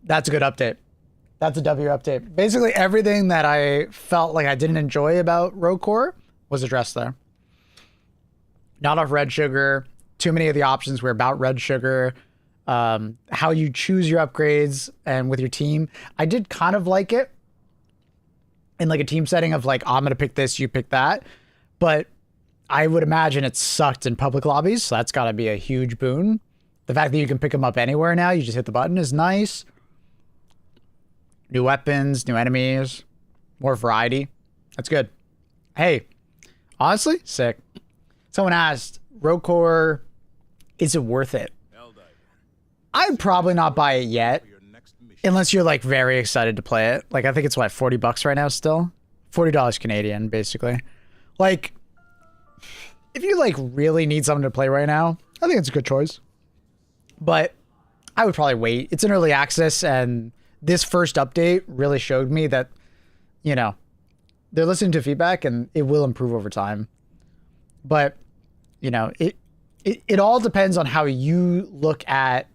That's a good update. That's a W update. Basically, everything that I felt like I didn't enjoy about Rogue Core was addressed there. Not enough red sugar. Too many of the options were about red sugar. How you choose your upgrades and with your team. I did kind of like it in like a team setting of like, I'm going to pick this, you pick that. But I would imagine it sucked in public lobbies. So that's got to be a huge boon. The fact that you can pick them up anywhere now, you just hit the button, is nice. New weapons, new enemies, more variety. That's good. Hey, honestly, sick. Someone asked, Rogue Core, is it worth it? I'd probably not buy it yet, unless you're like very excited to play it. Like I think it's what, $40 right now still? $40 Canadian, basically. Like, if you like really need something to play right now, I think it's a good choice. But I would probably wait. It's an early access, and this first update really showed me that, you know, they're listening to feedback and it will improve over time. But you know, it all depends on how you look at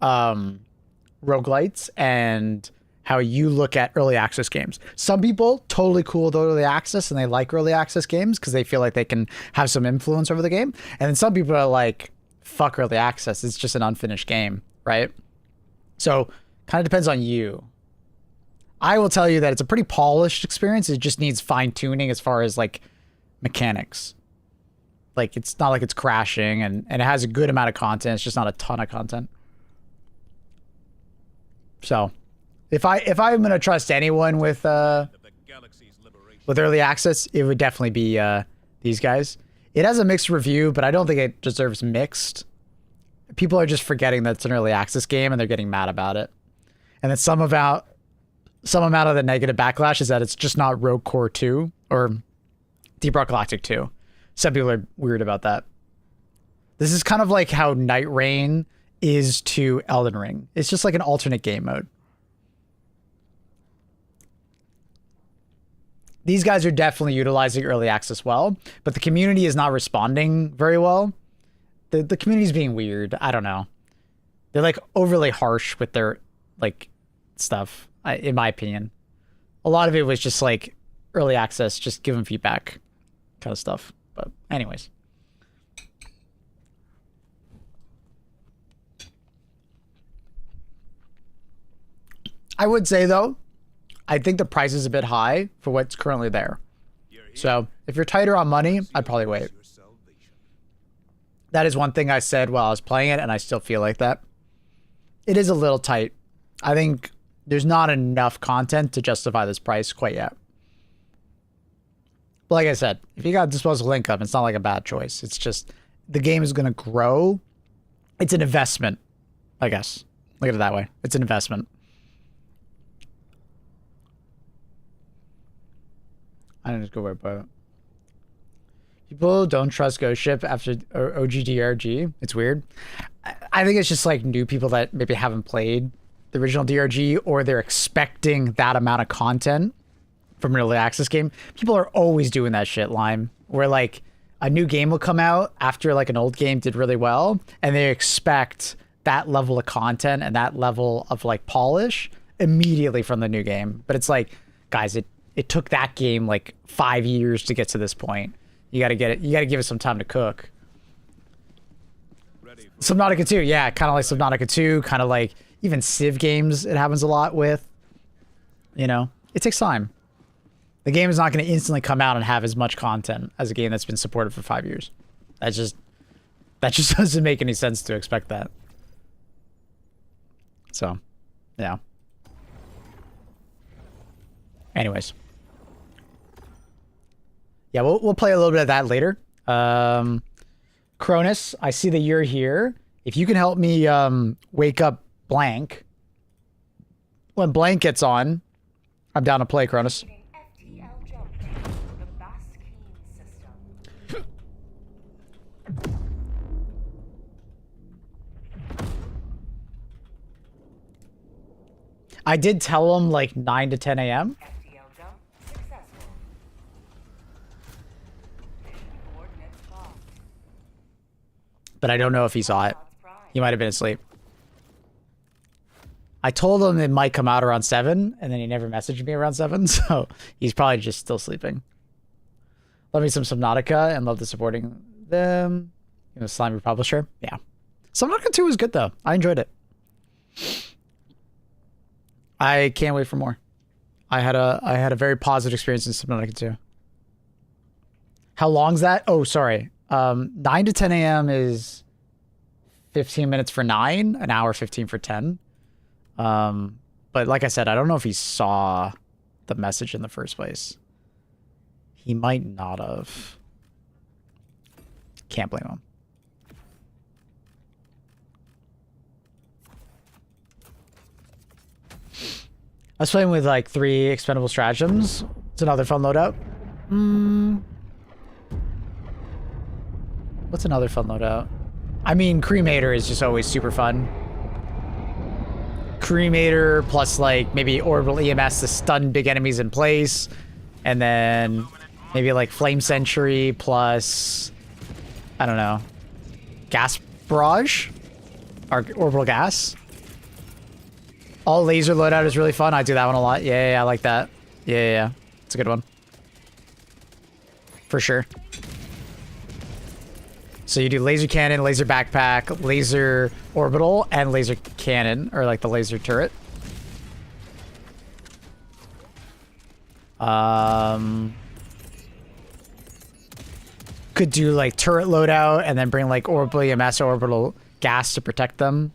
roguelites and how you look at early access games. Some people totally cool with early access and they like early access games because they feel like they can have some influence over the game. And then some people are like, fuck early access, it's just an unfinished game, right? So kind of depends on you. I will tell you that it's a pretty polished experience. It just needs fine tuning as far as like mechanics. Like it's not like it's crashing, and it has a good amount of content. It's just not a ton of content. So if I'm gonna trust anyone with early access, it would definitely be these guys. It has a mixed review, but I don't think it deserves mixed. People are just forgetting that it's an early access game and they're getting mad about it. And then some amount of the negative backlash is that it's just not Rogue Core 2 or Deep Rock Galactic 2. Some people are weird about that. This is kind of like how Night Rain is to Elden Ring. It's just like an alternate game mode. These guys are definitely utilizing early access well, but the community is not responding very well. The community's being weird. I don't know. They're like overly harsh with their like stuff, in my opinion. A lot of it was just like early access, just give them feedback kind of stuff. But anyways. I would say though, I think the price is a bit high for what's currently there. So if you're tighter on money, I'd probably wait. That is one thing I said while I was playing it, and I still feel like that. It is a little tight. I think there's not enough content to justify this price quite yet. But like I said, if you got disposable income, it's not like a bad choice. It's just the game is going to grow. It's an investment, I guess. Look at it that way. It's an investment. I didn't just go right by it. People don't trust Ghost Ship after OG-DRG. It's weird. I think it's just like new people that maybe haven't played the original DRG, or they're expecting that amount of content from an early access game. People are always doing that shit, Lime, where like a new game will come out after like an old game did really well, and they expect that level of content and that level of like polish immediately from the new game. But it's like, guys, it took that game like 5 years to get to this point. You got to get it. You got to give it some time to cook. Subnautica 2, yeah, kind of like Subnautica 2, kind of like even Civ games. It happens a lot with. You know, it takes time. The game is not going to instantly come out and have as much content as a game that's been supported for 5 years. That just doesn't make any sense to expect that. So, yeah. Anyways. Yeah, we'll play a little bit of that later. Cronus, I see that you're here. If you can help me wake up Blank. When Blank gets on, I'm down to play, Cronus. FTL jump to the Basquine system. I did tell him like 9 to 10 a.m. FTL jump successful. Mission coordinates locked. But I don't know if he saw it. God's prime. He might have been asleep. I told him it might come out around 7, and then he never messaged me around 7, so he's probably just still sleeping. Love me some Subnautica and love the supporting them. You know, slimy publisher. Yeah. Subnautica 2 was good though. I enjoyed it. I can't wait for more. I had a very positive experience in Subnautica 2. How long's that? Oh, sorry. 9 to 10 a.m. is 15 minutes for 9, an hour 15 for 10. But like I said, I don't know if he saw the message in the first place. He might not have. Can't blame him. I was playing with like 3 expendable stratagems. It's another fun loadout. What's another fun loadout? I mean, Cremator is just always super fun. Cremator plus like maybe orbital EMS to stun big enemies in place. And then maybe like Flame Sentry plus I don't know, gas barrage? Or orbital gas? All laser loadout is really fun. I do that one a lot. Yeah, I like that. Yeah. It's a good one. For sure. So you do laser cannon, laser backpack, laser orbital, and laser cannon, or like the laser turret. Could do like turret loadout and then bring like orbital EMS or orbital gas to protect them.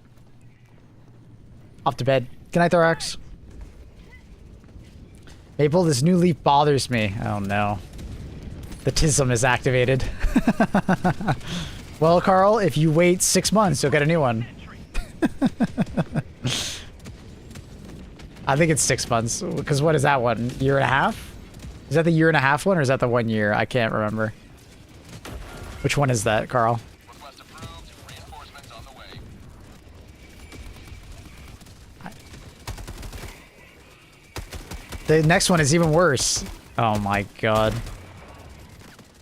Off to bed. Good night, Thorax. Maple, this new leaf bothers me. Oh no. The TISM is activated. Well, Carl, if you wait 6 months, you'll get a new one. I think it's 6 months. Because what is that one? Year and a half? Is that the year and a half one or is that the 1 year? I can't remember. Which one is that, Carl? Request approved. Reinforcements on the way. The next one is even worse. Oh my god.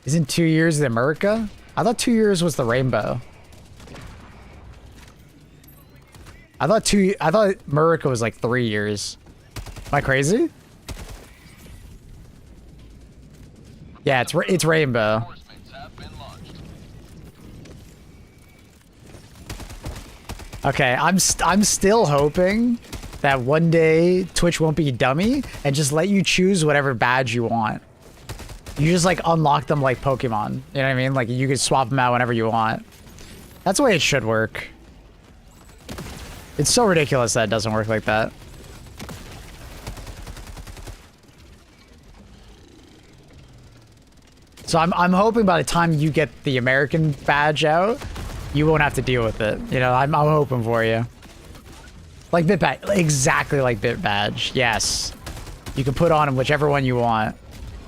Isn't 2 years the America? I thought 2 years was the rainbow. I thought America was like 3 years. Am I crazy? Yeah, it's rainbow. Reinforcements have been launched. Okay, I'm still hoping that one day Twitch won't be dummy and just let you choose whatever badge you want. You just like unlock them like Pokemon. You know what I mean? Like you could swap them out whenever you want. That's the way it should work. It's so ridiculous that it doesn't work like that. So I'm hoping by the time you get the American badge out, you won't have to deal with it. You know, I'm hoping for you. Like Bit Badge, exactly like Bit Badge. Yes, you can put on whichever one you want.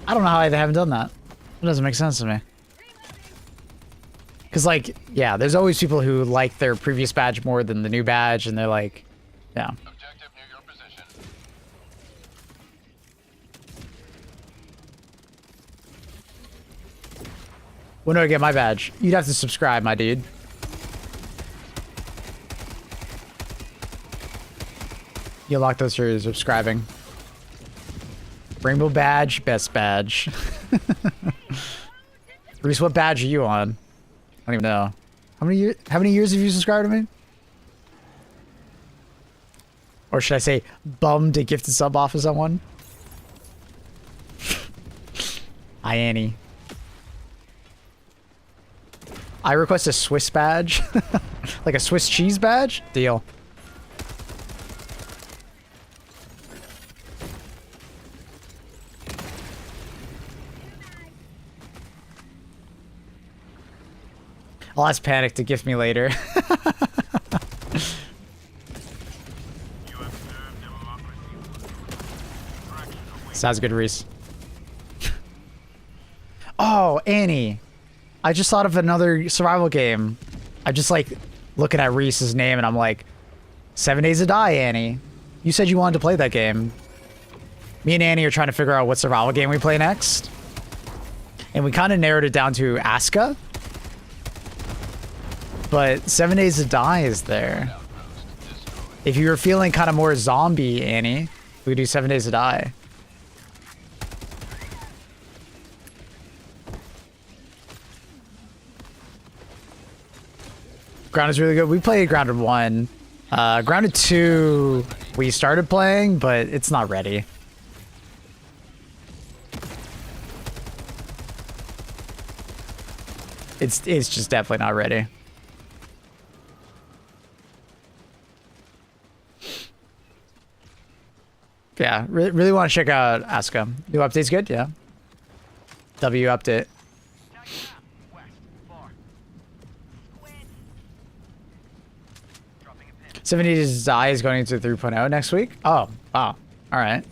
I don't know how they haven't done that. It doesn't make sense to me. Cause like, yeah, there's always people who like their previous badge more than the new badge, and they're like, yeah. Objective near your position. When do I get my badge? You'd have to subscribe, my dude. You unlock those through subscribing. Rainbow badge, best badge. Reese, what badge are you on? I don't even know. How many years have you subscribed to me? Or should I say bummed a gifted sub off of someone? Hi, Annie. I request a Swiss badge. Like a Swiss cheese badge? Deal. I'll ask Panic to gift me later. Sounds good, Reese. Oh, Annie. I just thought of another survival game. I just like looking at Reese's name and I'm like, 7 Days to Die, Annie. You said you wanted to play that game. Me and Annie are trying to figure out what survival game we play next. And we kind of narrowed it down to Aska. But 7 Days to Die is there. If you were feeling kind of more zombie, Annie, we could do 7 Days to Die. Ground is really good. We played Grounded 1. Grounded 2, we started playing, but it's not ready. It's just definitely not ready. Yeah, really want to check out Aska. New update's good, yeah. W update. 70 Days Die is going into 3.0 next week. Oh, wow. All right.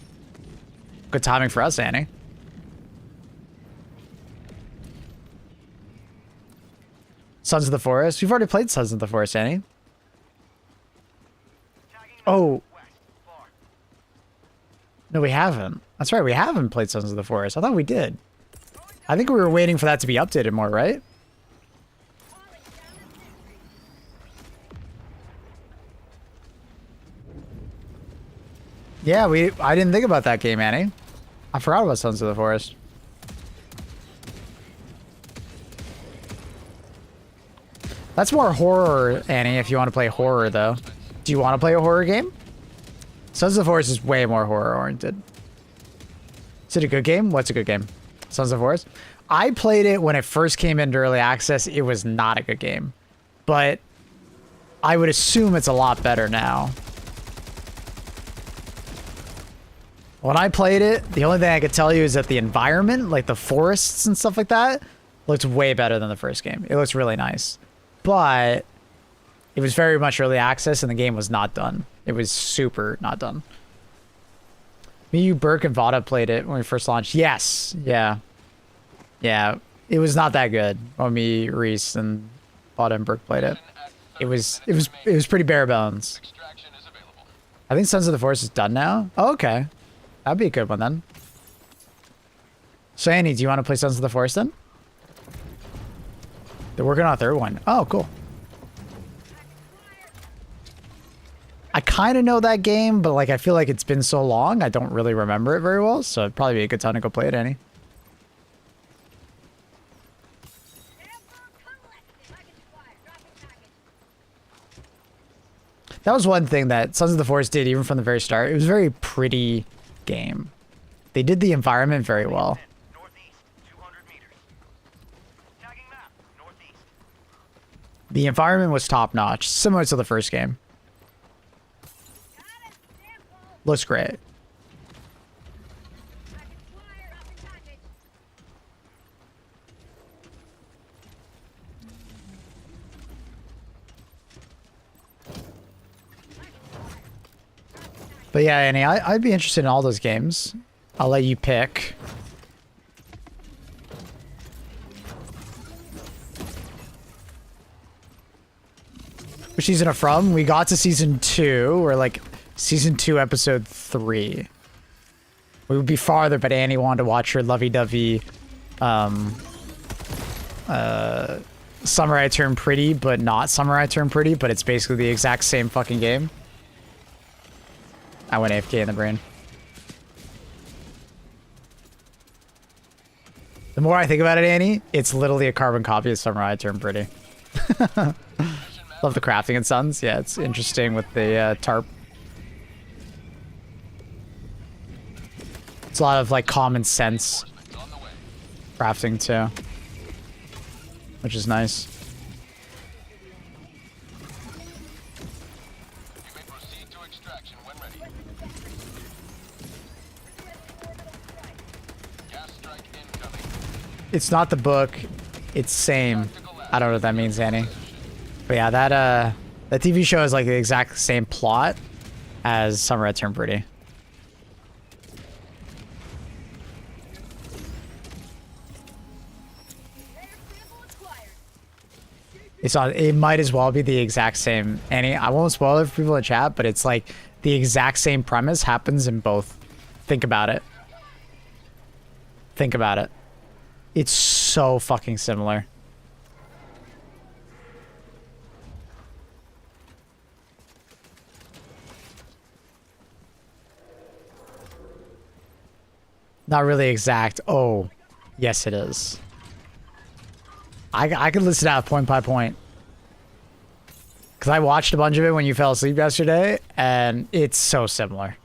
Good timing for us, Annie. Sons of the Forest. We've already played Sons of the Forest, Annie. Oh. No, we haven't. That's right, we haven't played Sons of the Forest. I thought we did. I think we were waiting for that to be updated more, right? Yeah, I didn't think about that game, Annie. I forgot about Sons of the Forest. That's more horror, Annie, if you want to play horror, though. Do you want to play a horror game? Sons of the Forest is way more horror-oriented. Is it a good game? What's a good game? Sons of the Forest? I played it when it first came into early access. It was not a good game. But I would assume it's a lot better now. When I played it, the only thing I could tell you is that the environment, like the forests and stuff like that, looks way better than the first game. It looks really nice. But it was very much early access and the game was not done. It was super not done. Me, you, Burke, and Vada played it when we first launched. Yes. Yeah. Yeah. It was not that good when me, Reese, and Vada and Burke played it. It was pretty bare bones. I think Sons of the Forest is done now. Oh, okay. That'd be a good one then. So Annie, do you want to play Sons of the Forest then? They're working on a third one. Oh, cool. I kind of know that game, but like I feel like it's been so long, I don't really remember it very well. So it'd probably be a good time to go play it, Annie. That was one thing that Sons of the Forest did even from the very start. It was a very pretty game. They did the environment very well. Northeast, 200 meters. Tagging map, northeast. The environment was top notch, similar to the first game. Looks great. But yeah, Annie, I'd be interested in all those games. I'll let you pick. Which season are from? We got to season 2. We're like season 2, episode 3. We would be farther, but Annie wanted to watch her lovey-dovey Samurai Turn Pretty, but not Samurai Turn Pretty, but it's basically the exact same fucking game. I went AFK in the brain. The more I think about it, Annie, it's literally a carbon copy of Samurai Turn Pretty. Love the crafting in Sons. Yeah, it's interesting with the tarp. It's a lot of like common sense crafting too, which is nice. You may proceed to extraction when ready. Gas strike incoming. It's not the book. It's same. I don't know what that means, Annie. But yeah, that TV show is like the exact same plot as Samurai Turn Pretty. It's on. It might as well be the exact same. Annie, I won't spoil it for people in chat, but it's like the exact same premise happens in both. Think about it. Think about it. It's so fucking similar. Not really exact. Oh, yes it is. I could list it out point by point. Because I watched a bunch of it when you fell asleep yesterday, and it's so similar.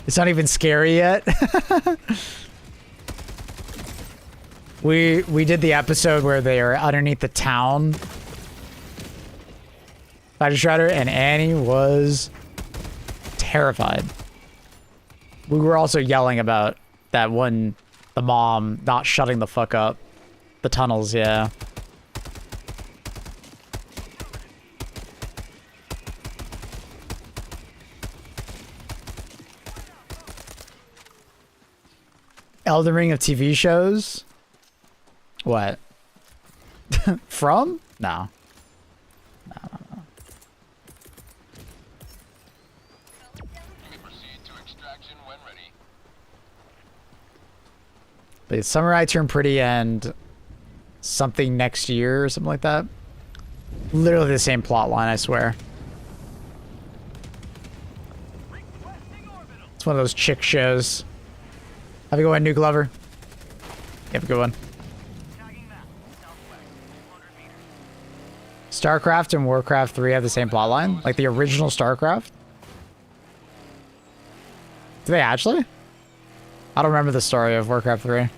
It's not even scary yet. We did the episode where they are underneath the town. Fighter Shredder, and Annie was terrified. We were also yelling about that one, the mom not shutting the fuck up. The tunnels, yeah. Elden Ring of TV shows? What? From? No. No. You may proceed to extraction when ready. But it's Samurai Turn Pretty and something next year or something like that. Literally the same plot line, I swear. It's one of those chick shows. Have a good one, Nuke Lover. You have a good one. StarCraft and Warcraft 3 have the same plot line? Like the original StarCraft? Do they actually? I don't remember the story of Warcraft 3.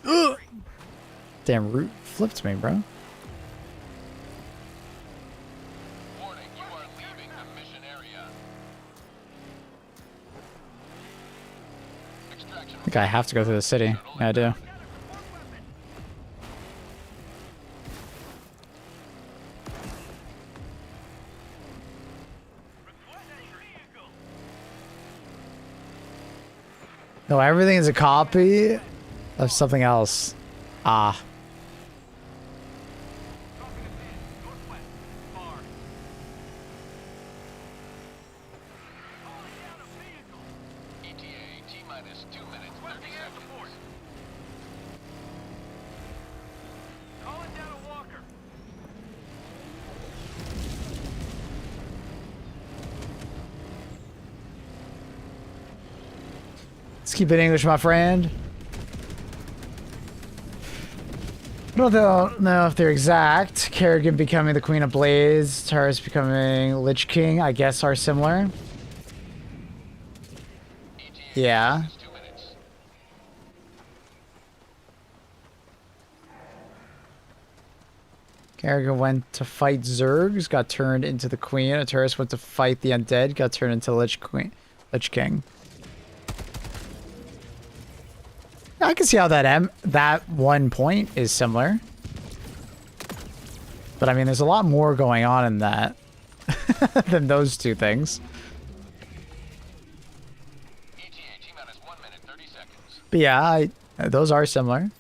Ugh. Damn, root flipped me, bro. Warning, you are leaving the mission area. Extraction. I think I have to go through the city. Yeah, I do. No, everything is a copy of something else. Ah. ETA T-minus 2 minutes, 30 seconds. Calling down a walker. Let's keep it English, my friend. I don't know if they're exact. Kerrigan becoming the Queen of Blades, Taurus becoming Lich King, I guess are similar. Yeah. 2 minutes. Kerrigan went to fight Zergs, got turned into the Queen. Taurus went to fight the Undead, got turned into Lich King. I can see how that one point is similar. But I mean, there's a lot more going on in that than those two things. ETA T-minus 1 minute, 30 seconds. But yeah, those are similar.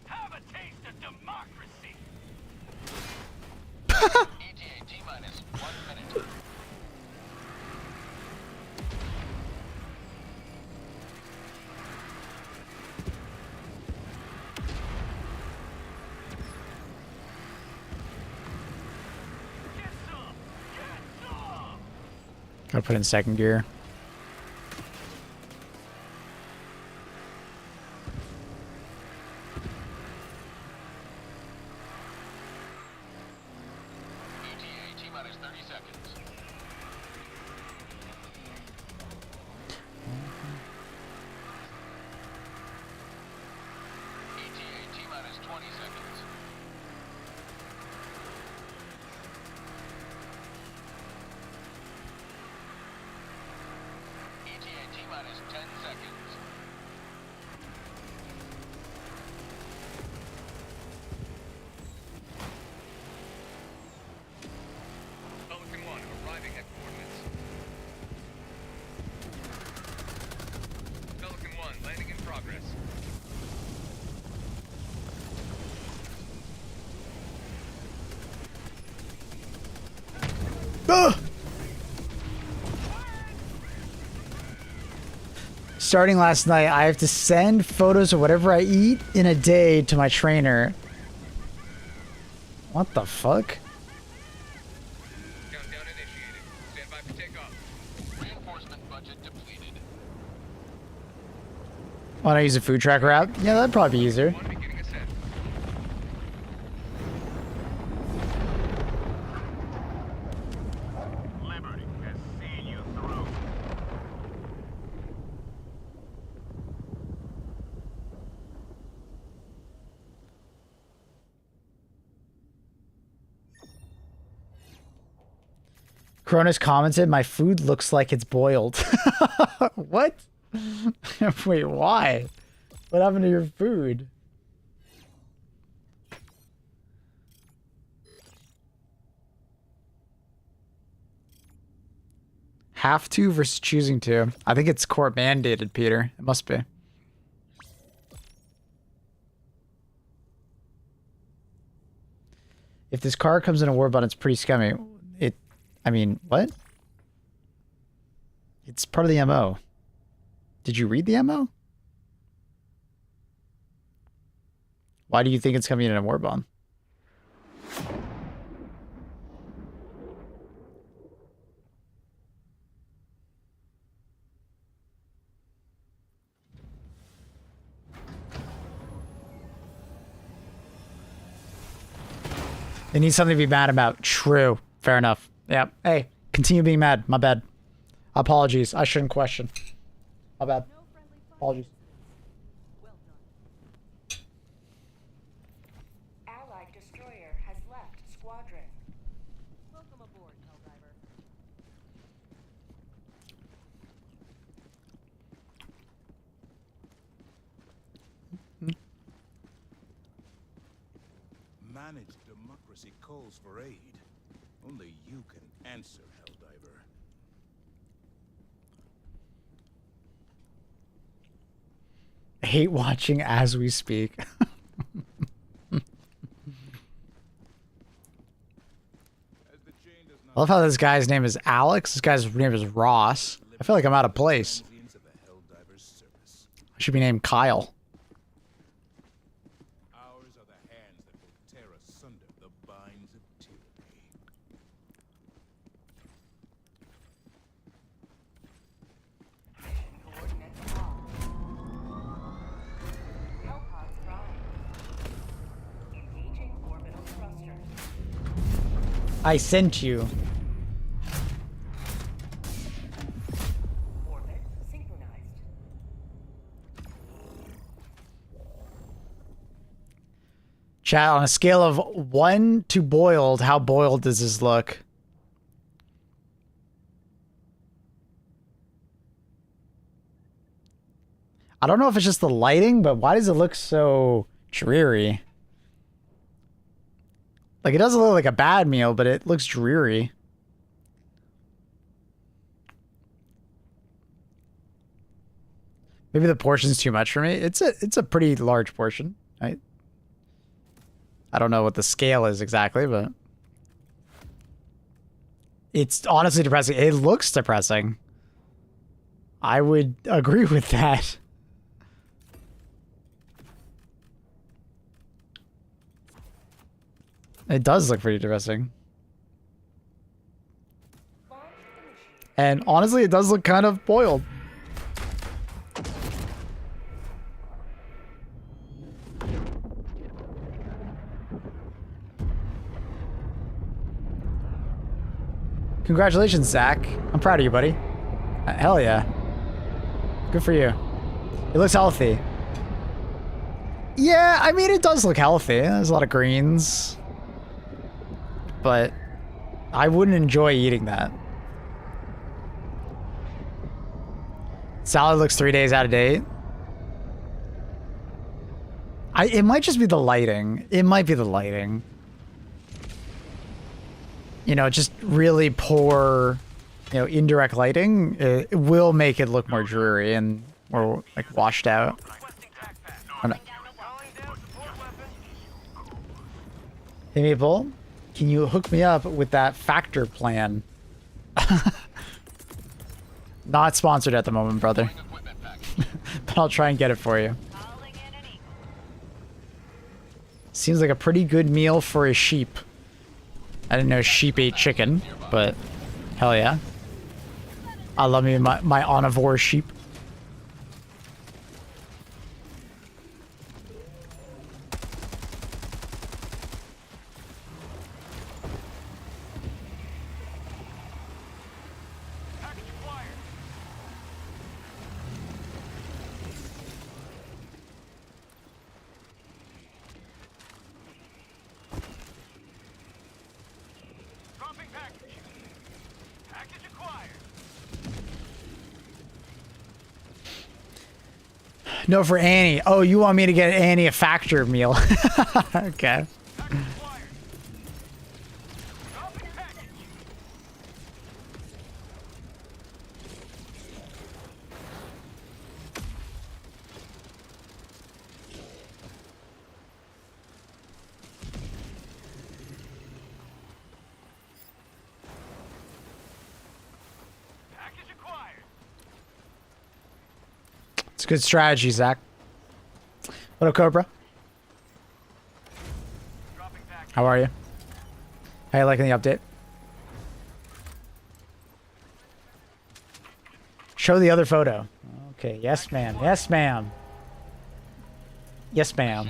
Have a taste of democracy. ETA T-minus 1 minute. Get some. Get some. Gotta put in second gear. ETA T-minus 30 seconds. ETA T-minus 20 seconds. ETA T-minus 10 seconds. Pelican 1 arriving at coordinates. Pelican 1 landing in progress. Starting last night, I have to send photos of whatever I eat in a day to my trainer. What the fuck? Countdown initiated. Stand by for takeoff. Reinforcement budget depleted. Want to use a food tracker app? Yeah, that'd probably be easier. 1 beginning ascent. Liberty has seen you through. Cronus commented, my food looks like it's boiled. What? Wait, why? What happened to your food? Have to versus choosing to. I think it's court mandated, Peter. It must be. If this car comes in a war button, it's pretty scummy. I mean, what? It's part of the MO. Did you read the MO? Why do you think it's coming in a war bond? They need something to be mad about. True. Fair enough. Yeah. Hey, continue being mad. My bad. Apologies. I shouldn't question. My bad. Apologies. Well done. Allied destroyer has left squadron. Welcome aboard, Helldiver. Managed democracy calls for aid. Only you can answer, Helldiver. I hate watching as we speak. As the chain does not I love how this guy's name is Alex. This guy's name is Ross. I feel like I'm out of place. transients of the Helldiver's service. I should be named Kyle. Ours are the hands that will tear asunder the binds of tyranny. Coordinates locked. Hellpods prime. Engaging orbital thrusters. I sent you. Orbit synchronized. Chat, on a scale of 1 to boiled, how boiled does this look? I don't know if it's just the lighting, but why does it look so dreary? Like, it doesn't look like a bad meal, but it looks dreary. Maybe the portion's too much for me. It's a pretty large portion. I don't know what the scale is exactly, but it's honestly depressing. It looks depressing. I would agree with that. It does look pretty depressing. Launch initiated. And honestly, it does look kind of boiled. Congratulations, Zach. I'm proud of you, buddy. Hell yeah. Good for you. It looks healthy. Yeah, I mean, it does look healthy. There's a lot of greens. But I wouldn't enjoy eating that. Salad looks 3 days out of date. It might just be the lighting. It might be the lighting. You know, just really poor, you know, indirect lighting. It will make it look more dreary and more like washed out. Oh, no. Hey, Maple, can you hook me up with that factor plan? Not sponsored at the moment, brother. But I'll try and get it for you. Seems like a pretty good meal for a sheep. I didn't know sheep ate chicken, but hell yeah. I love me my omnivore sheep. No, for Annie. Oh, you want me to get Annie a factor meal? Okay. It's a good strategy, Zach. What up, Cobra? How are you? How you liking the update? Show the other photo. Okay, yes, ma'am. Yes, ma'am. Yes, ma'am.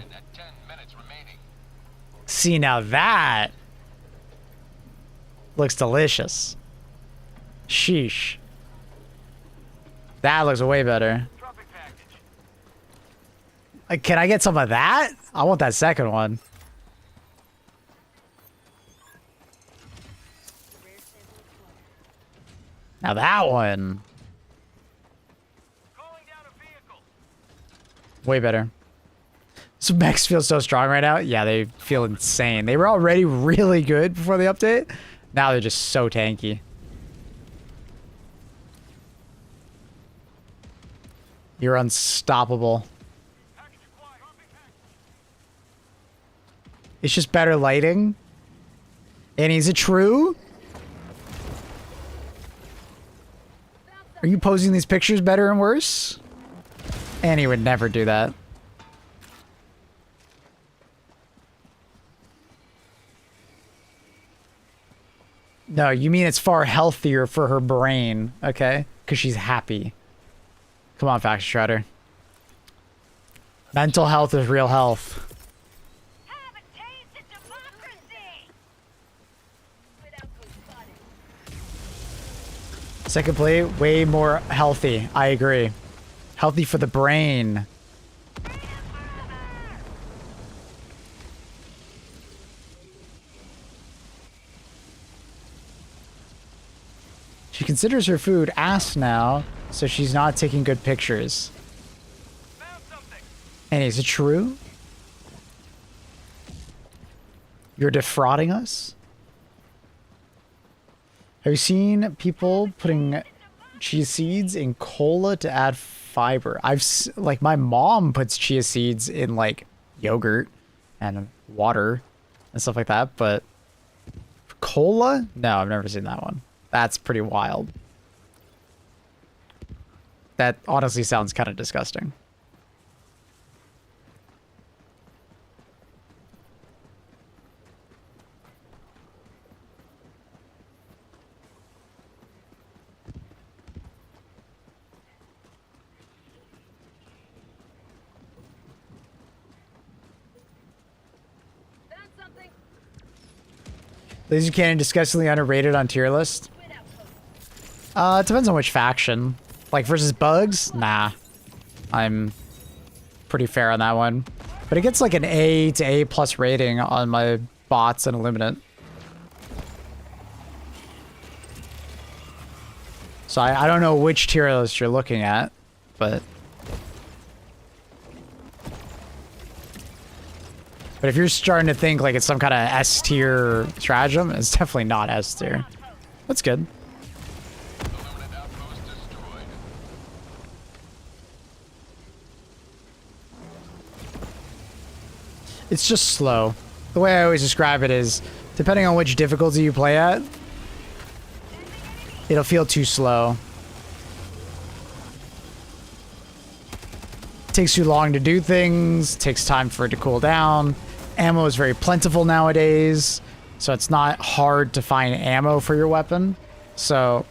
See, now that looks delicious. Sheesh. That looks way better. Like, can I get some of that? I want that second one. Now that one. Way better. So mechs feel so strong right now. Yeah, they feel insane. They were already really good before the update. Now they're just so tanky. You're unstoppable. It's just better lighting. And is it true? Are you posing these pictures better and worse? Annie would never do that. No, you mean it's far healthier for her brain, okay? Because she's happy. Come on, Faction Shredder. Mental health is real health. Have a taste of democracy! Without spotted. Second play, way more healthy. I agree. Healthy for the brain. She considers her food ass now, so she's not taking good pictures. And is it true? You're defrauding us? Have you seen people putting chia seeds in cola to add fiber? Like, my mom puts chia seeds in, like, yogurt and water and stuff like that, but cola? No, I've never seen that one. That's pretty wild. That honestly sounds kind of disgusting. Found something. Laser Cannon disgustingly underrated on tier list. It depends on which faction. Like, versus bugs? Nah. I'm pretty fair on that one. But it gets like an A to A plus rating on my bots and Illuminate. So I don't know which tier list you're looking at, but... But if you're starting to think like it's some kind of S tier stratagem, it's definitely not S tier. That's good. It's just slow. The way I always describe it is, depending on which difficulty you play at, it'll feel too slow. It takes too long to do things, takes time for it to cool down. Ammo is very plentiful nowadays, so it's not hard to find ammo for your weapon. So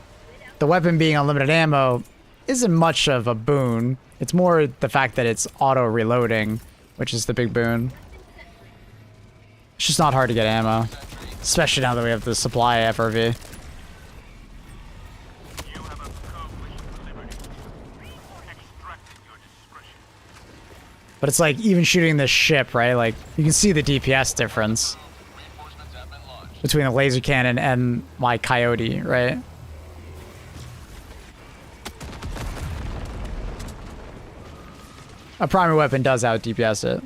the weapon being unlimited ammo isn't much of a boon. It's more the fact that it's auto-reloading, which is the big boon. It's just not hard to get ammo, especially now that we have the supply FRV. But it's like even shooting this ship, right? Like you can see the DPS difference between the laser cannon and my coyote, right? A primary weapon does out DPS it.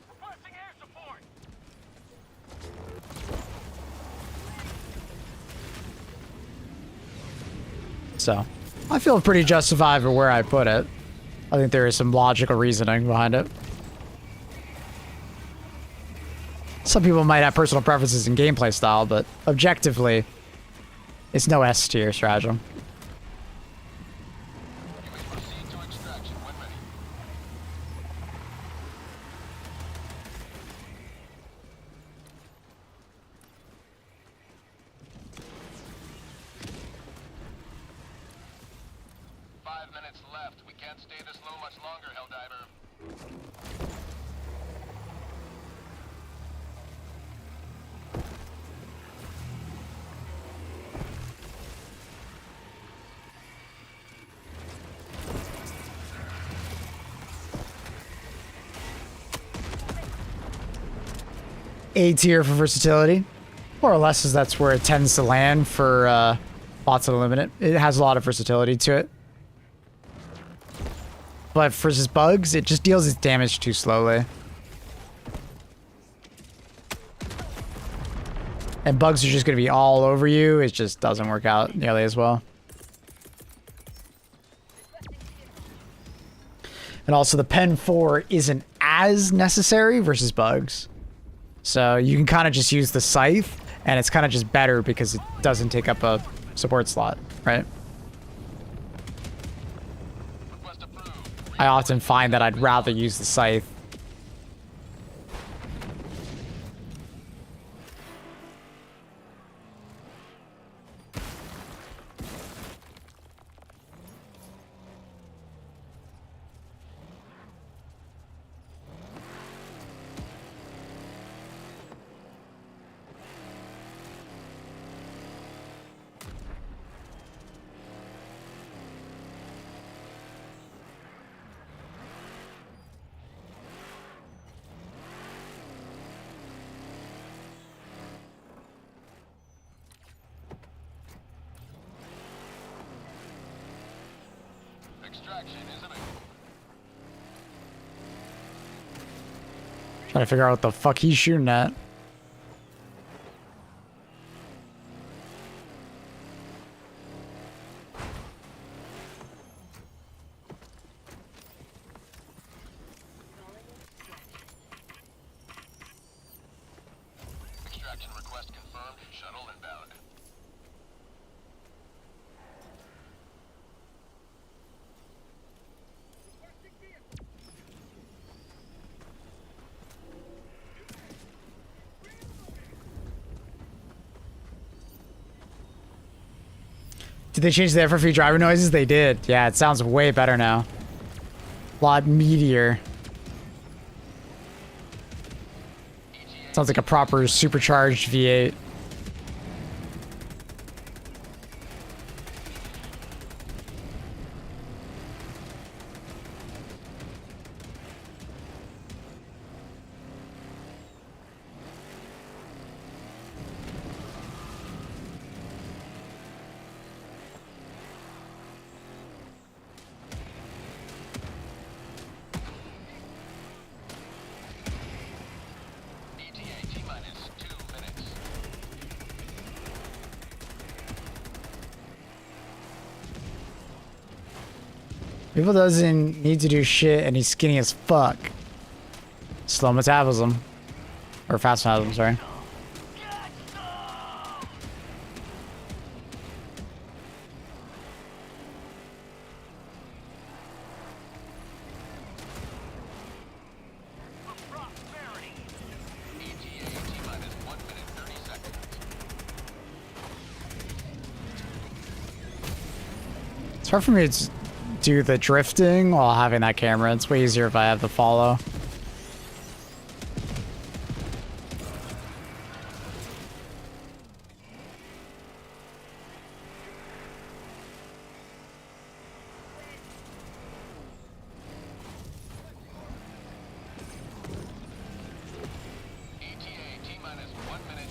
Requesting air support. So, I feel pretty justified for where I put it. I think there is some logical reasoning behind it. Some people might have personal preferences in gameplay style, but objectively, it's no S tier stratagem. You may proceed to extraction when ready. Five minutes left. We can't stay this low much longer, Helldiver. A tier for versatility. More or less, as that's where it tends to land for bots and Illuminate. It has a lot of versatility to it. But versus bugs, it just deals its damage too slowly. And bugs are just going to be all over you. It just doesn't work out nearly as well. And also the Pen 4 isn't as necessary versus bugs. So you can kind of just use the Scythe, and it's kind of just better because it doesn't take up a support slot, right? I often find that I'd rather use the Scythe. Extraction is available. Trying to figure out what the fuck he's shooting at. Extraction request confirmed. Shuttle inbound. Did they change the FFV driver noises? They did. Yeah, it sounds way better now. A lot meatier. Sounds like a proper supercharged V8. ETA T-minus 2 minutes. People doesn't need to do shit and he's skinny as fuck. Slow metabolism. Or fast metabolism, sorry. ETA T-minus 1 minute 30 seconds. It's hard for me to do the drifting while having that camera. It's way easier if I have the follow. ETA T-minus 1 minute.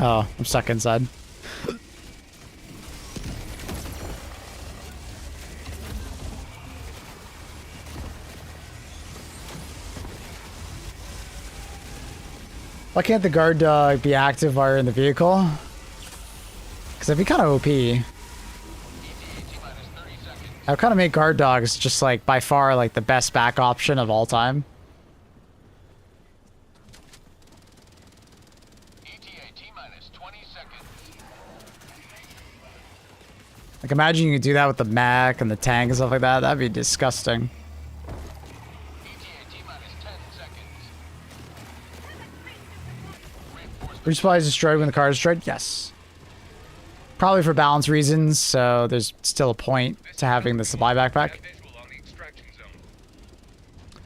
Oh, I'm stuck inside. Why can't the guard dog be active while you're in the vehicle? Because that'd be kind of OP. I would kind of make guard dogs just like by far like the best back option of all time. Like imagine you could do that with the mech and the tank and stuff like that. That'd be disgusting. Resupply is destroyed when the car is destroyed? Yes. Probably for balance reasons, so there's still a point to having the supply backpack.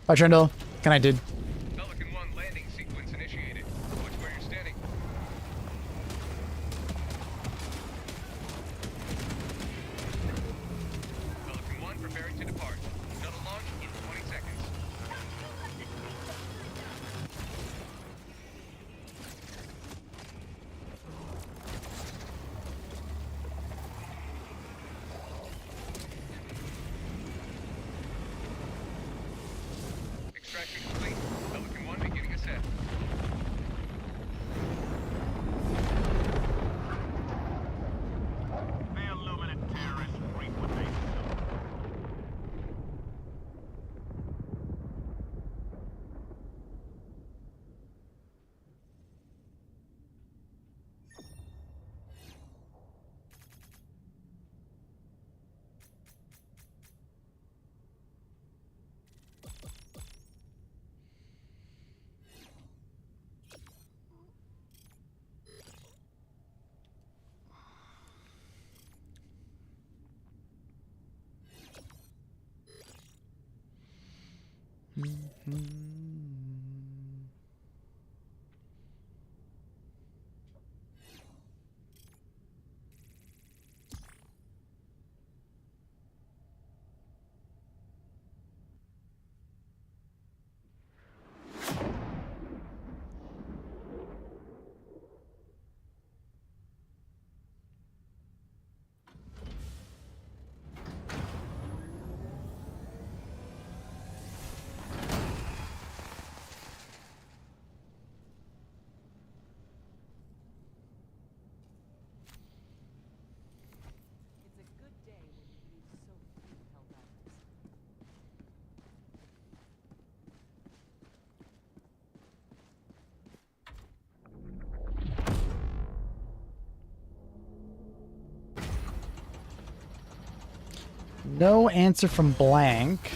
Bye, Trindle. Good night, dude. Pelican 1 landing sequence initiated. Watch where you're standing. Pelican 1 preparing to depart. Shuttle launch in 20 seconds. Extraction complete. Pelican 1 beginning ascent. The Illuminate terrorist frequentation zone. It's a good day when you use so few Helldivers. No answer from Blank.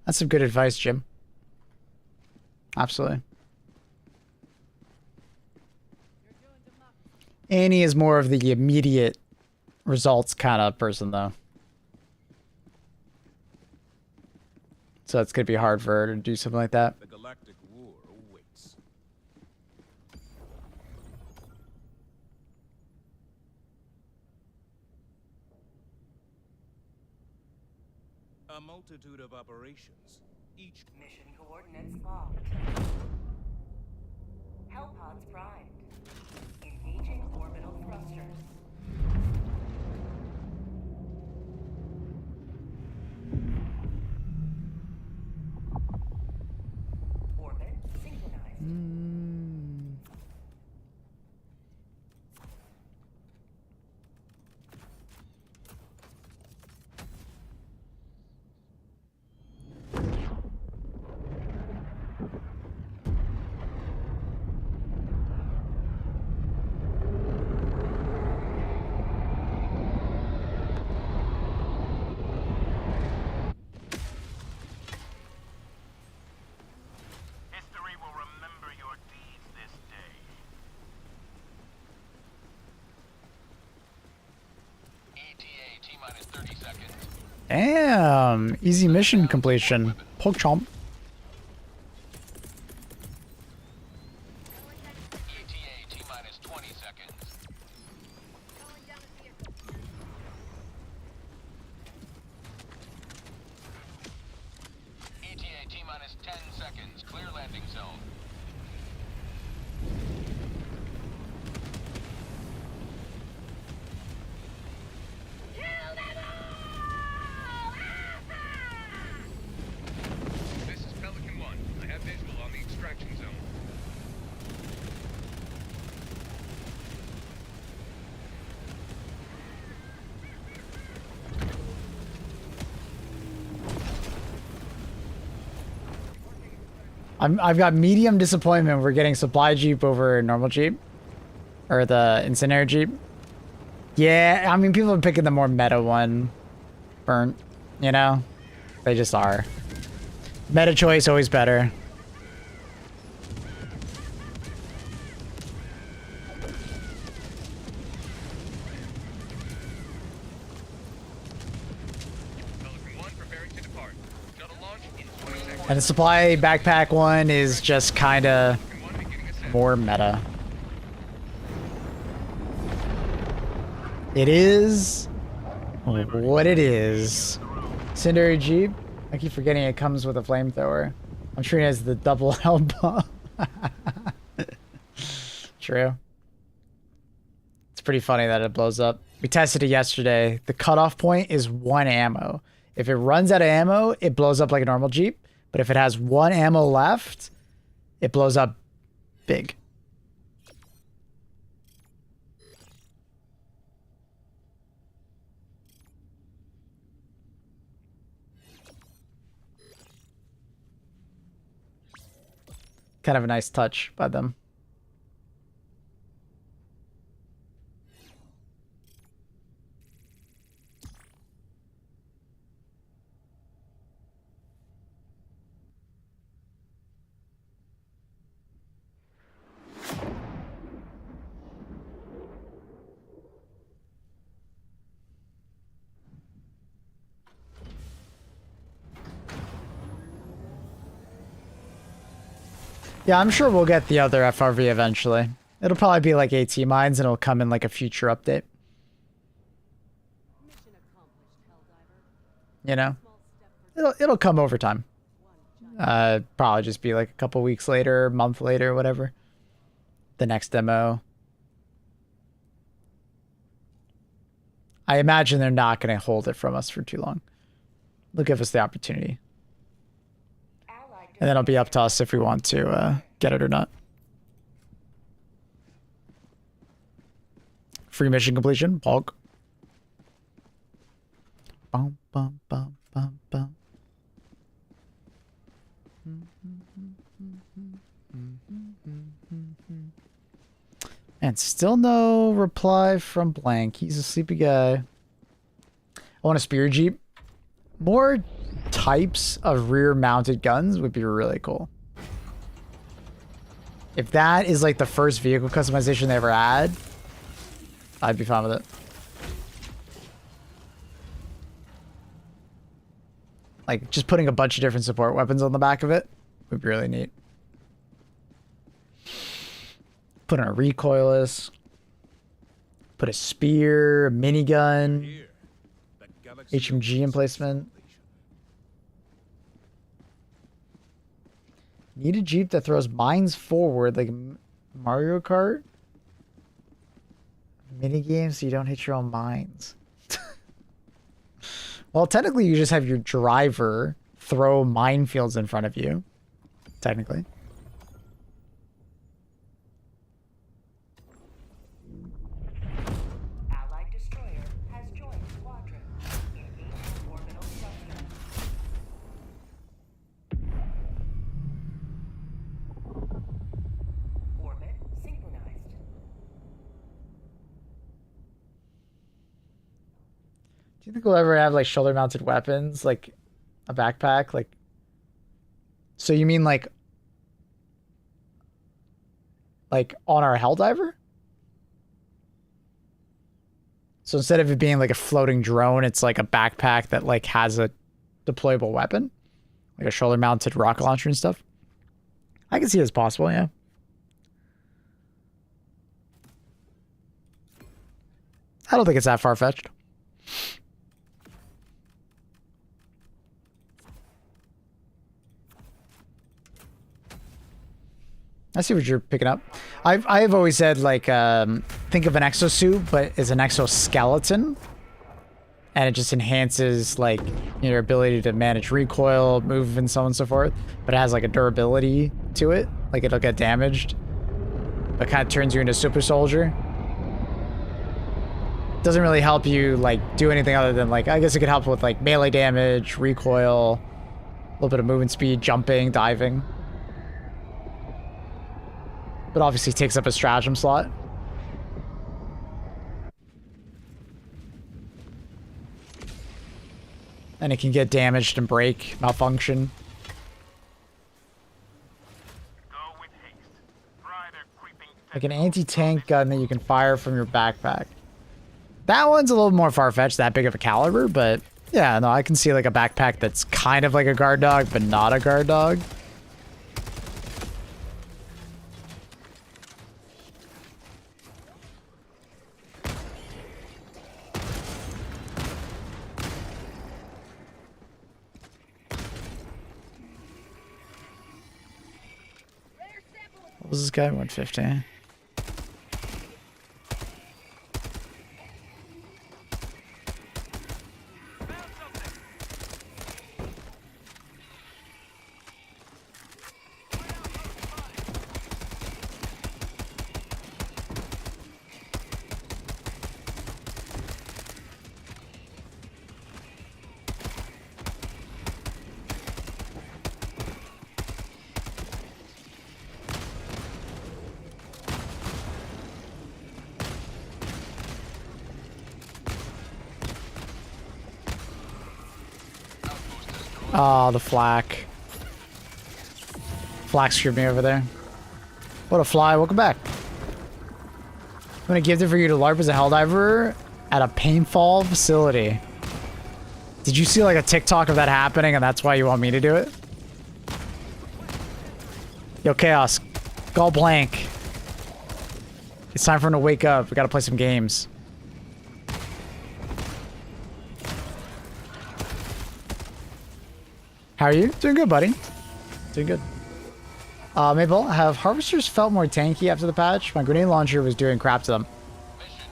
That's some good advice, Jim. Absolutely. Annie is more of the immediate results kind of person, though. So it's going to be hard for her to do something like that. The galactic war awaits. A multitude of operations, each Mission coordinates locked. Hellpods primed. Engaging orbital thrusters. Orbit synchronized. History will remember your in 30 seconds. Damn, easy mission completion. Poke chomp. ETA T-minus 20 seconds. Calling down a vehicle. ETA T-minus 10 seconds. Clear landing zone. Kill them all! This is Pelican 1. I have visual on the extraction zone. I've got medium disappointment. We're getting supply Jeep over normal Jeep. Or the incinerator Jeep. Yeah, I mean, people are picking the more meta one. Burnt, you know? They just are. Meta choice, always better. Pelican 1 preparing to depart. Shuttle launch in 20 seconds. And the supply backpack one is just kind of Pelican 1 beginning ascent. more meta. It is what it is. Cinder Jeep. I keep forgetting it comes with a flamethrower. I'm sure it has the double held bomb. True. It's pretty funny that it blows up. We tested it yesterday. The cutoff point is 1 ammo. If it runs out of ammo, it blows up like a normal Jeep. But if it has 1 ammo left, it blows up big. Kind of a nice touch by them. Yeah, I'm sure we'll get the other FRV eventually. It'll probably be like AT mines and it'll come in like a future update. Mission accomplished, Helldiver. You know? Small step for It'll come over time. one giant. Probably just be like a couple weeks later, month later, whatever. The next demo. I imagine they're not going to hold it from us for too long. They'll give us the opportunity. Allied And then it'll be up to us if we want to get it or not. Free mission completion, bulk. Bum, bum, bum, bum, bum. And still no reply from Blank. He's a sleepy guy. I want a spear jeep. More types of rear-mounted guns would be really cool. If that is like the first vehicle customization they ever add, I'd be fine with it. Like, just putting a bunch of different support weapons on the back of it would be really neat. Put in a recoilless. Put a spear, a minigun, Here, the galaxy HMG awaits emplacement. completion. Need a Jeep that throws mines forward like Mario Kart? Minigame so you don't hit your own mines. Well, technically you just have your driver throw minefields in front of you. Technically. Allied destroyer has joined squadron. Engaging orbital structure. Orbit synchronized. Do you think we'll ever have like shoulder mounted weapons, like a backpack? Like, so you mean like on our Helldiver? So instead of it being like a floating drone, it's like a backpack that like has a deployable weapon, like a shoulder mounted rocket launcher and stuff. I can see it as possible, yeah. I don't think it's that far-fetched. I see what you're picking up. I've always said, like, think of an exosuit, but as an exoskeleton. And it just enhances, like, your ability to manage recoil, move, and so on and so forth. But it has, like, a durability to it. Like, it'll get damaged. But kind of turns you into a super soldier. Doesn't really help you, like, do anything other than, like, I guess it could help with, like, melee damage, recoil, a little bit of movement speed, jumping, diving. But obviously takes up a stratagem slot. And it can get damaged and break, malfunction. Go with haste. Fry their creeping Like an anti-tank gun that you can fire from your backpack. That one's a little more far-fetched, that big of a caliber, but yeah, no, I can see like a backpack that's kind of like a guard dog, but not a guard dog. What was this guy? 150. Oh, the flak. Flak screwed me over there. What a fly. Welcome back. I'm gonna gift it for you to LARP as a Helldiver at a paintball facility. Did you see like a TikTok of that happening and that's why you want me to do it? Yo, Chaos. Go blank. It's time for him to wake up. We gotta play some games. How are you? Doing good, buddy. Doing good. Maple, have harvesters felt more tanky after the patch? My grenade launcher was doing crap to them.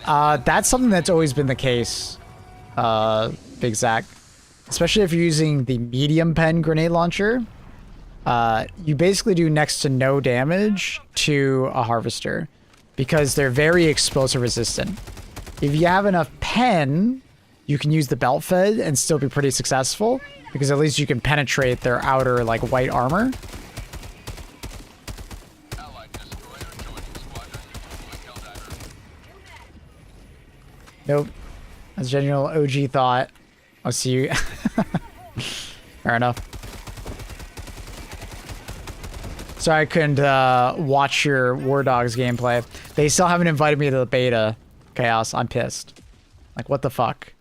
That's something that's always been the case, Big Zach. Especially if you're using the medium pen grenade launcher. You basically do next to no damage to a harvester because they're very explosive resistant. If you have enough pen, you can use the belt fed and still be pretty successful. Because at least you can penetrate their outer, like, white armor. Nope. That's genuine OG thought. I'll see you. Fair enough. Sorry I couldn't watch your War Dogs gameplay. They still haven't invited me to the beta. Chaos. I'm pissed. Like, what the fuck?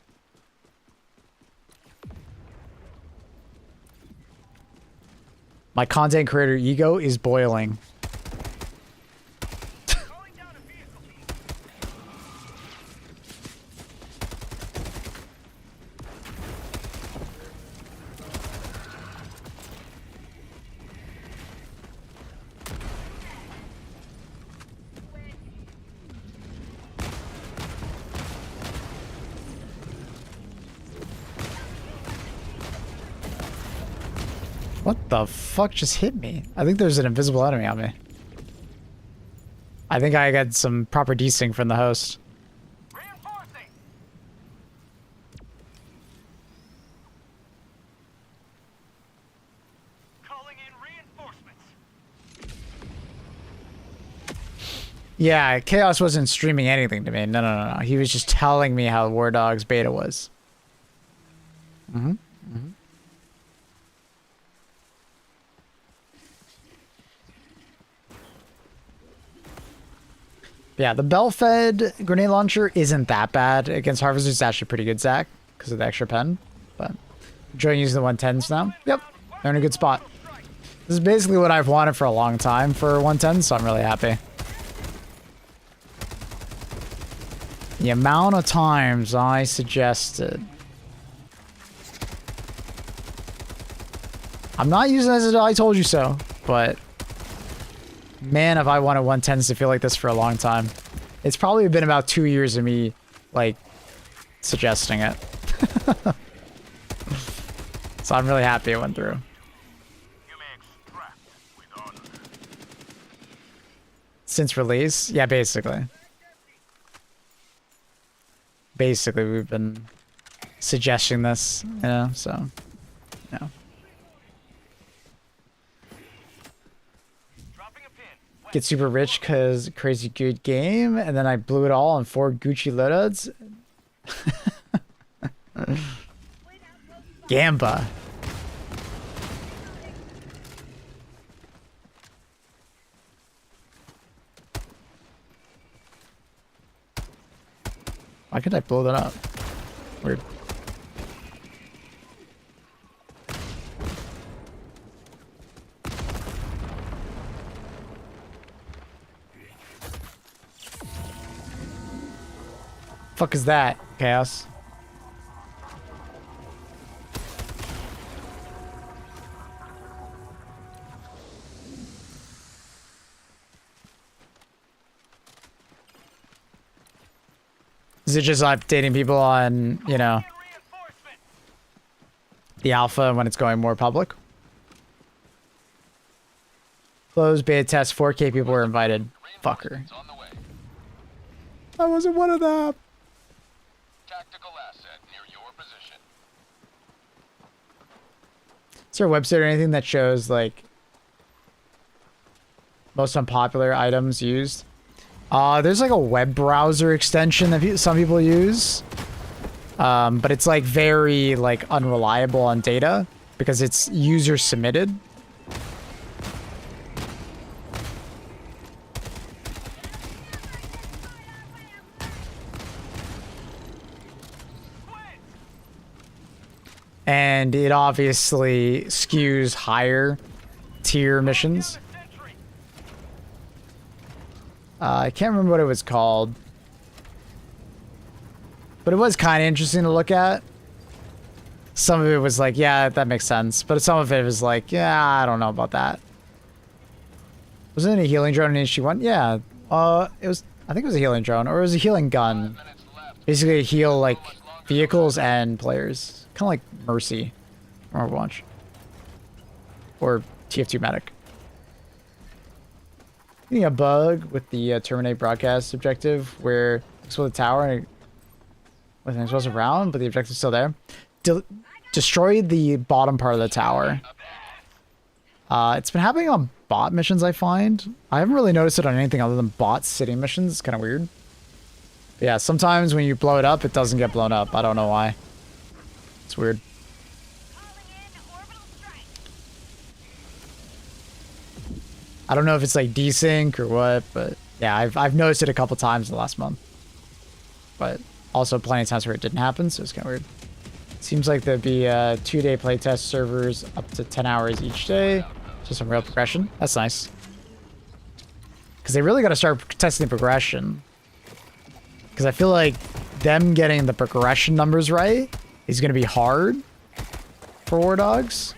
My content creator ego is boiling. What the fuck just hit me? I think there's an invisible enemy on me. I think I got some proper desync from the host. Reinforcing. Calling in reinforcements. Yeah, Chaos wasn't streaming anything to me. No. He was just telling me how War Dogs beta was. Yeah, the bell-fed grenade launcher isn't that bad. Against Harvesters, it's actually pretty good, Zach, because of the extra pen. But enjoying using the 110s now. Yep, they're in a good spot. This is basically what I've wanted for a long time for 110s, so I'm really happy. The amount of times I suggested. I'm not using this as I told you so, but man, have I wanted 110s to feel like this for a long time. It's probably been about 2 years of me, like, suggesting it. So I'm really happy it went through. You may extract with honor. Since release? Yeah, basically. Basically, we've been suggesting this, you know, so, you know. Dropping a pin. Get super rich because crazy good game, and then I blew it all on 4 Gucci loadouts. Gamba. Why couldn't I blow that up? Weird. Fuck is that? Chaos. Is it just updating people on, you know, the alpha when it's going more public? Closed beta test, 4K people were invited. Fucker. It's on the way. I wasn't one of them. Tactical asset near your position. Is there a website or anything that shows, like, most unpopular items used? There's like a web browser extension that some people use. But it's like very like unreliable on data because it's user submitted. And it obviously skews higher tier missions. I can't remember what it was called. But it was kind of interesting to look at. Some of it was like, yeah, that makes sense. But some of it was like, yeah, I don't know about that. Wasn't it a healing drone in HG1? Yeah. It was, I think it was a healing drone. Or it was a healing gun. Basically heal, like, vehicles and players. Kind of like Mercy from Overwatch. Or TF2 Medic. Getting a bug with the terminate broadcast objective where explode the tower and with an explosive round, but the objective's still there. Destroy the bottom part of the tower. It's been happening on bot missions, I find. I haven't really noticed it on anything other than bot city missions. It's kind of weird. But yeah, sometimes when you blow it up, it doesn't get blown up. I don't know why. It's weird. I don't know if it's like desync or what, but yeah, I've noticed it a couple times in the last month. But also plenty of times where it didn't happen, so it's kind of weird. Seems like there'd be 2-day playtest servers up to 10 hours each day. Just some real progression. That's nice. Because they really got to start testing the progression. Because I feel like them getting the progression numbers right is going to be hard for War Dogs.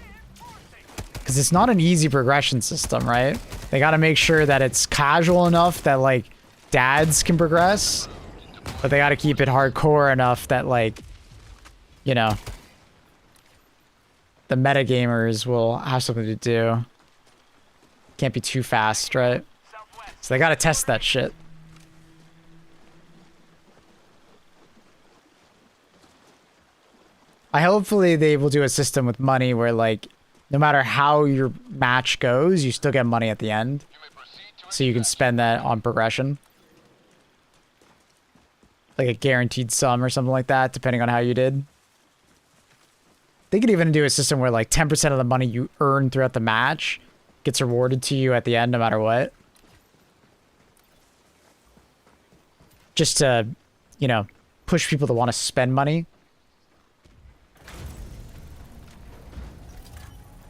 Because it's not an easy progression system, right? They got to make sure that it's casual enough that, like, dads can progress. But they got to keep it hardcore enough that, like, you know, the metagamers will have something to do. Can't be too fast, right? So they got to test that shit. Hopefully they will do a system with money where, like, no matter how your match goes, you still get money at the end. So you can spend that on progression. Like a guaranteed sum or something like that, depending on how you did. They could even do a system where like 10% of the money you earn throughout the match gets rewarded to you at the end no matter what. just to, you know, push people to want to spend money.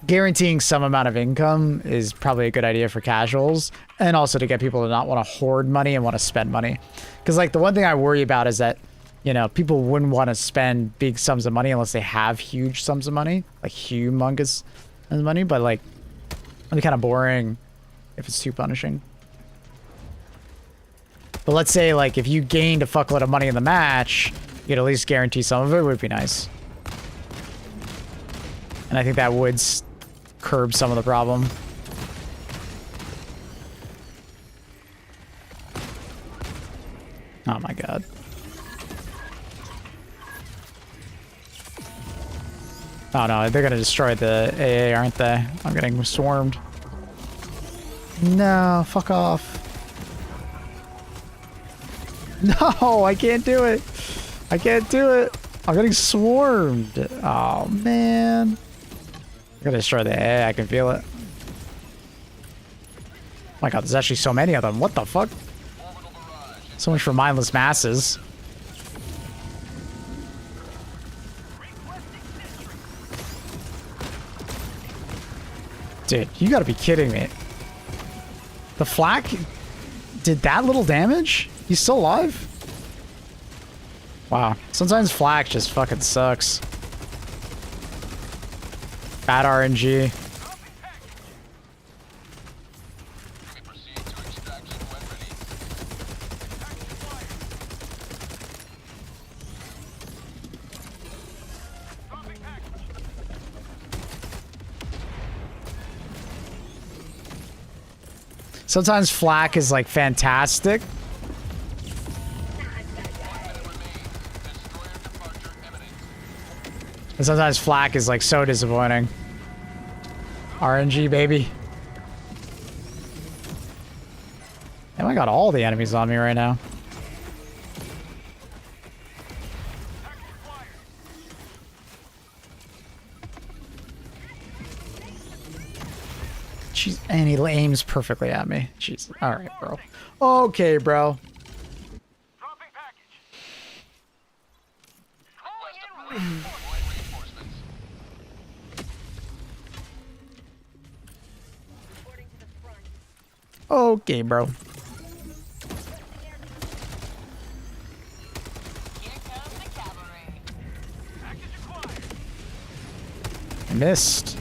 Guaranteeing some amount of income is probably a good idea for casuals, and also to get people to not want to hoard money and want to spend money. Because, like, the one thing I worry about is that, you know, people wouldn't want to spend big sums of money unless they have huge sums of money, like humongous sums of money, but, like, it'd be kind of boring if it's too punishing. But let's say, like, if you gained a fuckload of money in the match, you'd at least guarantee some of it would be nice. And I think that would curb some of the problem. Oh my god. Oh no, they're gonna destroy the AA, aren't they? I'm getting swarmed. No, fuck off. No, I can't do it. I can't do it. I'm getting swarmed. Oh man. I'm gonna destroy the AA, I can feel it. Oh my god, there's actually so many of them. What the fuck? So much for mindless masses. Dude, you gotta be kidding me. The flak did that little damage? He's still alive? Wow. Sometimes flak just fucking sucks. Bad RNG. Sometimes flak is like fantastic. And sometimes flak is like so disappointing. RNG, baby. And I got all the enemies on me right now. Jeez, and he aims perfectly at me. Jeez. All right, bro. Okay, bro. Okay, bro. I missed.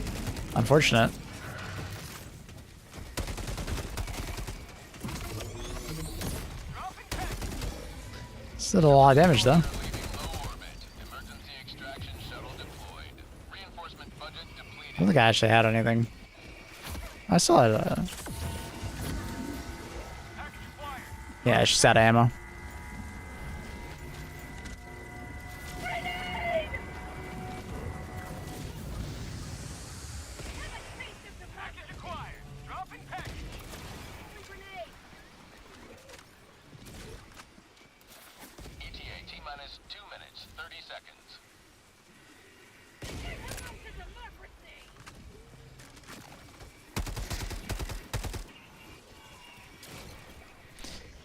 Unfortunate. Still did a lot of damage, though. I don't think I actually had anything. I still had a... Yeah, she's out of ammo.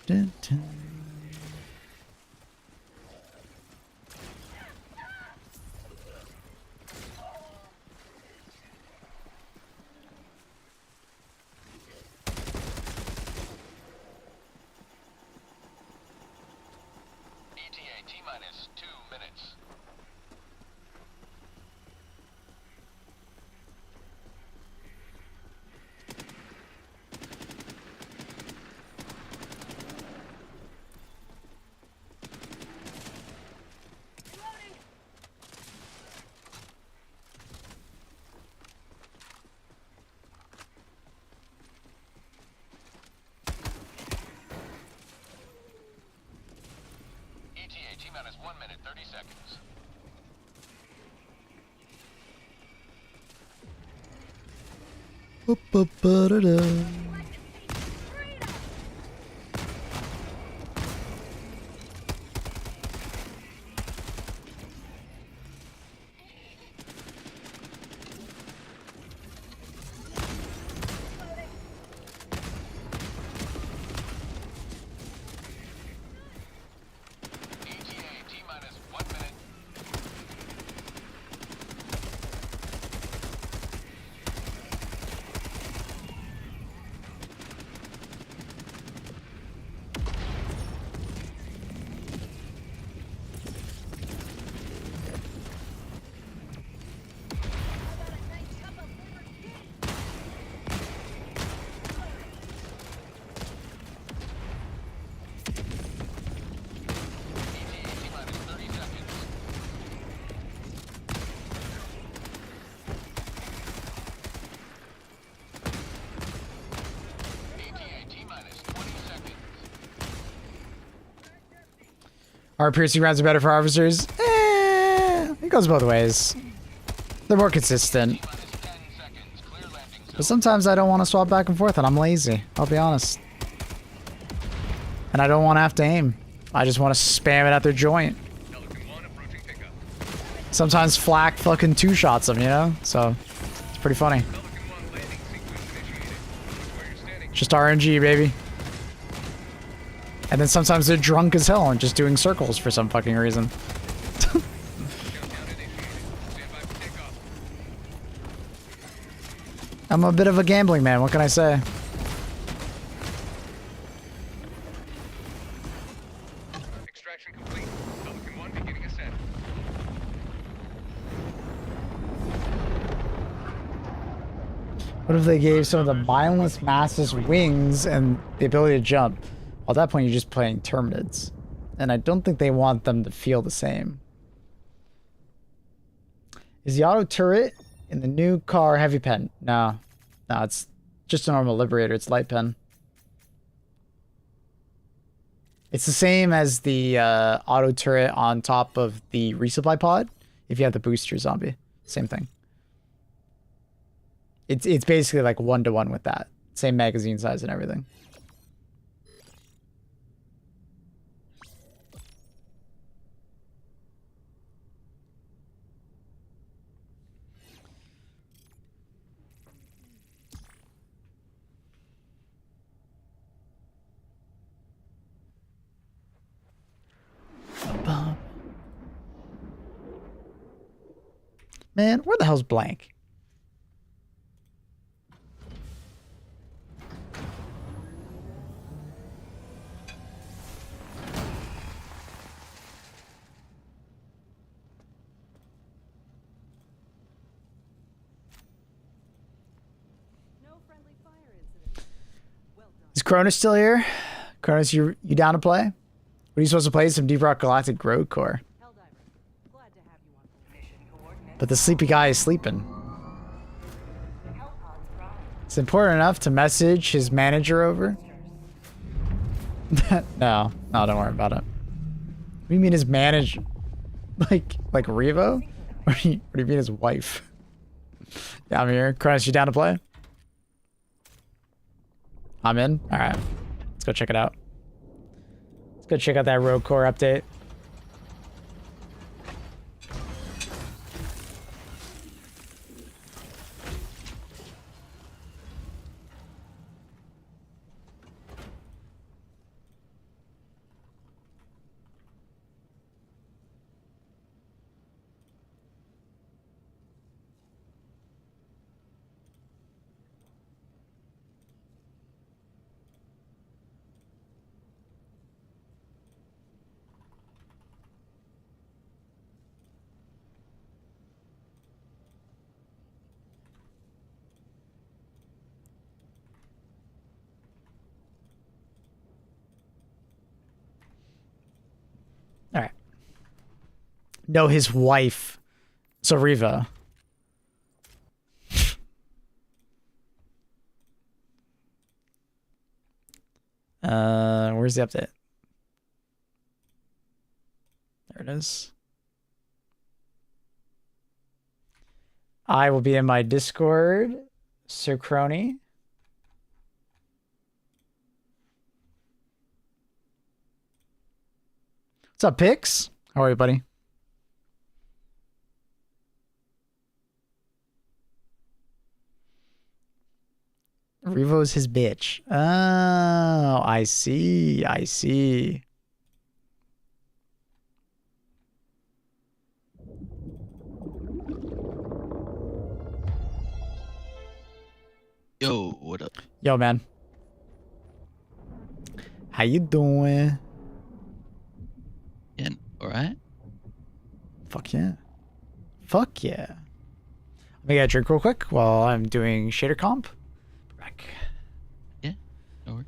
Dun, dun. ETA T-minus 2 minutes. ETA T-minus 1 minute, 30 seconds. Ba-ba-ba-da-da. piercing rounds are better for officers. It goes both ways. They're more consistent. But sometimes I don't want to swap back and forth, and I'm lazy. I'll be honest. And I don't want to have to aim. I just want to spam it at their joint. Sometimes Flak fucking two-shots them, you know? So, it's pretty funny. Just RNG, baby. And then sometimes they're drunk as hell and just doing circles for some fucking reason. I'm a bit of a gambling man, what can I say? Extraction complete. Pelican 1 beginning ascent. What if they gave some of the mindless masses wings and the ability to jump? Well, at that point, you're just playing Terminids. And I don't think they want them to feel the same. Is the auto turret in the new car heavy pen? No. No, it's just a normal Liberator. It's light pen. It's the same as the auto turret on top of the resupply pod. If you have the booster zombie. Same thing. It's basically like 1-to-1 with that. Same magazine size and everything. Man, where the hell's Blank? No friendly fire incident. Well done. Is Cronus still here? Cronus, you down to play? What are you supposed to play? Some Deep Rock Galactic Road Core. Helldiver, glad to have you on board. Mission coordinates. But the sleepy guy is sleeping. Hellpods rise. It's important enough to message his manager over. No, don't worry about it. What do you mean his manager? Like Revo? What do you mean his wife? Yeah, I'm here. Cronus, you down to play? I'm in. All right, let's go check it out. Let's go check out that Road Core update. All right. No, his wife. So Riva. Where's the update? There it is. I will be in my Discord. Sir Crony. What's up, Pix? How are you, buddy? Revo's his bitch. Oh, I see. I see. Yo, what up? Yo, man. How you doing? Yeah, alright. Fuck yeah. Fuck yeah. Let me get a drink real quick while I'm doing shader comp. Back. Yeah, no worries.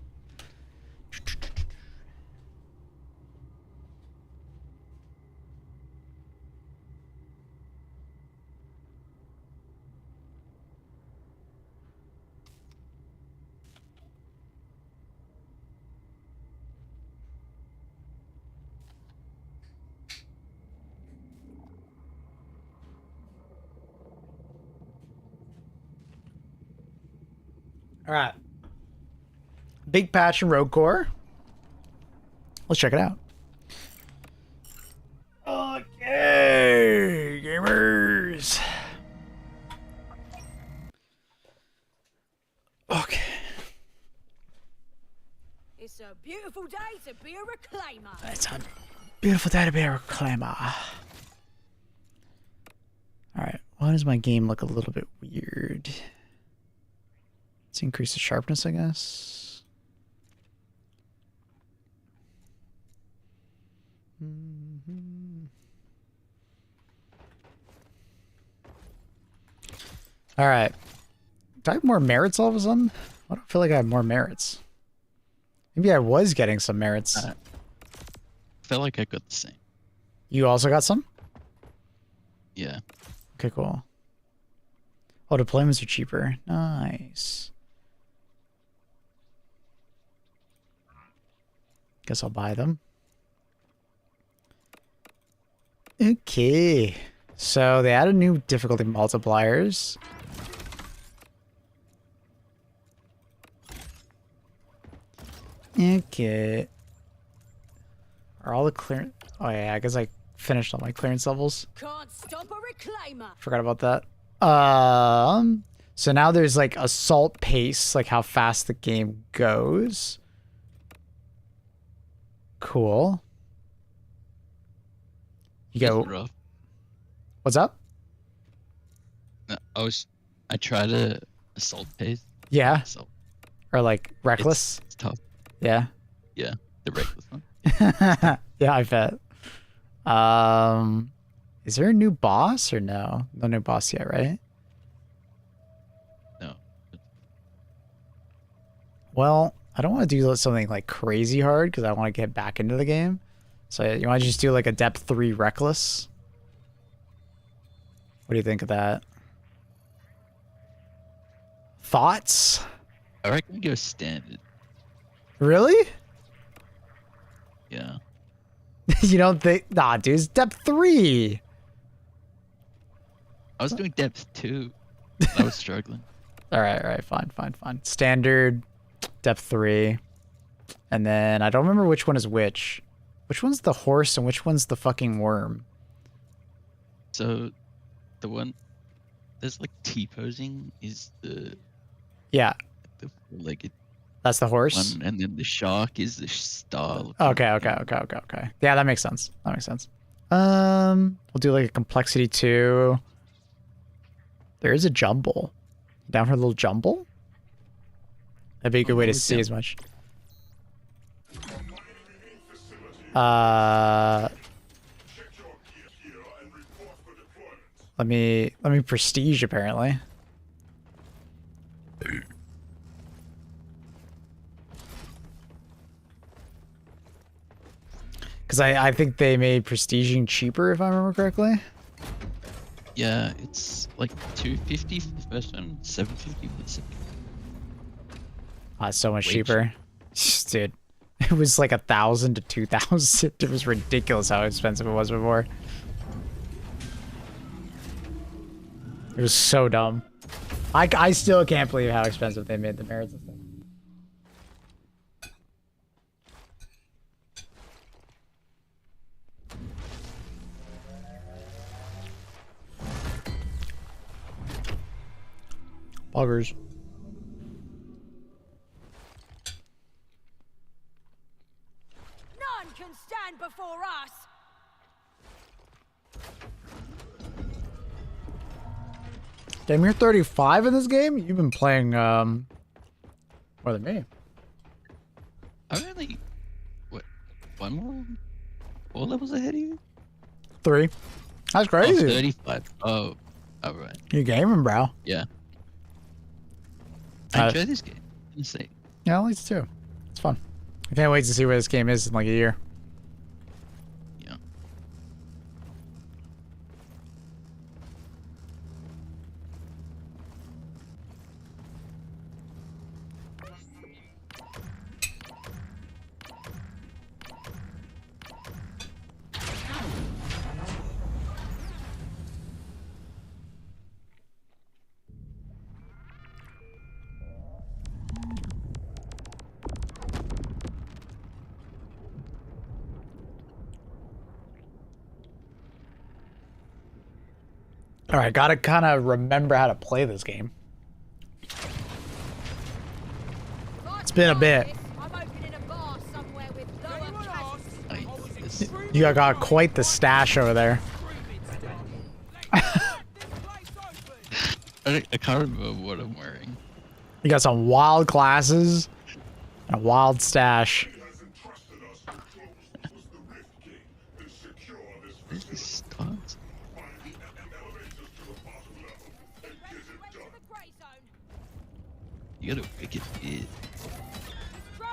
All right. Big patch in Rogue Core. Let's check it out. Okay, gamers. Okay. It's a beautiful day to be a reclaimer. It's a beautiful day to be a reclaimer. Alright, why does my game look a little bit weird? Let's increase the sharpness, I guess. Alright. Do I have more merits all of a sudden? I don't feel like I have more merits. Maybe I was getting some merits. I felt like I got the same. You also got some? Yeah. Okay, cool. Oh, deployments are cheaper. Nice. Guess I'll buy them. Okay. So they added new difficulty multipliers. Okay. Are all the clearance... Oh yeah, I guess I finished all my clearance levels. Can't stop a reclaimer. Forgot about that. So now there's like assault pace, like how fast the game goes. Cool. You go. Rough. What's up? No, I tried to assault pace. Yeah. So Or like reckless. it's tough. Yeah. Yeah, the reckless one. Yeah, I bet. Is there a new boss or no? No new boss yet, right? No. Well, I don't want to do something like crazy hard because I want to get back into the game. So you want to just do like a depth 3 reckless? What do you think of that? Thoughts? I reckon go standard. Really? Yeah. You don't think? Nah, dude, it's depth 3. I was doing depth 2. I was struggling. All right, fine. Standard, depth 3, and then I don't remember which one is which. Which one's the horse and which one's the fucking worm? So, the one there's like T-posing is the four-legged That's the horse. one, and then the shark is the star. Okay. Yeah, that makes sense. We'll do like a complexity 2. There is a jumble. Down for a little jumble? That'd be a good way to see as much. Let me prestige apparently. Because I think they made prestiging cheaper if I remember correctly. Yeah, it's like 250 for the first one, 750 for the second. So much Way cheaper. Dude, it was like 1,000 to 2,000. It was ridiculous how expensive it was before. It was so dumb. I still can't believe how expensive they made the merits and stuff. Buggers. None can stand before us. Damn, you're 35 in this game? You've been playing more than me. I'm only four levels ahead of you? 3. That's Oh, crazy. 35. Oh, right. You're gaming, bro. Yeah. I enjoy this game. Let's see. Yeah, at least 2. It's fun. I can't wait to see where this game is in like a year. Yeah. All right, gotta kind of remember how to play this game. It's been a bit. I'm opening a bar somewhere with lower casualties. You got quite the stash over there. I can't remember what I'm wearing. You got some wild classes and a wild stash. This is starts. You gotta pick it.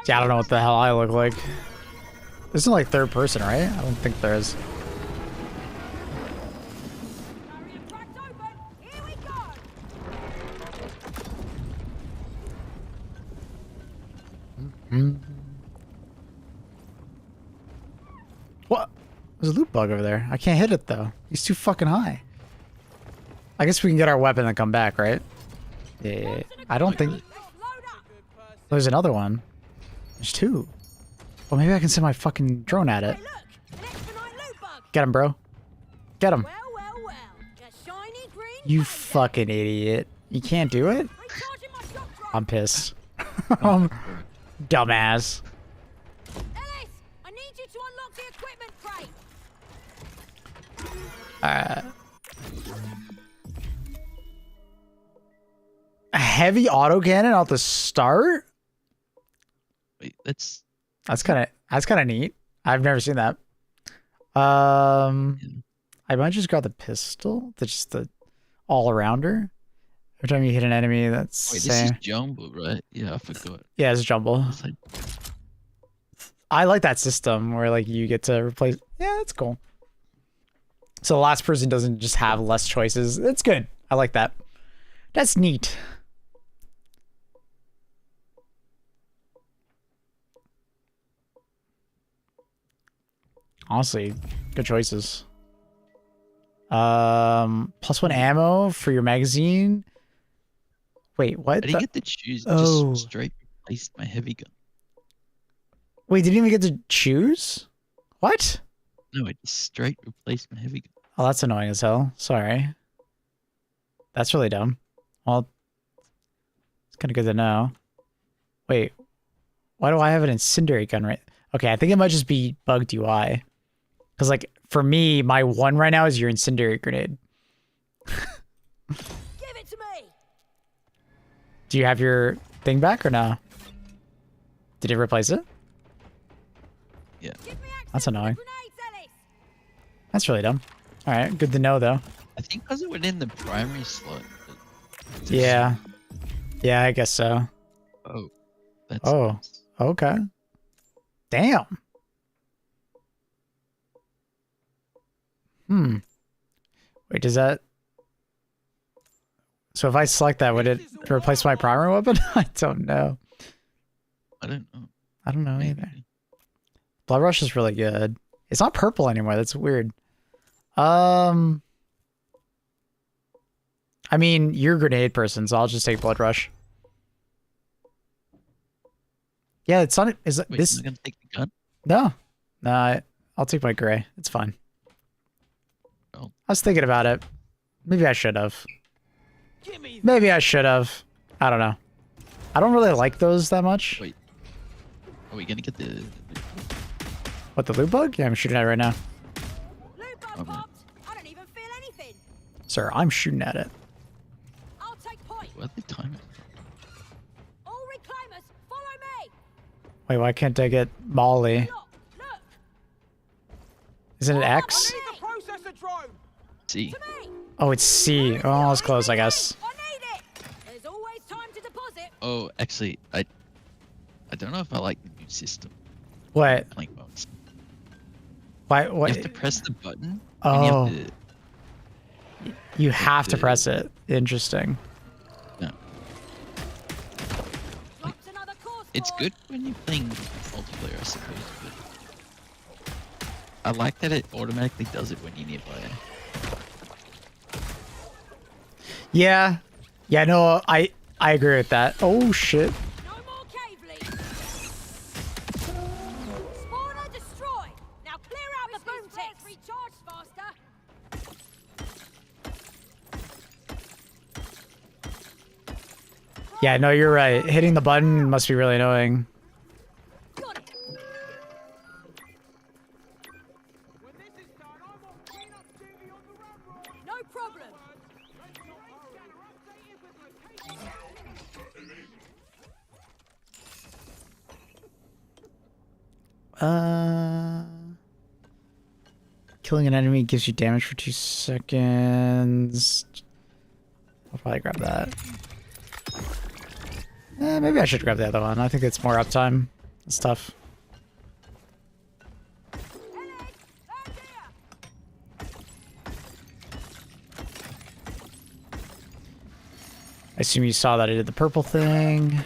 Yeah, I don't know what the hell I look like. This isn't like third person, right? I don't think there is. Here we go. What? There's a loot bug over there. I can't hit it though. He's too fucking high. I guess we can get our weapon and come back, right? Yeah. I don't think... There's another one. There's two. Well, maybe I can send my fucking drone at it. Hey, look, an expedite loot bug. Get him, bro. Get him. Well, well, well. A shiny green You payday. fucking idiot. You can't do it? I'm charging my shock drive. I'm pissed. Dumbass. Ellis, I need you to unlock the equipment crate. A heavy autocannon at the start? Wait, that's That's kind of neat. I've never seen that. I might just grab the pistol. That's just the all-arounder. Every time you hit an enemy, that's wait. This is same. jumbo, right? Yeah, I forgot. Yeah, it's jumble. It's like, I like that system where like you get to replace. Yeah, that's cool. So the last person doesn't just have less choices. That's good. I like that. That's neat. Honestly, good choices. +1 ammo for your magazine. Wait, what? I didn't get to choose. Oh. Just straight replaced my heavy gun. Wait, didn't even get to choose? What? No, I just straight replaced my heavy gun. Oh, that's annoying as hell. Sorry. That's really dumb. Well, it's kind of good to know. Wait, why do I have an incendiary gun right? Okay, I think it might just be bugged UI. Because, like, for me, my one right now is your incendiary grenade. Give it to me. Do you have your thing back or no? Did it replace it? Yeah. Give me access That's to the annoying. grenades, Ellis. That's really dumb. All right, good to know, though. I think because it went in the primary slot. Yeah. Yeah, I guess so. Oh. That's Oh. nice. Okay. Damn. Wait, does that... So if I select that, would it replace my primary weapon? I don't know. I don't know. I don't know Maybe. either. Blood Rush is really good. It's not purple anymore. That's weird. I mean, you're a grenade person, so I'll just take Blood Rush. Yeah, it's not... Is Wait, this... am I gonna take the gun? No. No, I'll take my gray. It's fine. Oh. I was thinking about it. Maybe I should have. Maybe I should have. I don't know. I don't really like those that much. Wait. Are we gonna get the... What, the loot bug? Yeah, I'm shooting at it right now. Loot bug Okay. popped. I don't even feel anything. Sir, I'm shooting at it. I'll take point. What the time? All reclaimers, follow me. Wait, why can't I get Molly? Look, look. Isn't it X? To me. Processor drone! See? To me. Oh, it's C. Oh, it's close, I guess. I need it. There's always time to deposit. Oh, actually, I don't know if I like the new system. What? Playing modes. Why? You What? have to press the button. Oh. And you have to, You have to press it. Interesting. no. Drops another course It's board. good when you're playing multiplayer, I suppose. But I like that it automatically does it when you're nearby. Yeah. Yeah, no, I agree with that. Oh, shit. No more cave leaks. Spawner destroyed. Now clear out the boom tanks. Recharge faster. Yeah, no, you're right. Hitting the button must be really annoying. Got it. No problem. Killing an enemy gives you damage for 2 seconds. I'll probably grab that. Maybe I should grab the other one. I think it's more uptime. It's tough. I assume you saw that I did the purple thing.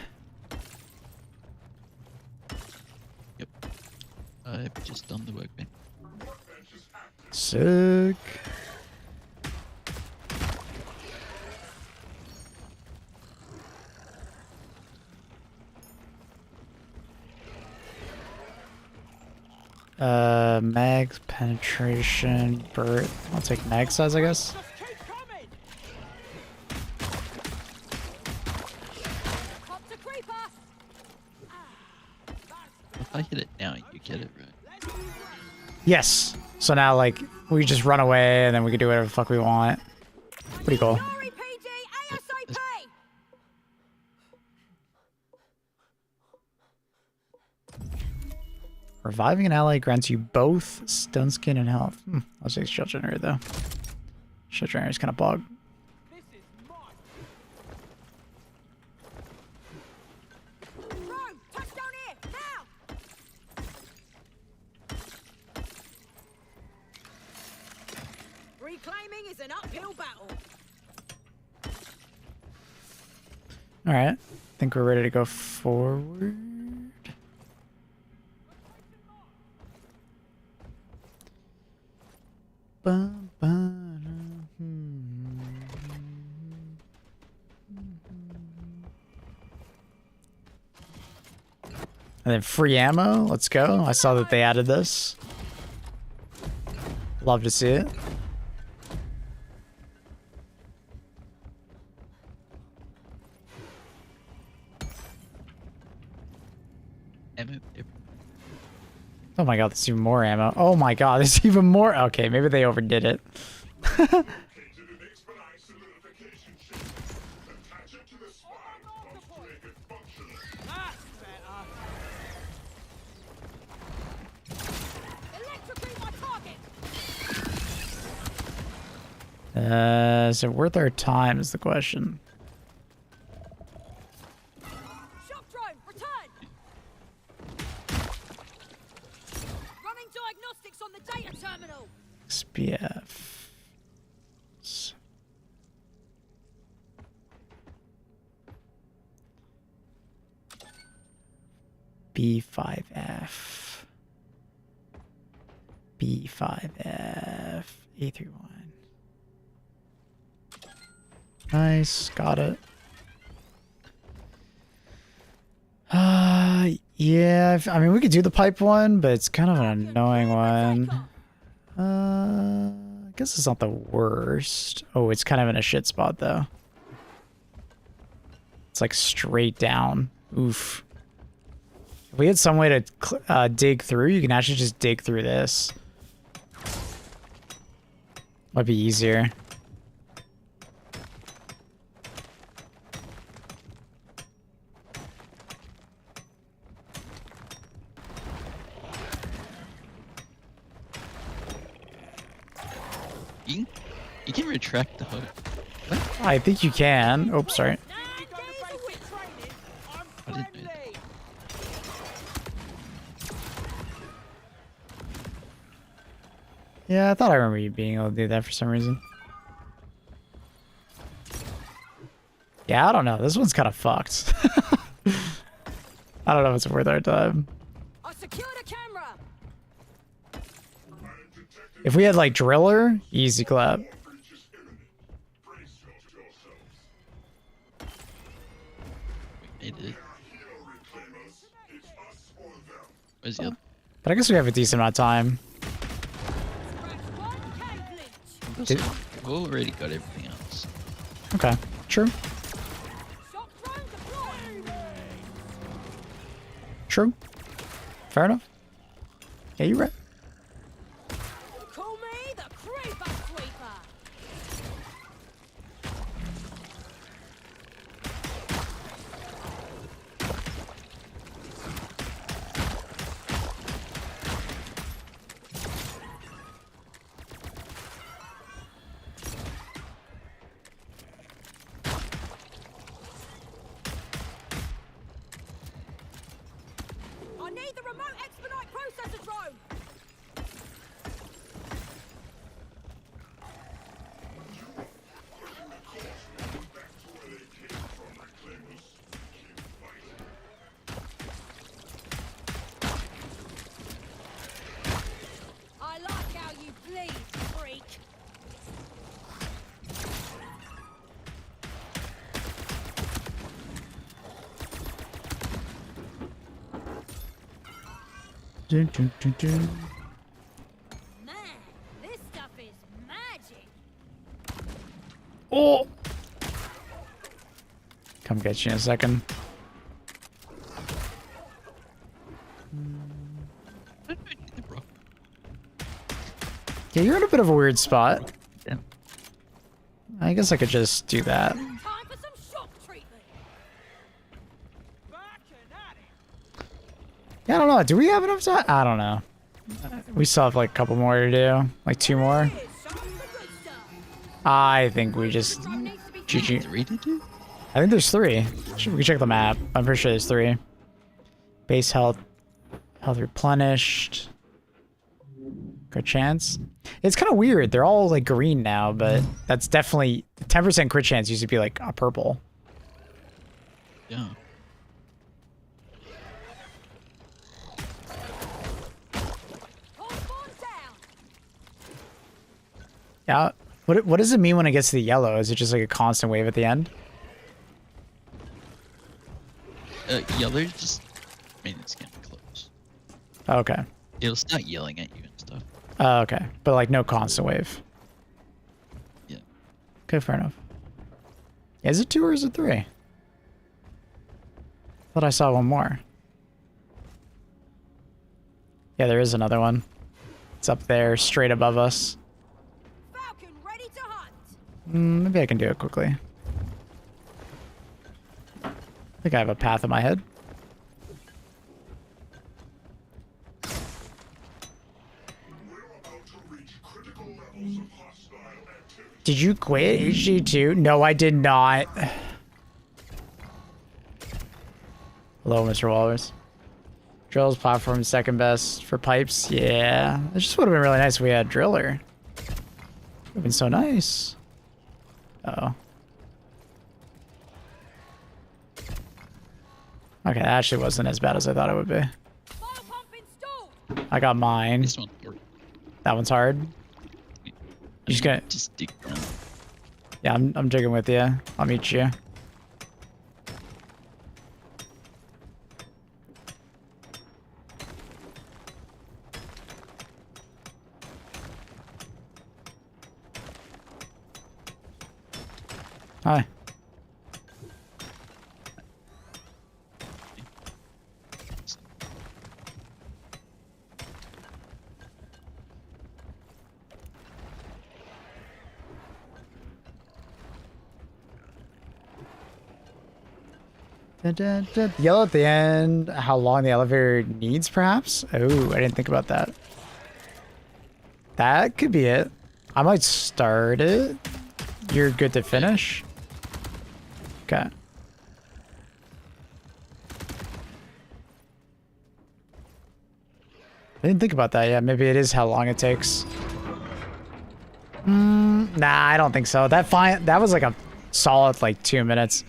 Yep. I've just done the work, man. Sick. Mags, penetration, birth. I'll take mag size, I guess. Copter creeper. If I hit it now, you get it, right? Yes. So now, like, we just run away and then we can do whatever the fuck we want. Pretty cool. Sorry, PG. ASAP. Reviving an ally grants you both stun skin and health. I'll take Shield Generator, though. Shield Generator is kind of bug. Bro, touchdown here now. Reclaiming is an uphill battle. Alright. I think we're ready to go forward. And then free ammo. Let's go. I saw that they added this. Love to see it. Ammo. Oh my god, there's even more ammo. Oh my god, there's even more. Okay, maybe they overdid it. Is it worth our time is the question. Shock drone, return. Running diagnostics on the data terminal. XPF. B5F. B5F. A31. Nice, got it. Yeah, I mean, we could do the pipe one, but it's kind of an annoying one. I guess it's not the worst. Oh, it's kind of in a shit spot, though. It's like straight down. Oof. If we had some way to dig through, you can actually just dig through this. Might be easier. You can retract the hook. I think you can. Oh, sorry. I didn't know that. Yeah, I thought I remember you being able to do that for some reason. Yeah, I don't know. This one's kind of fucked. I don't know if it's worth our time. I secured a camera. If we had like Driller, easy clap. We made it. Where's the other? But I guess we have a decent amount of time. We've already got everything else. Okay, true. Shock drone deployed. True. Fair enough. Yeah, you're right. Call me the Creeper Sweeper. I need the remote expedite processor drone. I like how you bleed, freak. Dun, dun, dun, dun. Man, this stuff is magic. Oh! Come get you in a second. Bro. Yeah, you're in a bit of a weird spot. Yeah. I guess I could just do that. Time for some shock treatment. Yeah, I don't know. Do we have enough time? I don't know. We still have like a couple more to do. Like 2 more. Here's some of the good stuff. I think we just... Drone needs to be GG. 3 to do? I think there's 3. We can check the map. I'm pretty sure there's 3. Base health. Health replenished. Good chance. It's kind of weird. They're all like green now, but that's definitely... 10% crit chance used to be like a purple. Yeah. Hold on down. Yeah. What does it mean when it gets to the yellow? Is it just like a constant wave at the end? Yeah, they're just... I mean, it's getting close. Okay. It'll start yelling at you and stuff. Okay. But like no constant wave. Yeah. Okay, fair enough. Yeah, is it 2 or is it 3? Thought I saw one more. Yeah, there is another one. It's up there, straight above us. Falcon ready to hunt. Maybe I can do it quickly. I think I have a path in my head. Did you quit HG2? No, I did not. Hello, Mr. Walrus. Drills platform second best for pipes. Yeah, it just would have been really nice if we had driller. Would have been so nice. Uh-oh. Okay, that actually wasn't as bad as I thought it would be. Fire pump installed. I got mine. This one's hard. That one's hard. You just gonna... Just dig around. Yeah, I'm digging with you. I'll meet you. Hi. Yellow at the end. How long the elevator needs, perhaps? Oh, I didn't think about that. That could be it. I might start it. You're good to finish? Okay. I didn't think about that yet. Maybe it is how long it takes. Nah, I don't think so. That was like a solid like 2 minutes.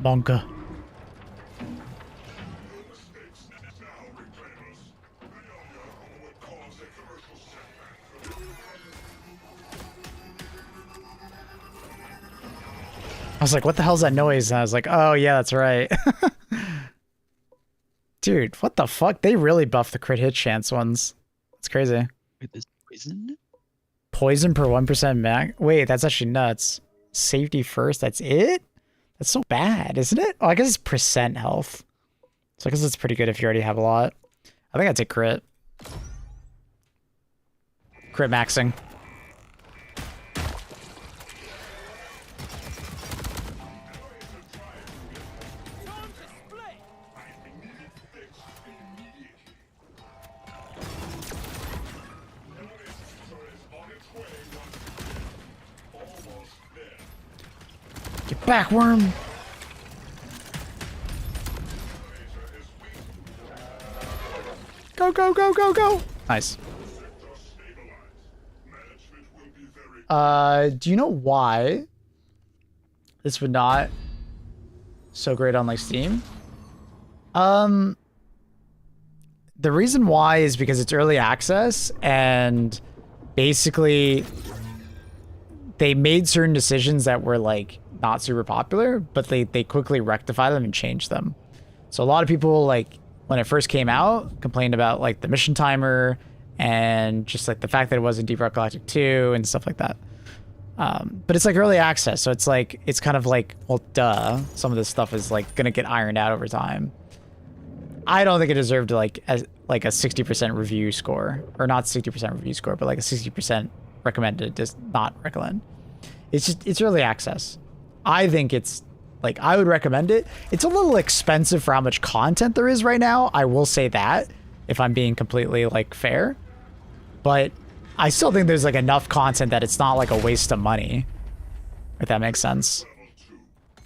Bonka. was like, what the hell's that noise? And I was like, oh yeah, that's right. Dude, what the fuck? They really buffed the crit hit chance ones. It's crazy. Wait, there's poison? Poison per 1% mag. Wait, that's actually nuts. Safety first, that's it? That's so bad, isn't it? Oh, I guess it's percent health. So I guess it's pretty good if you already have a lot. I think I'd take crit. Crit maxing. Get back, worm! Go, go, go, go, go! Nice. Do you know why this would not so great on like Steam? The reason why is because it's early access and basically they made certain decisions that were like not super popular, but they quickly rectify them and change them. So a lot of people, like when it first came out, complained about like the mission timer and just like the fact that it wasn't Deep Rock Galactic 2 and stuff like that. But it's like early access, so it's like, it's kind of like, well, duh, some of this stuff is like gonna get ironed out over time. I don't think it deserved like a 60% review score, or not 60% review score, but like a 60% recommended, just not recommend. It's just, it's early access. I think it's like, I would recommend it. It's a little expensive for how much content there is right now. I will say that, if I'm being completely like fair, but I still think there's like enough content that it's not like a waste of money, if that makes sense.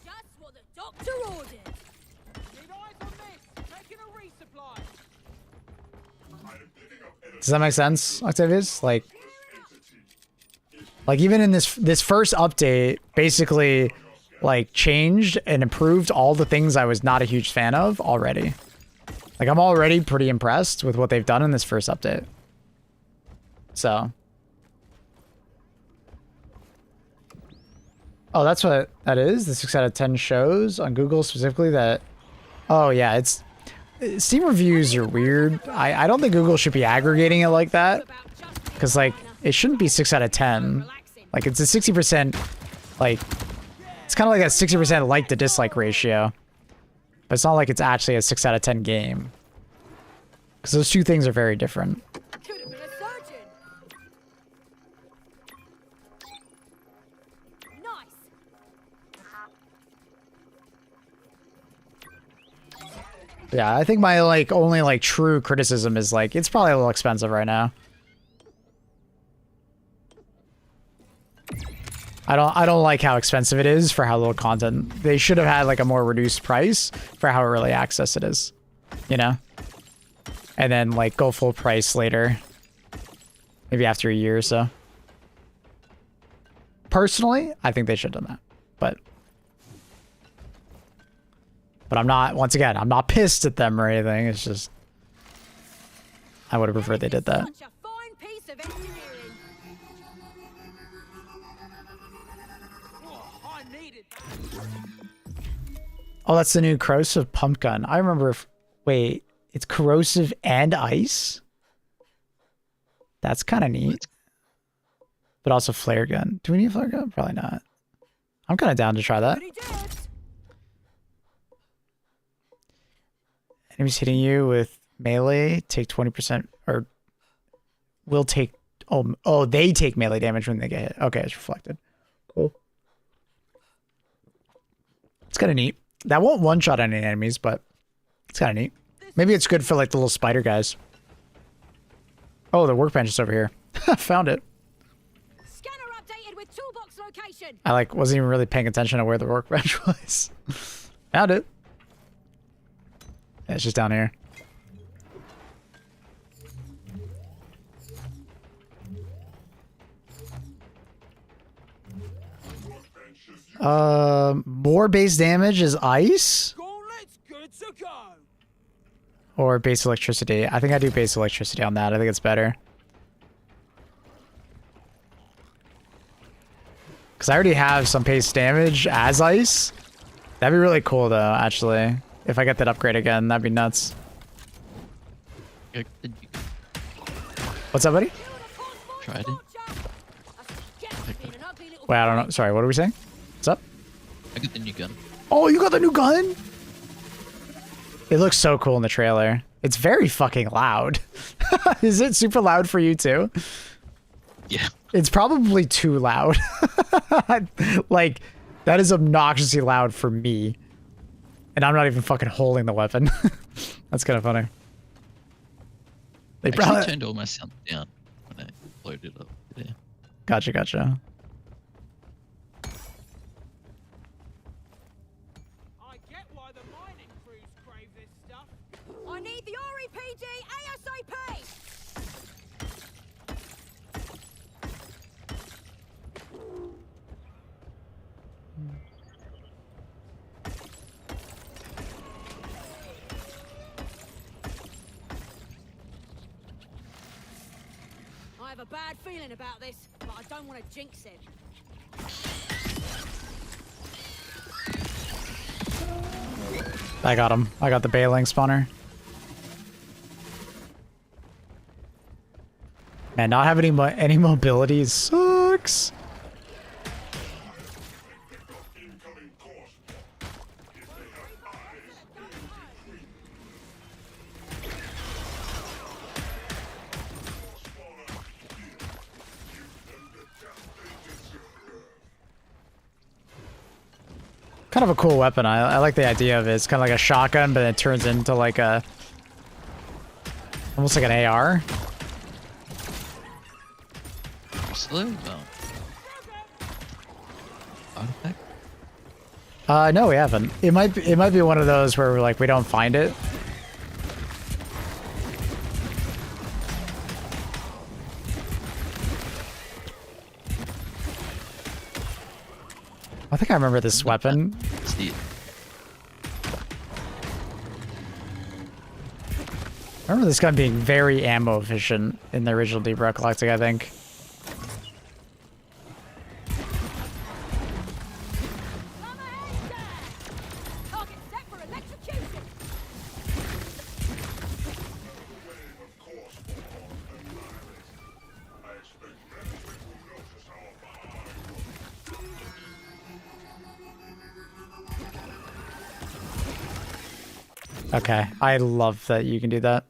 Just what the doctor ordered. Need eyes on this. Taking a resupply. Does that make sense, Octavius? Like even in this first update, basically like changed and improved all the things I was not a huge fan of already. Like I'm already pretty impressed with what they've done in this first update. So. Oh, that's what that is? The 6 out of 10 shows on Google specifically that... Oh, yeah, it's... Steam reviews are weird. I don't think Google should be aggregating it like that. Because, like, it shouldn't be 6 out of 10. Like, it's a 60%, like... It's kind of like a 60% like to dislike ratio. But it's not like it's actually a 6 out of 10 game. Because those two things are very different. Could have been a surgeon. Nice. Yeah, I think my like only like true criticism is like it's probably a little expensive right now. I don't like how expensive it is for how little content. They should have had like a more reduced price for how early access it is, you know? And then like go full price later. Maybe after a year or so. Personally, I think they should have done that. But I'm not, once again, I'm not pissed at them or anything. It's just, I would have preferred they did that. Such a fine piece of engineering. Oh, I needed that. Oh, that's the new corrosive pump gun. I remember, wait, it's corrosive and ice? That's kind of neat. But also flare gun. Do we need a flare gun? Probably not. I'm kind of down to try that. Pretty dead. Enemies hitting you with melee take 20% or will take oh they take melee damage when they get hit. Okay, it's reflected. Cool. It's kind of neat. That won't one-shot any enemies, but it's kind of neat. Maybe it's good for like the little spider guys. Oh, the workbench is over here. Found it. Scanner updated with toolbox location. I like wasn't even really paying attention to where the workbench was. Found it. Yeah, it's just down here. More base damage is ice? Gauntlet's good to go. Or base electricity. I think I do base electricity on that. I think it's better. Because I already have some paste damage as ice. That'd be really cool, though, actually. If I get that upgrade again, that'd be nuts. What's up, buddy? Tried it. Wait, I don't know. Sorry, what are we saying? What's up? I got the new gun. Oh, you got the new gun? It looks so cool in the trailer. It's very fucking loud. Is it super loud for you, too? Yeah. It's probably too loud. Like, that is obnoxiously loud for me. And I'm not even fucking holding the weapon. That's kind of funny. They I probably actually turned all my sound down when I loaded it up there. Gotcha, gotcha. I get why the mining crews crave this stuff. I need the REPD ASAP! I have a bad feeling about this, but I don't want to jinx it. I got him. I got the bailing spawner. Man, not having any mobility sucks. Kind of a cool weapon. I like the idea of it. It's kind of like a shotgun, but it turns into like a... almost like an AR. Slow down. Artifact? No, we haven't. It might be one of those where we're like, we don't find it. I think I remember this weapon. See it. I remember this gun being very ammo efficient in the original Deep Rock Galactic, I think. Target set for electrocution! Okay, I love that you can do that.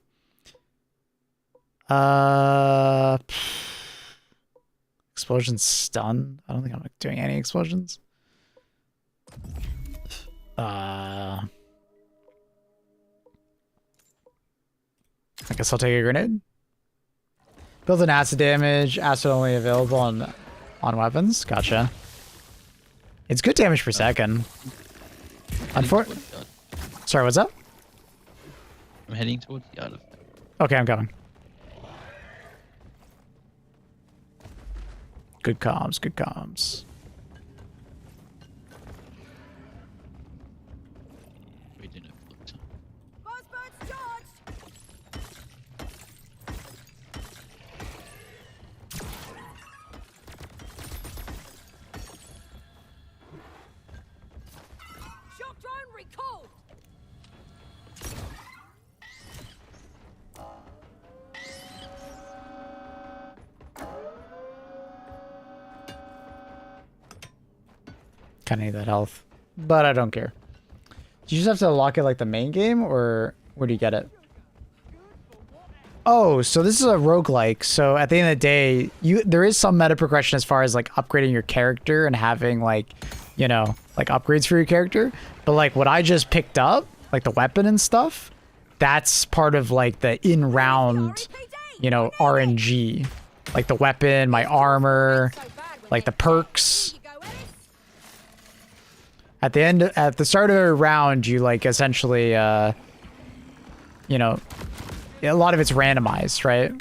Explosion stun? I don't think I'm doing any explosions. I guess I'll take a grenade. Build an acid damage. Acid only available on weapons. Gotcha. It's good damage per second. Sorry, what's up? I'm heading towards the artifact. Okay, I'm coming. Good comms, good comms. We didn't have looked. Buzzbird's charged! Shock drone recalled! Kind of need that health, but I don't care. Do you just have to lock it like the main game, or where do you get it? Oh, so this is a roguelike. So at the end of the day, there is some meta progression as far as like upgrading your character and having like, you know, like upgrades for your character. But like what I just picked up, like the weapon and stuff, that's part of like the in-round, you know, RNG. Like the weapon, my armor, like the perks. At the start of a round, you like essentially, you know, a lot of it's randomized, right?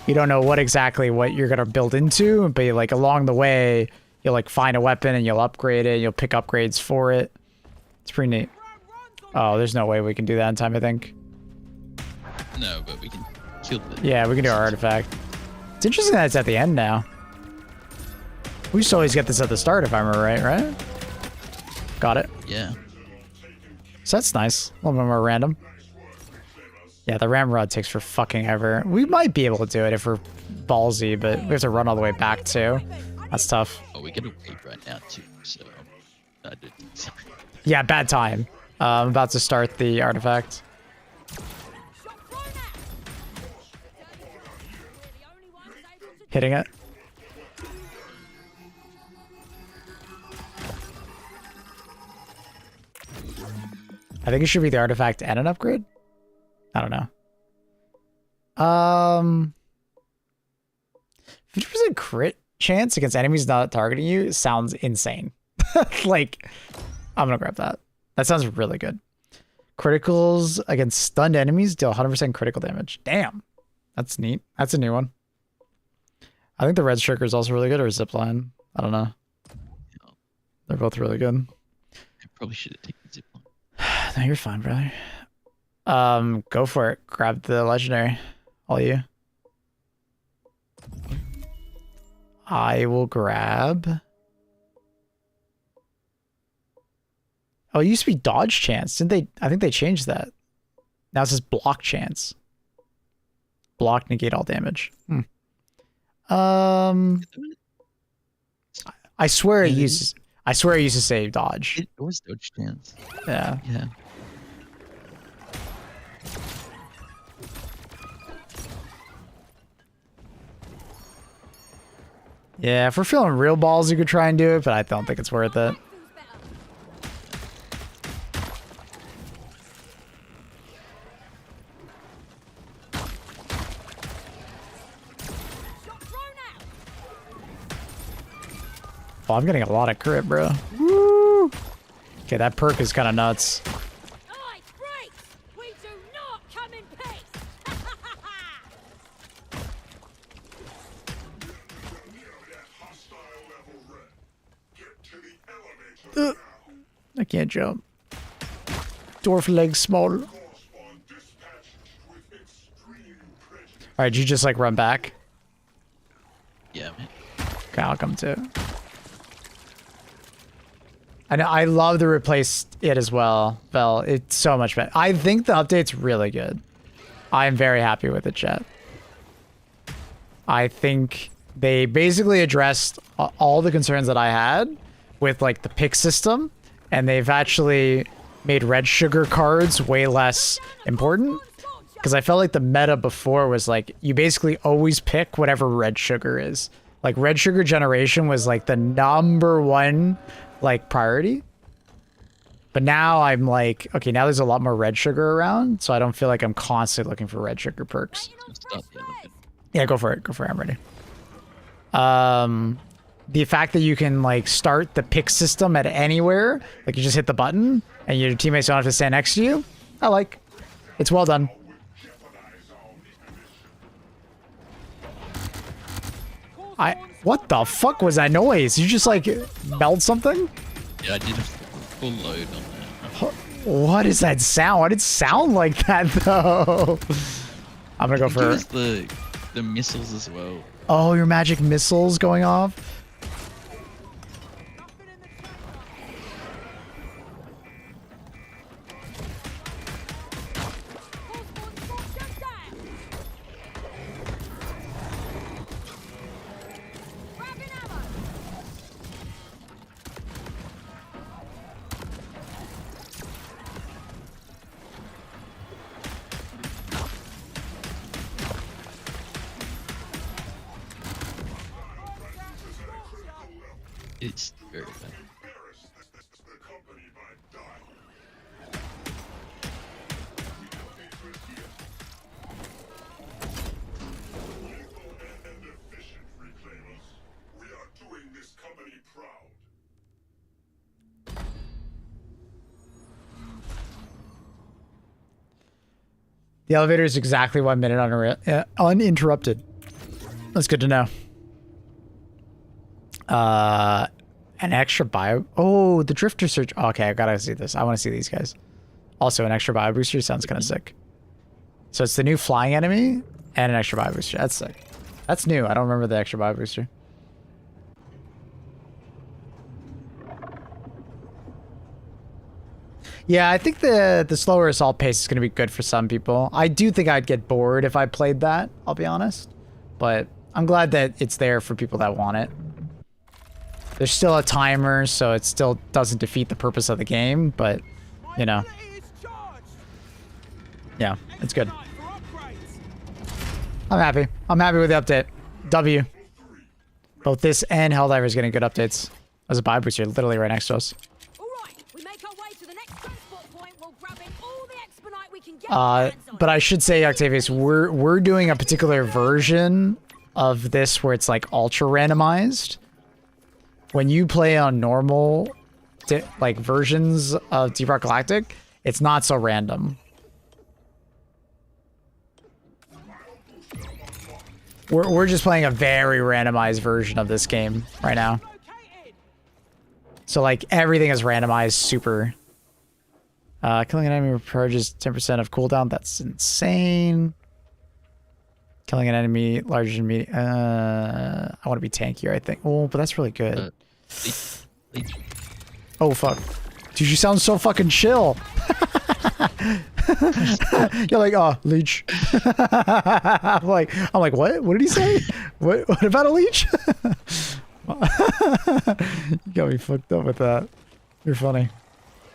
You don't know what you're gonna build into, but like along the way, you'll like find a weapon and you'll upgrade it. You'll pick upgrades for it. It's pretty neat. Oh, there's no way we can do that in time, I think. No, but we can kill the... Yeah, we can do our artifact. It's interesting that it's at the end now. We used to always get this at the start, if I remember right? Got it. Yeah. So that's nice. A little bit more random. Yeah, the ramrod takes for fucking ever. We might be able to do it if we're ballsy, but we have to run all the way back too. That's tough. Oh, we get a wait right now too, so I didn't. Yeah, bad time. I'm about to start the artifact. Hitting it. I think it should be the artifact and an upgrade. I don't know. 50% crit chance against enemies not targeting you sounds insane. Like, I'm gonna grab that. That sounds really good. Criticals against stunned enemies deal 100% critical damage. Damn. That's neat. That's a new one. I think the red striker is also really good, or zipline. I don't know. They're both really good. I probably should have taken zipline. No, you're fine, brother. Go for it. Grab the legendary. All you. I will grab. Oh, it used to be dodge chance, didn't they? I think they changed that. Now it says block chance. Block, negate all damage. I swear it uses. I swear it used to say dodge. It was dodge chance. Yeah. Yeah. Yeah, if we're feeling real balls, you could try and do it, but I don't think it's worth it. Oh, I'm getting a lot of crit, bro. Woo! Okay, that perk is kind of nuts. We do not come in peace. I can't jump. Dwarf legs small. Alright, you just like run back? Yeah, man. Okay, I'll come too. I know, I love to replace it as well, Vel. It's so much better. I think the update's really good. I'm very happy with it, chat. I think they basically addressed all the concerns that I had with like the pick system, and they've actually made red sugar cards way less important. Because I felt like the meta before was like, you basically always pick whatever red sugar is. Like red sugar generation was like the #1 like priority. But now I'm like, okay, now there's a lot more red sugar around, so I don't feel like I'm constantly looking for red sugar perks. Yeah, go for it. Go for it. I'm ready. The fact that you can like start the pick system at anywhere, like you just hit the button and your teammates don't have to stand next to you, I like. It's well done. What the fuck was that noise? You just like melt something? Yeah, I did a full load on that. What is that sound? Why did it sound like that though? I'm gonna go for the missiles as well. Oh, your magic missiles going off? It's very bad. The elevator is exactly 1 minute uninterrupted. That's good to know. An extra bio. Oh, the drifter search. Oh, okay, I gotta see this. I want to see these guys. Also, an extra bio booster sounds kind of sick. So it's the new flying enemy and an extra bio booster. That's sick. That's new. I don't remember the extra bio booster. Yeah, I think the slower assault pace is going to be good for some people. I do think I'd get bored if I played that, I'll be honest. But I'm glad that it's there for people that want it. There's still a timer, so it still doesn't defeat the purpose of the game, but, you know. Yeah, it's good. I'm happy. I'm happy with the update. W. Both this and Helldiver is getting good updates. There's a buy booster literally right next to us. But I should say, Octavius, we're doing a particular version of this where it's like ultra randomized. When you play on normal, like versions of Deep Rock Galactic, it's not so random. We're just playing a very randomized version of this game right now. So like everything is randomized super. Killing an enemy recharges 10% of cooldown. That's insane. Killing an enemy larger than medium. I want to be tankier, I think. Oh, but that's really good. Oh fuck, dude, you sound so fucking chill. You're like, oh, leech. I'm like, what? What did he say? What about a leech? You got me fucked up with that. You're funny.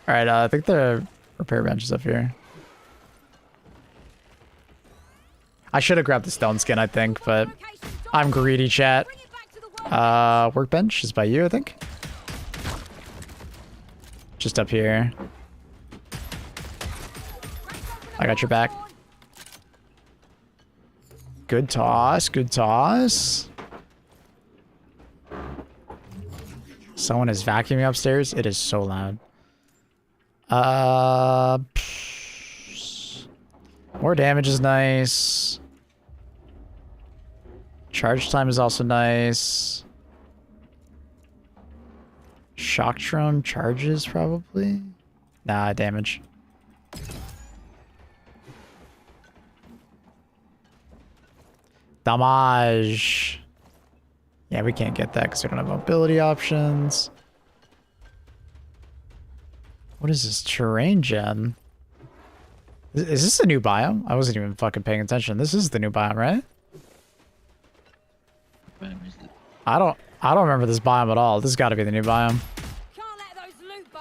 All right, I think the repair bench is up here. I should have grabbed the stone skin, I think, but I'm greedy, chat. Workbench is by you, I think. Just up here. I got your back. Good toss, good toss. Someone is vacuuming upstairs. It is so loud. More damage is nice. Charge time is also nice. Shock drum charges probably. Nah, damage. Damage. Yeah, we can't get that because we don't have mobility options. What is this? Terrain gen? Is this a new biome? I wasn't even fucking paying attention. This is the new biome, right? I don't remember this biome at all. This has got to be the new biome.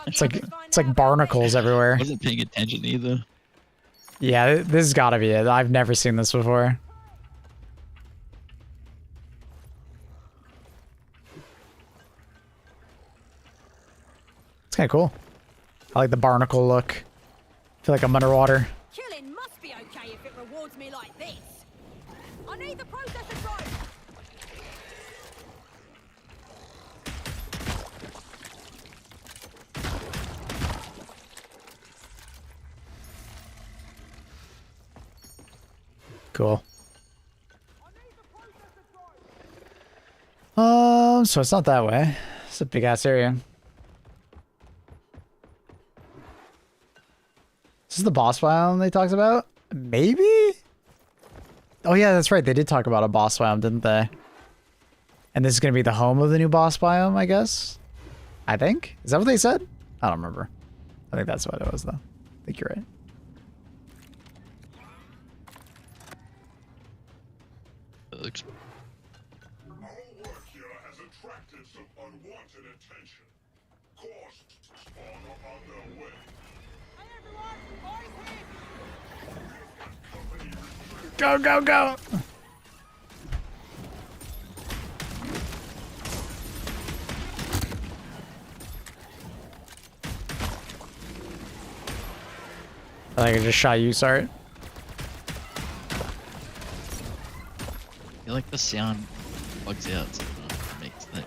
It's like barnacles everywhere. I wasn't paying attention either. Yeah, this has got to be it. I've never seen this before. It's kind of cool. I like the barnacle look. I feel like I'm underwater. Killing must be okay if it rewards me like this. I need the processor drive. Cool. So it's not that way. It's a big ass area. This is the boss biome they talked about? Maybe? Oh yeah, that's right. They did talk about a boss biome, didn't they? And this is going to be the home of the new boss biome, I guess? I think? Is that what they said? I don't remember. I think that's what it was, though. I think you're right. It looks... Our work here has attracted some unwanted attention. Costs spawn are on their way. Go, go, go! I think I just shot you, Sart. I feel like the sound bugs out sometimes. Makes that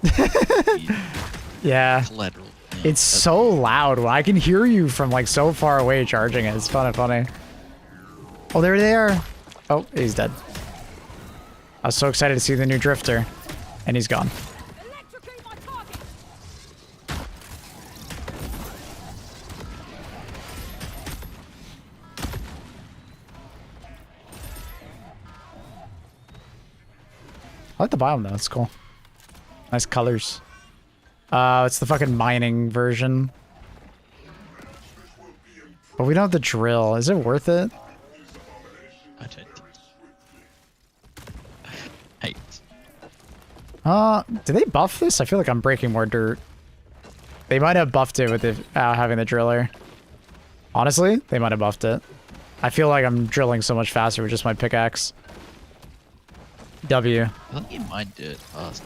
Yeah. collateral. Yeah, It's so loud. I can hear you from like so far away charging it. It's funny. Oh, there they are. Oh, he's dead. I was so excited to see the new drifter. And he's gone. I like the biome though, it's cool. Nice colors. It's the fucking mining version. But we don't have the drill. Is it worth it? I don't think. Hate. Did they buff this? I feel like I'm breaking more dirt. They might have buffed it with the, having the driller. Honestly, they might have buffed it. I feel like I'm drilling so much faster with just my pickaxe. W. I think you might do it faster.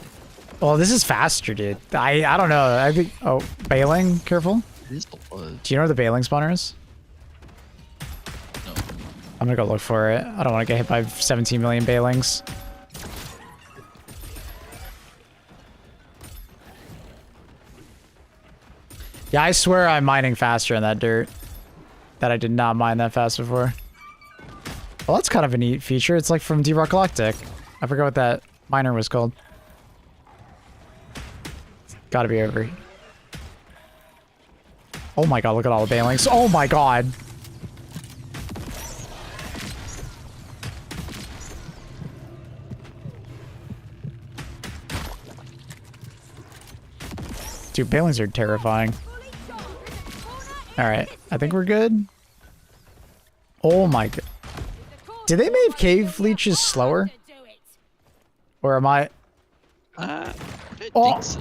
Well, this is faster, dude. I don't know. I think... Oh, bailing? Careful. It is a lot. Do you know where the bailing spawner is? No. I'm gonna go look for it. I don't want to get hit by 17 million bailings. Yeah, I swear I'm mining faster in that dirt. That I did not mine that fast before. Well, that's kind of a neat feature. It's like from D-Rock Galactic. I forgot what that miner was called. It's gotta be over. Oh my god, look at all the bailings. Oh my god! Dude, bailings are terrifying. Alright, I think we're good. Oh my god. Did they make cave leeches slower? Or am I... I don't think so.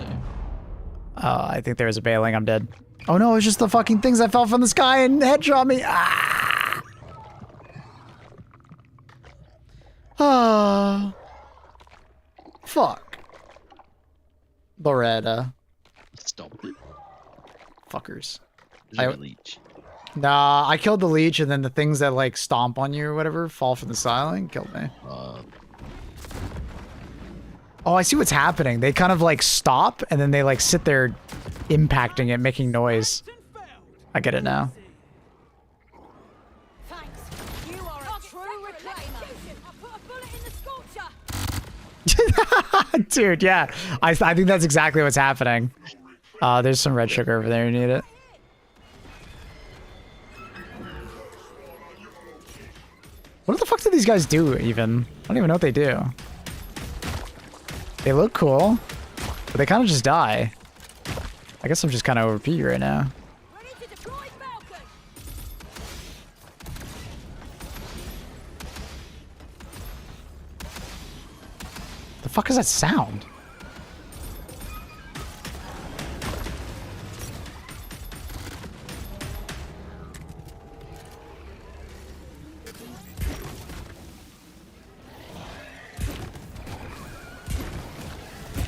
Oh, I think there was a bailing. I'm dead. Oh no, it's just the fucking things that fell from the sky and headshot me. Ah! Ah. Fuck. Loretta. Stop it. Fuckers. Is it a leech? Nah, I killed the leech and then the things that like stomp on you or whatever fall from the ceiling killed me. Oh, I see what's happening. They kind of like stop and then they like sit there impacting it, making noise. I get it now. Thanks. You are a true reclaimer. I put a bullet in the scorcher. Dude, yeah. I think that's exactly what's happening. There's some red sugar over there. You need it. What the fuck do these guys do, even? I don't even know what they do. They look cool, but they kind of just die. I guess I'm just kind of OP right now. Ready to deploy Falcon. The fuck is that sound?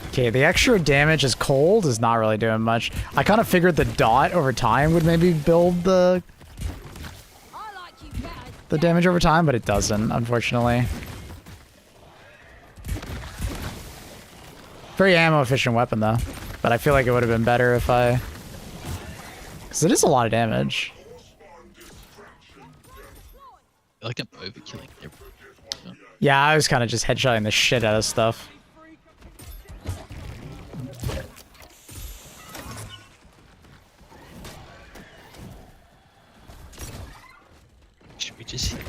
Okay, the extra damage is cold is not really doing much. I kind of figured the dot over time would maybe build the damage over time, but it doesn't, unfortunately. Very ammo efficient weapon though, but I feel like it would have been better if I... Because it is a lot of damage. I feel like I'm overkilling everything. Yeah, I was kind of just headshotting the shit out of stuff. Should we just hit it?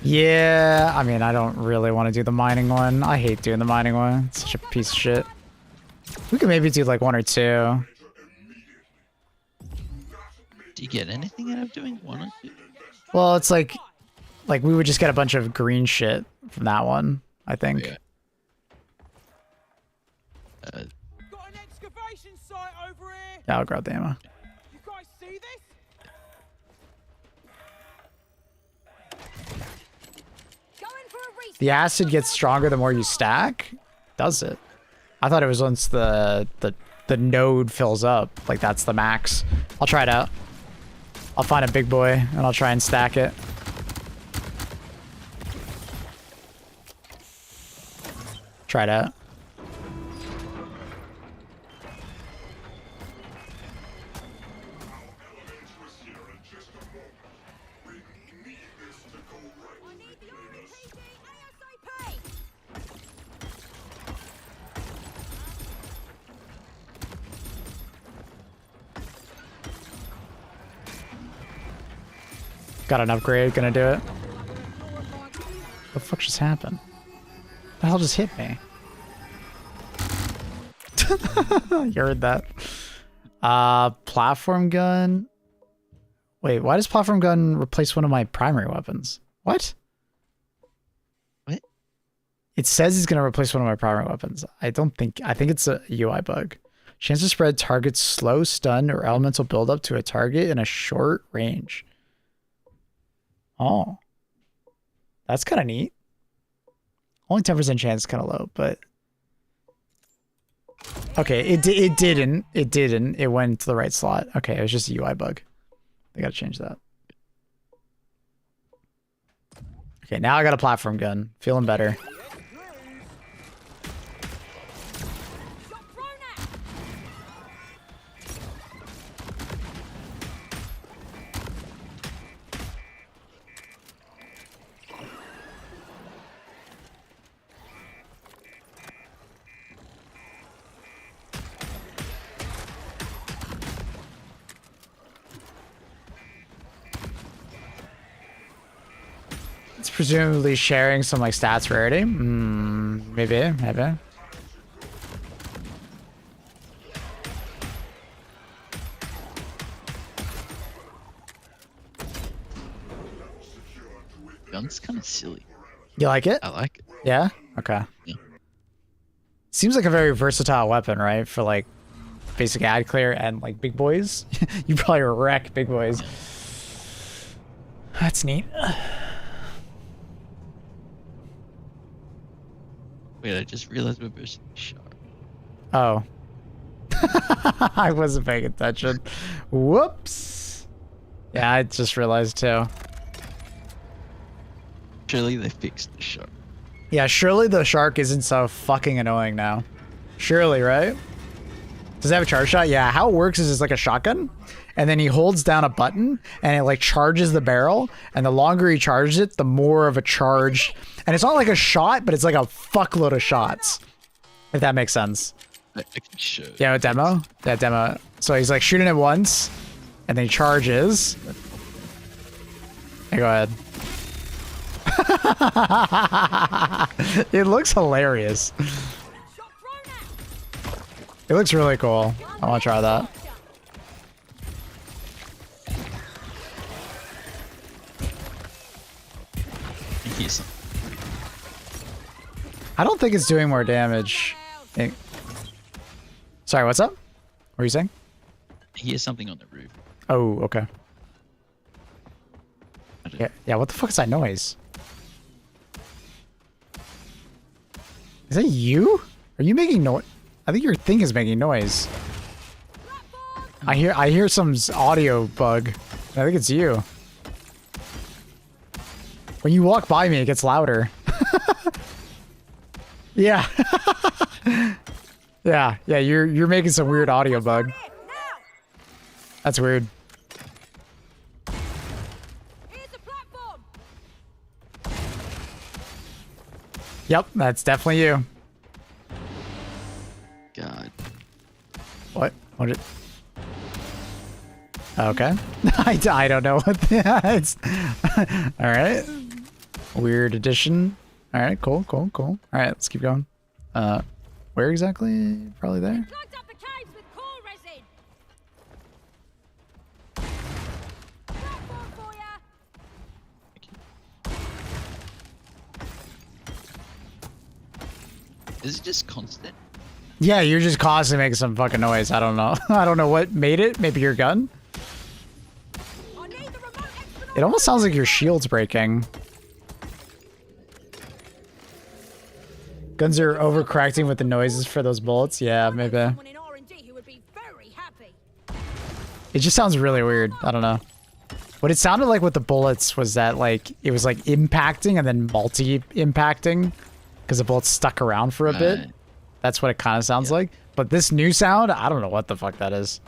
Yeah, I mean, I don't really want to do the mining one. I hate doing the mining one. It's such a piece of shit. We could maybe do like one or two. Do you get anything out of doing one or two? Well, it's like we would just get a bunch of green shit from that one, I think. Oh, yeah. Got an excavation site over here. Yeah, I'll grab the ammo. You guys see this? Going for a reset. The acid gets stronger the more you stack? Does it? I thought it was once the node fills up. Like, that's the max. I'll try it out. I'll find a big boy, and I'll try and stack it. Try it out. Got an upgrade, gonna do it. What the fuck just happened? What the hell just hit me? You heard that. Platform gun. Wait, why does platform gun replace one of my primary weapons? What? What? It says it's going to replace one of my primary weapons. I think it's a UI bug. Chance to spread targets slow, stun, or elemental buildup to a target in a short range. Oh. That's kind of neat. Only 10% chance is kind of low, but... Okay, it didn't. It didn't. It went to the right slot. Okay, it was just a UI bug. I gotta change that. Okay, now I got a platform gun. Feeling better. It's presumably sharing some like stats rarity. Maybe. Gun's kind of silly. You like it? I like it. Yeah? Okay. Yeah. Seems like a very versatile weapon, right? For like basic ad clear and like big boys. You probably wreck big boys. Yeah. That's neat. Wait, I just realized we're versing shark. Oh. I wasn't paying attention. Whoops. Yeah, I just realized too. Surely they fixed the shark. Yeah, surely the shark isn't so fucking annoying now. Surely, right? Does it have a charge shot? Yeah, how it works is it's like a shotgun, and then he holds down a button, and it like charges the barrel, and the longer he charges it, the more of a charge. And it's not like a shot, but it's like a fuckload of shots. If that makes sense. I can show. Yeah, a demo? That demo. So he's like shooting it once, and then he charges. Hey, go ahead. It looks hilarious. It looks really cool. I want to try that. I don't think it's doing more damage. Sorry, what's up? What were you saying? I hear something on the roof. Oh, okay. Yeah, what the fuck is that noise? Is that you? Are you making noise? I think your thing is making noise. I hear some audio bug. I think it's you. When you walk by me, it gets louder. Yeah. yeah, you're making some weird audio bug. That's weird. Yep, that's definitely you. God. What? What did... Okay. I don't know what the... it's... Alright. Weird addition. Alright, cool. Alright, let's keep going. Where exactly? Probably there? Is it just constant? Yeah, you're just constantly making some fucking noise. I don't know. I don't know what made it. Maybe your gun? It almost sounds like your shield's breaking. Guns are overcorrecting with the noises for those bullets. Yeah, maybe. It just sounds really weird. I don't know. What it sounded like with the bullets was that like it was like impacting and then multi-impacting because the bullets stuck around for a bit. That's what it kind of sounds like. But this new sound, I don't know what the fuck that is.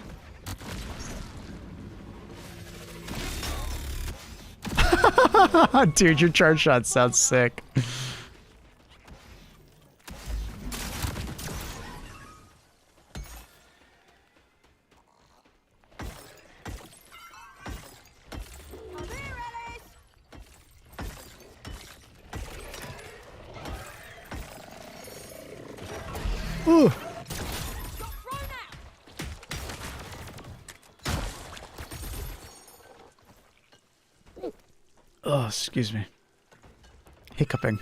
Dude, your charge shot sounds sick. Ooh. excuse me. Hiccuping.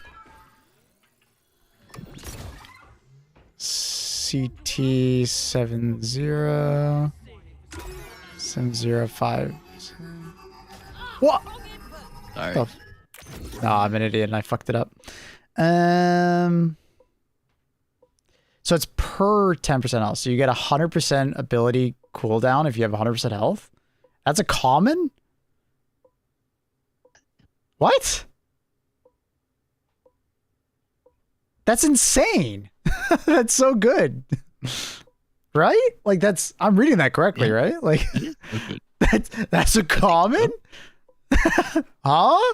CT 70705. What? Sorry. Oh. No, I'm an idiot and I fucked it up. So it's per 10% health. So you get 100% ability cooldown if you have 100% health. That's a common? What? That's insane. That's so good. Right? Like that's I'm reading that correctly, right? Like that's a common? Huh?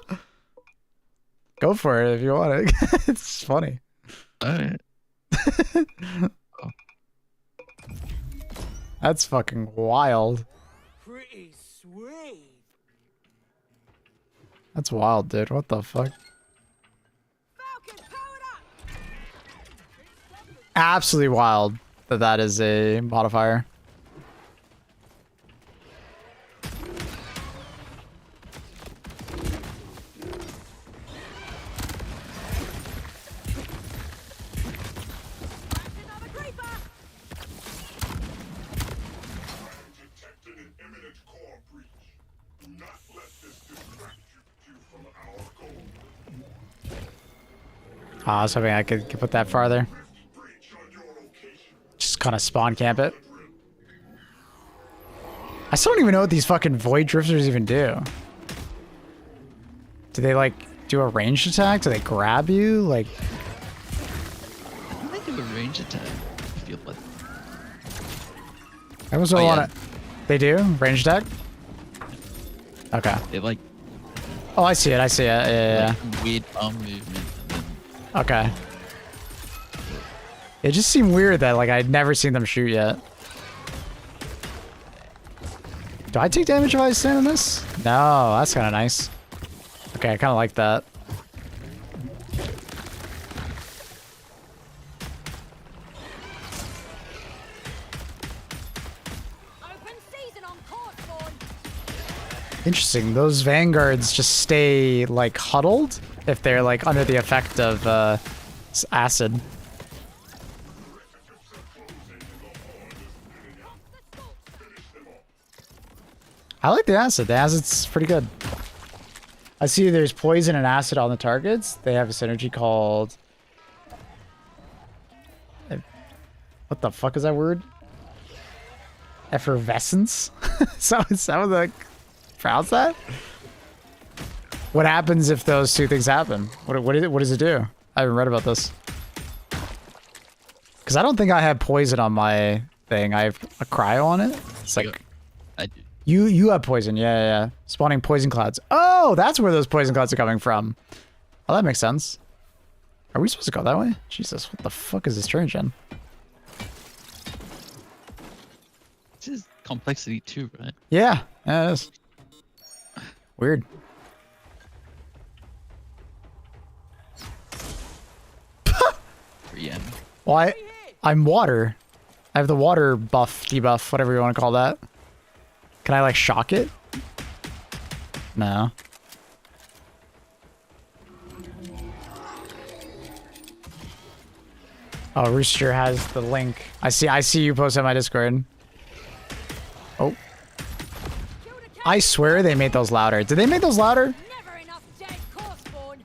Go for it if you want it. It's funny. Alright. That's fucking wild. Pretty sweet. That's wild, dude. What the fuck? Falcon, powered up. Absolutely wild that that is a modifier. Another creeper. Oh, I was hoping I could put that farther. Just kind of spawn camp it. I still don't even know what these fucking void drifters even do. Do they like do a ranged attack? Do they grab you? Like, I think they do a range attack. I feel like. I almost don't want to. They do ranged attack. Okay. They like. Oh, I see it. I see it. Yeah. Like weird arm movement. And then Okay. It just seemed weird that like I'd never seen them shoot yet. Do I take damage if I stand in this? No, that's kind of nice. Okay, I kind of like that. Open season on court spawn. Interesting. Those vanguards just stay like huddled if they're like under the effect of acid. I like the acid. The acid's pretty good. I see there's poison and acid on the targets. They have a synergy called... What the fuck is that word? Effervescence? Is that what the... Pronounce that? What happens if those two things happen? What does it do? I haven't read about this. Because I don't think I have poison on my thing. I have a cryo on it. It's like... I do. You have poison, yeah. Spawning poison clouds. Oh, that's where those poison clouds are coming from. Oh, that makes sense. Are we supposed to go that way? Jesus, what the fuck is this turn gen? This is complexity too, right? Yeah, it is. Weird. Yeah. Well, I'm water. I have the water buff, debuff, whatever you want to call that. Can I like shock it? No. Oh, Rooster has the link. I see you post on my Discord. Oh. I swear they made those louder. Did they make those louder? Never enough dead core spawn.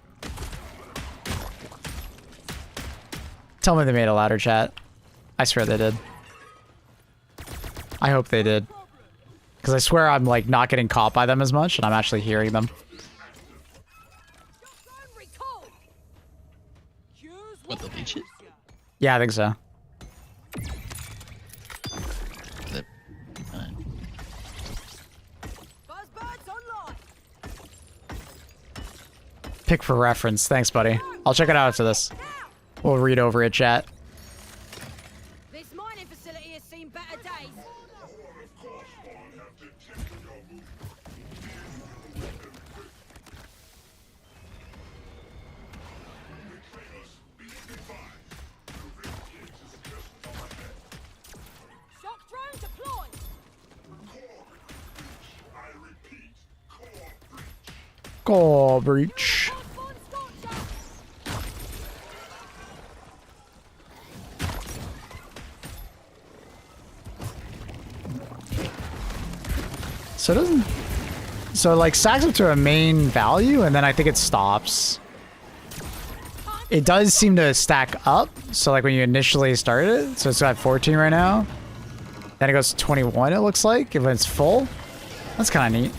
Tell me they made it louder, chat. I swear they did. I hope they did. Because I swear I'm like not getting caught by them as much and I'm actually hearing them. What, the leeches? Yeah, I think so. That, fine. Pick for reference. Thanks, buddy. I'll check it out after this. We'll read over it, chat. This mining facility has seen better days. Shock drone deployed. Skull breach. So it doesn't... So it, like, stacks up to a main value, and then I think it stops. It does seem to stack up. So, like, when you initially started it, so it's at 14 right now. Then it goes to 21, it looks like, when it's full. That's kind of neat.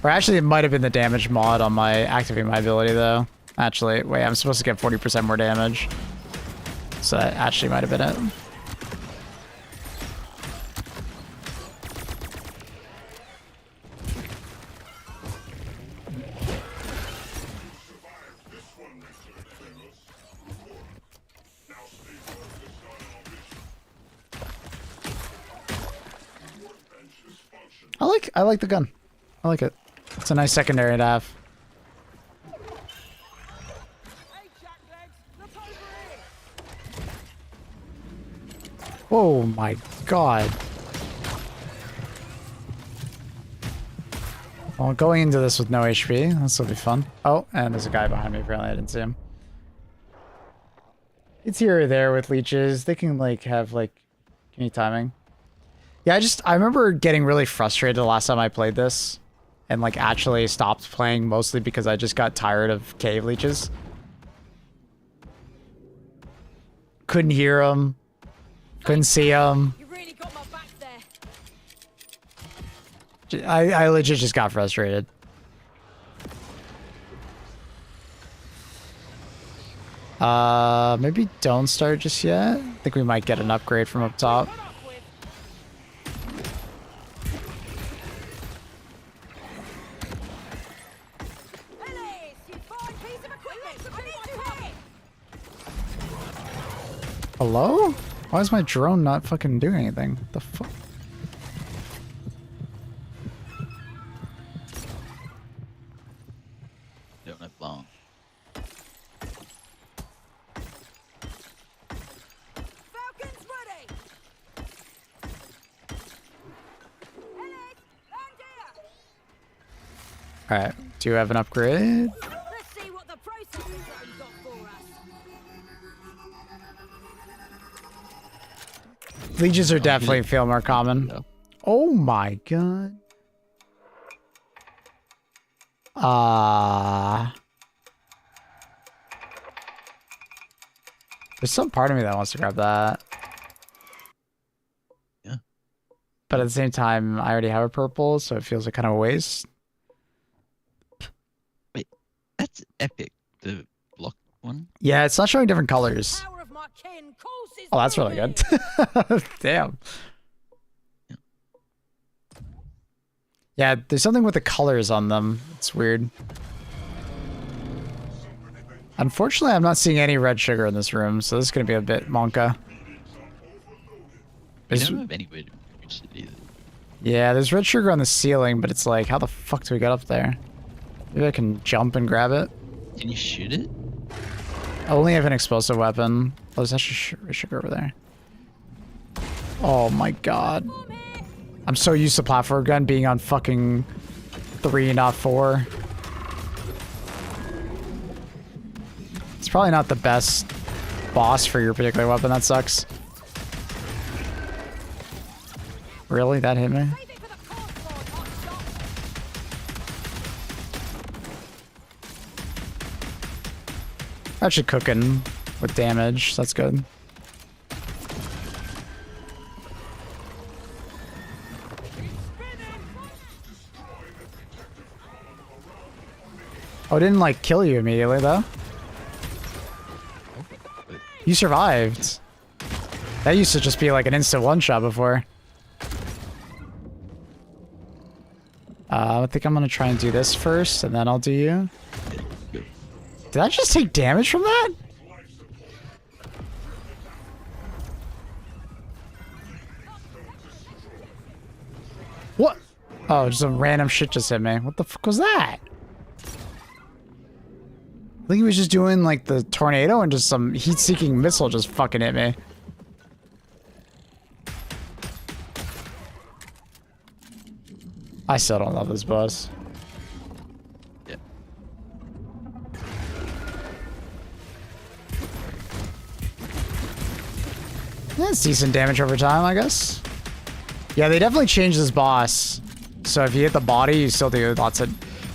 Or actually, it might have been the damage mod on my activating my ability, though. Actually, wait, I'm supposed to get 40% more damage. So that actually might have been it. I like the gun. I like it. It's a nice secondary to have. Oh my god. Well, going into this with no HP, this will be fun. Oh, and there's a guy behind me. Apparently I didn't see him. It's here or there with leeches. They can like have like any timing. Yeah, I remember getting really frustrated the last time I played this and like actually stopped playing mostly because I just got tired of cave leeches. Couldn't hear them. Couldn't see them. You really got my back there. I legit just got frustrated. Maybe don't start just yet. I think we might get an upgrade from up top. Hello? Why is my drone not fucking doing anything? What the fuck? Don't have long. Falcon's ready. Alright, do you have an upgrade? Let's see what the processing zone got for us. Leeches are definitely feel more common. Oh my god. There's some part of me that wants to grab that. Yeah. But at the same time, I already have a purple, so it feels like kind of a waste. Wait, that's epic. The block one? Yeah, it's not showing different colors. Power of my kin courses Oh, that's through really me. good. Damn. Yeah, there's something with the colors on them. It's weird. Unfortunately, I'm not seeing any red sugar in this room, so this is going to be a bit monka. I don't have anywhere to reach it either. Yeah, there's red sugar on the ceiling, but it's like, how the fuck do we get up there? Maybe I can jump and grab it? Can you shoot it? I only have an explosive weapon. Oh, there's actually red sugar over there. Oh my god. I'm so used to platform gun being on fucking 3, not 4. It's probably not the best boss for your particular weapon. That sucks. Really? That hit me? Actually cooking with damage. That's good. Oh, it didn't like kill you immediately though. You survived. That used to just be like an instant one-shot before. I think I'm gonna try and do this first, and then I'll do you. Did I just take damage from that? What? Oh, just some random shit just hit me. What the fuck was that? I think he was just doing like the tornado and just some heat-seeking missile just fucking hit me. I still don't love this boss. That's decent damage over time, I guess. Yeah, they definitely changed this boss. So if you hit the body, you still do lots of...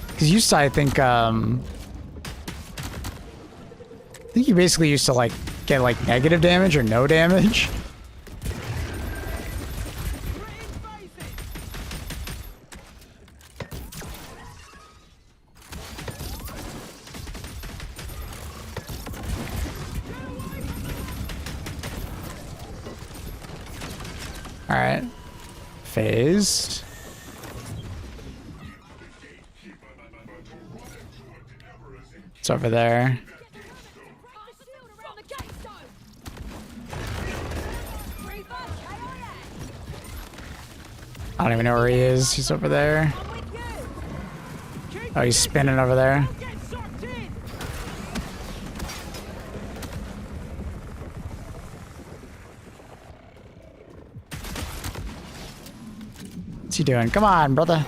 Because used to, I think you basically used to, like, get, like, negative damage or no damage. Alright. Phased. It's over there. I don't even know where he is. He's over there. Oh, he's spinning over there. What's he doing? Come on, brother.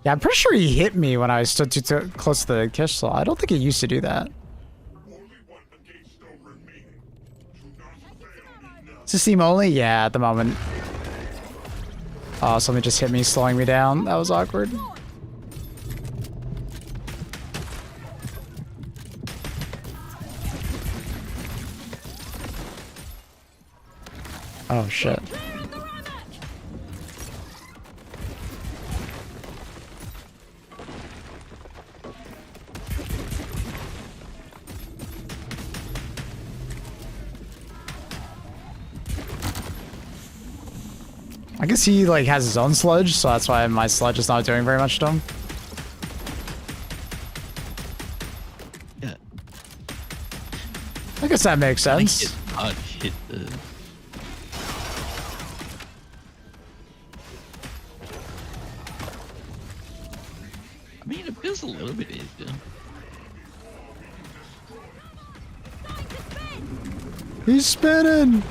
Yeah, I'm pretty sure he hit me when I stood too close to the kish slot. I don't think he used to do that. Is this team only? Yeah, at the moment. Oh, something just hit me, slowing me down. That was awkward. Oh, shit. I guess he, like, has his own sludge, so that's why my sludge is not doing very much to him. Yeah. I guess that makes sense. Hit the... I mean, it feels a little bit easier. He's spinning!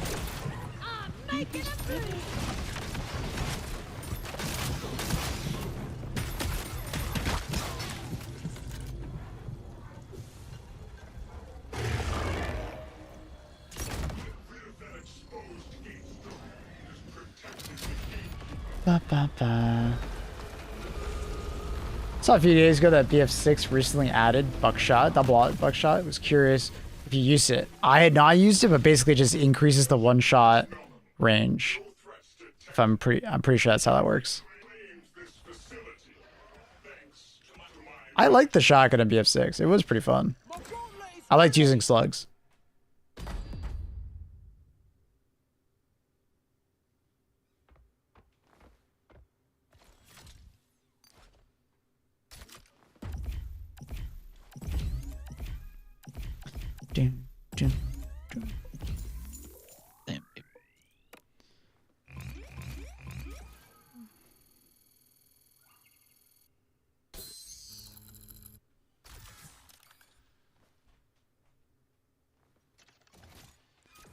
Saw a few days ago that BF6 recently added buckshot, double buckshot. I was curious if you used it. I had not used it, but basically just increases the one shot range. If I'm pretty sure that's how that works. I liked the shotgun in BF6. It was pretty fun. I liked using slugs. Damn, baby.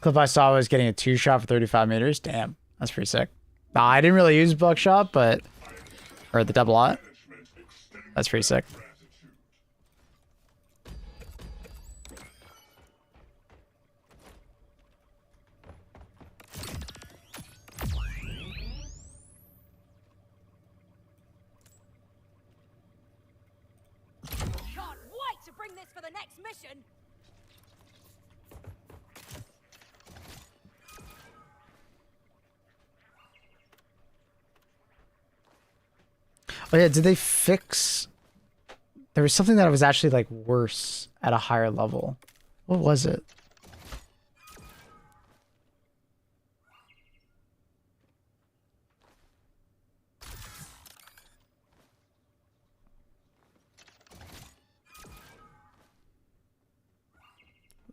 Clip I saw was getting a 2-shot for 35 meters. Damn, that's pretty sick. Nah, I didn't really use buckshot, but... Or the double lot. That's pretty sick. Can't wait to bring this for the next mission. Oh yeah, did they fix... There was something that was actually, like, worse at a higher level. What was it?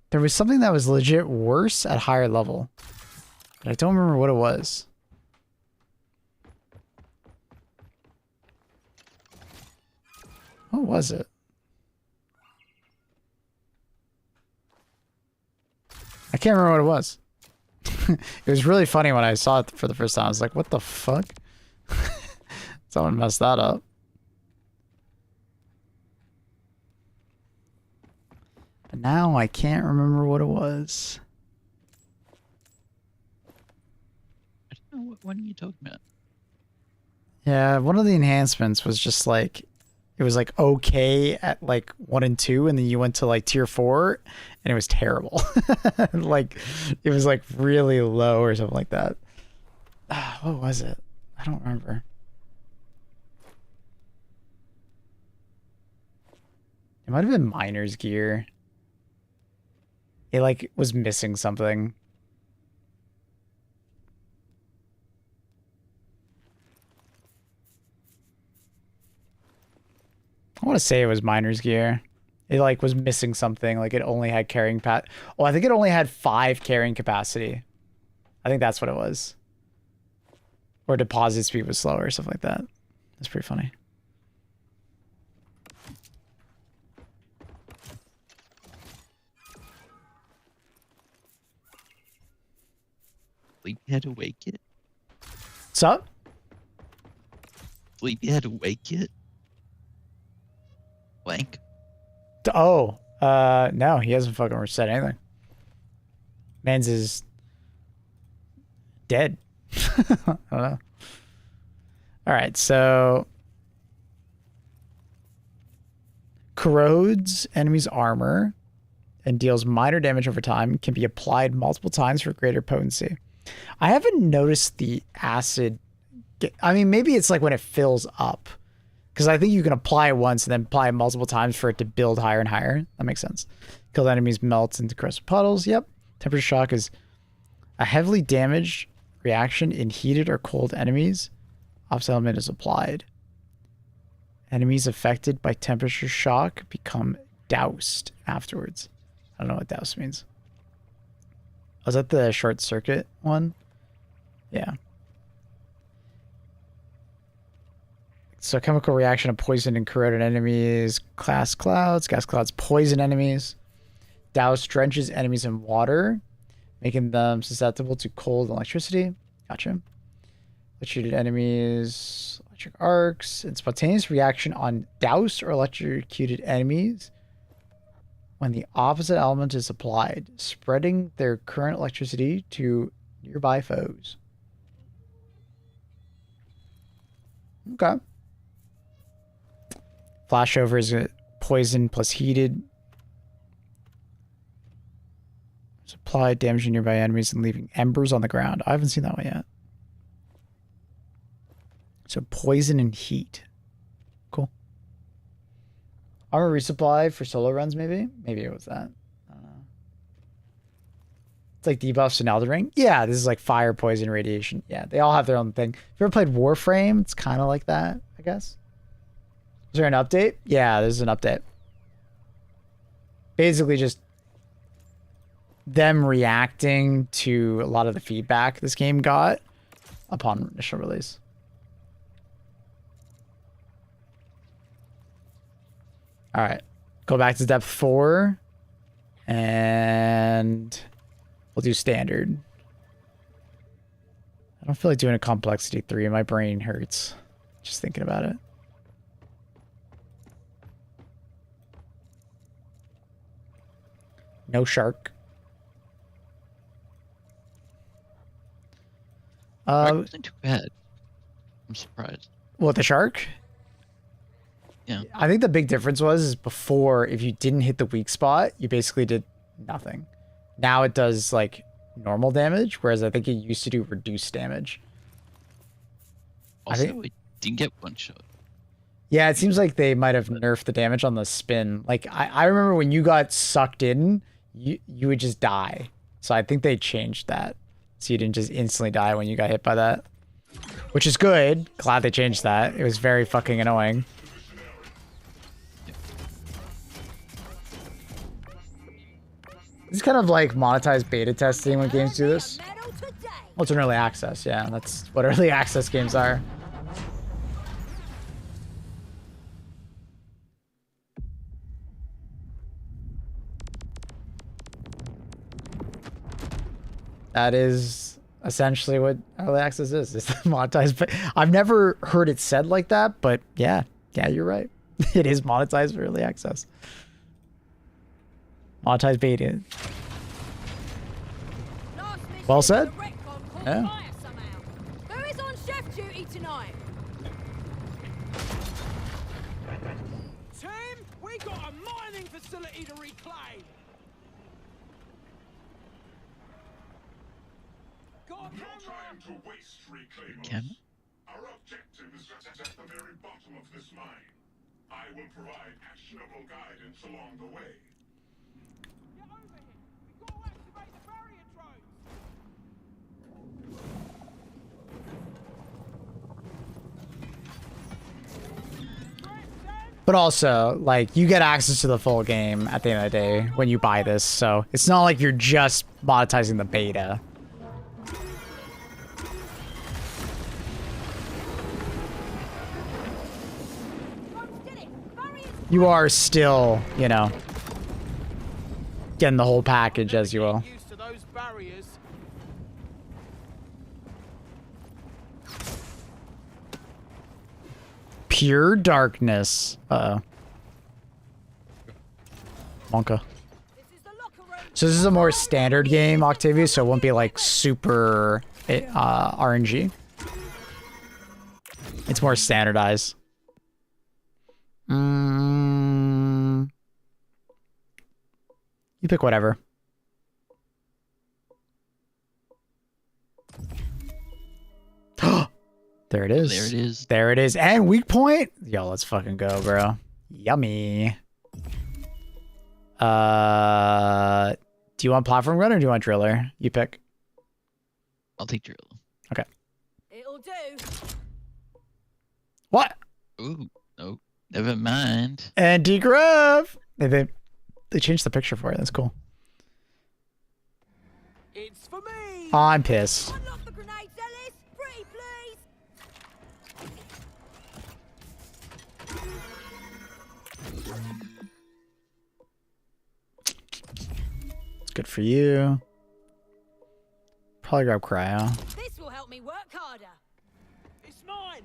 There was something that was legit worse at higher level. But I don't remember what it was. What was it? I can't remember what it was. It was really funny when I saw it for the first time. I was like, what the fuck? Someone messed that up. And now I can't remember what it was. I don't know what are you talking about? Yeah, one of the enhancements was just like, it was like okay at like 1 and 2, and then you went to like tier 4, and it was terrible. Like, it was like really low or something like that. What was it? I don't remember. It might have been miner's gear. It like was missing something. I want to say it was miner's gear. It like was missing something. Like it only had carrying I think it only had 5 carrying capacity. I think that's what it was. Or deposit speed was slower or something like that. That's pretty funny. Sleepyhead awake yet? What's up? Sleepyhead awake yet? Blank. Oh, no, he hasn't fucking reset anything. Man's is dead. I don't know. All right, so corrodes enemies' armor and deals minor damage over time. Can be applied multiple times for greater potency. I haven't noticed the acid. I mean, maybe it's like when it fills up. Because I think you can apply it once and then apply it multiple times for it to build higher and higher. That makes sense. Kill enemies, melt into corrosive puddles. Yep. Temperature shock is a heavily damaged reaction in heated or cold enemies. Opposite element is applied. Enemies affected by temperature shock become doused afterwards. I don't know what doused means. Was that the short circuit one? Yeah. So chemical reaction of poison and corroded enemies. Gas clouds poison enemies. Douse drenches enemies in water, making them susceptible to cold and electricity. Gotcha. Electrocuted enemies, electric arcs, and spontaneous reaction on doused or electrocuted enemies when the opposite element is applied, spreading their current electricity to nearby foes. Okay. Flashover is poison plus heated. Supply damaging nearby enemies and leaving embers on the ground. I haven't seen that one yet. So poison and heat. Cool. Armor resupply for solo runs, maybe? Maybe it was that. I don't know. It's like debuffs in Elden Ring. Yeah, this is like fire, poison, radiation. Yeah, they all have their own thing. If you ever played Warframe, it's kind of like that, I guess. Is there an update? Yeah, there's an update. Basically just them reacting to a lot of the feedback this game got upon initial release. All right, go back to depth 4 and we'll do standard. I don't feel like doing a complexity 3. My brain hurts just thinking about it. No shark. It wasn't too bad. I'm surprised. What, the shark? Yeah. I think the big difference was before, if you didn't hit the weak spot, you basically did nothing. Now it does like normal damage, whereas I think it used to do reduced damage. Also, it didn't get one shot. Yeah, it seems like they might have nerfed the damage on the spin. Like I remember when you got sucked in, you would just die. So I think they changed that. So you didn't just instantly die when you got hit by that. Which is good. Glad they changed that. It was very fucking annoying. It's kind of like monetized beta testing when games do this. Well, it's an early access, yeah. That's what early access games are. That is essentially what early access is. It's monetized, but I've never heard it said like that, but yeah, you're right. It is monetized for early access. Monetize beta. Last mission, Well said. the retcon caught Yeah. fire somehow. Who is on chef duty tonight? Tim, we got a mining facility to reclaim. Got a camera. To waste reclaimers. Camera? Our objective is at the very bottom of this mine. I will provide actionable guidance along the way. Get over here. We got to activate the barrier drones. But also, like, you get access to the full game at the end of the day when you buy this, so it's not like you're just monetizing the beta. You are still, you know, getting the whole package, as you will. Used to those barriers. Pure darkness. Uh-oh. Monka. So this is a more standard game, Octavius, so it won't be like super RNG. It's more standardized. You pick whatever. There it is. There it is. There it is. And weak point. Yo, let's fucking go, bro. Yummy. Do you want platform gun or do you want driller? You pick. I'll take drill. Okay. It'll do. What? Ooh, no, never mind. And degrove. They changed the picture for it. That's cool. It's for me. I'm pissed. Unlock the grenades, Ellis. Free, please. It's good for you. Probably grab cryo. This will help me work harder. It's mine.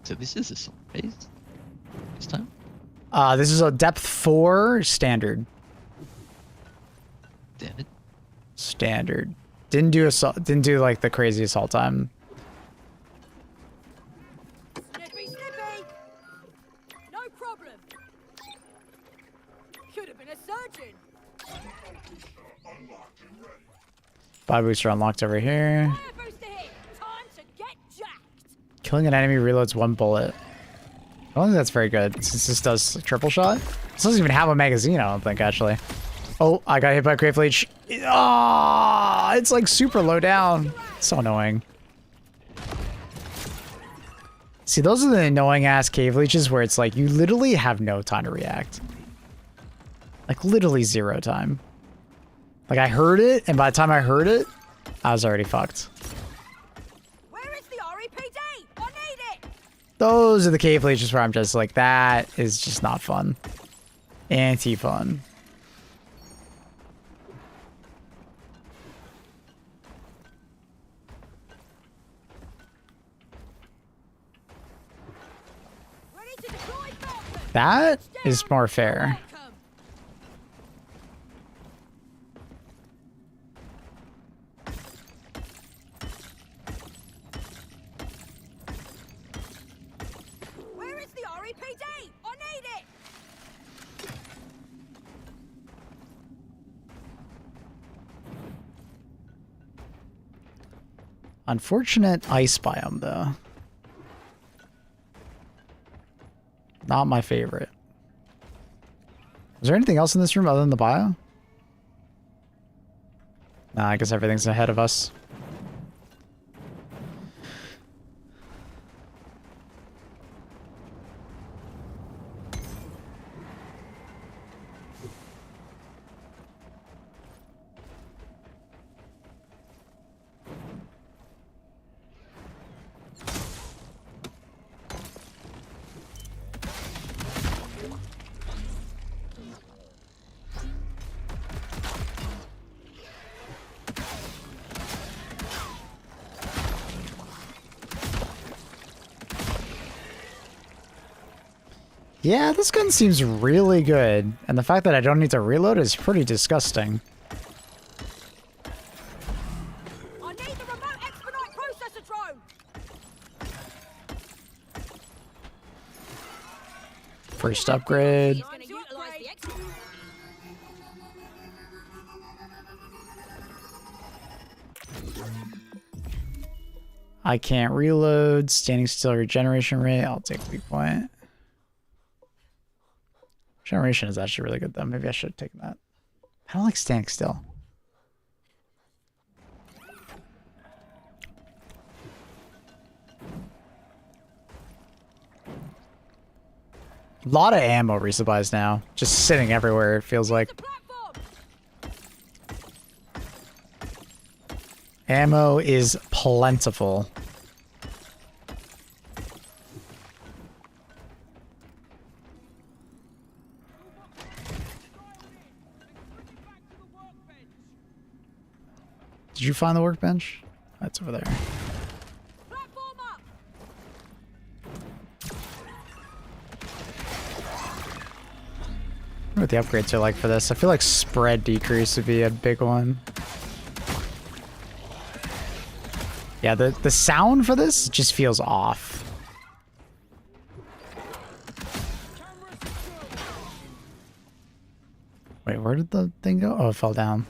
So this is a song phase this time. This is a depth 4 standard. Damn it. Standard. Didn't do like the crazy assault time. Snippy, snippy. No problem. Could have been a surgeon. Fire booster unlocked over here. Fire booster hit. Time to get jacked. Killing an enemy reloads 1 bullet. I don't think that's very good since this does triple shot. This doesn't even have a magazine, I don't think, actually. Oh, I got hit by a Crave Leech. Ah, it's like super low down. So annoying. See, those are the annoying ass cave leeches where it's like you literally have no time to react. Like literally 0 time. Like I heard it, and by the time I heard it, I was already fucked. Where is the REPD? I need it. Those are the cave leeches where I'm just like, that is just not fun. Anti-fun. Ready to deploy Falcon. That is more fair. Welcome. Where is the REPD? I need it. Unfortunate ice biome, though. Not my favorite. Is there anything else in this room other than the bio? Nah, I guess everything's ahead of us. Yeah, this gun seems really good. And the fact that I don't need to reload is pretty disgusting. I need the remote expedite processor drone. First upgrade. He's gonna utilize the expedite. I can't reload. Standing still regeneration rate. I'll take weak point. Generation is actually really good though. Maybe I should have taken that. I don't like standing still. A lot of ammo resupplies now. Just sitting everywhere, it feels like. Ammo is plentiful. Did you find the workbench? That's over there. I wonder what the upgrades are like for this. I feel like spread decrease would be a big one. Yeah, the sound for this just feels off. Wait, where did the thing go? Oh, it fell down.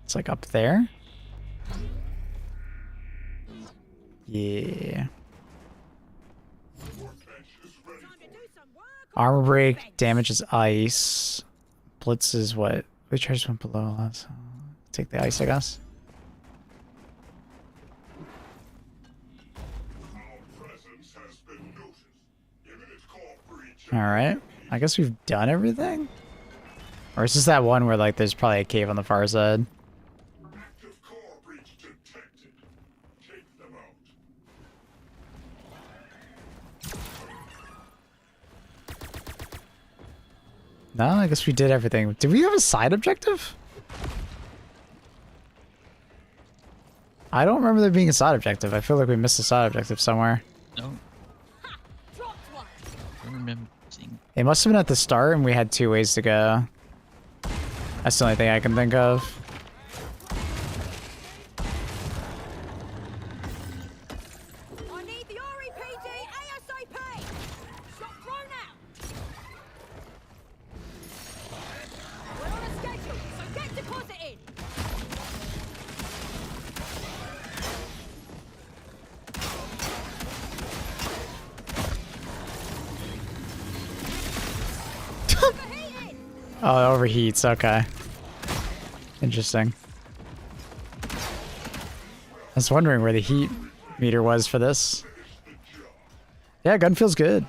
It's like up there. Yeah. Armor break damages ice. Blitz is what? We charge went below us. Take the ice, I guess. Alright. I guess we've done everything? Or is this that one where like there's probably a cave on the far side? No, I guess we did everything. Did we have a side objective? I don't remember there being a side objective. I feel like we missed a side objective somewhere. No. I don't remember seeing. It must have been at the start and we had 2 ways to go. That's the only thing I can think of. I need the REPD ASAP. Shot thrown out. We're on a schedule, so get deposited. Oh, it overheats. Okay. Interesting. I was wondering where the heat meter was for this. Yeah, gun feels good.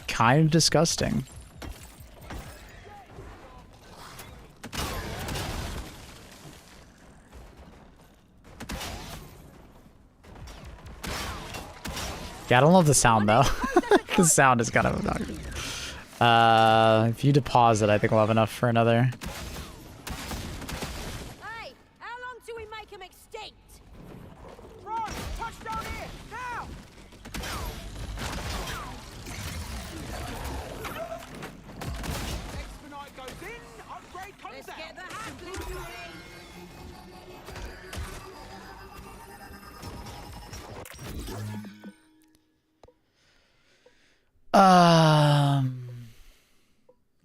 Kind of disgusting. Yeah, I don't love the sound though. The sound is kind of obnoxious. If you deposit, I think we'll have enough for another. Hey, how long till we make him extinct? Drone, touchdown here, now! Expedite goes in, upgrade comes Let's get the handling ready.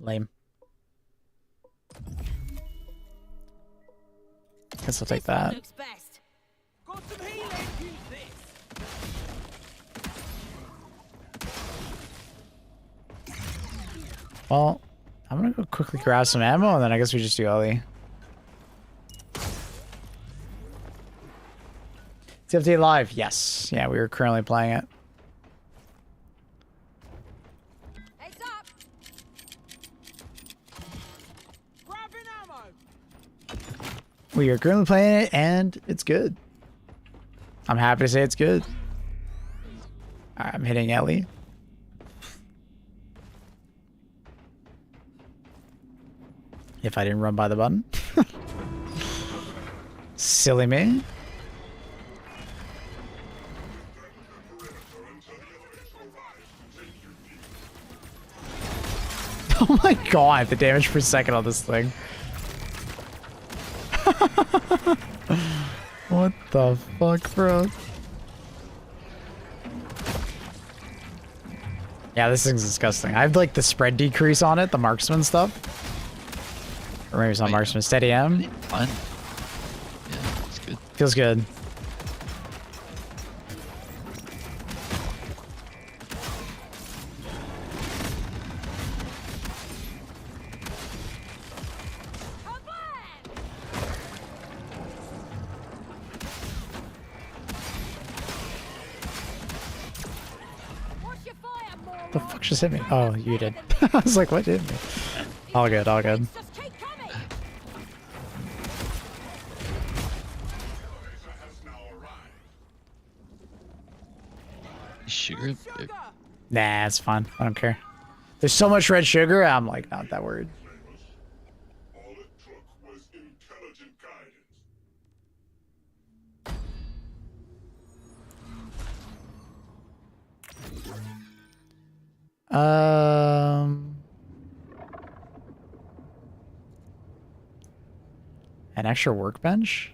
Lame. Guess I'll take that. Looks best. Got some healing. Use this. Well, I'm gonna go quickly grab some ammo and then I guess we just do Ellie. TFT live? Yes. Yeah, we were currently playing it. Heads up. Grabbing ammo. We are currently playing it and it's good. I'm happy to say it's good. Alright, I'm hitting Ellie. If I didn't run by the button. Silly me. Oh my god, the damage per second on this thing. What the fuck, bro? Yeah, this thing's disgusting. I have like the spread decrease on it, the marksman stuff. Or maybe it's not marksman, steady M. Fun. Yeah, it's good. Feels good. The fuck just hit me? Oh, you did. I was like, what hit me? All good, all good. Sugar? Nah, it's fine. I don't care. There's so much red sugar, I'm like not that worried. An extra workbench?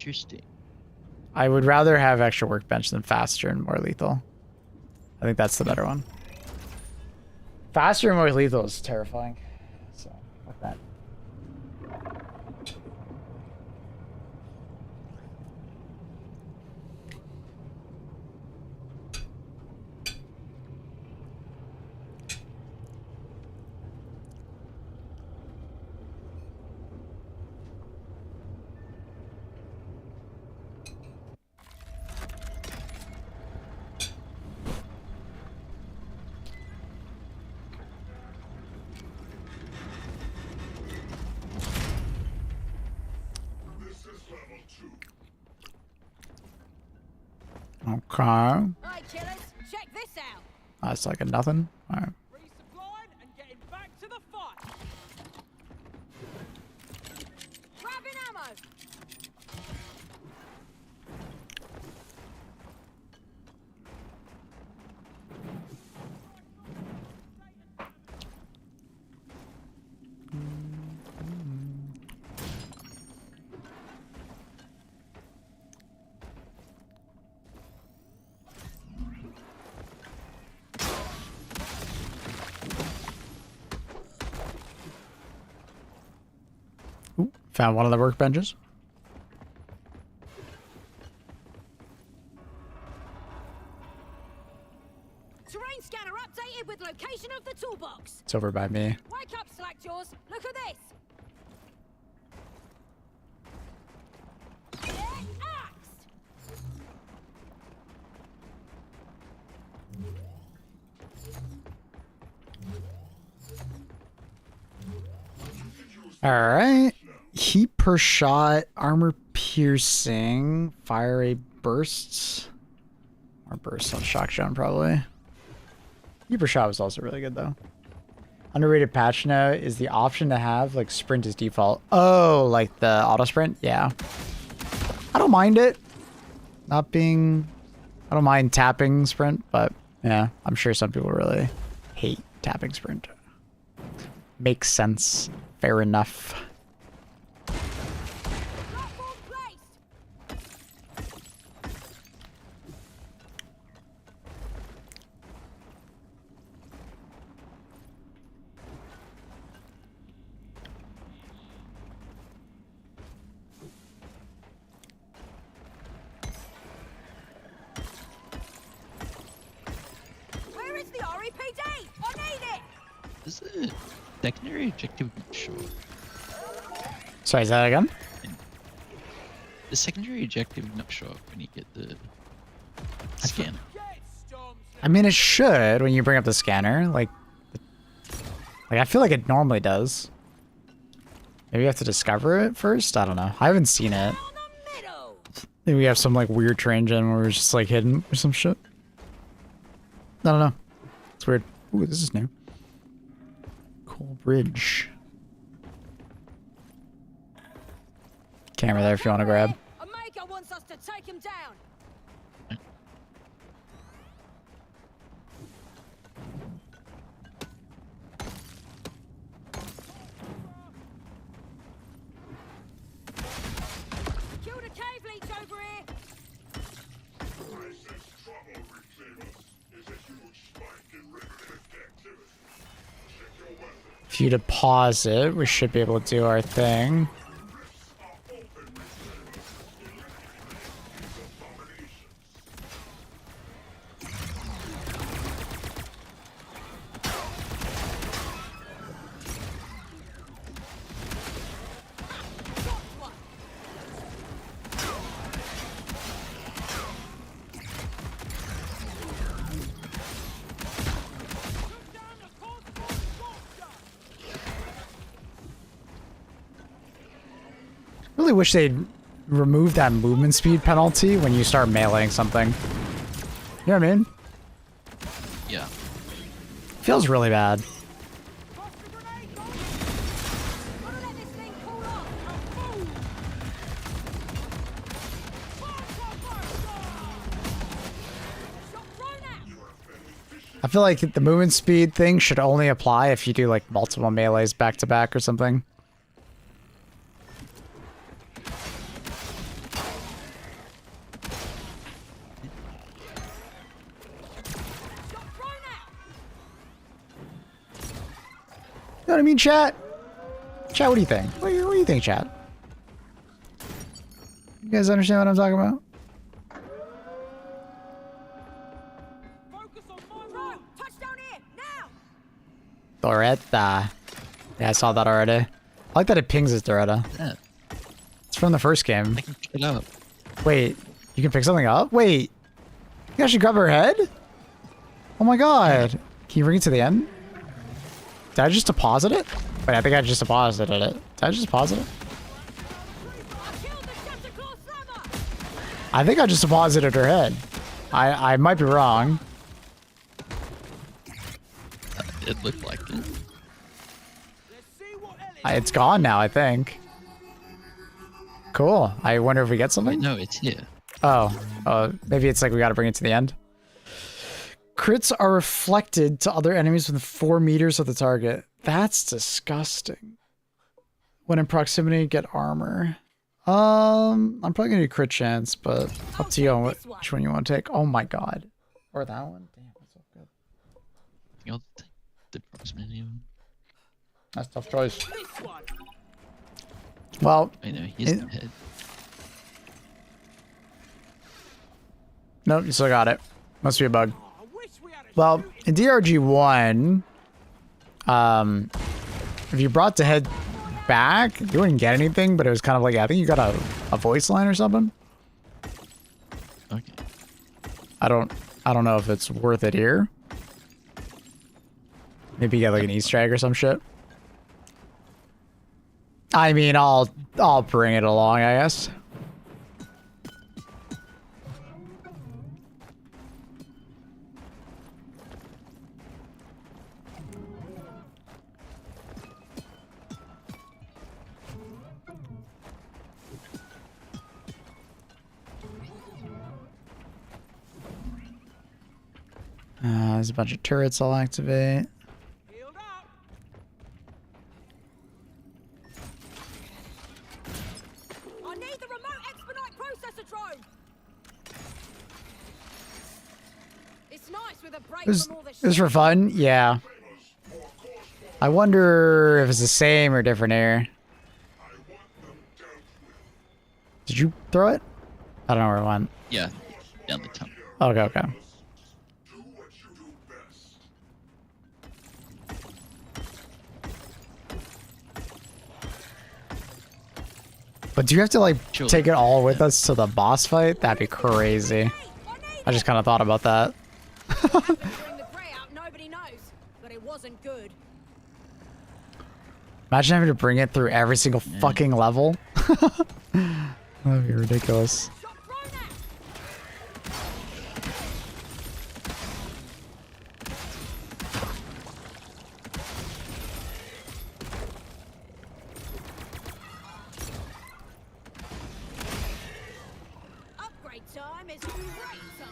Interesting. I would rather have extra workbench than faster and more lethal. I think that's the better one. Faster and more lethal is terrifying. So, like that. Okay. Right, killers, check this out. That's like a nothing. Alright. Resupplying and getting back to the fight. Grabbing ammo. Ooh, found one of the workbenches. Terrain scanner updated with location of the toolbox. It's over by me. Wake up, Slackjaws. Look at this. Get axed. Alright. Heat per shot, armor piercing, fire rate bursts. More bursts on shock zone, probably. Heat per shot was also really good, though. Underrated patch note is the option to have, like, sprint as default. Oh, like the auto sprint? Yeah. I don't mind it. Not being... I don't mind tapping sprint, but, yeah, I'm sure some people really hate tapping sprint. Makes sense. Fair enough. Platform placed. Where is the REPD? I need it. Is the secondary objective not show up? Sorry, is that again? The secondary objective not show up when you get the scanner. I mean, it should when you bring up the scanner. Like I feel like it normally does. Maybe you have to discover it first? I don't know. I haven't seen it. Maybe we have some like weird train gen where it's just like hidden or some shit. I don't know. It's weird. Ooh, this is new. Cool bridge. Camera there if you want to grab. Omega wants us to take him down. Kill the cave leech over here. If you deposit, we should be able to do our thing. Really wish they'd remove that movement speed penalty when you start meleeing something. You know what I mean? Yeah. Feels really bad. I feel like the movement speed thing should only apply if you do like multiple melees back to back or something. You know what I mean, chat? Chat, what do you think? What do you think, chat? You guys understand what I'm talking about? Doretta. Yeah, I saw that already. I like that it pings as Doretta. Yeah. It's from the first game. I can pick it up. Wait, you can pick something up? Wait, you can actually grab her head? Oh my god. Can you bring it to the end? Did I just deposit it? Wait, I think I just deposited it. Did I just deposit it? I think I just deposited her head. I might be wrong. It looked like it. It's gone now, I think. Cool. I wonder if we get something? Wait, no, it's here. Oh, maybe it's like we gotta bring it to the end. Crits are reflected to other enemies within 4 meters of the target. That's disgusting. When in proximity, get armor. I'm probably gonna do crit chance, but up to you on which one you want to take. Oh my god. Or that one? Damn, that's so good. I'll take the proximity one. That's a tough choice. Well, I know, he's the head. Nope, you still got it. Must be a bug. Well, in DRG1, if you brought the head back, you wouldn't get anything, but it was kind of like, I think you got a voice line or something. Okay. I don't know if it's worth it here. Maybe you get like an Easter egg or some shit. I mean, I'll bring it along, I guess. There's a bunch of turrets I'll activate. I need the remote expedite processor drone. It's nice with a break from all the It was for fun? Yeah. I wonder if it's the same or different here. Did you throw it? I don't know where it went. Yeah, down the tunnel. Okay, okay. But do you have to like take it all with us to the boss fight? That'd be crazy. I just kind of thought about that. Nobody knows, but it wasn't good. Imagine having to bring it through every single fucking level. That'd be ridiculous. time is great time.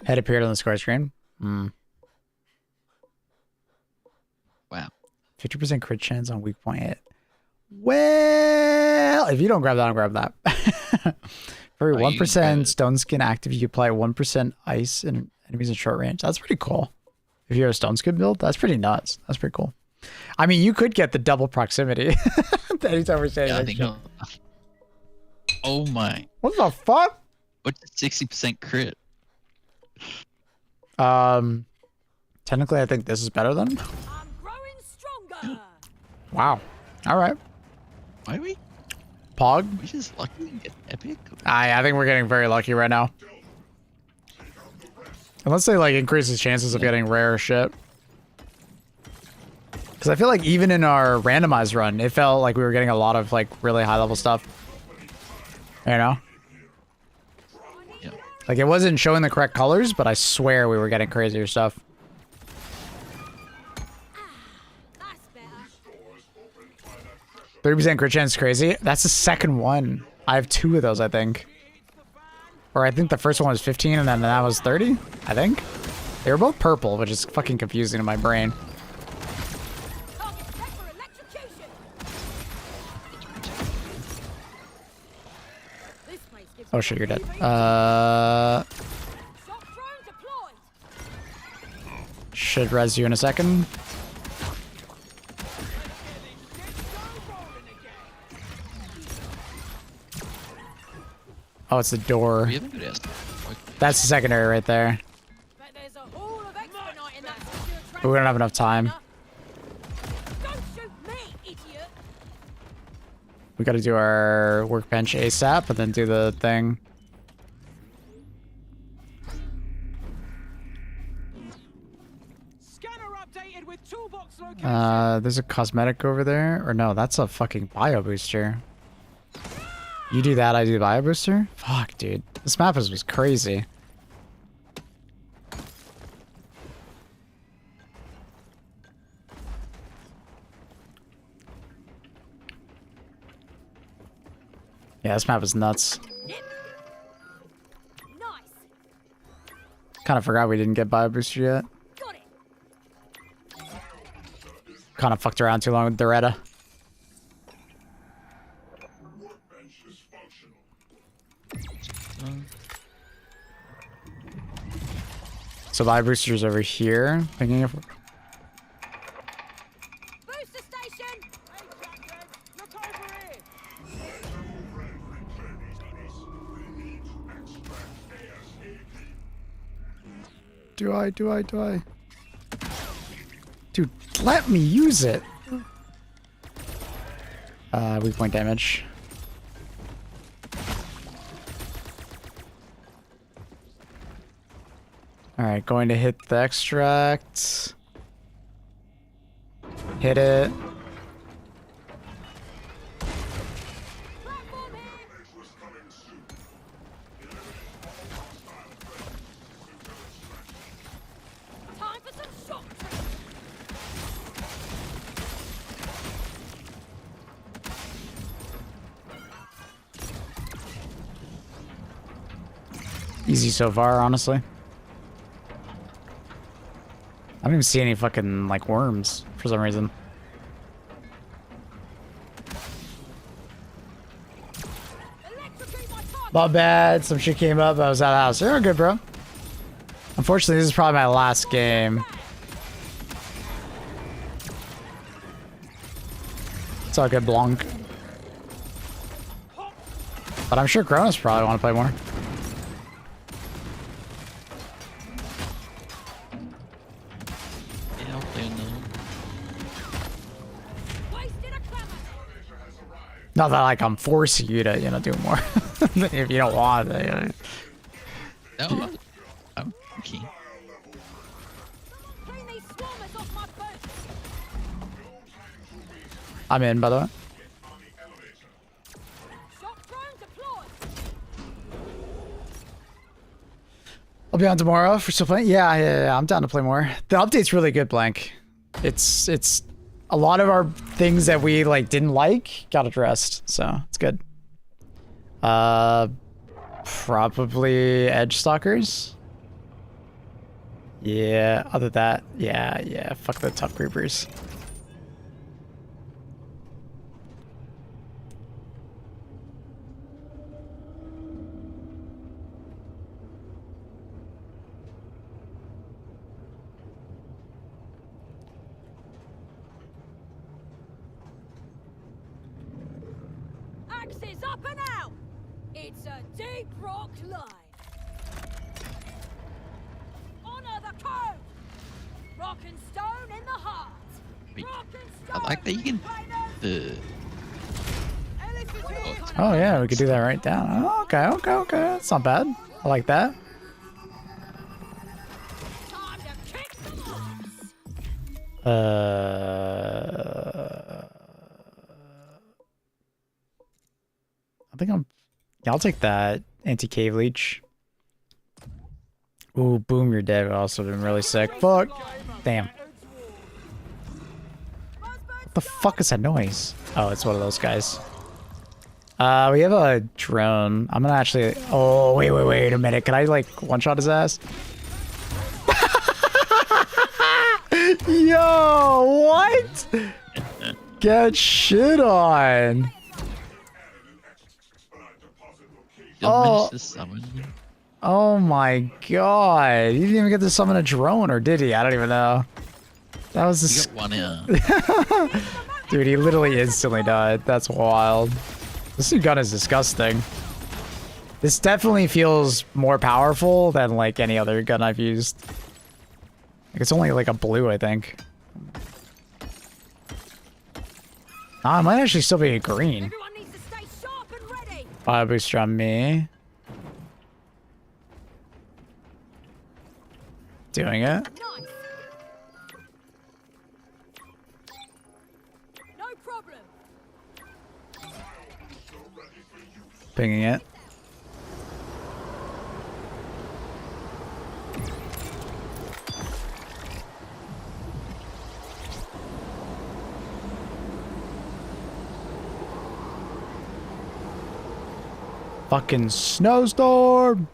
Head appeared on the score screen. Wow. 50% crit chance on weak point hit. Well, if you don't grab that, I'll grab that. For 1% stone skin active, you apply 1% ice and enemies in short range. That's pretty cool. If you're a stone skin build, that's pretty nuts. That's pretty cool. I mean, you could get the double proximity. Anytime we're saying that shit. Oh my. What the fuck? What's 60% crit? Technically, I think this is better than. I'm growing stronger. Wow. All right. Why are we? Pog? We just lucky and get epic? I think we're getting very lucky right now. Unless they like increase the chances of getting rare shit. Because I feel like even in our randomized run, it felt like we were getting a lot of like really high level stuff. You know? Yeah. Like it wasn't showing the correct colors, but I swear we were getting crazier stuff. That's better. 30% crit chance is crazy. That's the second one. I have 2 of those, I think. Or I think the first one was 15 and then that was 30, I think. They were both purple, which is fucking confusing in my brain. Target set for electrocution. This place gives Oh shit, you're dead. Shock drone deployed. Should res you in a second. Oh, it's the door. We haven't good ass. That's the secondary right there. But there's a hall of expedite in that secure But we don't have enough time. Don't shoot me, idiot. We gotta do our workbench ASAP and then do the thing. Scanner updated with toolbox location. There's a cosmetic over there. Or no, that's a fucking bio booster. You do that, I do the bio booster? Fuck, dude. This map was crazy. Yeah, this map is nuts. Nice. Kind of forgot we didn't get bio booster yet. Got it. Kind of fucked around too long with Doretta. So bio booster's over here. Thinking of. Booster station. Hey, Captain. Look over here. Do I? Dude, let me use it. Weak point damage. Alright, going to hit the extract. Hit it. Platform here. Time for some shock. Easy so far, honestly. I don't even see any fucking, like, worms for some reason. Not bad. Some shit came up. I was out of the house. You're good, bro. Unfortunately, this is probably my last game. It's all good, Blanc. But I'm sure Cronus probably want to play more. Yeah, I'll play another one. Not that like I'm forcing you to, you know, do more. If you don't want to, you know. No, I'm keen. Clean these swarmers off my boots. I'm in, by the way. Shock drone deployed. I'll be on tomorrow for still playing. Yeah, I'm down to play more. The update's really good, Blank. It's a lot of our things that we like didn't like got addressed, so it's good. Probably edge stalkers. Yeah, other than that, yeah, fuck the tough creepers. Axes up and out! It's a deep rock line. Honor the code! Rock and stone in the heart! Wait, Rock and I stone! like that you can. Oh yeah, we could do that right down. Oh, okay. That's not bad. I like that. Time to kick some ass! I think yeah, I'll take that anti-cave leech. Ooh, boom, you're dead. Would also been really sick. Fuck. Damn. What the fuck is that noise? Oh, it's one of those guys. We have a drone. I'm gonna actually. Oh, wait a minute. Can I like one-shot his ass? Yo, what? Get shit on. Oh my god. He didn't even get to summon a drone, or did he? I don't even know. That was You got one in. Dude, he literally instantly died. That's wild. This new gun is disgusting. This definitely feels more powerful than like any other gun I've used. Like, it's only like a blue, I think. Ah, it might actually still be a green. Everyone needs to stay sharp and ready! Fire booster on me. Doing it. Nice! No problem! Pinging it. Fucking snowstorm!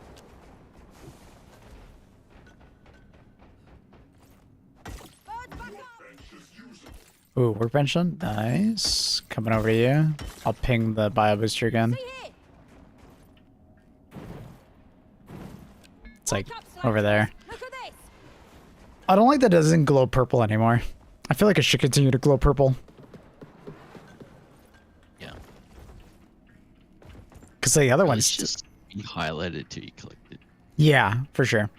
Ooh, workbench done. Nice. Coming over to you. I'll ping the bio booster again. It's like over there. I don't like that it doesn't glow purple anymore. I feel like it should continue to glow purple. Yeah. Because the other It's one's just you highlight it till you collect it. yeah, for sure.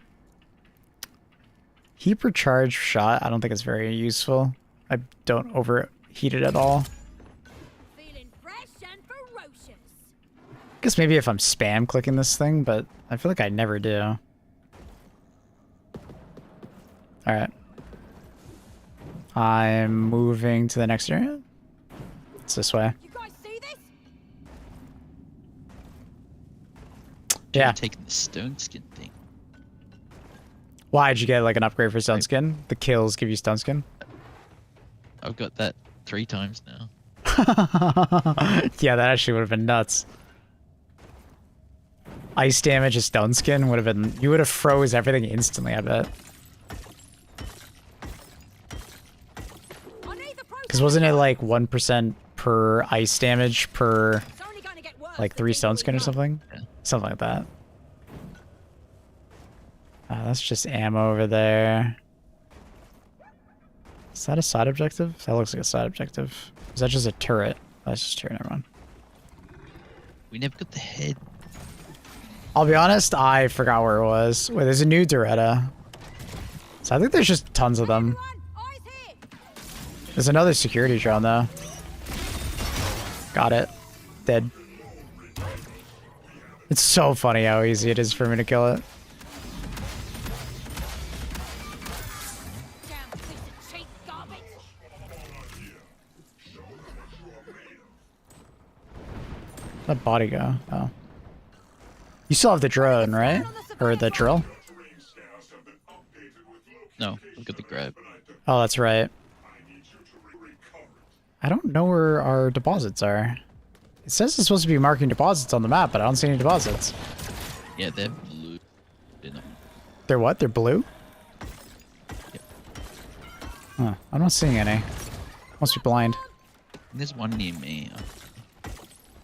Heat per charge shot, I don't think it's very useful. I don't overheat it at all. Feeling fresh and ferocious. I guess maybe if I'm spam clicking this thing, but I feel like I never do. Alright. I'm moving to the next area. It's this way. You guys see this? Yeah. Taking the stone skin thing. Why'd you get like an upgrade for stone skin? The kills give you stone skin? I've got that 3 times now. Yeah, that actually would have been nuts. Ice damage is stone skin would have been... You would have froze everything instantly, I bet. Because wasn't it like 1% per ice damage per like 3 stone skin or something? Yeah. Something like that. That's just ammo over there. Is that a side objective? That looks like a side objective. Is that just a turret? That's just a turret, never mind. We never got the head. I'll be honest, I forgot where it was. Wait, there's a new Doretta. So I think there's just tons of them. There's another security drone though. Got it. Dead. It's so funny how easy it is for me to kill it. That body go? Oh. You still have the drone, right? Or the drill? No, I've got the grab. Oh, that's right. I don't know where our deposits are. It says it's supposed to be marking deposits on the map, but I don't see any deposits. Yeah, they're blue. They're not. They're what? They're blue? Yep. Huh. I'm not seeing any. Must be blind. There's one near me. On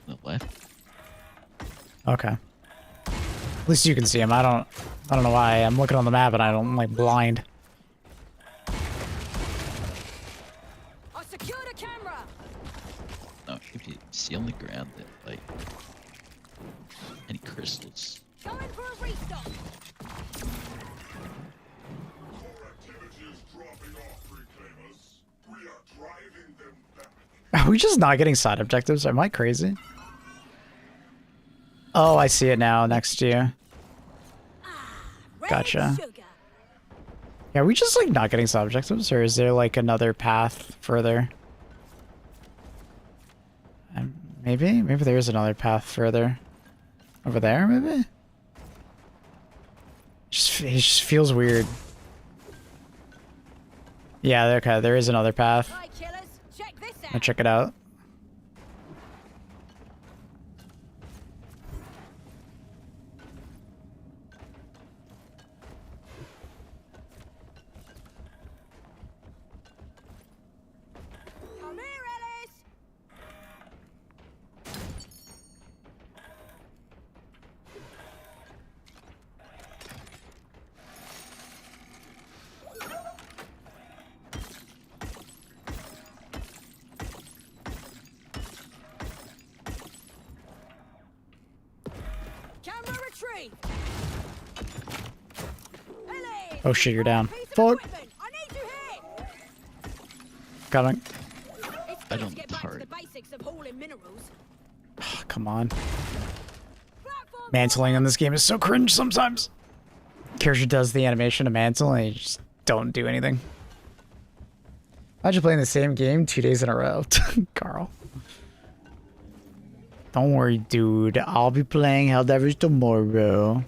the left. Okay. At least you can see them. I don't know why. I'm looking on the map and I'm like blind. I secured a camera. No, if you see on the ground that like any crystals. Going for a restock. Are we just not getting side objectives? Am I crazy? Oh, I see it now next to you. Gotcha. Yeah, are we just like not getting side objectives, or is there like another path further? Maybe there is another path further. Over there, maybe? It just feels weird. Yeah, okay, there is another path. I'll check it out. Come here, Ellis. Camera retrieve. Ellis. Oh shit, you're down. Piece of Fuck. equipment. I need you here. Coming. It's I good don't to get back to hurt. the basics of hauling minerals. Come on. Platform Mantling in this game is so cringe sometimes. Character does the animation of mantle and you just don't do anything. Imagine playing the same game 2 days in a row. Carl. Don't worry, dude. I'll be playing Helldivers tomorrow.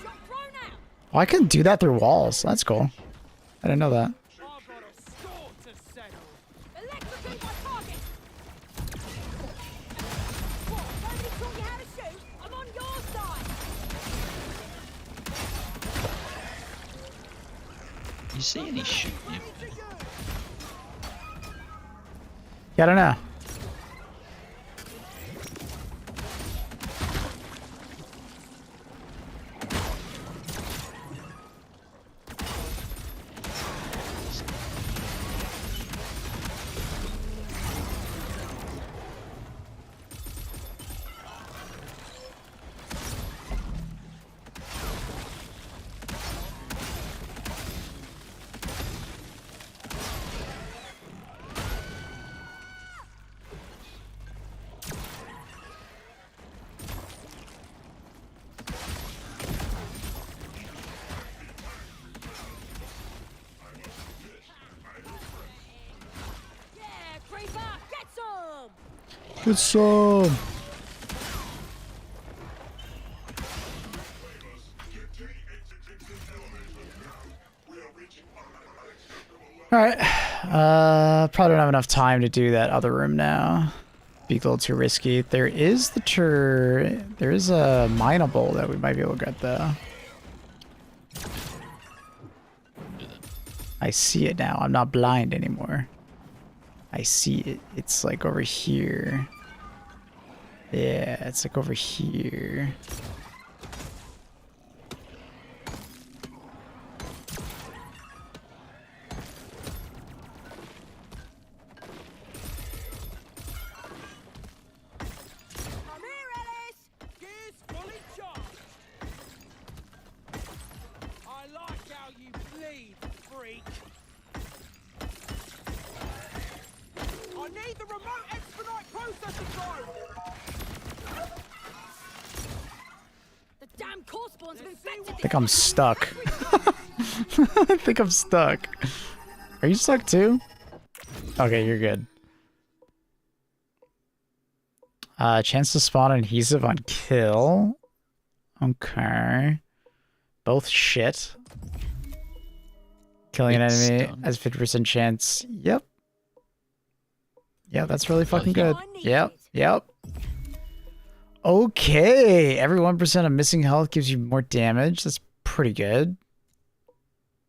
shot thrown out. Oh, I can do that through walls. That's cool. I didn't know that. I've got a score to settle. Electrocute my target. What? Nobody taught you how to shoot? I'm on your side. You see any shooting? Yeah, I don't know. Yeah, creeper, get some. Good some. Alright. Probably don't have enough time to do that other room now. Be a little too risky. There is there is a mineable that we might be able to get though. I see it now. I'm not blind anymore. I see it. It's like over here. Yeah, it's like over here. Come here, Ellis. Gears fully charged. I like how you bleed, freak. I need the remote expedite processor drone. The damn core spawn's been infected. I think I'm stuck. I think I'm stuck. Are you stuck too? Okay, you're good. Chance to spawn adhesive on kill. Okay. Both shit. Killing an It's enemy done. has 50% chance. Yep. Yeah, that's really fucking good. Yep. Yep. Okay. Every 1% of missing health gives you more damage. That's pretty good.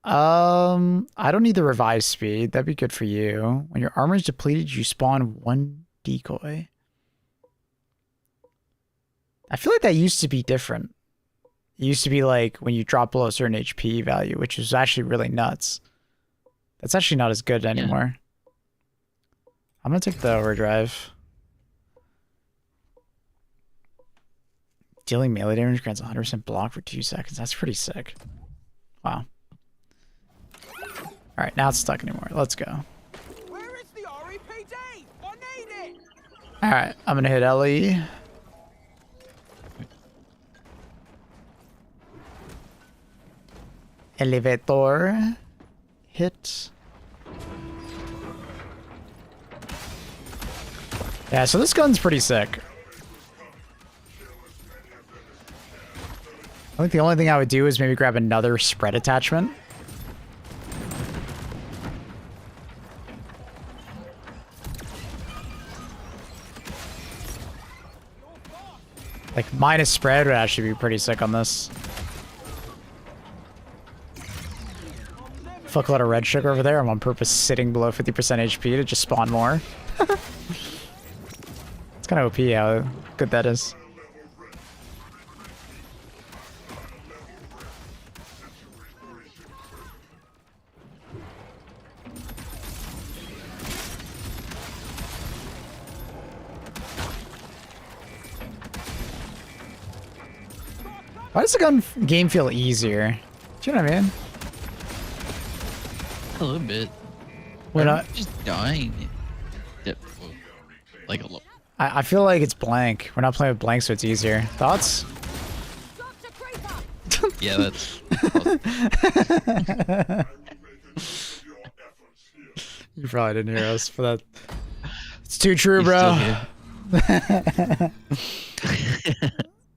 I don't need the revive speed. That'd be good for you. When your armor is depleted, you spawn 1 decoy. I feel like that used to be different. It used to be like when you drop below a certain HP value, which is actually really nuts. That's actually not as good anymore. I'm gonna take the overdrive. Dealing melee damage grants 100% block for 2 seconds. That's pretty sick. Wow. Alright, now it's stuck anymore. Let's go. Where is the REPD? I need it! Alright, I'm gonna hit Ellie. Elevator. Hit. Yeah, so this gun's pretty sick. I think the only thing I would do is maybe grab another spread attachment. Like, minus spread would actually be pretty sick on this. Fuck a lot of red sugar over there. I'm on purpose sitting below 50% HP to just spawn more. It's kind of OP how good that is. Why does the gun game feel easier? Do you know what I mean? A little bit. We're I'm not. just dying. Yep. Well, like a lot. I feel like it's blank. We're not playing with blank, so it's easier. Thoughts? Yeah, that's. You probably didn't hear us for that. It's too true, He's bro. still here.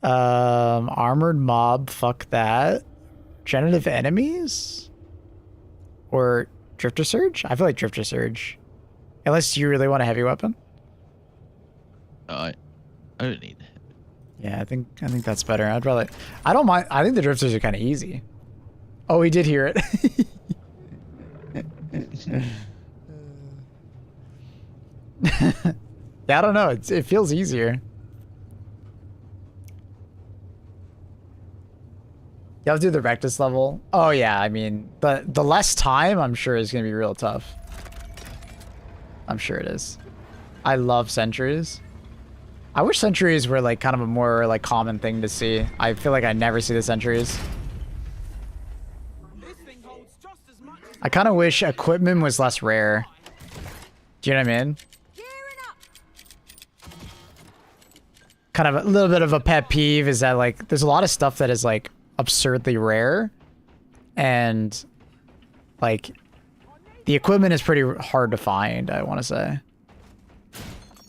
Armored mob. Fuck that. Generative enemies? Or Drifter Surge? I feel like Drifter Surge. Unless you really want a heavy weapon. I don't need it. Yeah, I think that's better. I'd rather. I don't mind. I think the drifters are kind of easy. Oh, we did hear it. Yeah, I don't know. It feels easier. You have to do the Rectus level. Oh yeah, I mean the less time I'm sure is gonna be real tough. I'm sure it is. I love sentries. I wish sentries were like kind of a more like common thing to see. I feel like I never see the sentries. I kind of wish equipment was less rare. Do you know what I mean? Kind of a little bit of a pet peeve is that like there's a lot of stuff that is like absurdly rare, and like the equipment is pretty hard to find, I want to say.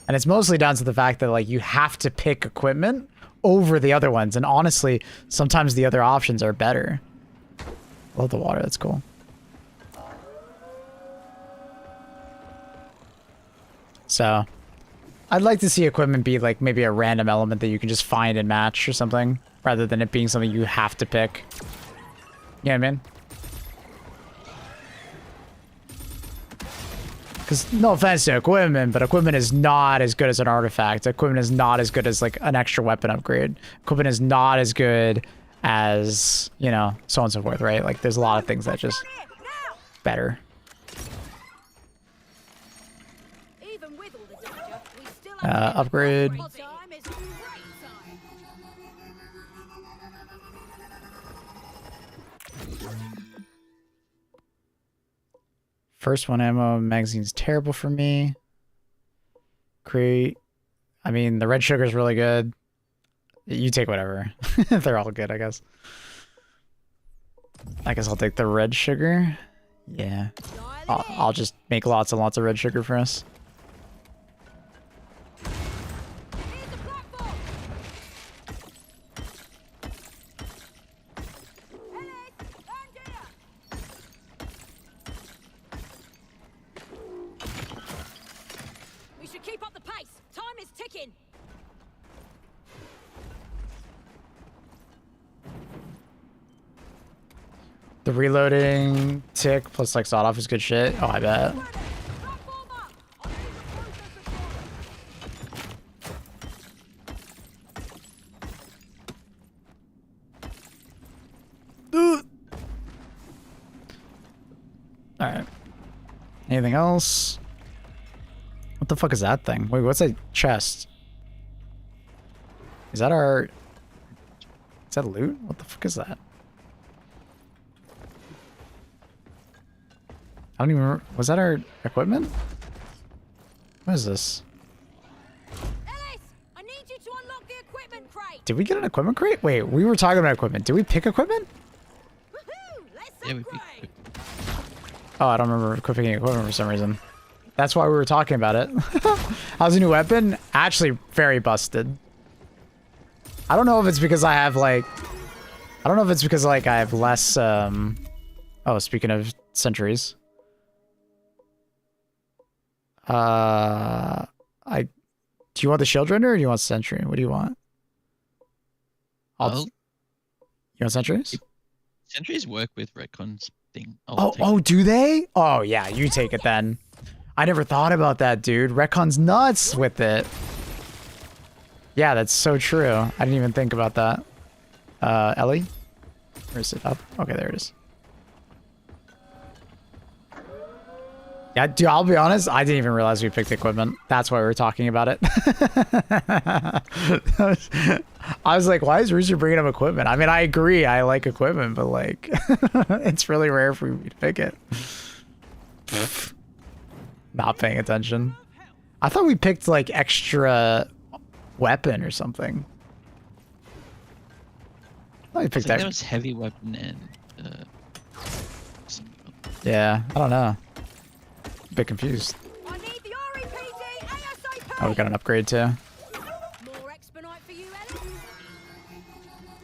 And it's mostly down to the fact that like you have to pick equipment over the other ones, and honestly sometimes the other options are better. Love the water, that's cool. So I'd like to see equipment be like maybe a random element that you can just find and match or something, rather than it being something you have to pick. You know what I mean? Because no offense to equipment, but equipment is not as good as an artifact. Equipment is not as good as like an extra weapon upgrade. Equipment is not as good as, you know, so on and so forth, right? Like there's a lot of things that just better. Upgrade. First one ammo magazine's terrible for me. Create. I mean, the red sugar's really good. You take whatever. They're all good, I guess. I guess I'll take the red sugar. Yeah. I'll just make lots and lots of red sugar for us. The reloading tick plus like sawed off is good shit. Oh, I bet. Alright. Anything else? What the fuck is that thing? Wait, what's that chest? Is that our... Is that loot? What the fuck is that? I don't even remember. Was that our equipment? What is this? Ellis, I need you to unlock the equipment crate. Did we get an equipment crate? Wait, we were talking about equipment. Did we pick equipment? Woohoo! Let's Yeah, we upgrade. Oh, I don't remember picking equipment for some reason. That's why we were talking about it. How's a new weapon? Actually, very busted. I don't know if it's because I have like... I don't know if it's because like I have less... Oh, speaking of sentries. Do you want the shield render or do you want sentry? What do you want? Well, You want sentries? sentries work with retcons thing. Oh, do they? Oh, yeah, you take it then. I never thought about that, dude. Retcon's nuts with it. Yeah, that's so true. I didn't even think about that. Ellie? Where is it? Up? Okay, there it is. Yeah, dude, I'll be honest, I didn't even realize we picked equipment. That's why we were talking about it. I was like, why is Rooster bringing up equipment? I mean, I agree, I like equipment, but like, it's really rare for me to pick it. Not paying attention. I thought we picked like extra weapon or something. I thought we picked that that. was heavy weapon and Yeah, I don't know. A bit confused. I need the REPD ASAP. Oh, we got an upgrade too. More expedite for you, Ellis.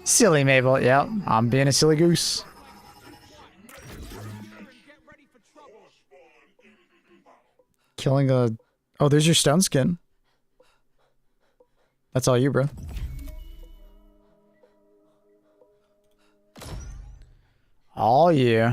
Silly Mabel, yeah. I'm being a silly goose. Killing a... Oh, there's your stone skin. That's all you, bro. All you.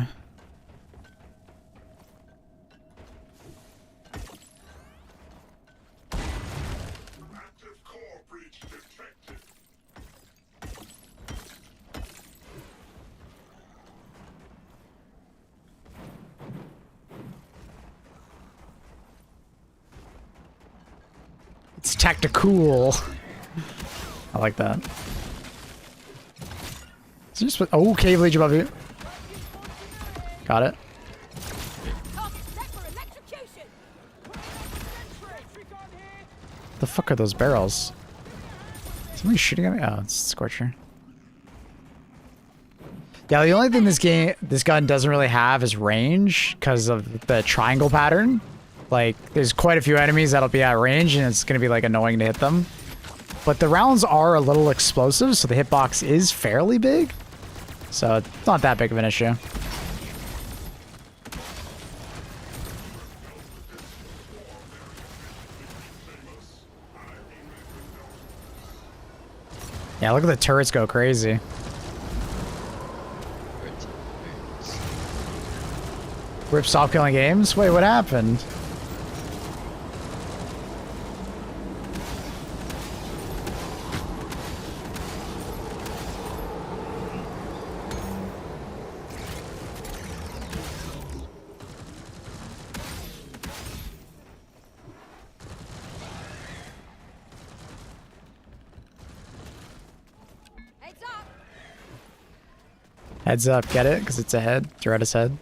It's tactical. I like that. Is it just... Oh, cave leech above you. Got it. The fuck are those barrels? Somebody shooting at me? Oh, it's Scorcher. Yeah, the only thing this gun doesn't really have is range because of the triangle pattern. Like, there's quite a few enemies that'll be at range and it's gonna be like annoying to hit them. But the rounds are a little explosive, so the hitbox is fairly big. So it's not that big of an issue. Yeah, look at the turrets go crazy. Rip, stop killing games? Wait, what happened? Heads up, get it? Because it's ahead. Doretta's head.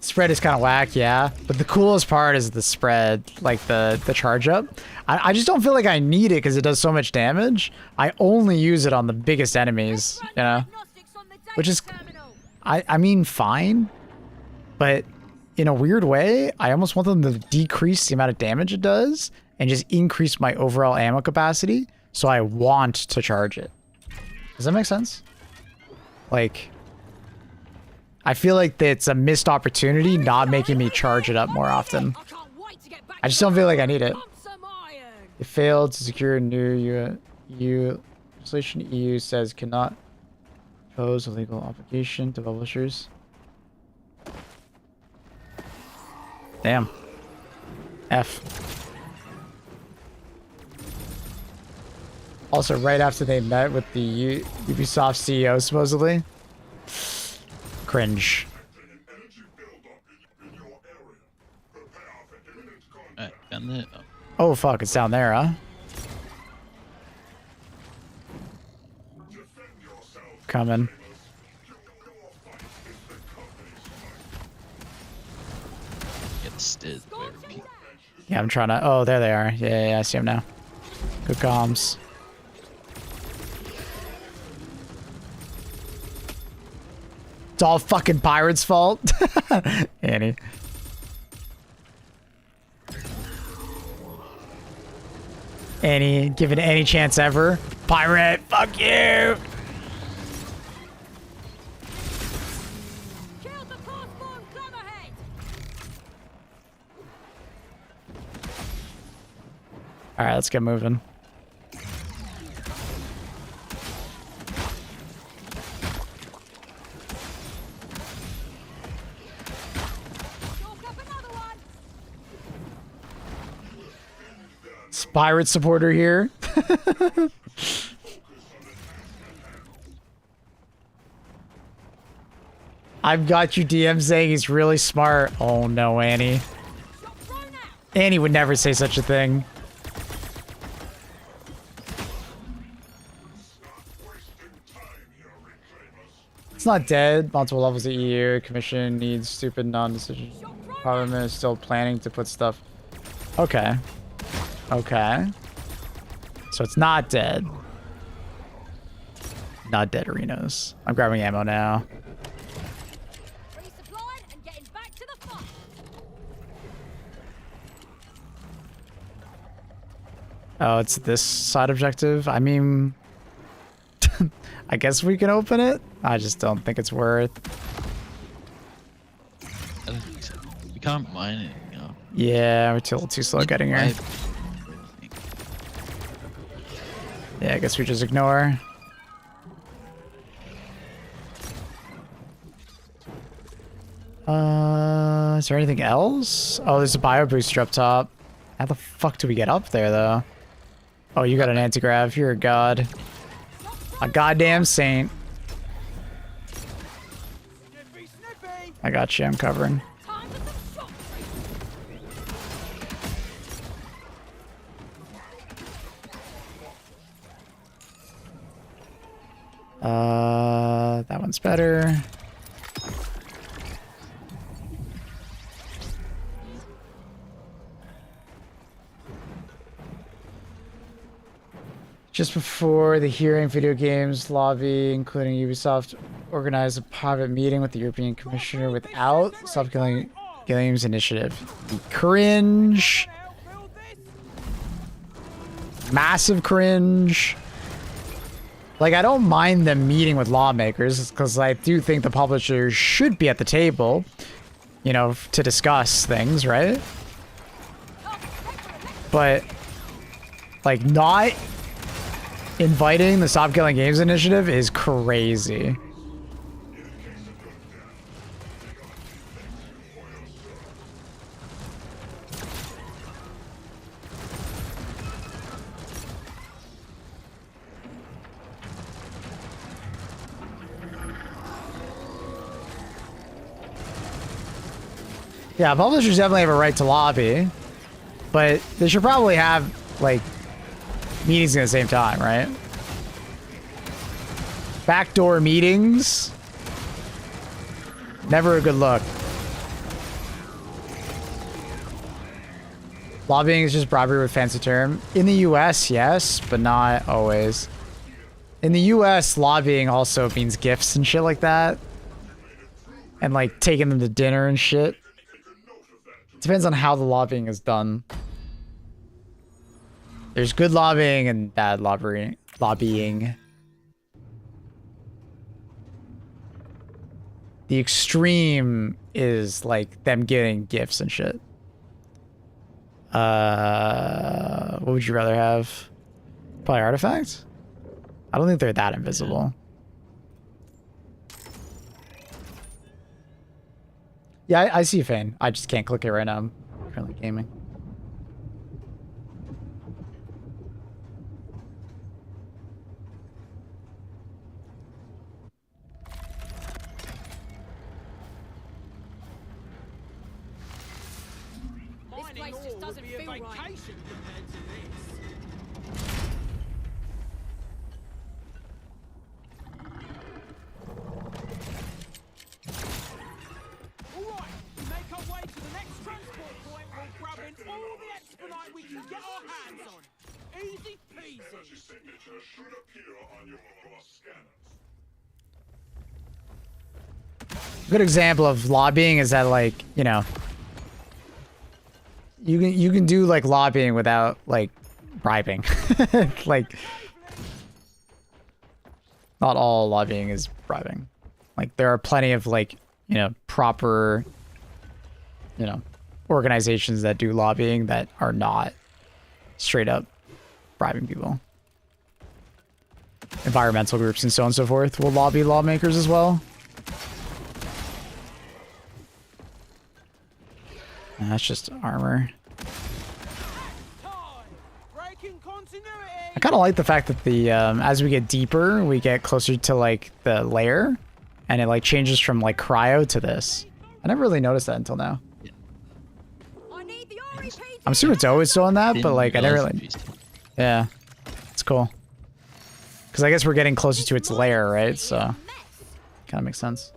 Spread is kind of whack, yeah. But the coolest part is the spread, like the charge up. I just don't feel like I need it because it does so much damage. I only use it on the biggest enemies, you know? Which is, I mean, fine. But in a weird way, I almost want them to decrease the amount of damage it does and just increase my overall ammo capacity, so I want to charge it. Does that make sense? Like, I feel like it's a missed opportunity not making me charge it up more often. I just don't feel like I need it. It failed to secure a new EU legislation. EU says cannot pose a legal obligation to publishers. Damn. F. Also, right after they met with the Ubisoft CEO, supposedly. Cringe. Alright, found it. Oh. Oh fuck, it's down there, huh? Coming. Get stid. Yeah, I'm trying to. Oh, there they are. Yeah, I see them now. Good comms. It's all fucking Pirate's fault. Annie. Annie, given any chance ever. Pirate, fuck you! Alright, let's get moving. Pirate supporter here. I've got you DM saying he's really smart. Oh no, Annie. Annie would never say such a thing. It's not dead. Multiple levels of EU. Commission needs stupid non-decision. Parliament is still planning to put stuff. Okay. Okay. So it's not dead. Not dead arenas. I'm grabbing ammo now. And getting back to the fight. Oh, it's this side objective? I mean... I guess we can open it? I just don't think it's worth. I don't think so. We can't mine it, you know. Yeah, we're a little too slow getting here. Yeah, I guess we just ignore. Is there anything else? Oh, there's a bio booster up top. How the fuck do we get up there, though? Oh, you got an anti-grav. You're a god. A goddamn saint. I got you. I'm covering. That one's better. Just before the hearing, video games lobby, including Ubisoft, organized a private meeting with the European Commissioner without Stop Killing Games Initiative. Cringe. Massive cringe. Like, I don't mind them meeting with lawmakers, because I do think the publishers should be at the table, you know, to discuss things, right? But, like, not inviting the Stop Killing Games Initiative is crazy. Yeah, publishers definitely have a right to lobby, but they should probably have, like, meetings at the same time, right? Backdoor meetings. Never a good look. Lobbying is just bribery with fancy term. In the US, yes, but not always. In the US, lobbying also means gifts and shit like that. And, like, taking them to dinner and shit. Depends on how the lobbying is done. There's good lobbying and bad lobbying. The extreme is like them getting gifts and shit. What would you rather have? Probably artifacts? I don't think they're that invisible. Yeah, I see Fane. I just can't click it right now. I'm currently gaming. This place just doesn't feel right. Vacation compared to this. Alright, make our way to the next transport point while grabbing all the expedite we can get our hands on. Easy peasy. Signature should appear on your scanners. Good example of lobbying is that, like, you know, you can do like lobbying without like bribing. Like, not all lobbying is bribing. Like, there are plenty of, like, you know, proper, you know, organizations that do lobbying that are not straight up bribing people. Environmental groups and so on and so forth will lobby lawmakers as well. And that's just armor. I kind of like the fact that the as we get deeper, we get closer to like the layer, and it like changes from like cryo to this. I never really noticed that until now. I'm assuming it's always doing that, but like I never really. Yeah, it's cool. Because I guess we're getting closer to its layer, right? So, kind of makes sense.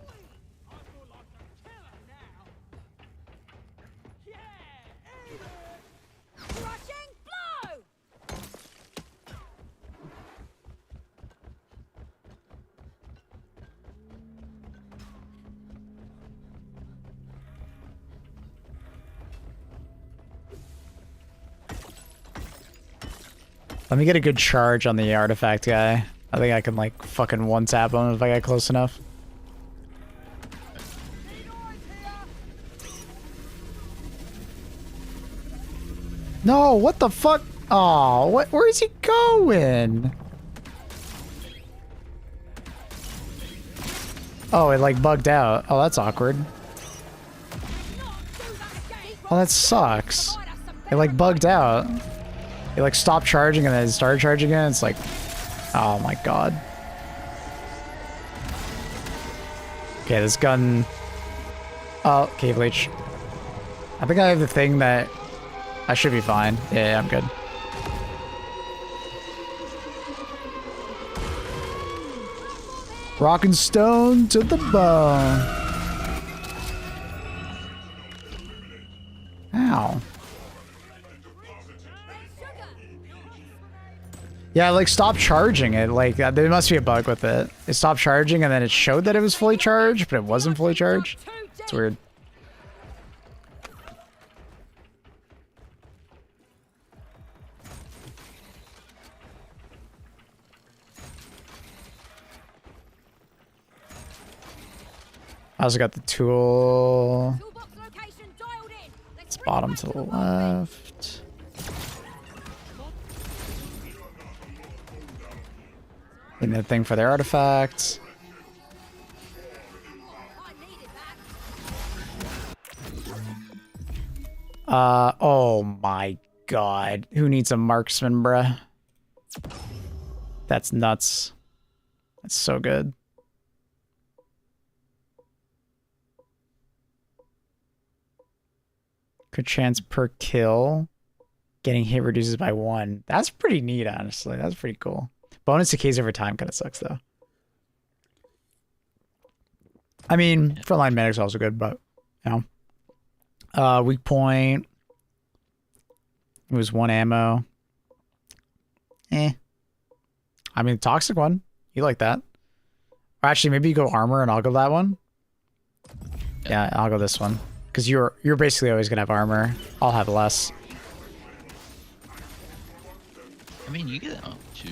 Let me get a good charge on the artifact guy. I think I can like fucking one tap him if I get close enough. No, what the fuck? Oh, what? Where is he going? Oh, it like bugged out. Oh, that's awkward. Oh, that sucks. It like bugged out. It like stopped charging and then it started charging again. It's like, oh my god. Okay, this gun. Oh, cave leech. I think I have the thing that I should be fine. Yeah, I'm good. Rock and stone to the bone. Ow. Yeah, like stopped charging it. Like there must be a bug with it. It stopped charging and then it showed that it was fully charged, but it wasn't fully charged. It's weird. I also got the tool. It's bottom to the left. And the thing for their artifacts. Oh my god. Who needs a marksman, bruh? That's nuts. That's so good. Good chance per kill. Getting hit reduces by 1. That's pretty neat, honestly. That's pretty cool. Bonus decays over time kind of sucks, though. I mean, frontline medic's also good, but, you know. Weak point. It was 1 ammo. Eh. I mean, toxic one. You like that. Or actually, maybe you go armor and I'll go that one. Yeah, I'll go this one. Because you're basically always going to have armor. I'll have less. I mean, you get up too.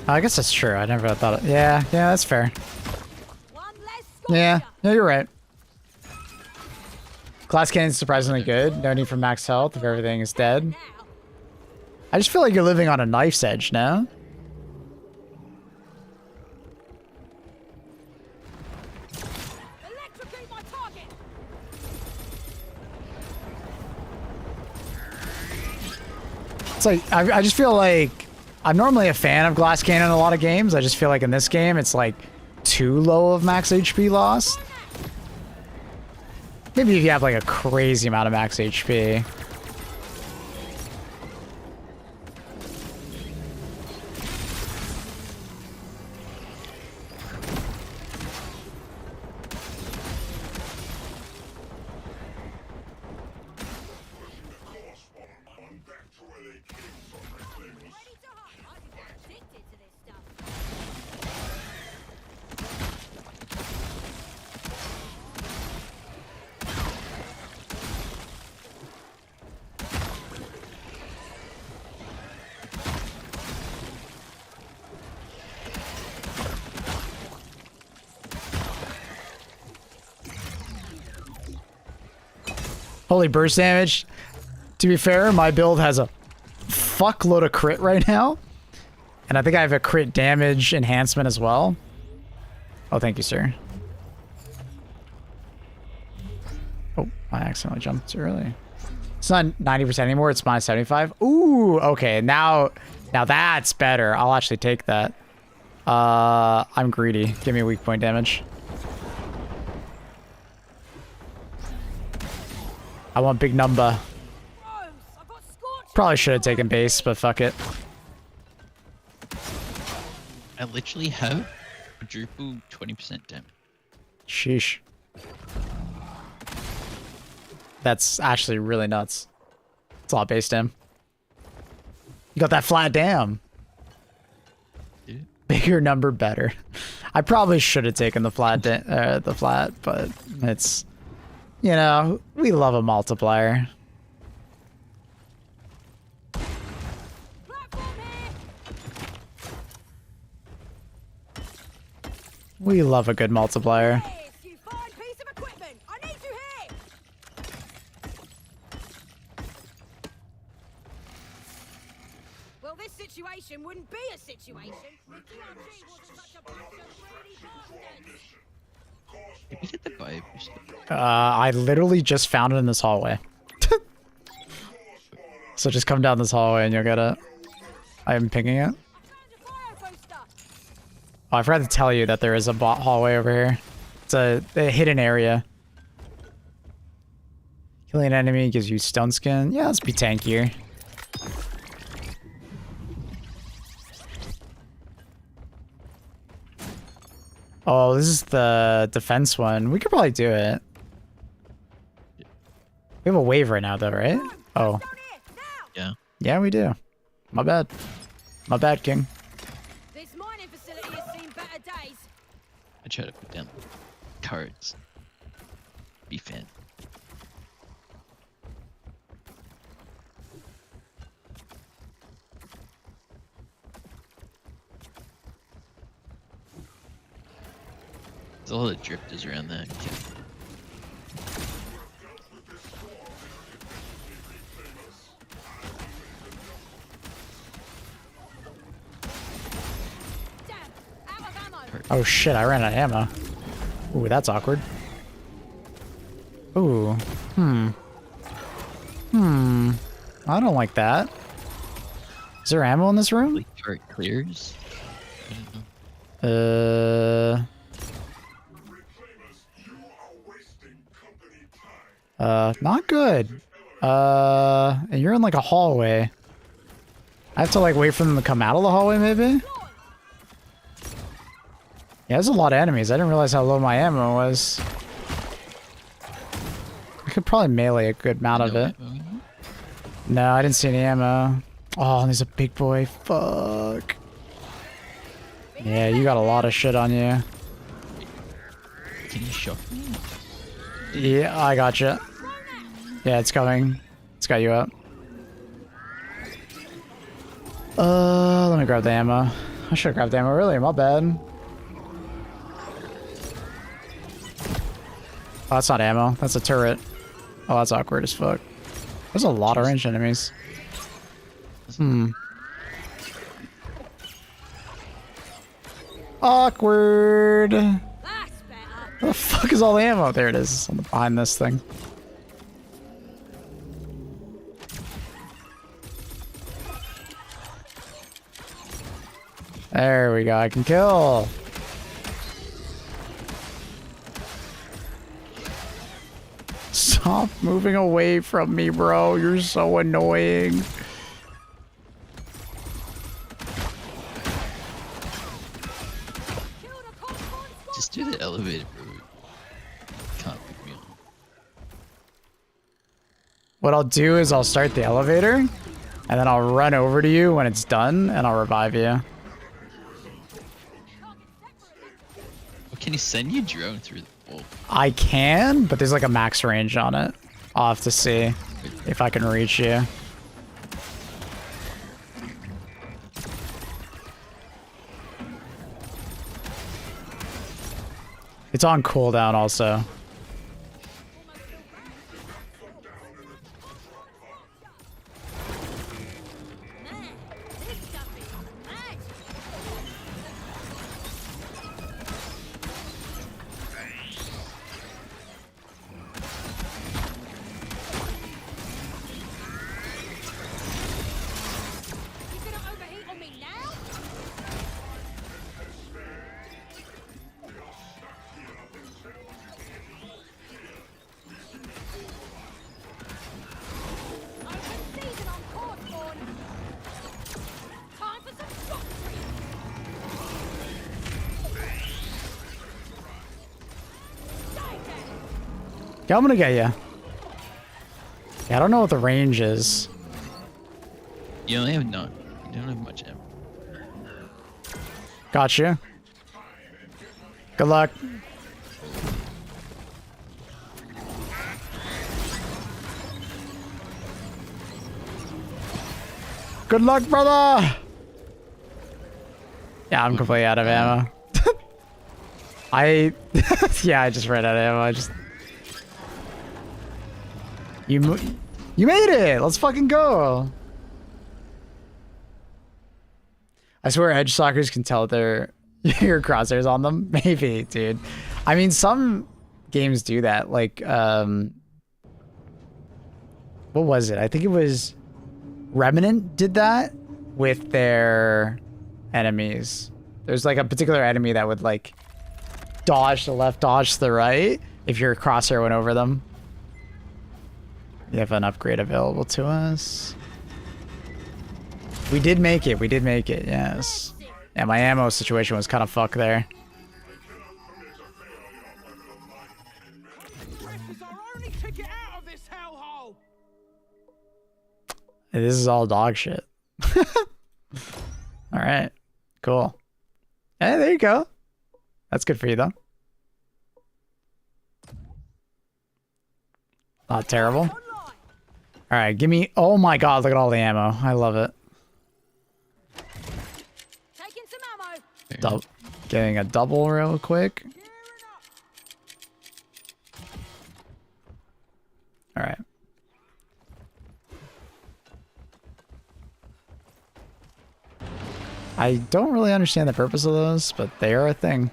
I guess that's true. I never thought of, yeah, that's fair. Yeah, you're right. Glass cannon's surprisingly good. No need for max health if everything is dead. I just feel like you're living on a knife's edge now. Electrocute my target. It's like, I just feel like I'm normally a fan of glass cannon in a lot of games. I just feel like in this game, it's like too low of max HP loss. Maybe if you have like a crazy amount of max HP. Holy burst damage. To be fair, my build has a fuckload of crit right now. And I think I have a crit damage enhancement as well. Oh, thank you, sir. Oh, I accidentally jumped too early. It's not 90% anymore, it's minus 75. Ooh, okay, now that's better. I'll actually take that. I'm greedy. Give me weak point damage. I want big number. Probably should have taken base, but fuck it. I literally have quadruple 20% damage. Sheesh. That's actually really nuts. It's a lot base dam. You got that flat dam. Yeah. Bigger number, better. I probably should have taken the flat, but it's, you know, we love a multiplier. We love a good multiplier. You fine piece of equipment. I need you here. Well, this situation wouldn't be a situation if DRG wasn't such a bunch of greedy bastards. Did we get the bio booster? I literally just found it in this hallway. So just come down this hallway and you'll get it. I am pinging it. Oh, I forgot to tell you that there is a bot hallway over here. It's a hidden area. Killing an enemy gives you stone skin. Yeah, let's be tankier. Oh, this is the defense one. We could probably do it. We have a wave right now, though, right? Oh. Yeah. Yeah, we do. My bad. My bad, King. This mining facility has seen better days. I try to put down cards. Be fan. There's a lot of drifters around there. Oh shit, I ran out of ammo. Ooh, that's awkward. Ooh. I don't like that. Is there ammo in this room? Cart clears. Not good. And you're in like a hallway. I have to like wait for them to come out of the hallway, maybe? Yeah, there's a lot of enemies. I didn't realize how low my ammo was. I could probably melee a good amount of it. No, I didn't see any ammo. Oh, there's a big boy. Fuck. Yeah, you got a lot of shit on you. Can you shock me? Yeah, I got you. Yeah, it's coming. It's got you up. Let me grab the ammo. I should have grabbed the ammo earlier. My bad. Oh, that's not ammo. That's a turret. Oh, that's awkward as fuck. There's a lot of ranged enemies. Awkward. That's better. Where the fuck is all the ammo? There it is. On the, behind this thing. There we go. I can kill. Stop moving away from me, bro. You're so annoying. Just do the elevator, bro. Can't pick me up. What I'll do is I'll start the elevator, and then I'll run over to you when it's done, and I'll revive you. Oh, can you send your drone through the wall? I can, but there's like a max range on it. I'll have to see if I can reach you. It's on cooldown also. Yeah, I'm gonna get you. Yeah, I don't know what the range is. You only have none. You don't have much ammo. Got you. Good luck. Good luck, brother! Yeah, I'm completely out of ammo. Yeah, I just ran out of ammo. You made it! Let's fucking go! I swear edge stalkers can tell your crosshairs on them. Maybe, dude. I mean, some games do that. Like, what was it? I think it was Remnant did that with their enemies. There's like a particular enemy that would like dodge to the left, dodge to the right if your crosshair went over them. You have an upgrade available to us. We did make it. We did make it. Yes. Yeah, my ammo situation was kind of fucked there. This is all dog shit. All right. Cool. Hey, there you go. That's good for you, though. Not terrible. All right, give me... Oh my god, look at all the ammo. I love it. Taking some ammo. Getting a double real quick. All right. I don't really understand the purpose of those, but they are a thing.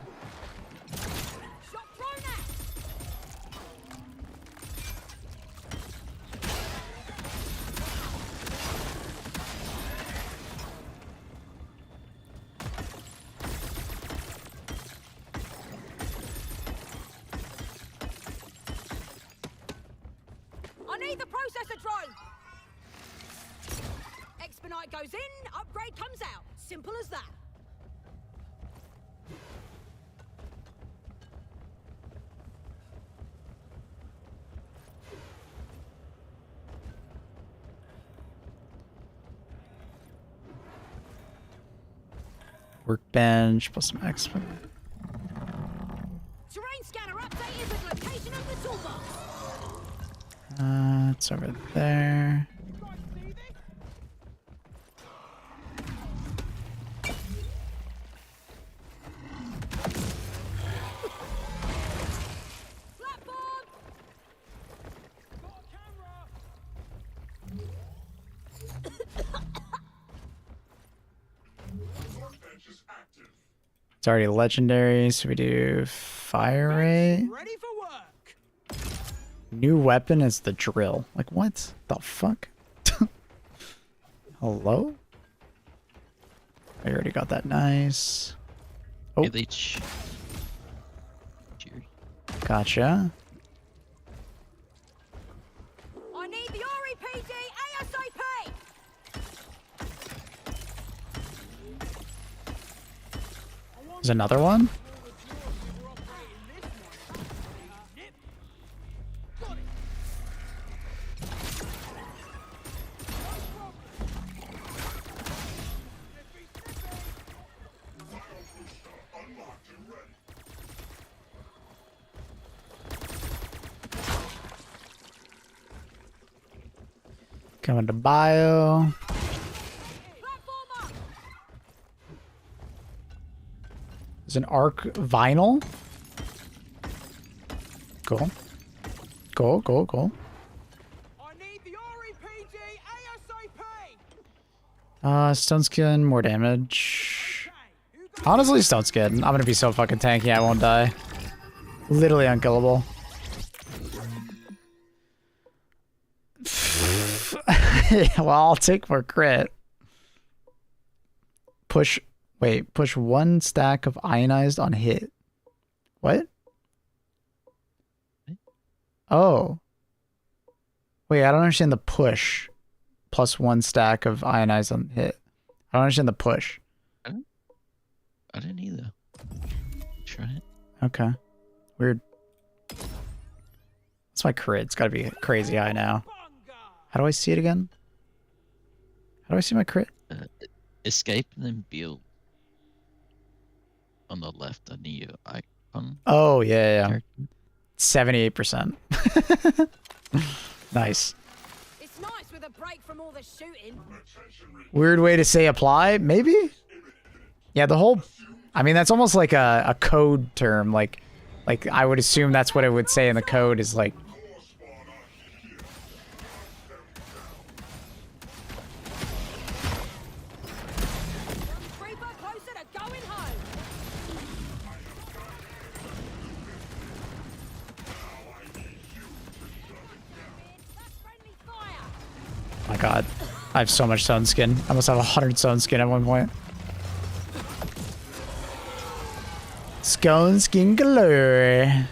I need the processor drone. Expedite goes in, upgrade comes out. Simple as that. Workbench plus some expert. Terrain scanner updated with location of the toolbox. It's over there. It's already legendary, so we do fire rate. Ready for work. New weapon is the drill. Like what the fuck? Hello? I already got that. Nice. Oh, Hey, cheers. gotcha. I need the REPD ASAP! There's another one? Coming to bio. There's an arc vinyl. Cool. Cool, cool, cool. I need the REPD ASAP! Stone skin, more damage. Honestly, stone skin. I'm gonna be so fucking tanky, I won't die. Literally unkillable. Well, I'll take more crit. Push one stack of ionized on hit. What? Oh. Wait, I don't understand the push. Plus one stack of ionized on hit. I don't understand the push. I didn't either. Try it. Okay. Weird. That's my crit. It's gotta be crazy high now. How do I see it again? How do I see my crit? Escape and then build. On the left under your icon. Oh, yeah. 78%. Nice. It's nice with a break from all the shooting. Weird way to say apply, maybe? Yeah, the whole... I mean, that's almost like a code term. Like I would assume that's what it would say in the code is like... Oh my god. I have so much stone skin. I must have 100 stone skin at one point. Stone skin galore.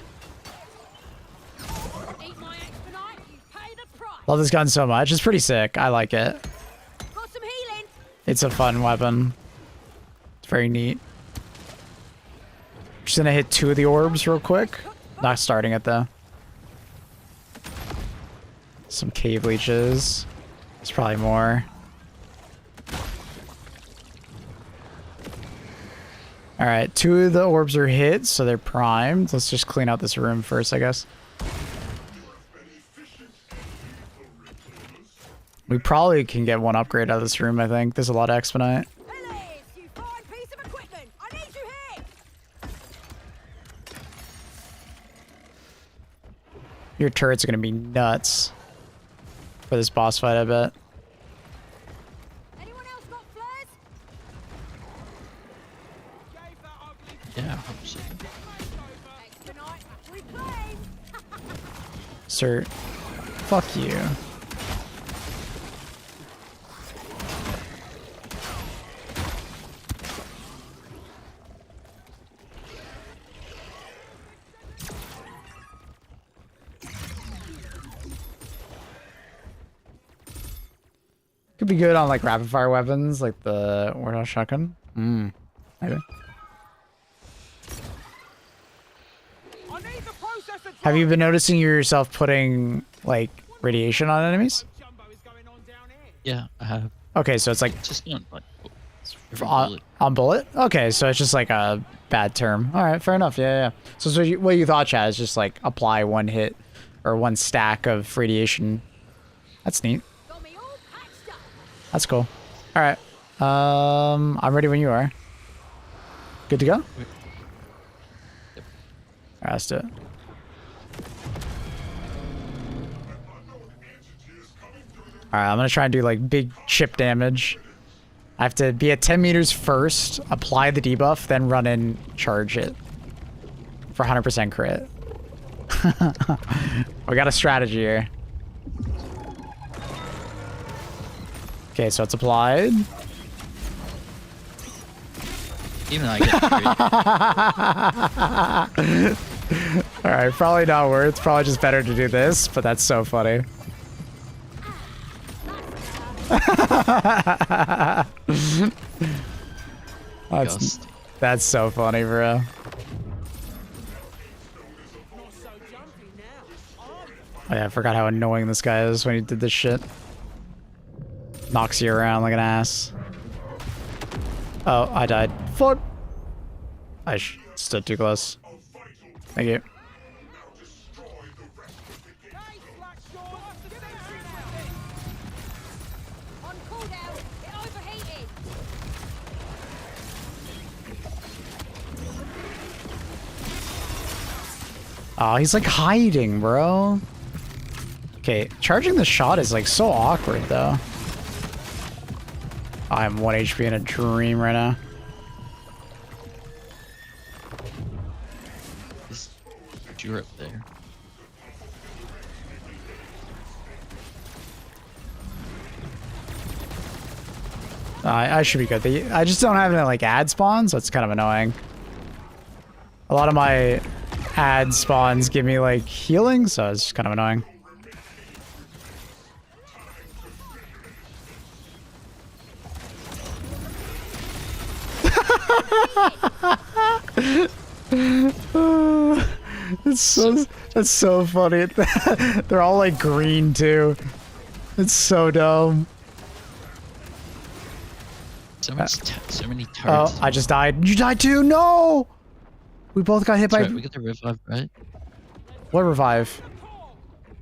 Love this gun so much. It's pretty sick. I like it. Got some healing. It's a fun weapon. It's very neat. Just gonna hit 2 of the orbs real quick. Not starting it though. Some cave leeches. There's probably more. Alright, 2 of the orbs are hit, so they're primed. Let's just clean out this room first, I guess. We probably can get one upgrade out of this room, I think. There's a lot of expedite. Your turrets are gonna be nuts for this boss fight, I bet. Anyone else got flares? Yeah, I hope so. Sir, fuck you. Could be good on like rapid fire weapons, like the Warthog shotgun. Maybe. Have you been noticing yourself putting like radiation on enemies? Yeah, I have. Okay, so it's like Just on like on bullet. Okay, so it's just like a bad term. All right, fair enough. Yeah. So what you thought, Chad, is just like apply one hit or one stack of radiation. That's neat. That's cool. All right. I'm ready when you are. Good to go? All right, let's do it. All right, I'm gonna try and do like big chip damage. I have to be at 10 meters first, apply the debuff, then run in, charge it. For 100% crit. We got a strategy here. Okay, so it's applied. Even I get crit. Alright, probably not worth. Probably just better to do this, but that's so funny. That's so funny, bro. Oh yeah, I forgot how annoying this guy is when he did this shit. Knocks you around like an ass. Oh, I died. Fuck! I stood too close. Thank you. On cooldown, it overheated. Oh, he's like hiding, bro. Okay, charging the shot is like so awkward though. I'm 1 HP in a dream right now. You're up there. I should be good. I just don't have any like ad spawns, so it's kind of annoying. A lot of my ad spawns give me like healing, so it's kind of annoying. That's so funny. They're all like green too. It's so dumb. So many turrets. Oh, I just died. You died too? No! We both got hit by... Right, we got the revive, right? What revive?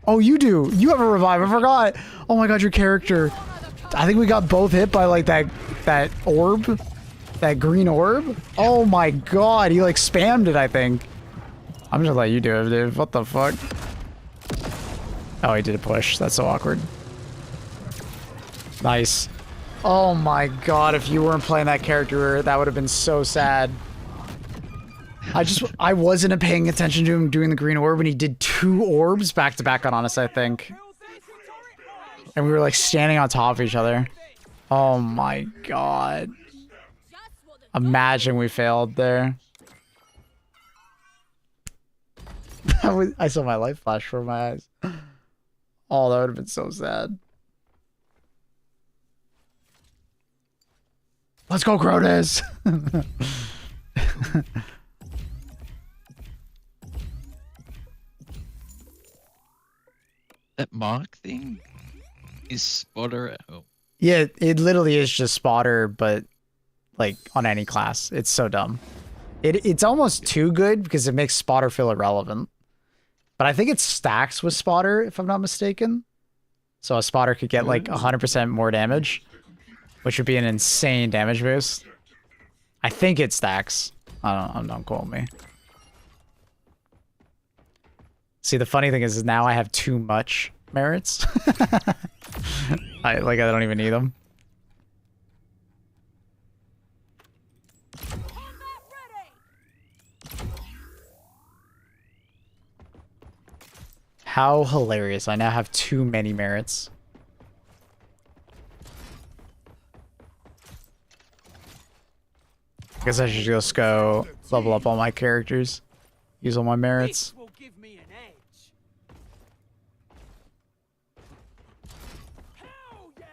Oh, you do. You have a revive. I forgot. Oh my god, your character. I think we got both hit by like that orb. That green orb. Oh my god, he like spammed it, I think. I'm just gonna let you do it, dude. What the fuck? Oh, he did a push. That's so awkward. Nice. Oh my god, if you weren't playing that character, that would have been so sad. I wasn't paying attention to him doing the green orb when he did 2 orbs back to back on us, I think. And we were like standing on top of each other. Oh my god. Imagine we failed there. I saw my light flash before my eyes. Oh, that would have been so sad. Let's go, Crotus! That mock thing is spotter at home. Yeah, it literally is just spotter, but like on any class. It's so dumb. It's almost too good because it makes spotter feel irrelevant. But I think it stacks with spotter, if I'm not mistaken. So a spotter could get like 100% more damage, which would be an insane damage boost. I think it stacks. Don't quote me. See, the funny thing is now I have too much merits. I don't even need them. How hilarious. I now have too many merits. I guess I should just go level up all my characters. Use all my merits. Will give me an edge. Hell yeah!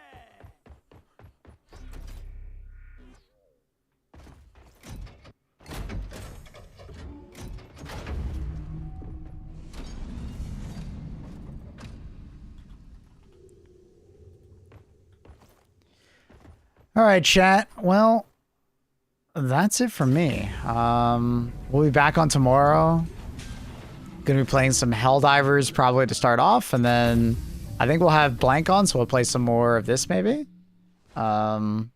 All right, chat. Well, that's it for me. We'll be back on tomorrow. Gonna be playing some Helldivers probably to start off, and then I think we'll have Blank on, so we'll play some more of this maybe. Obviously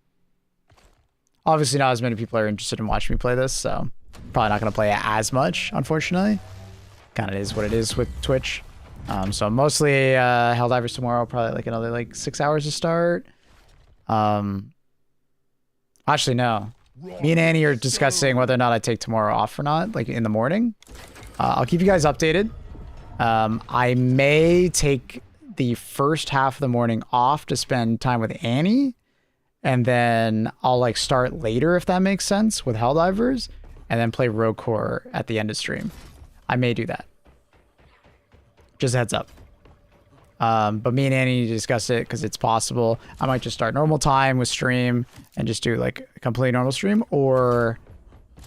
not as many people are interested in watching me play this, so probably not gonna play it as much, unfortunately. Kind of is what it is with Twitch. So mostly Helldivers tomorrow, probably like another like 6 hours to start. Actually, no. Me and Annie are discussing whether or not I take tomorrow off or not, like in the morning. I'll keep you guys updated. I may take the first half of the morning off to spend time with Annie. And then I'll like start later, if that makes sense, with Helldivers. And then play Rogue Core at the end of stream. I may do that. Just a heads up. But me and Annie discussed it because it's possible. I might just start normal time with stream and just do like a complete normal stream, or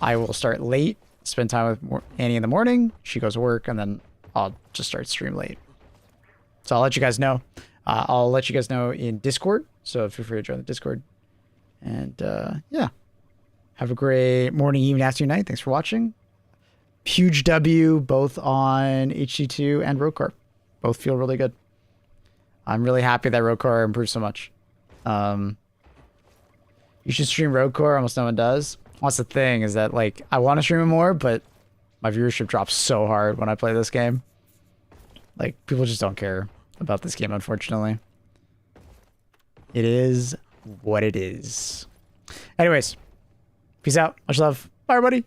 I will start late, spend time with Annie in the morning. She goes to work, and then I'll just start stream late. So I'll let you guys know. I'll let you guys know in Discord. So feel free to join the Discord. And yeah, have a great morning, evening, afternoon, night. Thanks for watching. Huge W both on HD2 and Rogue Core. Both feel really good. I'm really happy that Rogue Core improved so much. You should stream Rogue Core. Almost no one does. That's the thing, is that like I want to stream it more, but my viewership drops so hard when I play this game. Like people just don't care about this game, unfortunately. It is what it is. Anyways, peace out. Much love. Bye, everybody.